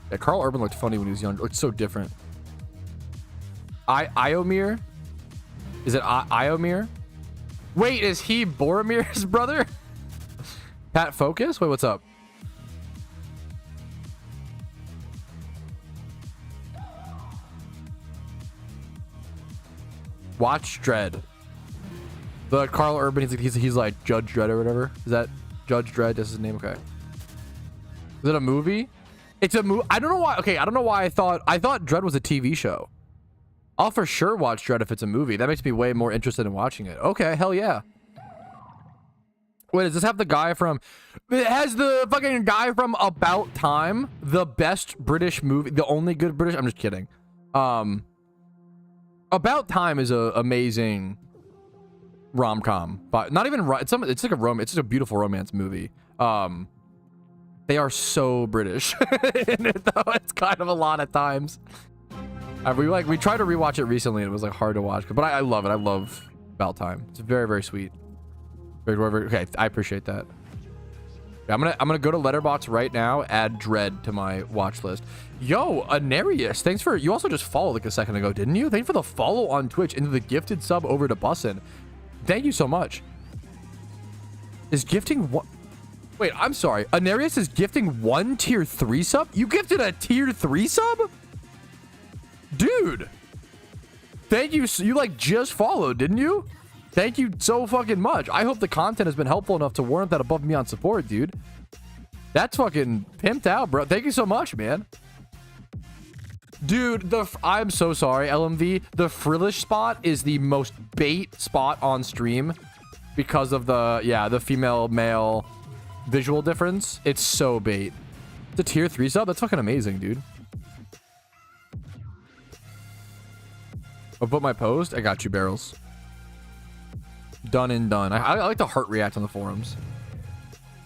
Yeah, Carl Urban looked funny when he was younger. Looked so different. Iomir? Is it Iomir? Wait, is he Boromir's brother? Pat Focus? Wait, what's up? Watch Dredd. The Carl Urban, he's like Judge Dredd or whatever. Is that Judge Dredd? That's his name? Okay. Is it a movie? It's a movie. I don't know why. Okay, I don't know why I thought Dredd was a TV show. I'll for sure watch Dredd if it's a movie. That makes me way more interested in watching it. Okay, hell yeah. Wait, does this have the guy from... It has the fucking guy from About Time, the best British movie, the only good British... I'm just kidding. About Time is a amazing rom-com, but not even... It's like a it's just a beautiful romance movie. They are so British in it, though. It's kind of a lot at times. We tried to rewatch it recently, and it was like hard to watch, but I love it. I love About Time. It's very, very sweet. Okay, I appreciate that. Yeah, I'm gonna go to Letterboxd right now, add Dread to my watch list. Yo, Anarius, thanks for... You also just followed like a second ago, didn't you? Thanks for the follow on Twitch and the gifted sub over to Bussin. Thank you so much. Is gifting what? Wait, I'm sorry. Anarius is gifting 1 tier 3 sub? You gifted a tier 3 sub? Dude. Thank you. You like just followed, didn't you? Thank you so fucking much. I hope the content has been helpful enough to warrant that above and beyond support, dude. That's fucking pimped out, bro. Thank you so much, man. Dude, I'm so sorry, LMV. The Frillish spot is the most bait spot on stream because of the female male visual difference. It's so bait. It's a tier 3 sub? That's fucking amazing, dude. I'll put my post. I got you, Barrels. Done and done. I like to heart react on the forums.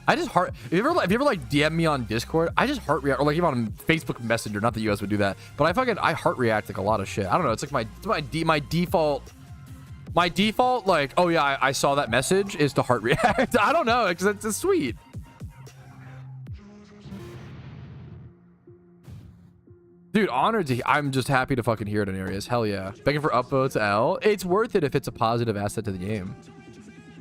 I just heart... If you ever like DM me on Discord, I just heart react, or like even on Facebook Messenger. Not that you guys would do that, but I heart react like a lot of shit. I don't know. It's like my default like, oh yeah, I saw that message is to heart react. I don't know, because it's sweet. Dude, honored to... I'm just happy to fucking hear it in areas. Hell yeah. Begging for upvotes, L. It's worth it if it's a positive asset to the game.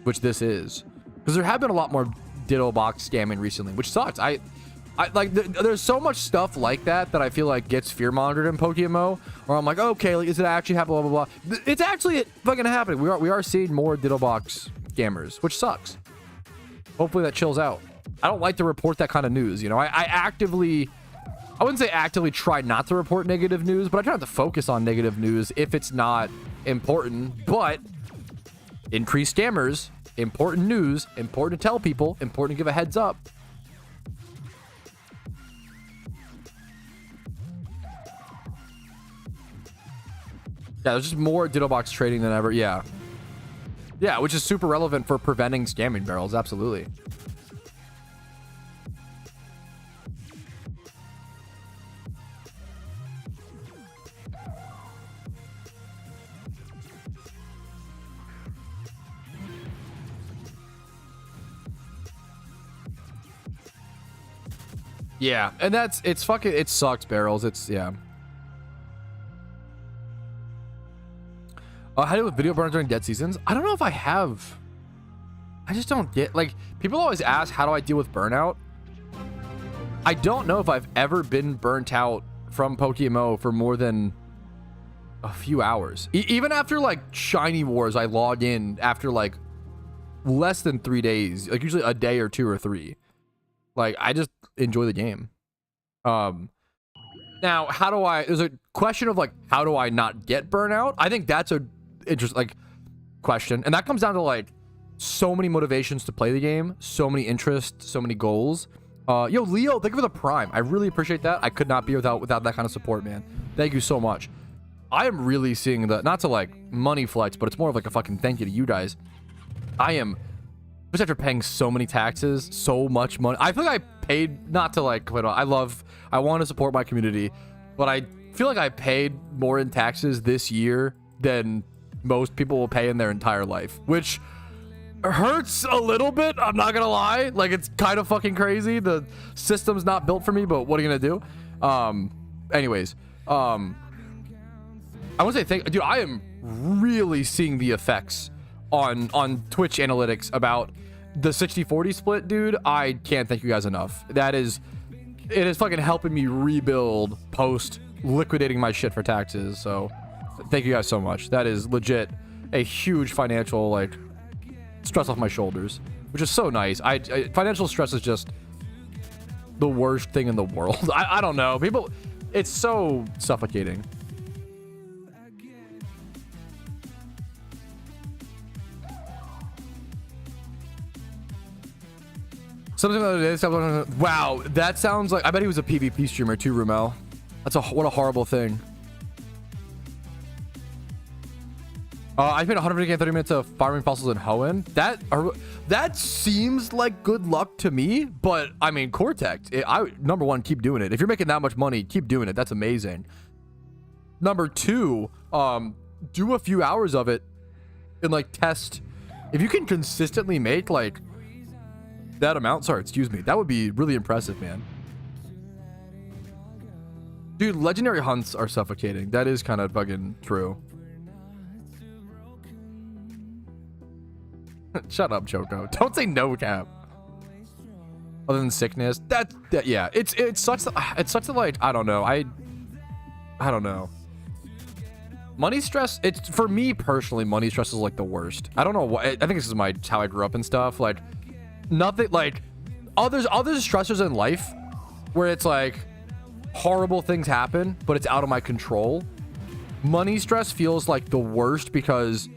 Which this is. Because there have been a lot more ditto box scamming recently, which sucks. I like, there's so much stuff like that I feel like gets fear-monitored in PokeMMO. Or I'm like, okay, like, is it actually happening, blah, blah, blah. It's actually fucking happening. We are seeing more ditto box scammers, which sucks. Hopefully that chills out. I don't like to report that kind of news, you know? I wouldn't say actively try not to report negative news, but I try not to focus on negative news if it's not important. But increased scammers, important news, important to tell people, important to give a heads up. Yeah, there's just more ditto box trading than ever. Yeah. Yeah, which is super relevant for preventing scamming, Barrels. Absolutely. Yeah, and it sucks, Barrels. Yeah. How do you do with video burn during dead seasons? I don't know if I have. I just don't get, like, people always ask, how do I deal with burnout? I don't know if I've ever been burnt out from PokeMMO for more than a few hours. Even after, like, Shiny Wars, I log in after, like, less than 3 days. Like, usually a day or 2 or 3. Like, I just enjoy the game. Now, there's a question of, like, how do I not get burnout? I think that's a interesting, like, question. And that comes down to, like, so many motivations to play the game, so many interests, so many goals. Yo, Leo, thank you for the Prime. I really appreciate that. I could not be without that kind of support, man. Thank you so much. I am really seeing not to, like, money flex, but it's more of, like, a fucking thank you to you guys. I am... Just after paying so many taxes, so much money. I feel like I paid, not to like quit. I want to support my community, but I feel like I paid more in taxes this year than most people will pay in their entire life, which hurts a little bit. I'm not gonna lie. Like, it's kind of fucking crazy. The system's not built for me, but what are you gonna do? Anyways, I want to say dude, I am really seeing the effects on Twitch analytics about the 60-40 split, dude. I can't thank you guys enough. It is fucking helping me rebuild post liquidating my shit for taxes. So thank you guys so much. That is legit a huge financial, like, stress off my shoulders, which is so nice. Financial stress is just the worst thing in the world. I don't know, people, it's so suffocating. Something the other day. Wow, that sounds like. I bet he was a PvP streamer too, Rumel. What a horrible thing. I spent 130 minutes of farming fossils in Hoenn. That seems like good luck to me, but I mean, Cortex. Number one, keep doing it. If you're making that much money, keep doing it. That's amazing. Number two, do a few hours of it and like test. If you can consistently make like that amount, that would be really impressive, man. Dude, legendary hunts are suffocating. That is kind of fucking true. Shut up, Choco. Don't say no cap. Other than sickness, yeah, it sucks. It sucks that like I don't know. I don't know. Money stress. It's for me personally. Money stress is like the worst. I don't know what. I think this is how I grew up and stuff. Like nothing like other stressors in life where it's like horrible things happen, but it's out of my control. Money stress feels like the worst because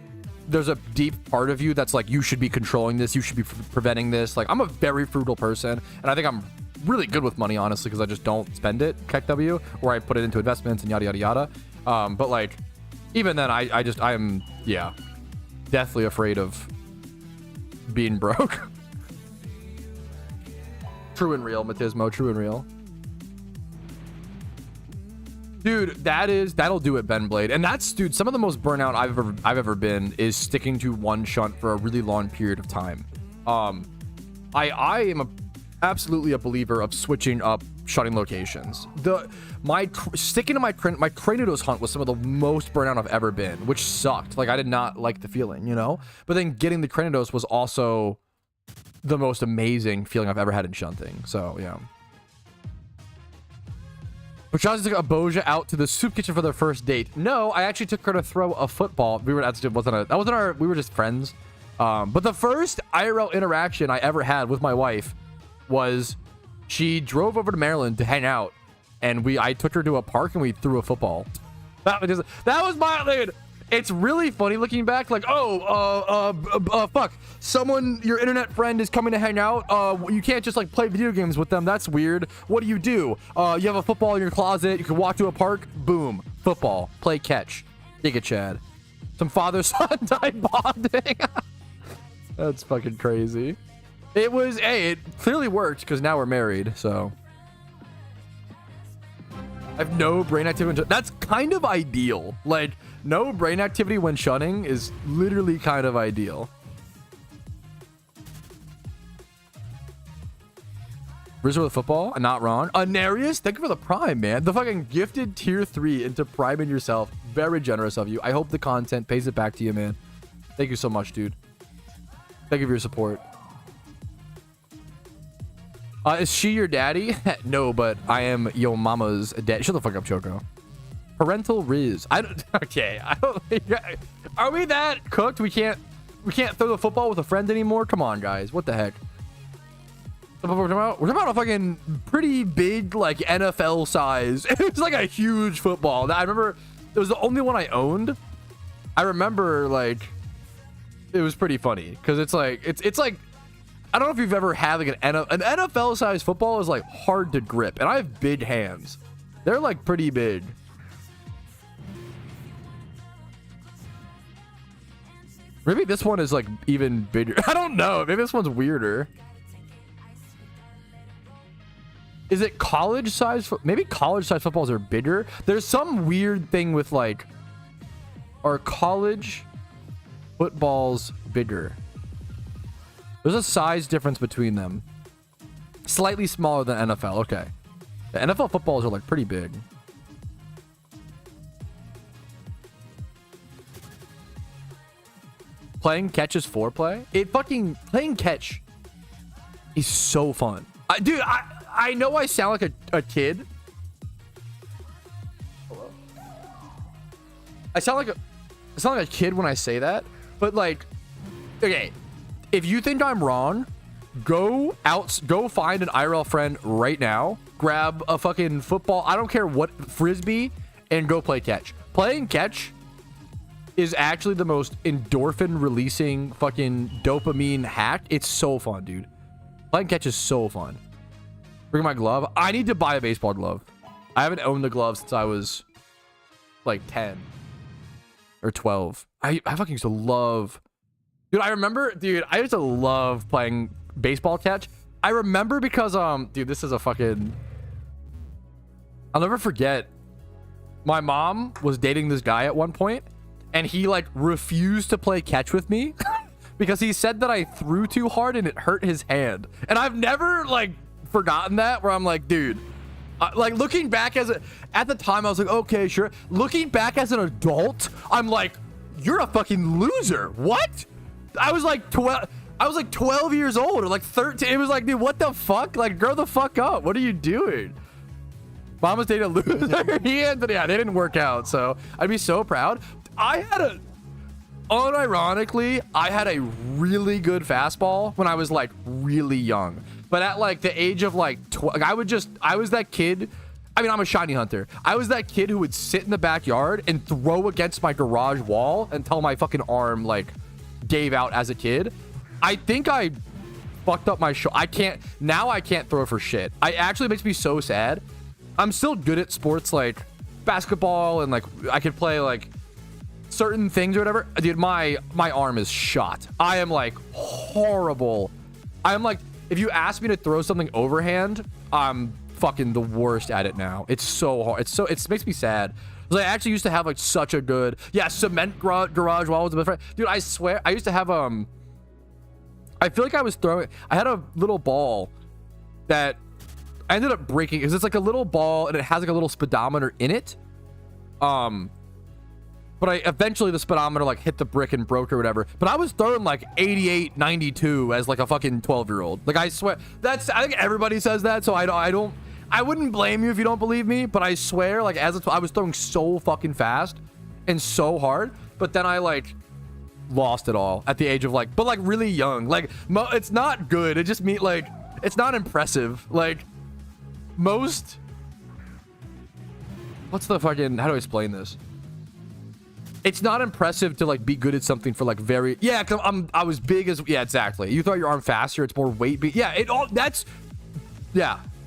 there's a deep part of you that's like, you should be controlling this. You should be preventing this. Like, I'm a very frugal person, and I think I'm really good with money, honestly, because I just don't spend it, KEKW, or I put it into investments and yada, yada, yada. But like, even then, I'm, yeah, deathly afraid of being broke. True and real, Matismo, true and real. Dude, that'll do it, Ben Blade. And that's, dude, some of the most burnout I've ever been is sticking to one shunt for a really long period of time. I am absolutely a believer of switching up shunting locations. Sticking to my Cranidos hunt was some of the most burnout I've ever been, which sucked. Like, I did not like the feeling, you know? But then getting the Cranidos was also the most amazing feeling I've ever had in shunting. So, yeah. Patrouski took Aboja out to the soup kitchen for their first date. No, I actually took her to throw a football. We were just friends. But the first IRL interaction I ever had with my wife was she drove over to Maryland to hang out, and I took her to a park and we threw a football. That was my dude. It's really funny looking back, like, fuck, your internet friend is coming to hang out. You can't just like play video games with them. That's weird. What do? You have a football in your closet. You can walk to a park. Boom, football. Play catch. Giga Chad. Some father-son type bonding. That's fucking crazy. It clearly worked because now we're married. So I have no brain activity. That's kind of ideal. Like, no brain activity when shunning is literally kind of ideal. Rizzo with football, not wrong. Anarius, thank you for the prime, man. The fucking gifted tier 3 into priming yourself. Very generous of you. I hope the content pays it back to you, man. Thank you so much, dude. Thank you for your support. Is she your daddy? No, but I am yo mama's dad. Shut the fuck up, Choco. Parental Riz. Okay. Are we that cooked? We can't throw the football with a friend anymore? Come on, guys. What the heck? We're talking about a fucking pretty big, like, NFL size. It was like a huge football. I remember it was the only one I owned. I remember, like, it was pretty funny because it's like I don't know if you've ever had like an NFL size football is like hard to grip, and I have big hands. They're like pretty big. Maybe this one is like even bigger. I don't know. Maybe this one's weirder. Is it college size? Maybe college size footballs are bigger. There's some weird thing with like, are college footballs bigger? There's a size difference between them. Slightly smaller than NFL. Okay. The NFL footballs are like pretty big. Playing catch is foreplay. Playing catch is so fun. Dude, I know I sound like a kid. Hello? I sound like a kid when I say that, but like, okay, if you think I'm wrong, go find an IRL friend right now, grab a fucking football, I don't care what, frisbee, and go play catch. Playing catch is actually the most endorphin releasing fucking dopamine hack. It's so fun, dude. Playing catch is so fun. Bring my glove. I need to buy a baseball glove. I haven't owned the glove since I was like 10 or 12. I fucking used to love, dude. I remember, dude, I used to love playing baseball catch. I remember because dude, this is a fucking, I'll never forget. My mom was dating this guy at one point, and he like refused to play catch with me because he said that I threw too hard and it hurt his hand. And I've never like forgotten that, where I'm like, dude, like looking back at the time, I was like, okay, sure. Looking back as an adult, I'm like, you're a fucking loser. What? I was like 12 years old or like 13. It was like, dude, what the fuck? Like, grow the fuck up. What are you doing? Mom was dating a loser. Yeah, they didn't work out. So I'd be so proud. Unironically, I had a really good fastball when I was like really young. But at like the age of like 12, I was that kid. I mean, I'm a shiny hunter. I was that kid who would sit in the backyard and throw against my garage wall until my fucking arm like gave out as a kid. I think I fucked up my I can't throw for shit. I actually makes me so sad. I'm still good at sports like basketball and like I could play like certain things or whatever. Dude, my arm is shot. I am like horrible. I am like, if you ask me to throw something overhand, I'm fucking the worst at it now. It's so hard. It makes me sad. I actually used to have like such a good, cement garage wall was a bit. Dude, I swear I used to have I feel like I had a little ball that I ended up breaking because it's like a little ball and it has like a little speedometer in it. But eventually the speedometer like hit the brick and broke or whatever. But I was throwing like 88, 92 as like a fucking 12-year-old. Like I swear, I think everybody says that. So I wouldn't blame you if you don't believe me. But I swear, like I was throwing so fucking fast and so hard. But then I like lost it all at the age of like, but like really young. Like it's not good. It just means like it's not impressive. Like most. What's the fucking? How do I explain this? It's not impressive to like be good at something for like very cause I was big as exactly. You throw your arm faster, it's more weight. Of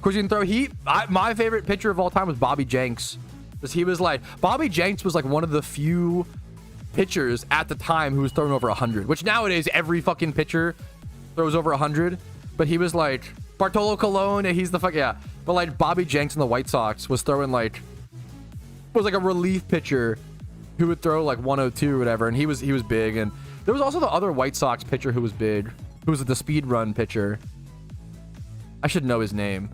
course you can throw heat. My favorite pitcher of all time was Bobby Jenks, because he was like Bobby Jenks was like one of the few pitchers at the time who was throwing over 100, which nowadays every fucking pitcher throws over 100. But he was like Bartolo Colon, and he's the but like Bobby Jenks in the White Sox was throwing like was like a relief pitcher who would throw like 102 or whatever, and he was big. And there was also the other White Sox pitcher who was big, who was the speed run pitcher. I should know his name.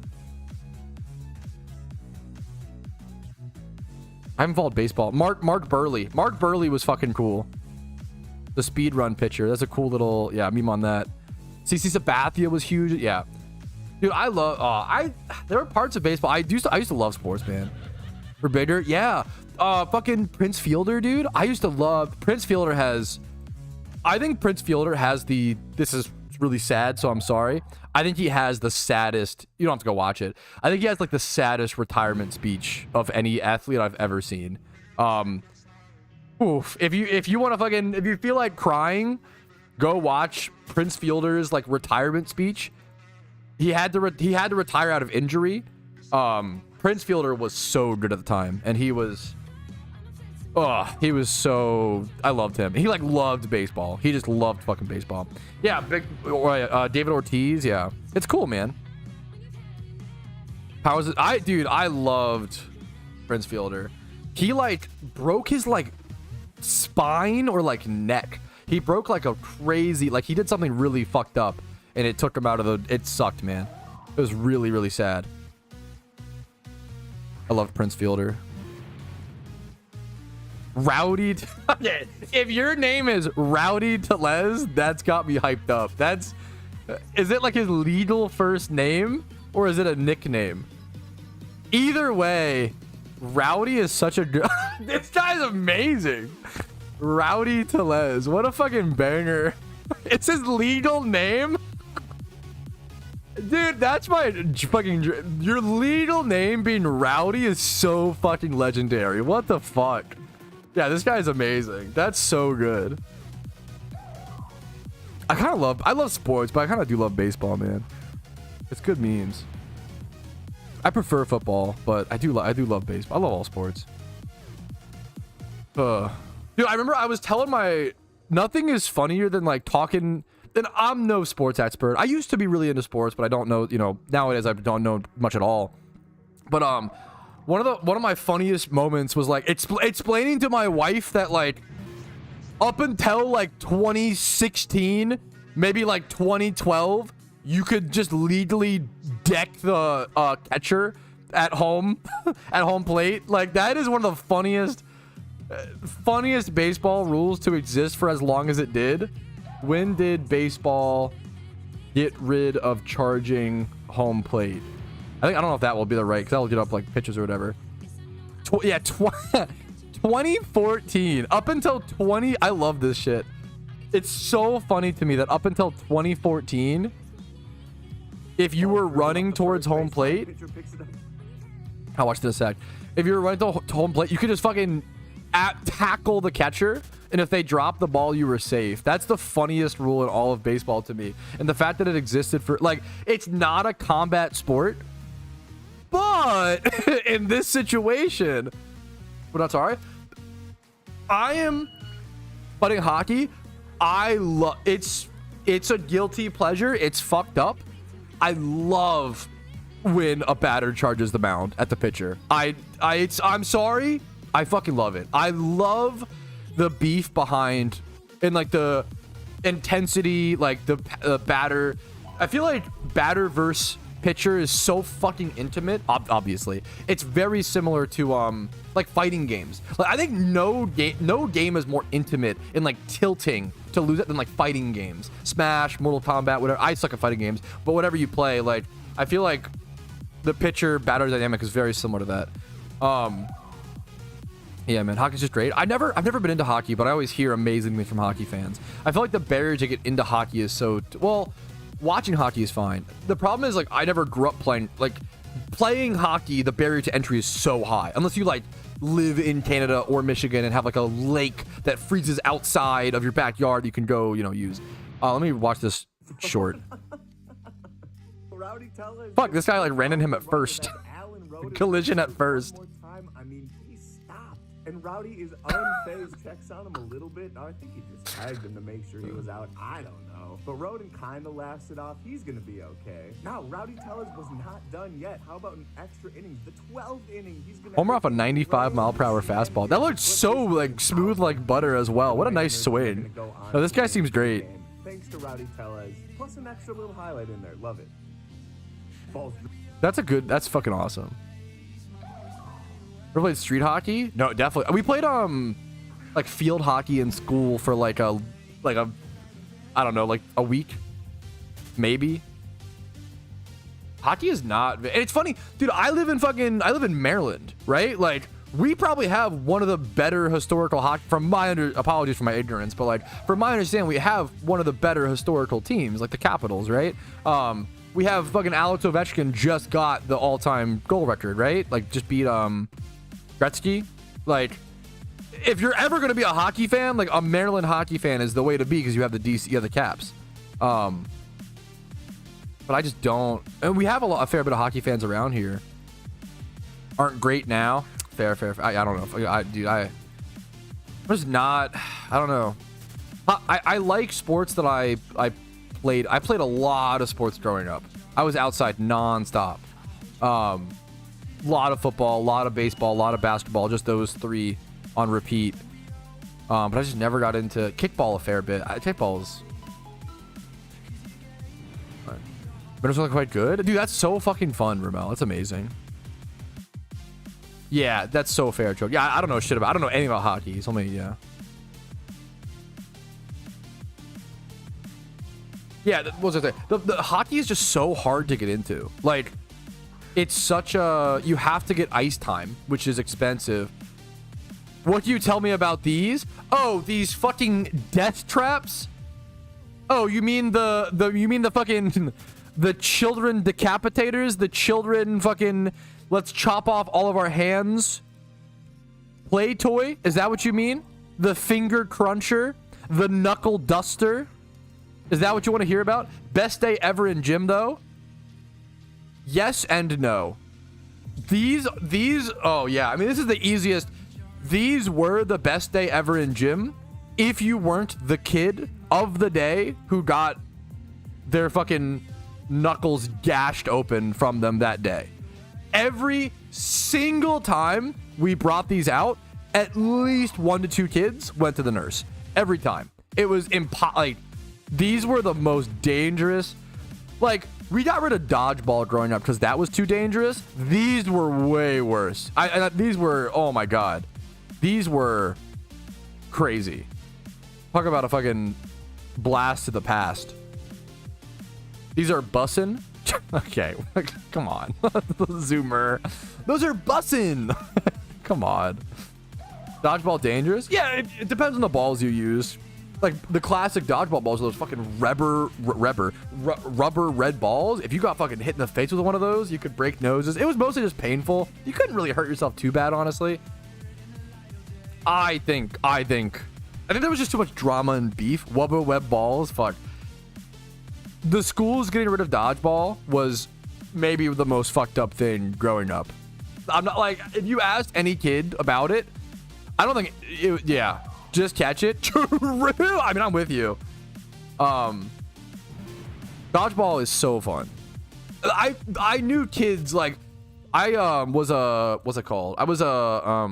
I haven't followed baseball. Mark Burley. Mark Burley was fucking cool. The speed run pitcher. That's a cool little meme on that. CC Sabathia was huge. Yeah, dude, I love. There were parts of baseball. I used to love sports, man. For bigger, yeah. Fucking Prince Fielder, dude. I used to love Prince Fielder. I think Prince Fielder has this is really sad, so I'm sorry. I think he has the saddest, you don't have to go watch it. I think he has like the saddest retirement speech of any athlete I've ever seen. If you want to if you feel like crying, go watch Prince Fielder's like retirement speech. He had to retire out of injury. Prince Fielder was so good at the time, and he was so, I loved him. He like loved baseball. He just loved fucking baseball. Yeah, David Ortiz. Yeah, it's cool, man. How was it? I loved Prince Fielder. He like broke his like spine or like neck. He broke like a crazy, like he did something really fucked up, and it took him out of it sucked, man. It was really, really sad. I love Prince Fielder. Rowdy. If your name is Rowdy Tellez, that's got me hyped up. Is it like his legal first name or is it a nickname? Either way, Rowdy is such a good. This guy's amazing. Rowdy Tellez. What a fucking banger. It's his legal name. Dude, that's my fucking. Your legal name being Rowdy is so fucking legendary. What the fuck? Yeah, this guy's amazing. That's so good. I love sports, but I kind of do love baseball, man. It's good memes. I prefer football, but I do love baseball. I love all sports. Dude, I remember I was telling nothing is funnier than like talking. And I'm no sports expert. I used to be really into sports, but I don't know. You know, nowadays I don't know much at all. But one of my funniest moments was like explaining to my wife that like up until like 2016, maybe like 2012, you could just legally deck the catcher at home at home plate. Like that is one of the funniest baseball rules to exist for as long as it did. When did baseball get rid of charging home plate? I don't know if that will be the right, because I'll get up like pictures or whatever. 2014 up until 20. I love this shit. It's so funny to me that up until 2014, if you were running towards home plate, I'll watch this sec. If you were running to home plate, you could just fucking tackle the catcher, and if they dropped the ball, you were safe. That's the funniest rule in all of baseball to me. And the fact that it existed for like, it's not a combat sport, but in this situation, but that's all right. I am playing hockey. I love it's a guilty pleasure. It's fucked up. I love when a batter charges the mound at the pitcher. I'm sorry. I fucking love it. I love the beef behind and like the intensity, like the batter. I feel like batter versus pitcher is so fucking intimate. Obviously, it's very similar to like fighting games. Like I think no game is more intimate in like tilting to lose it than like fighting games. Smash, Mortal Kombat, whatever. I suck at fighting games, but whatever you play, like I feel like the pitcher batter dynamic is very similar to that. Yeah, man, hockey's just great. I've never been into hockey, but I always hear amazing things from hockey fans. I feel like the barrier to get into hockey is so well. Watching hockey is fine. The problem is like I never grew up playing hockey. The barrier to entry is so high unless you like live in Canada or Michigan and have like a lake that freezes outside of your backyard. You can go, use. Let me watch this short. Fuck, this guy like ran in him at first. Collision at first. And Rowdy is unfazed, checks on him a little bit. I think he just tagged him to make sure he was out. I don't know. But Roden kind of laughs it off. He's going to be okay. Now, Rowdy Tellez was not done yet. How about an extra inning? The 12th inning. He's going to homer off a 95-mile-per-hour fastball. That looked so like smooth like butter as well. What a nice swing. Oh, this guy seems great. Thanks to Rowdy Tellez. Plus an extra little highlight in there. Love it. That's fucking awesome. Ever played street hockey? No, definitely. We played like field hockey in school for like a I don't know, like a week, maybe. Hockey is not. And it's funny, dude. I live in Maryland, right? Like we probably have one of the better historical hockey. Apologies for my ignorance, but like from my understanding, we have one of the better historical teams, like the Capitals, right? We have fucking Alex Ovechkin just got the all-time goal record, right? Like just beat Gretzky. Like if you're ever going to be a hockey fan, like a Maryland hockey fan is the way to be because you have the Caps. But I just don't. And we have a fair bit of hockey fans around here. Aren't great now. Fair. I don't know. I was not. I don't know. I like sports that I played. I played a lot of sports growing up. I was outside nonstop. A lot of football, a lot of baseball, a lot of basketball, just those three on repeat. But I just never got into kickball a fair bit. Kickball's but it's quite good. Dude, that's so fucking fun, Ramel. That's amazing. Yeah, that's so fair, Joke. Yeah, I don't know shit about. I don't know anything about hockey. Tell me, yeah. Yeah, what was I saying? The hockey is just so hard to get into. Like, it's such a... You have to get ice time, which is expensive. What do you tell me about these? Oh, these fucking death traps? Oh, you mean the fucking... The children decapitators? The children fucking... Let's chop off all of our hands play toy? Is that what you mean? The finger cruncher? The knuckle duster? Is that what you want to hear about? Best day ever in gym, though? Yes and no. These, oh yeah, I mean, this is the easiest. These were the best day ever in gym if you weren't the kid of the day who got their fucking knuckles gashed open from them that day. Every single time we brought these out, at least 1 to 2 kids went to the nurse. Every time. It was like, these were the most dangerous. Like, we got rid of dodgeball growing up because that was too dangerous. These were way worse. These were, oh my god. These were crazy. Talk about a fucking blast to the past. These are bussin'. Okay, come on. Zoomer. Those are bussin'. Come on. Dodgeball dangerous? Yeah, it depends on the balls you use. Like, the classic dodgeball balls are those fucking rubber red balls. If you got fucking hit in the face with one of those, you could break noses. It was mostly just painful. You couldn't really hurt yourself too bad, honestly. I think there was just too much drama and beef. Wubba web balls, fuck. The schools getting rid of dodgeball was maybe the most fucked up thing growing up. I'm not like, if you asked any kid about it, I don't think it, yeah, just catch it. True. I mean, I'm with you. Dodgeball is so fun. I knew kids like I was a, what's it called? I was a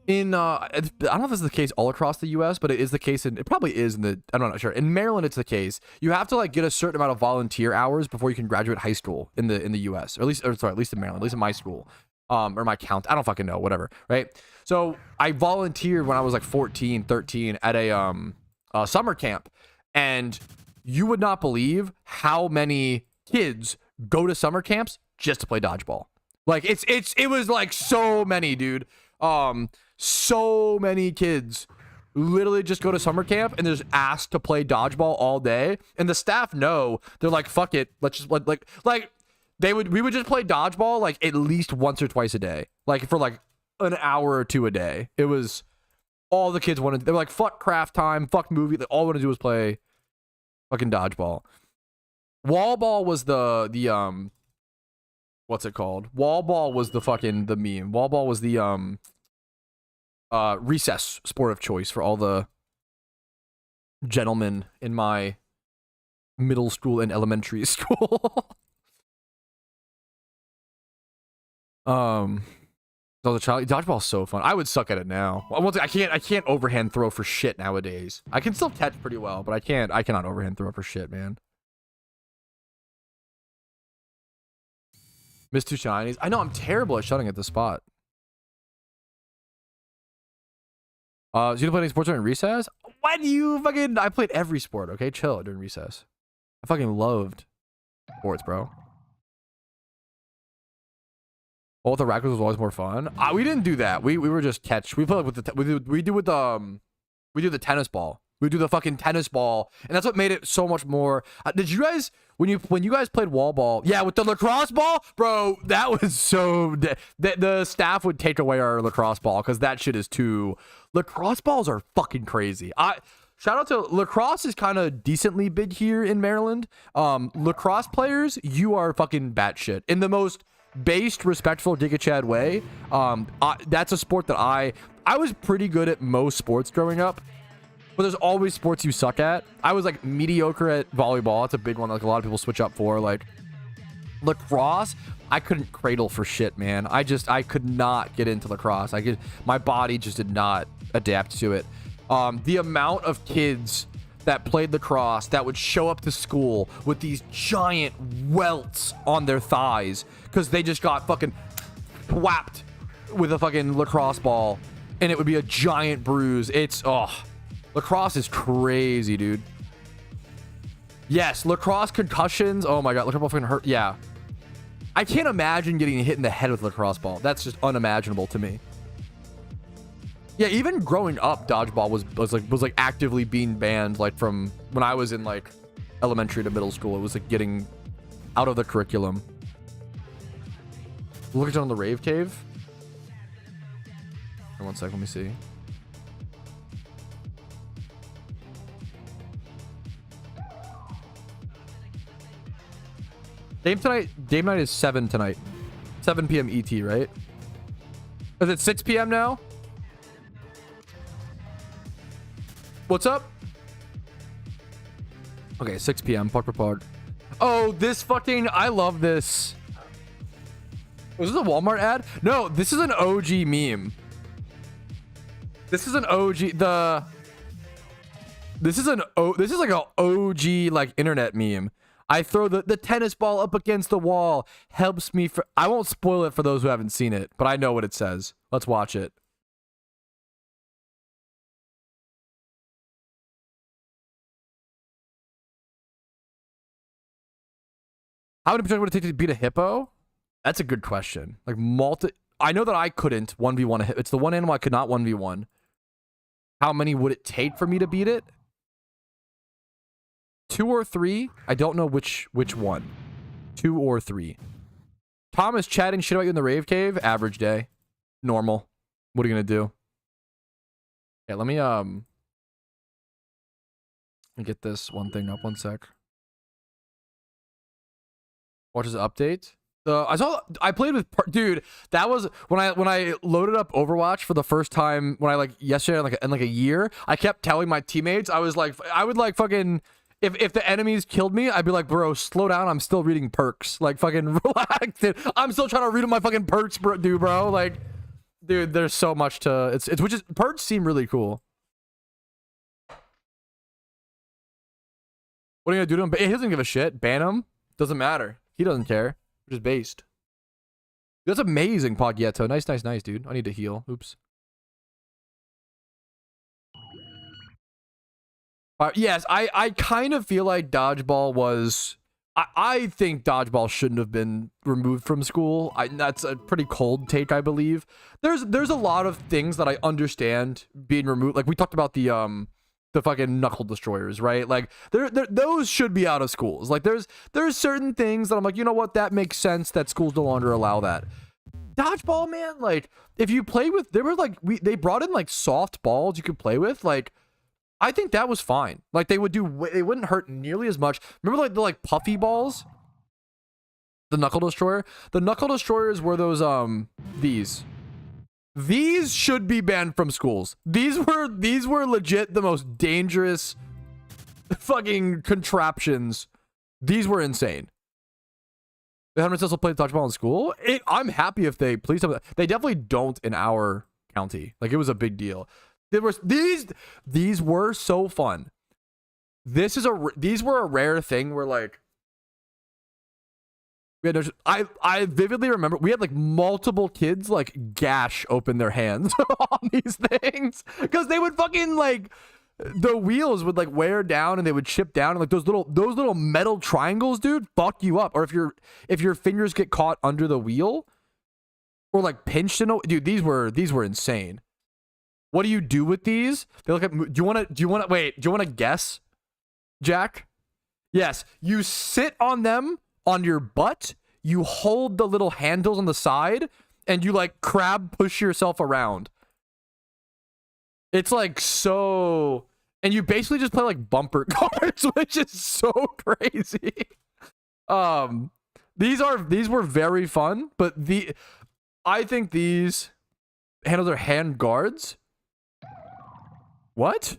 in I don't know if this is the case all across the US, but it is the case in, it probably is in the, I'm not sure. In Maryland it's the case. You have to like get a certain amount of volunteer hours before you can graduate high school in the US, or at least, or sorry, at least in Maryland, at least in my school. Or my count, I don't fucking know, whatever, right? So I volunteered when I was like 14, 13 at a summer camp, and you would not believe how many kids go to summer camps just to play dodgeball. Like it was like so many, dude. So many kids literally just go to summer camp and they're just asked to play dodgeball all day, and the staff know. They're like, fuck it, let's just like we would just play dodgeball like at least once or twice a day, like for like an hour or two a day. It was all the kids wanted. They were like, fuck craft time, fuck movie. All I want to do was play fucking dodgeball. Wall ball was the what's it called? Wall ball was the fucking the meme. Wall ball was the recess sport of choice for all the gentlemen in my middle school and elementary school. So the child dodgeball is so fun. I would suck at it now. I can't overhand throw for shit nowadays. I can still catch pretty well, but I cannot overhand throw for shit, man. Missed 2 shinies. I know I'm terrible at shutting at the spot. So you didn't play any sports during recess? Why do you fucking... I played every sport, okay? Chill during recess. I fucking loved sports, bro. Oh, with the rackets was always more fun. We didn't do that. We were just catch. We played with the... we do the tennis ball. We do the fucking tennis ball, and that's what made it so much more. Did you guys, when you guys played wall ball, yeah, with the lacrosse ball, bro, that was so. The staff would take away our lacrosse ball because that shit is too. Lacrosse balls are fucking crazy. Shout out to lacrosse is kind of decently big here in Maryland. Lacrosse players, you are fucking batshit in the most based, respectful, Giga Chad way. That's a sport that I was pretty good at most sports growing up. But there's always sports you suck at. I was like mediocre at volleyball. It's a big one that like a lot of people switch up for. Like lacrosse, I couldn't cradle for shit, man. I could not get into lacrosse. My body just did not adapt to it. The amount of kids that played lacrosse that would show up to school with these giant welts on their thighs because they just got fucking whapped with a fucking lacrosse ball, and it would be a giant bruise. Lacrosse is crazy, dude. Yes, lacrosse concussions. Oh my god, lacrosse ball fucking hurt. Yeah. I can't imagine getting hit in the head with a lacrosse ball. That's just unimaginable to me. Yeah, even growing up, dodgeball was like actively being banned, like from when I was in like elementary to middle school. It was like getting out of the curriculum. Look at it on the rave cave. One sec, let me see. Game night is 7 tonight. 7 p.m. ET, right? Is it 6 p.m. now? What's up? Okay, 6 p.m. Pod per pod. Oh, this fucking... I love this. Was this a Walmart ad? No, this is an OG meme. This is an OG... This is like an OG, like, internet meme. I throw the tennis ball up against the wall. Helps me for... I won't spoil it for those who haven't seen it, but I know what it says. Let's watch it. How many percent would it take to beat a hippo? That's a good question. Like, I know that I couldn't 1v1 a hippo. It's the one animal I could not 1v1. How many would it take for me to beat it? 2 or 3? I don't know which one. 2 or 3. Thomas chatting shit about you in the rave cave. Average day. Normal. What are you gonna do? Yeah, let me get this one thing up. One sec. Watch his update. I played with dude. That was when I loaded up Overwatch for the first time yesterday in a year. I kept telling my teammates, I would fucking, if the enemies killed me, I'd be like, bro, slow down. I'm still reading perks. Like, fucking relax. I'm still trying to read my fucking perks, bro. Like, dude, there's so much to perks seem really cool. What are you gonna do to him? He doesn't give a shit. Ban him. Doesn't matter. He doesn't care. We're just based. That's amazing, Pogieto. Nice, dude. I need to heal. Oops. Yes, I kind of feel like dodgeball was... I think dodgeball shouldn't have been removed from school. That's a pretty cold take, I believe. There's a lot of things that I understand being removed. Like, we talked about the fucking knuckle destroyers, right? Like, those should be out of schools. Like, there's certain things that I'm like, you know what, that makes sense that schools no longer allow that. Dodgeball, man, like, if you play with, they brought in like soft balls you could play with. Like, I think that was fine. Like, they wouldn't hurt nearly as much. Remember the puffy balls? The knuckle destroyer? The knuckle destroyers were those these should be banned from schools. These were legit the most dangerous fucking contraptions. These were insane. The hundreds also play dodgeball in school. I'm happy if they please tell me that. They definitely don't in our county. Like, it was a big deal. These were so fun. These were a rare thing where, like, I vividly remember we had like multiple kids like gash open their hands on these things because they would fucking like, the wheels would like wear down and they would chip down, and like those little metal triangles, dude, fuck you up. Or if your fingers get caught under the wheel or like pinched in, dude, these were insane. What do you do with these? They look at, do you want to guess, Jack? Yes, you sit on them on your butt, you hold the little handles on the side, and you like crab push yourself around. It's like so, and you basically just play like bumper cars, which is so crazy. These were very fun, but I think these handles are hand guards. What?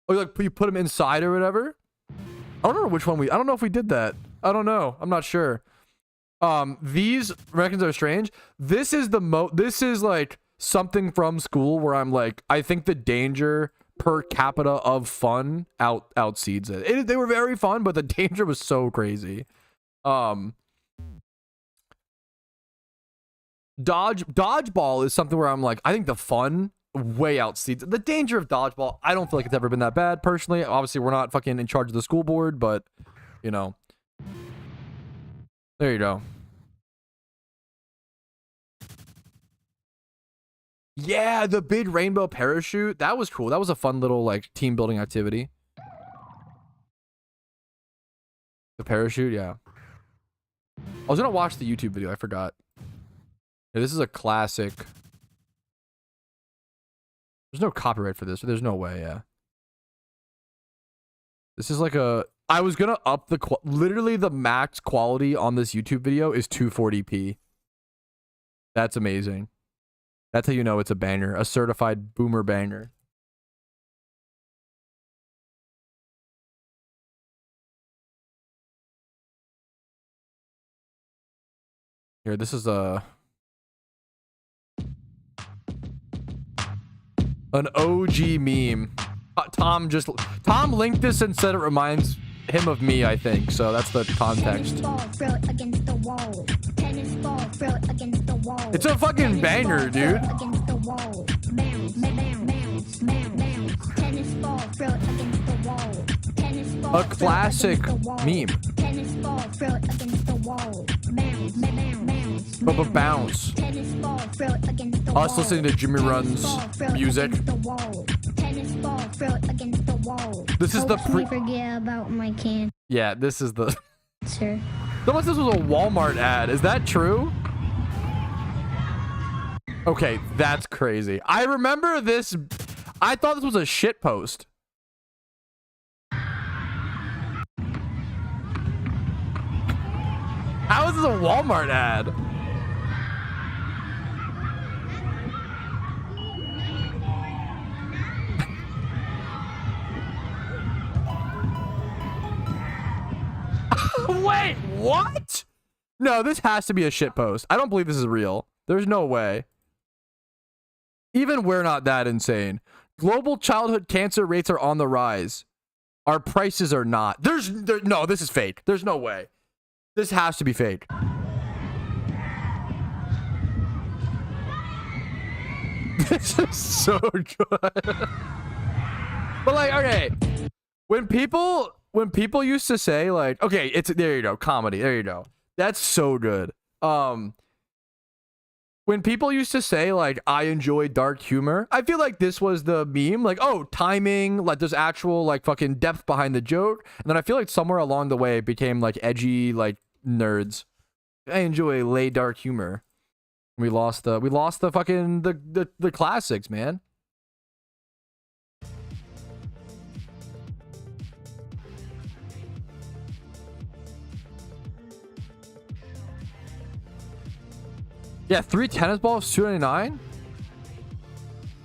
Oh, like you put them inside or whatever? I don't know which one I don't know if we did that. I don't know. I'm not sure. These Americans are strange. This is like something from school where I'm like, I think the danger per capita of fun outseeds it. They were very fun, but the danger was so crazy. Dodgeball is something where I'm like, I think the fun way outseeds the danger of dodgeball. I don't feel like it's ever been that bad personally. Obviously, we're not fucking in charge of the school board, but you know, there you go. Yeah, the big rainbow parachute. That was cool. That was a fun little like team building activity. The parachute, yeah. I was gonna watch the YouTube video. I forgot. Yeah, this is a classic. There's no copyright for this. There's no way, yeah. This is like a I was gonna up the literally the max quality on this YouTube video is 240p. That's amazing. That's how you know it's a banger, a certified boomer banger. Here, this is an OG meme. Tom linked this and said it reminds him of me, I think. So that's the context. It's a fucking banger, dude. A classic meme. But bounce. Us listening to Jimmy Run's music. This is the forget about my can. Yeah, this is the. Sure. Someone says this was a Walmart ad. Is that true? Okay, that's crazy. I remember this. I thought this was a shit post. How is this a Walmart ad? Wait, what? No, this has to be a shit post. I don't believe this is real. There's no way. Even we're not that insane. Global childhood cancer rates are on the rise. Our prices are not. No, this is fake. There's no way. This has to be fake. This is so good. But like, okay, when people used to say like, okay, it's there you go, comedy, there you go. That's so good. When people used to say like, I enjoy dark humor, I feel like this was the meme, like, oh, timing, like there's actual like fucking depth behind the joke. And then I feel like somewhere along the way it became like edgy, like nerds. I enjoy lay dark humor. We lost the fucking the classics, man. Yeah, 3 tennis balls, $2.99. I don't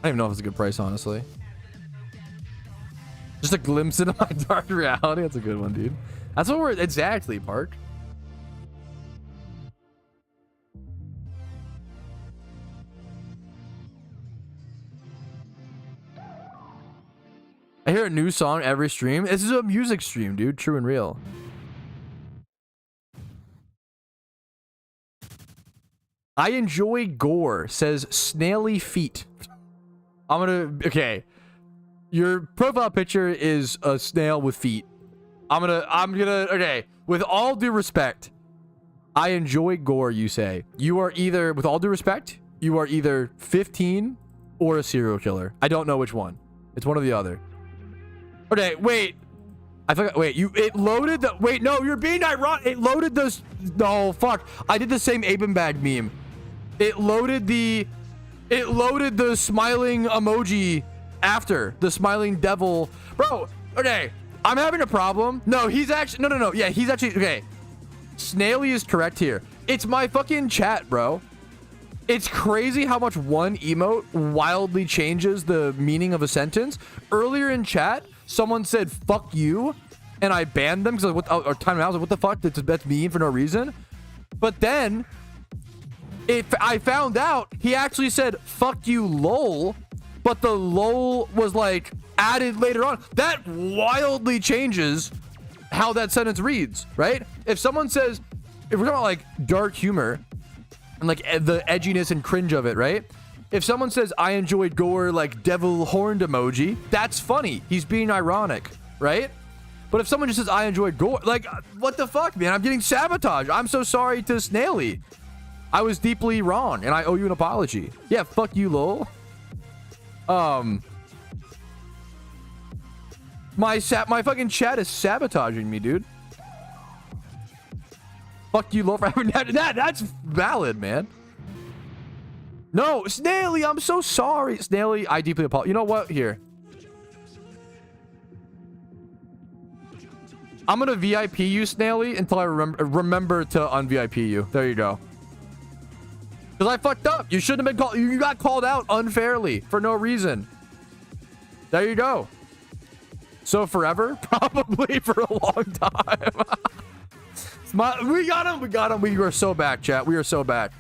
even know if it's a good price, honestly. Just a glimpse into my dark reality. That's a good one, dude. That's what we're exactly, Park. I hear a new song every stream. This is a music stream, dude. True and real. I enjoy gore, says Snaily Feet. Okay. Your profile picture is a snail with feet. Okay. With all due respect, I enjoy gore, you say. You are either, with all due respect, you are either 15 or a serial killer. I don't know which one. It's one or the other. Okay, wait. I forgot. Wait, it loaded the. Wait, no, you're being ironic. It loaded those. No, fuck. I did the same Aben bag meme. It loaded the smiling emoji after the smiling devil. Bro, okay. I'm having a problem. No, he's actually. No. Yeah, he's actually. Okay. Snaily is correct here. It's my fucking chat, bro. It's crazy how much one emote wildly changes the meaning of a sentence. Earlier in chat, someone said "fuck you," and I banned them because or time out. I was like, "What the fuck? That's mean for no reason." But then, I found out he actually said "fuck you, lol," but the lol was like added later on. That wildly changes how that sentence reads, right? If someone says, if we're talking about like dark humor and like the edginess and cringe of it, right? If someone says, I enjoyed gore, like devil horned emoji, that's funny. He's being ironic, right? But if someone just says, I enjoyed gore, like, what the fuck, man? I'm getting sabotaged. I'm so sorry to Snaily. I was deeply wrong, and I owe you an apology. Yeah, fuck you, lol. My fucking chat is sabotaging me, dude. Fuck you, lol, for having that. That's valid, man. No, Snaily, I'm so sorry. Snaily, I deeply apologize. You know what? Here. I'm gonna VIP you, Snaily, until I remember to un-VIP you. There you go. Because I fucked up. You shouldn't have been called. You got called out unfairly for no reason. There you go. So forever? Probably for a long time. We got him. We got him. We are so back, chat. We are so back.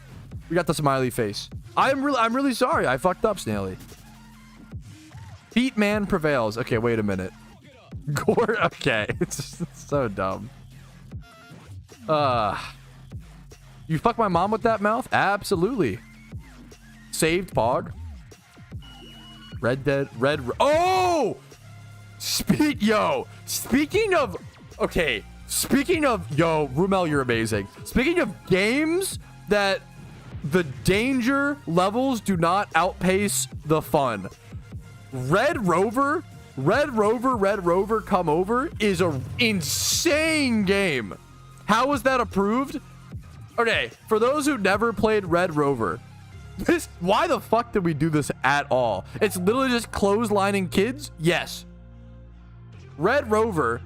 We got the smiley face. I'm really sorry. I fucked up, Snaily. Beat man prevails. Okay, wait a minute. Gore. Okay, it's so dumb. You fuck my mom with that mouth? Absolutely. Saved Pog. Red Dead. Oh! Speaking of... Okay. Speaking of... Yo, Rumel, you're amazing. Speaking of games that the danger levels do not outpace the fun. Red Rover Come Over is an insane game. How was that approved? Okay, for those who never played Red Rover, why the fuck did we do this at all? It's literally just clotheslining kids? Yes. Red Rover,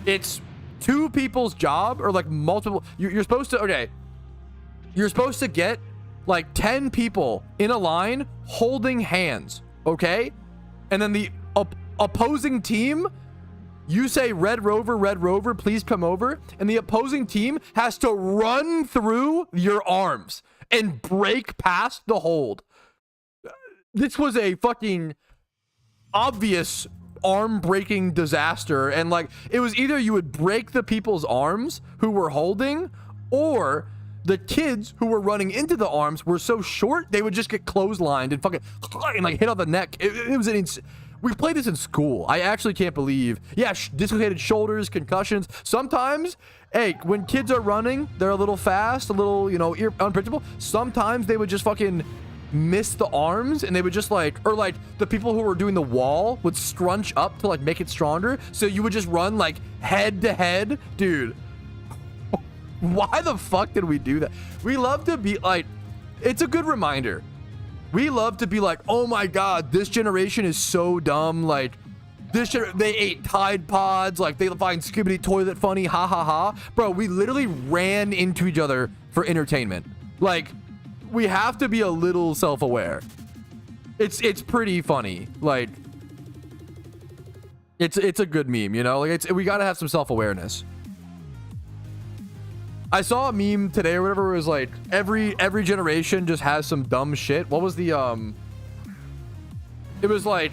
it's two people's job, or like multiple. You're supposed to, okay. You're supposed to get like 10 people in a line holding hands, okay? And then the opposing team, you say Red Rover, please come over. And the opposing team has to run through your arms and break past the hold. This was a fucking obvious arm breaking disaster. And like, it was either you would break the people's arms who were holding, or the kids who were running into the arms were so short they would just get clotheslined and fucking and like hit on the neck. It was an we played this in school. I actually can't believe. Yeah, dislocated shoulders, concussions. Sometimes, hey, when kids are running, they're a little fast, a little, you know, unpredictable. Sometimes they would just fucking miss the arms, and they would just like, or like the people who were doing the wall would scrunch up to like make it stronger. So you would just run like head to head. Dude, why the fuck did we do that? We love to be like, it's a good reminder. We love to be like, oh my god, this generation is so dumb. Like, they ate Tide Pods. Like, they find Skibidi Toilet funny. Ha ha ha. Bro, we literally ran into each other for entertainment. Like, we have to be a little self-aware. It's pretty funny. Like, it's a good meme, you know? Like, we gotta have some self-awareness. I saw a meme today or whatever. It was like every generation just has some dumb shit. What was the it was like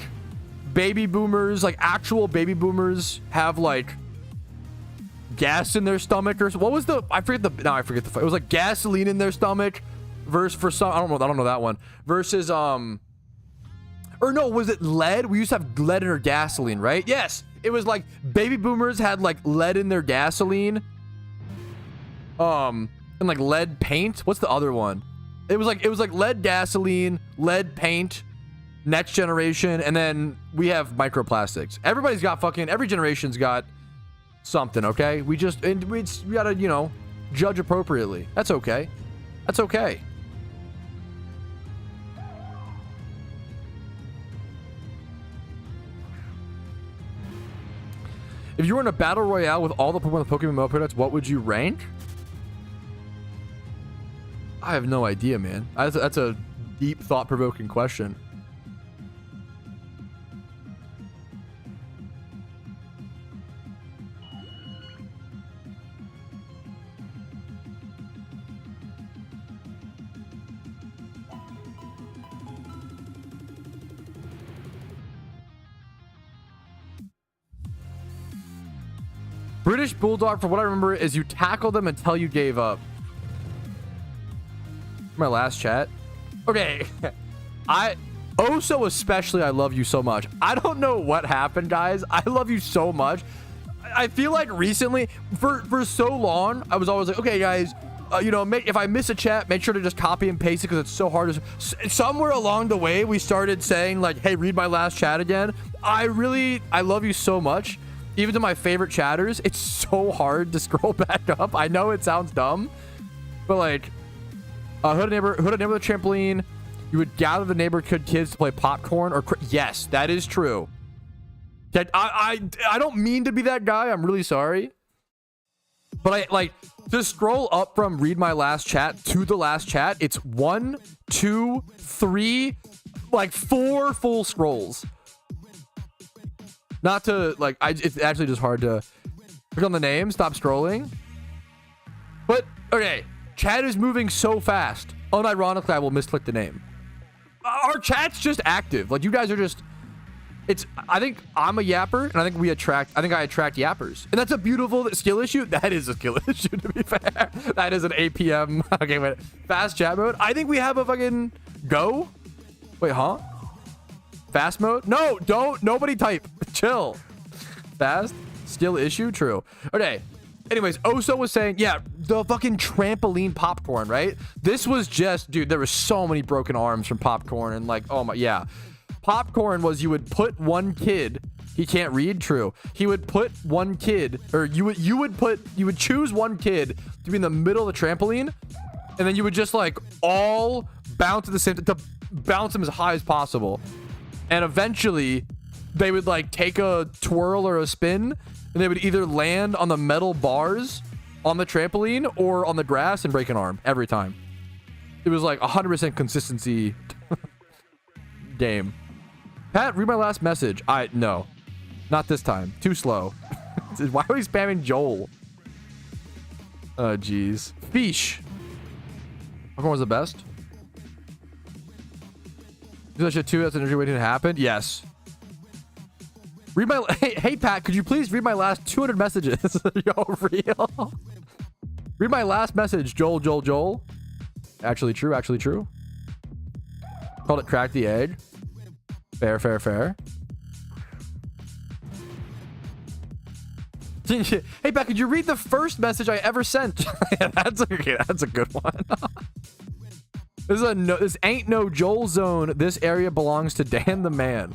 baby boomers, like actual baby boomers have like gas in their stomach, or what was the I forget the it was like gasoline in their stomach versus for some I don't know that one versus or no, was it lead? We used to have lead in our gasoline, right? Yes, it was like baby boomers had like lead in their gasoline. And like lead paint. What's the other one? It was like lead gasoline, lead paint, next generation, and then we have microplastics. Everybody's got every generation's got something, okay? We gotta, you know, judge appropriately. That's okay. That's okay. If you were in a battle royale with all the PokeMMO products, what would you rank? I have no idea, man. That's a deep, thought-provoking question. British Bulldog, from what I remember, is you tackle them until you gave up. My last chat. Okay. So especially I love you so much. I don't know what happened, guys. I love you so much. I feel like recently, for so long, I was always like, okay, guys, you know, if I miss a chat, make sure to just copy and paste it because it's so hard. Somewhere along the way, we started saying like, hey, read my last chat again. I love you so much. Even to my favorite chatters, it's so hard to scroll back up. I know it sounds dumb, but like, hood neighbor the trampoline. You would gather the neighborhood kids to play popcorn or yes, that is true. I don't mean to be that guy. I'm really sorry. But I like to scroll up from read my last chat to the last chat. It's 1, 2, 3, like 4 full scrolls. Not to like, it's actually just hard to click on the name, stop scrolling. But okay, chat is moving so fast. Unironically, I will misclick the name. Our chat's just active. Like you guys are just. I think I'm a yapper, and I think I attract yappers. And that's a beautiful skill issue. That is a skill issue, to be fair. That is an APM. Okay, wait. Fast chat mode. I think we have a fucking go. Wait, huh? Fast mode? No, don't. Nobody type. Chill. Fast. Skill issue? True. Okay. Anyways, Oso was saying, yeah, the fucking trampoline popcorn, right? This was just, dude, there were so many broken arms from popcorn, and like, oh my, yeah. Popcorn was you would put one kid, he can't read, true. He would put one kid, or you would choose one kid to be in the middle of the trampoline, and then you would just like all bounce at the same time to bounce them as high as possible. And eventually they would like take a twirl or a spin, and they would either land on the metal bars on the trampoline or on the grass and break an arm every time. It was like 100% consistency game. Pat, read my last message. No. Not this time. Too slow. Why are we spamming Joel? Oh, jeez. Fish. Popcorn was the best. Do that shit too? That's an energy waiting to happen? Yes. Read my... Hey, Pat, could you please read my last 200 messages? Yo, real? Read my last message. Joel. Actually true. Called it crack the egg. Fair. Hey, Pat, could you read the first message I ever sent? Yeah, that's a good one. This ain't no Joel zone. This area belongs to Dan the man.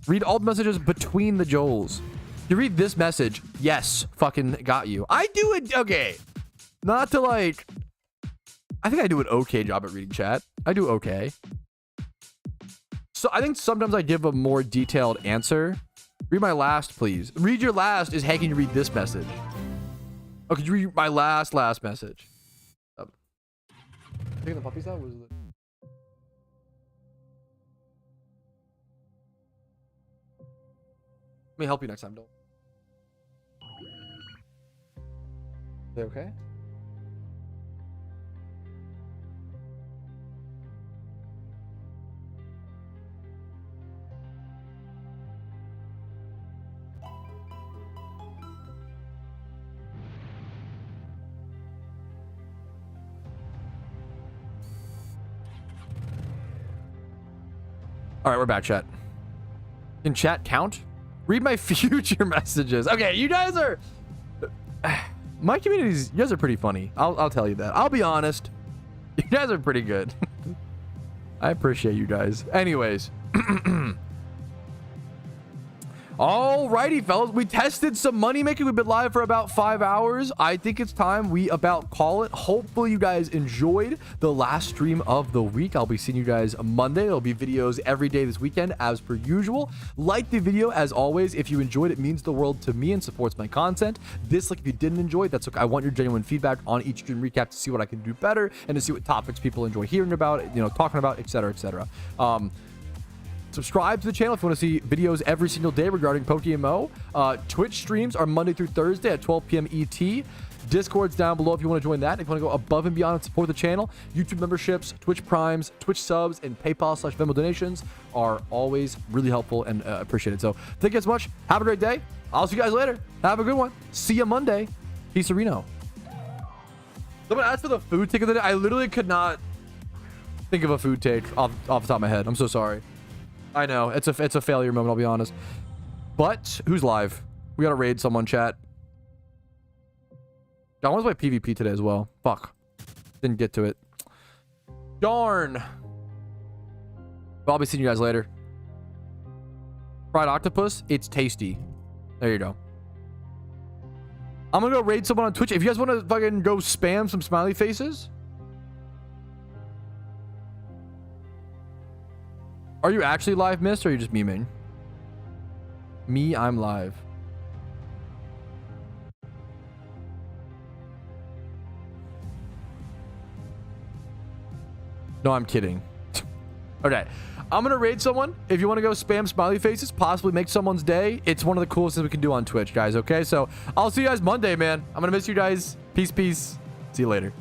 Read all the messages between the Joels. You read this message. Yes, fucking got you. I do it. Okay. Not to like. I think I do an okay job at reading chat. I do okay. So I think sometimes I give a more detailed answer. Read my last, please. Read your last is, hey, can you read this message? Oh, could you read my last message? Taking the puppies out? Let me help you next time, don't. They okay? All right, we're back, chat. Can chat count? Read my future messages. Okay, you guys are... My communities, you guys are pretty funny. I'll tell you that. I'll be honest. You guys are pretty good. I appreciate you guys. Anyways. Alrighty, fellas. We tested some money making. We've been live for about 5 hours. I think it's time we about call it. Hopefully you guys enjoyed the last stream of the week. I'll be seeing you guys Monday. There'll be videos every day this weekend as per usual. Like the video as always. If you enjoyed it, means the world to me and supports my content. Dislike if you didn't enjoy it. That's okay. I want your genuine feedback on each stream recap to see what I can do better and to see what topics people enjoy hearing about, you know, talking about, etc., etc. Subscribe to the channel if you want to see videos every single day regarding PokeMMO. Twitch streams are Monday through Thursday at 12 p.m. ET. Discord's down below if you want to join that. If you want to go above and beyond and support the channel, YouTube memberships, Twitch Primes, Twitch subs, and PayPal/Venmo donations are always really helpful and appreciated. So thank you guys so much. Have a great day. I'll see you guys later. Have a good one. See you Monday. Peace, Reno. Someone asked for the food take of the day. I literally could not think of a food take off the top of my head. I'm so sorry. I know it's a failure moment, I'll be honest. But who's live? We gotta raid someone, chat. I want to play PvP today as well. Fuck, didn't get to it. Darn. But I'll be seeing you guys later. Fried octopus, it's tasty. There you go. I'm gonna go raid someone on Twitch. If you guys want to fucking go spam some smiley faces. Are you actually live, Mist, or are you just memeing? Me, I'm live. No, I'm kidding. Okay. I'm going to raid someone. If you want to go spam smiley faces, possibly make someone's day, it's one of the coolest things we can do on Twitch, guys. Okay. So I'll see you guys Monday, man. I'm going to miss you guys. Peace, peace. See you later.